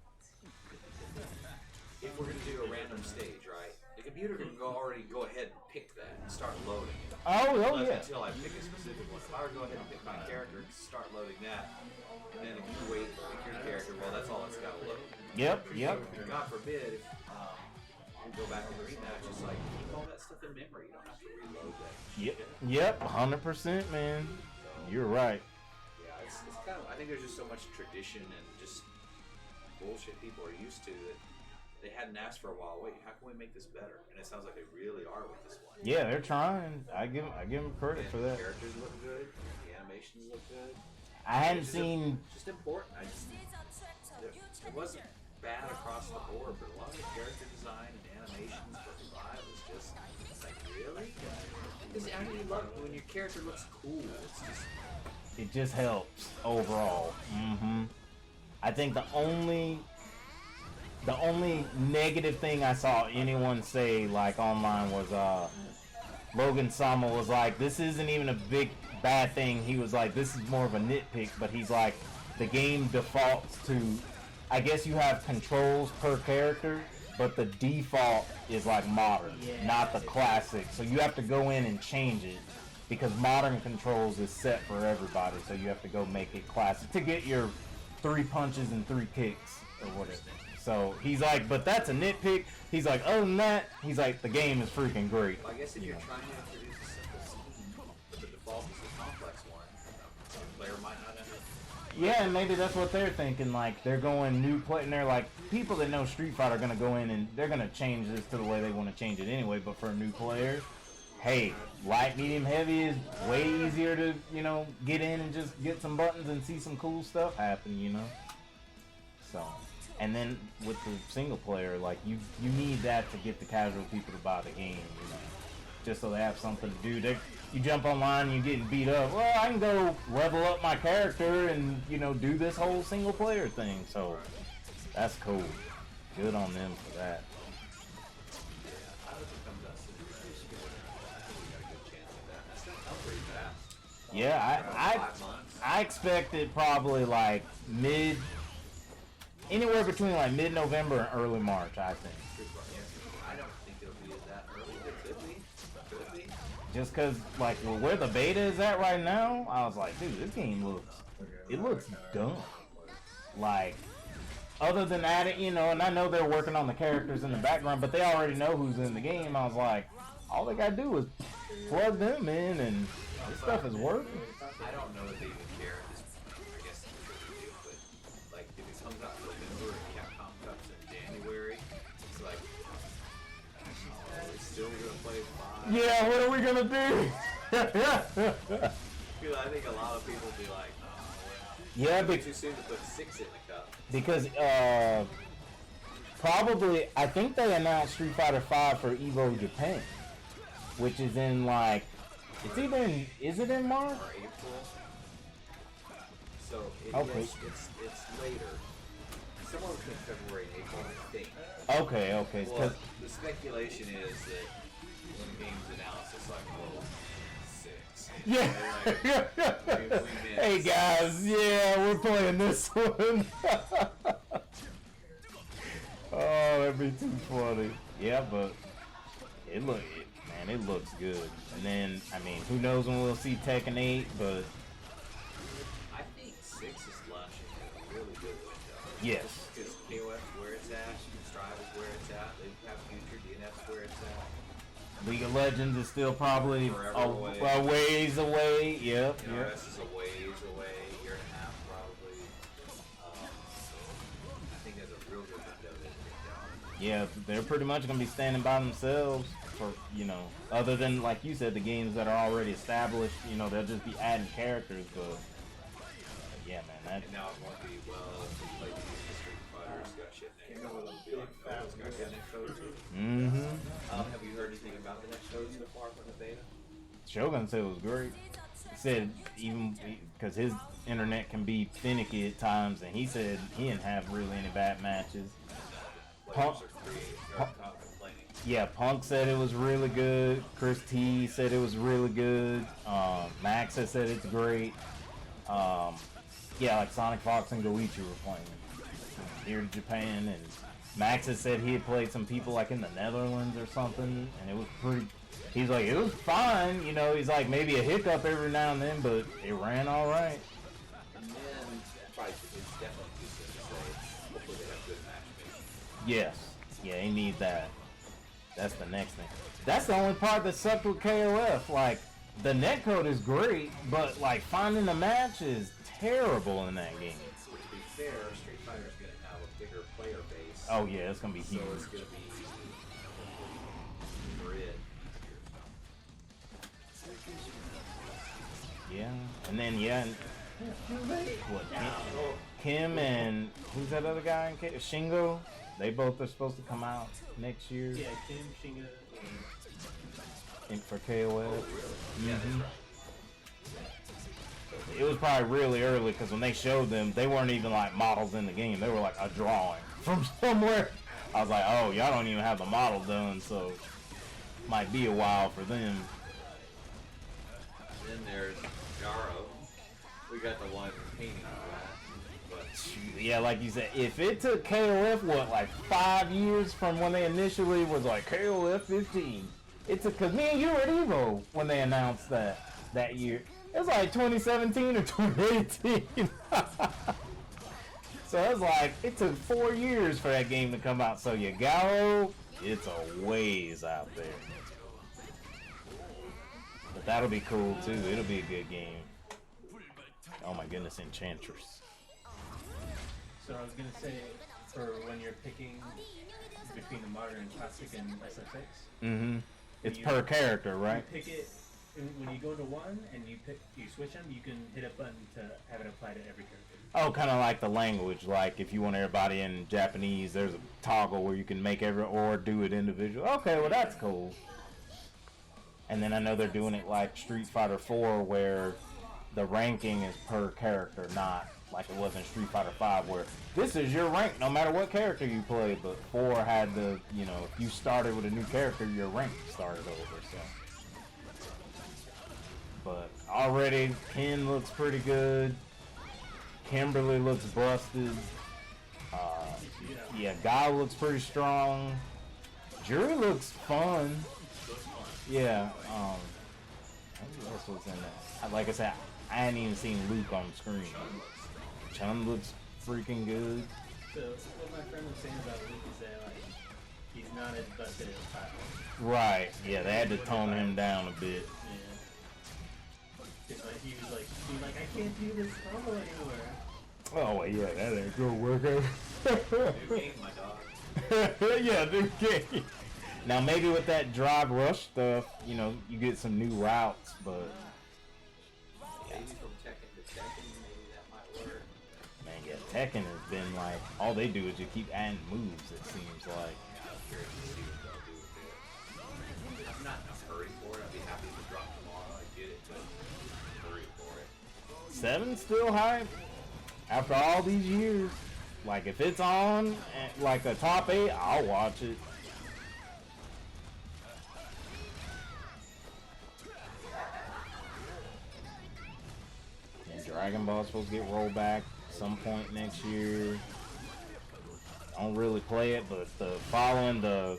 if we're gonna do a random stage, right? The computer can already go ahead and pick that and start loading it. Yeah. Until I pick a specific one. If I were to go ahead and pick my character and start loading that, and then if you wait to pick your character, well, that's all it's got to load. Yep. God forbid if we go back and rematch, it's like keep all that stuff in memory. You don't have to reload that. Yep. 100%, man. You're right. Yeah, it's kind of. I think there's just so much tradition and just bullshit people are used to that they hadn't asked for a while. Wait, how can we make this better? And it sounds like they really are with this one. Yeah, they're trying. I give them credit And for that. The characters look good. The animations look good. I hadn't seen. It's just important. It wasn't bad across the board, but a lot of the character design and animations for the vibe was just it's like really. Because I mean, you love it when your character looks cool. It's just. It just helps overall. I think the only negative thing I saw anyone say like online was Logan Sama was like, this isn't even a bad thing. He was like, this is more of a nitpick, but he's like, the game defaults to, I guess you have controls per character, but the default is like modern, not the classic. So you have to go in and change it because modern controls is set for everybody. So you have to go make it classic to get your 3 punches and 3 kicks or whatever. So he's like, but that's a nitpick. He's like, other than that, he's like, the game is freaking great. Well, I guess if you're trying to introduce a simple scheme, but the default is a complex one, the player might not understand. Yeah, and maybe that's what they're thinking. Like, they're going new play, and they're like, people that know Street Fighter are going to go in and they're going to change this to the way they want to change it anyway. But for a new player, hey, light, medium, heavy is way easier to, get in and just get some buttons and see some cool stuff happen, So, and then with the single player, like, you need that to get the casual people to buy the game, just so they have something to do. You jump online and you're getting beat up. Well, I can go level up my character and, do this whole single player thing. So, that's cool. Good on them for that. Yeah, I expected probably like anywhere between like mid-November and early March, I think. I don't think it'll be that early. It could be. Just cause like where the beta is at right now, I was like, dude, this game looks dumb. Like, other than that, and I know they're working on the characters in the background, but they already know who's in the game. I was like, all they gotta do is plug them in and this stuff is working. I don't know if they even care at this point. I guess they do, but like if it comes out in November and Capcom comes in January, it's like it's still gonna play 5. Yeah, what are we gonna do? Because I think a lot of people be like, yeah, but too soon to put 6 in the cup. Because probably I think they announced Street Fighter 5 for Evo Japan, which is in like. It's either is it in March? Or April. So okay. It's later. Somewhere between February and April, I think. Okay. Well, the speculation is that when the game's announced, it's like, oh, 6. Yeah. Like, we hey guys, yeah, we're playing this one. Oh, that'd be too funny. Yeah, but it looks good. And then, I mean, who knows when we'll see Tekken 8, but I think 6 is launching at a really good window. yes. Because KOF is where it's at, Strive is where it's at, they have Future, DNF's where it's at. League of Legends is still probably Forever a ways away. Yep. NRS is a ways away, a year and a half probably. I think there's a real good window to get down. Yeah, they're pretty much going to be standing by themselves for, other than, like you said, the games that are already established, they'll just be adding characters, but yeah, man, that... And now it won't be, well, if you play these Street Fighters, got shit named. It'll be like, oh, this guy got next show. Have you heard anything about the next show so far from the beta? Shogun said it was great. He said even because his internet can be finicky at times, and he said he didn't have really any bad matches. Punk said it was really good. Chris T said it was really good. Max has said it's great. Like Sonic Fox and Goichi were playing here in Japan, and Max had said he had played some people like in the Netherlands or something, and it was pretty. He's like, it was fine, you know. He's like, maybe a hiccup every now and then, but it ran all right. And then probably it's definitely too soon to say. Hopefully they have good matchmaking. Yes, yeah, they need that. That's the next thing. That's the only part that sucked with KOF. Like, the netcode is great, but like finding the match is terrible in that game. To be fair, Street Fighter is going to have a bigger player base. Oh yeah, it's gonna be huge. So it's going to be grid. Yeah, and then what? Kim and who's that other guy in Shingo? They both are supposed to come out next year. Yeah, Kim, Shinga, For KOF. Yeah, that's right. It was probably really early because when they showed them, they weren't even like models in the game. They were like a drawing from somewhere. I was like, oh, y'all don't even have the model done, so might be a while for them. Then there's Garo. We got the one painting of that. But Yeah, like you said, if it took KOF, what, like 5 years from when they initially was like KOF 15, it took, because me and you were at Evo when they announced that year. It was like 2017 or 2018. So it was like, it took 4 years for that game to come out. So your Garo, it's a ways out there. But that'll be cool too. It'll be a good game. Oh my goodness, Enchantress. so I was gonna say, for when you're picking between the modern, classic, and SFX. Mm-hmm. It's you- per character, You right? pick it when you go to one and you switch them. You can hit a button to have it apply to every character. Oh, kind of like the language. Like if you want everybody in Japanese, there's a toggle where you can make or do it individual. Okay, well that's cool. And then I know they're doing it like Street Fighter 4, where the ranking is per character, not like it was in Street Fighter 5, where this is your rank no matter what character you play. But 4 had the, you know, if you started with a new character, your rank started over. So, but already Ken looks pretty good. Kimberly looks busted. Yeah, Guy looks pretty strong. Jury looks fun. Yeah. Who else was in that? Like I said, I hadn't even seen Luke on screen. Chun looks freaking good. So what my friend was saying about Luke is that like he's not as busted as Kyle. Right. Yeah, they had to tone him down a bit. Yeah. Cause like he was like I can't do this combo anymore. Oh yeah, that ain't gonna work out. new game, my dog. Yeah, new game. Now maybe with that drive rush stuff, you know, you get some new routes, but Maybe from Tekken to Tekken, maybe that might work. man, yeah, Tekken has been like, all they do is just keep adding moves, it seems like. I'm curious to see what they'll do with it. I'm not in a hurry for it. I'd be happy to drop tomorrow. I get it, but I'm hurry for it. 7's still hype after all these years. Like if it's on like a top 8, I'll watch it. And Dragon Ball's supposed to get rolled back some point next year. Don't really play it, but following the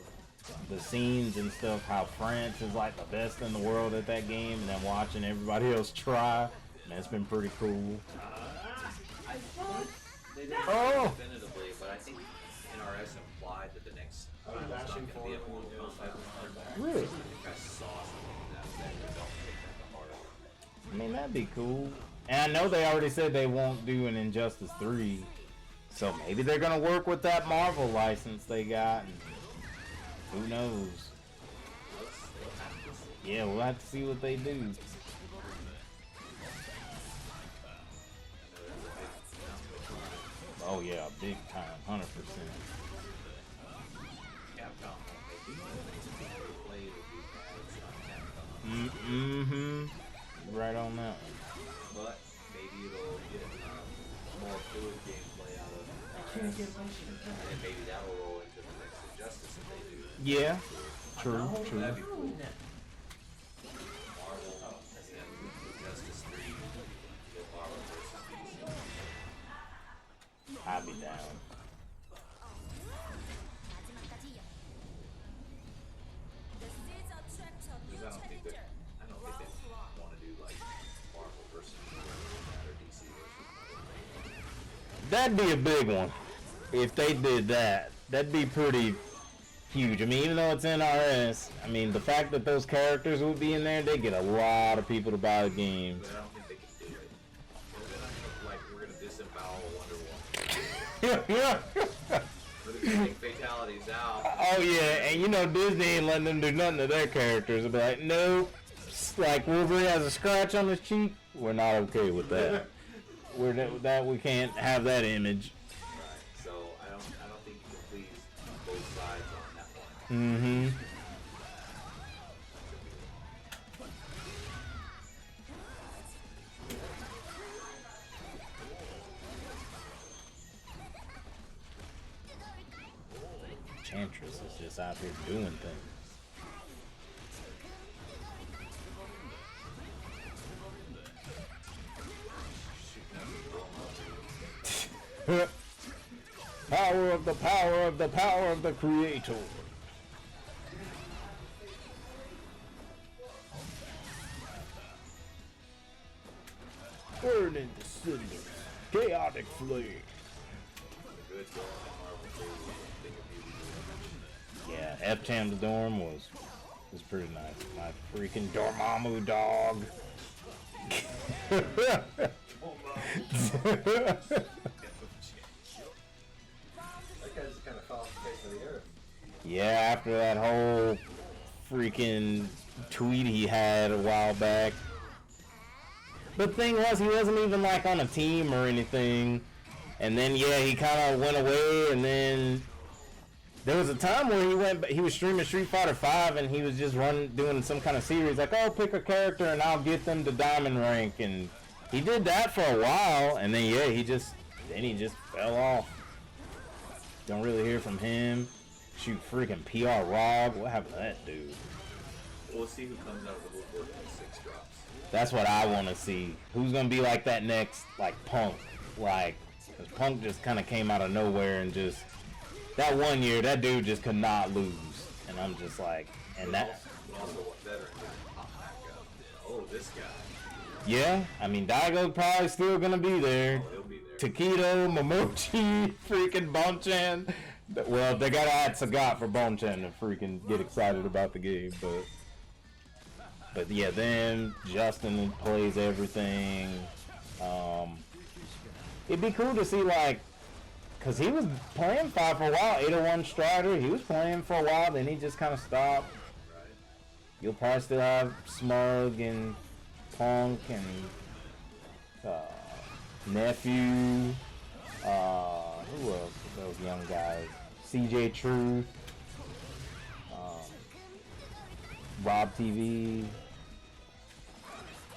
scenes and stuff, how France is like the best in the world at that game, and then watching everybody else try, man, it's been pretty cool. They didn't say definitively, but I think NRS implied that the next one was not going to be a Mortal Kombat. Really? I think I saw something that don't take that to heart. I mean, that'd be cool. And I know they already said they won't do an Injustice 3, so maybe they're gonna work with that Marvel license they got, and who knows? Yeah, we'll have to see what they do. Oh yeah, big time, 100%. Capcom won't make it. Play would be bad. It's not Capcom. Mm-hmm. Right on that one. But maybe it'll get more fluid gameplay out of NRS. And then maybe that'll roll into the next Injustice if they do. Yeah. True. That'd be cool. Marvel and then Injustice 3. Get Marvel versus DC. I'd be down. because I don't think they want to do like Marvel versus or DC versus. That'd be a big one. If they did that, that'd be pretty huge. I mean, even though it's NRS, I mean, the fact that those characters would be in there, they get a lot of people to buy the games. But I don't think they can do it. They're not gonna, like, we're gonna disembowel Wonder Woman. Yeah. We're gonna take fatalities out. Oh yeah, and you know Disney ain't letting them do nothing to their characters. They'll be like, nope. Like Wolverine has a scratch on his cheek. We're not okay with that. We can't have that image. Right. So I don't think you can please both sides on that one. Mm-hmm. Enchantress is just out here doing things. Power of the power of the power of the creator. Burn into cinders. Chaotic flame. Yeah, F-Cham's Dorm was pretty nice. My freaking Dormammu dog. That guy just kind of fell off the face of the earth. Yeah, after that whole freaking tweet he had a while back. The thing was, he wasn't even like on a team or anything. And then, yeah, he kind of went away, and then there was a time where he was streaming Street Fighter V, and he was just doing some kind of series, like, oh, pick a character, and I'll get them to diamond rank, and he did that for a while, and then, yeah, he just fell off. Don't really hear from him. Shoot, freaking PR Rob, what happened to that dude? We'll see who comes out of the woodwork when 6 drops. That's what I want to see. Who's gonna be like that next, like Punk, like. Because Punk just kind of came out of nowhere and just, that one year, that dude just could not lose. And I'm just like, and that. Also, what veteran didn't pop back up? Oh, this guy. Yeah, I mean, Daigo's probably still going to be there. Oh, he'll be there. Takedo, Momochi, freaking Bonchan. Well, they got to add Sagat for Bonchan to freaking get excited about the game. But yeah, then Justin plays everything. It'd be cool to see, like, because he was playing 5 for a while, 801 Strider, he was playing for a while, then he just kind of stopped. Right. You'll probably still have Smug and Punk and Nephew, who else? Those young guys. CJ Truth, Rob TV.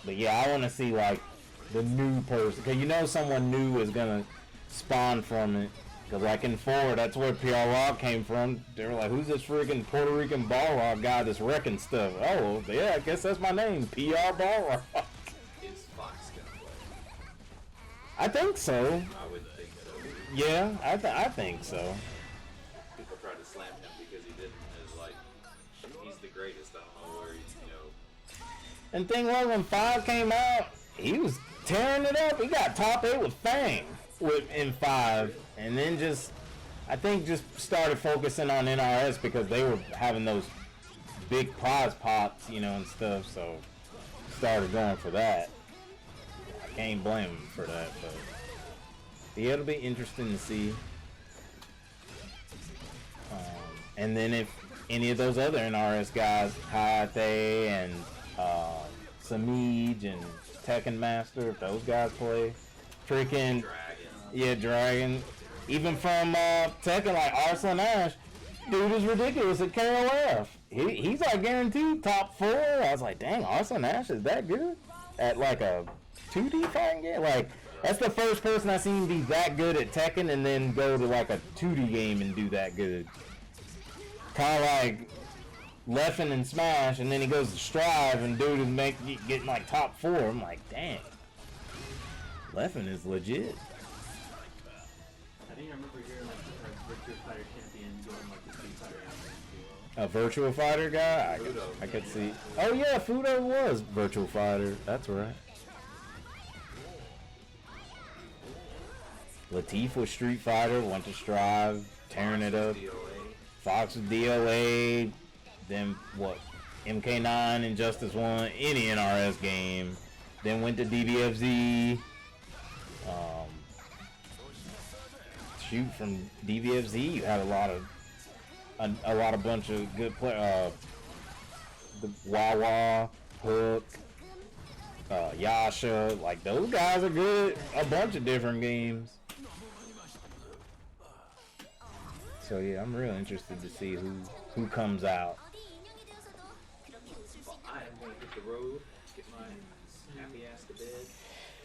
But yeah, I want to see, like, the new person, because you know someone new is gonna spawn from it. Because like in 4, that's where PR Rock came from. They were like, who's this freaking Puerto Rican ball rock guy that's wrecking stuff? Oh, yeah, I guess that's my name, PR Ball Rock. Is Fox gonna play? I think so. I would think so. Yeah, I think so. People tried to slam him because he didn't. It's like, he's the greatest. I don't know where he's, you know. And thing was, when 5 came out, he was tearing it up. He got top 8 with Fang in 5, and then I think just started focusing on NRS because they were having those big prize pots, you know, and stuff. So started going for that. I can't blame him for that, but yeah, it'll be interesting to see. And then if any of those other NRS guys, Hayate and Samij and Tekken Master, if those guys play, freaking Dragon. Even from Tekken, like Arslan Ash, dude is ridiculous at KOF. He's like guaranteed top 4. I was like, dang, Arslan Ash is that good at like a 2D fighting game. Like that's the first person I seen be that good at Tekken and then go to like a 2D game and do that good. Kind of like Leffen and Smash, and then he goes to Strive and dude is getting like top 4. I'm like, dang, Leffen is legit. I didn't remember hearing like Victor's Fighter champion doing like the Street Fighter animation. A virtual fighter guy? I could see. Oh yeah, Fudo was virtual fighter. That's right. Latif was Street Fighter, went to Strive, tearing it up. Fox was DOA. Then what? MK9, Injustice 1, any NRS game. Then went to DBFZ. Shoot, from DBFZ, you had a lot of bunch of good players. The Wawa, Hook, Yasha, like those guys are good. A bunch of different games. So yeah, I'm real interested to see who comes out. Well, I am going to hit the road, get my happy ass to bed.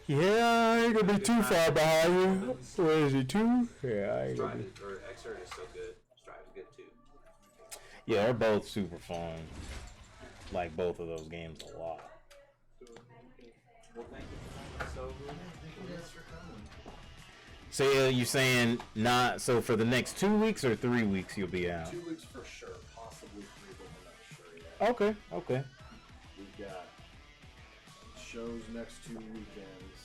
Yeah, I ain't gonna be too far behind you. Where is he, 2? Yeah, I ain't gonna Strive be. or Xrd is so good. Strive is good too. Yeah, they're both super fun. Like both of those games a lot. Well, thank you. So, So yeah, you saying not so for the next 2 weeks or 3 weeks you'll be out? 2 weeks for sure, possibly 3, but we're not sure yet. Okay, okay. We've got shows next 2 weekends,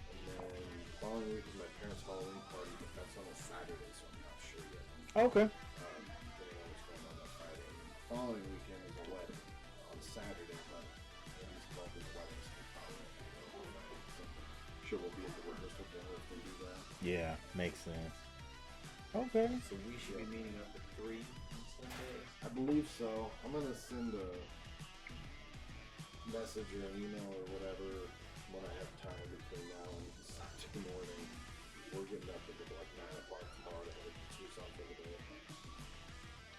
and then the following week is my parents' Halloween party, but that's on a Saturday, so I'm not sure yet. Okay. Depending on what's going on Friday. And the following weekend is a wedding on Saturday, but it's both his weddings. Sure, we'll be at the rehearsal dinner if they do that. Yeah, makes sense. Okay. so we should be meeting up at 3 on Sunday. I believe so. I'm gonna send a message or an email or whatever when I have time between now and Saturday morning. We're getting up at like 9 o'clock tomorrow to head to Tucson for the day.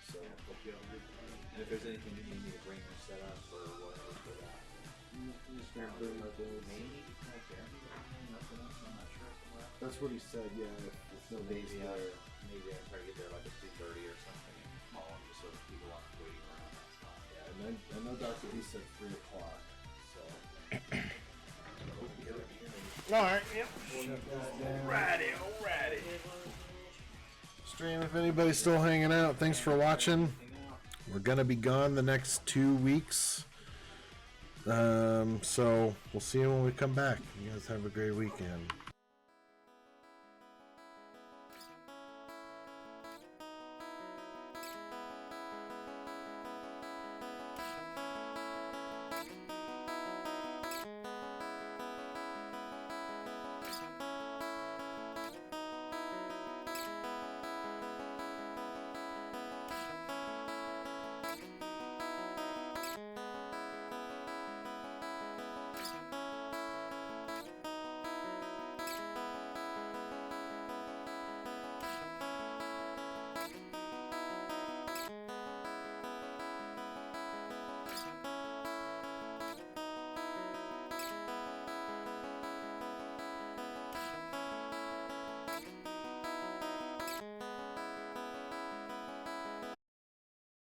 So, Hope you have a good time. And if there's anything you need me to bring or set up or whatever for that. just gonna bring my bills. Maybe nothing else. I'm not sure. That's what he said, yeah. If nobody's Maybe there. maybe I try to get there like at 2:30 or something. Call them just so people aren't waiting around. That's fine. Yeah, and then I know Dr. B said 3 o'clock. So. Alright, yep. Alrighty. Stream, if anybody's still hanging out, thanks for watching. We're gonna be gone the next 2 weeks. So we'll see you when we come back. You guys have a great weekend.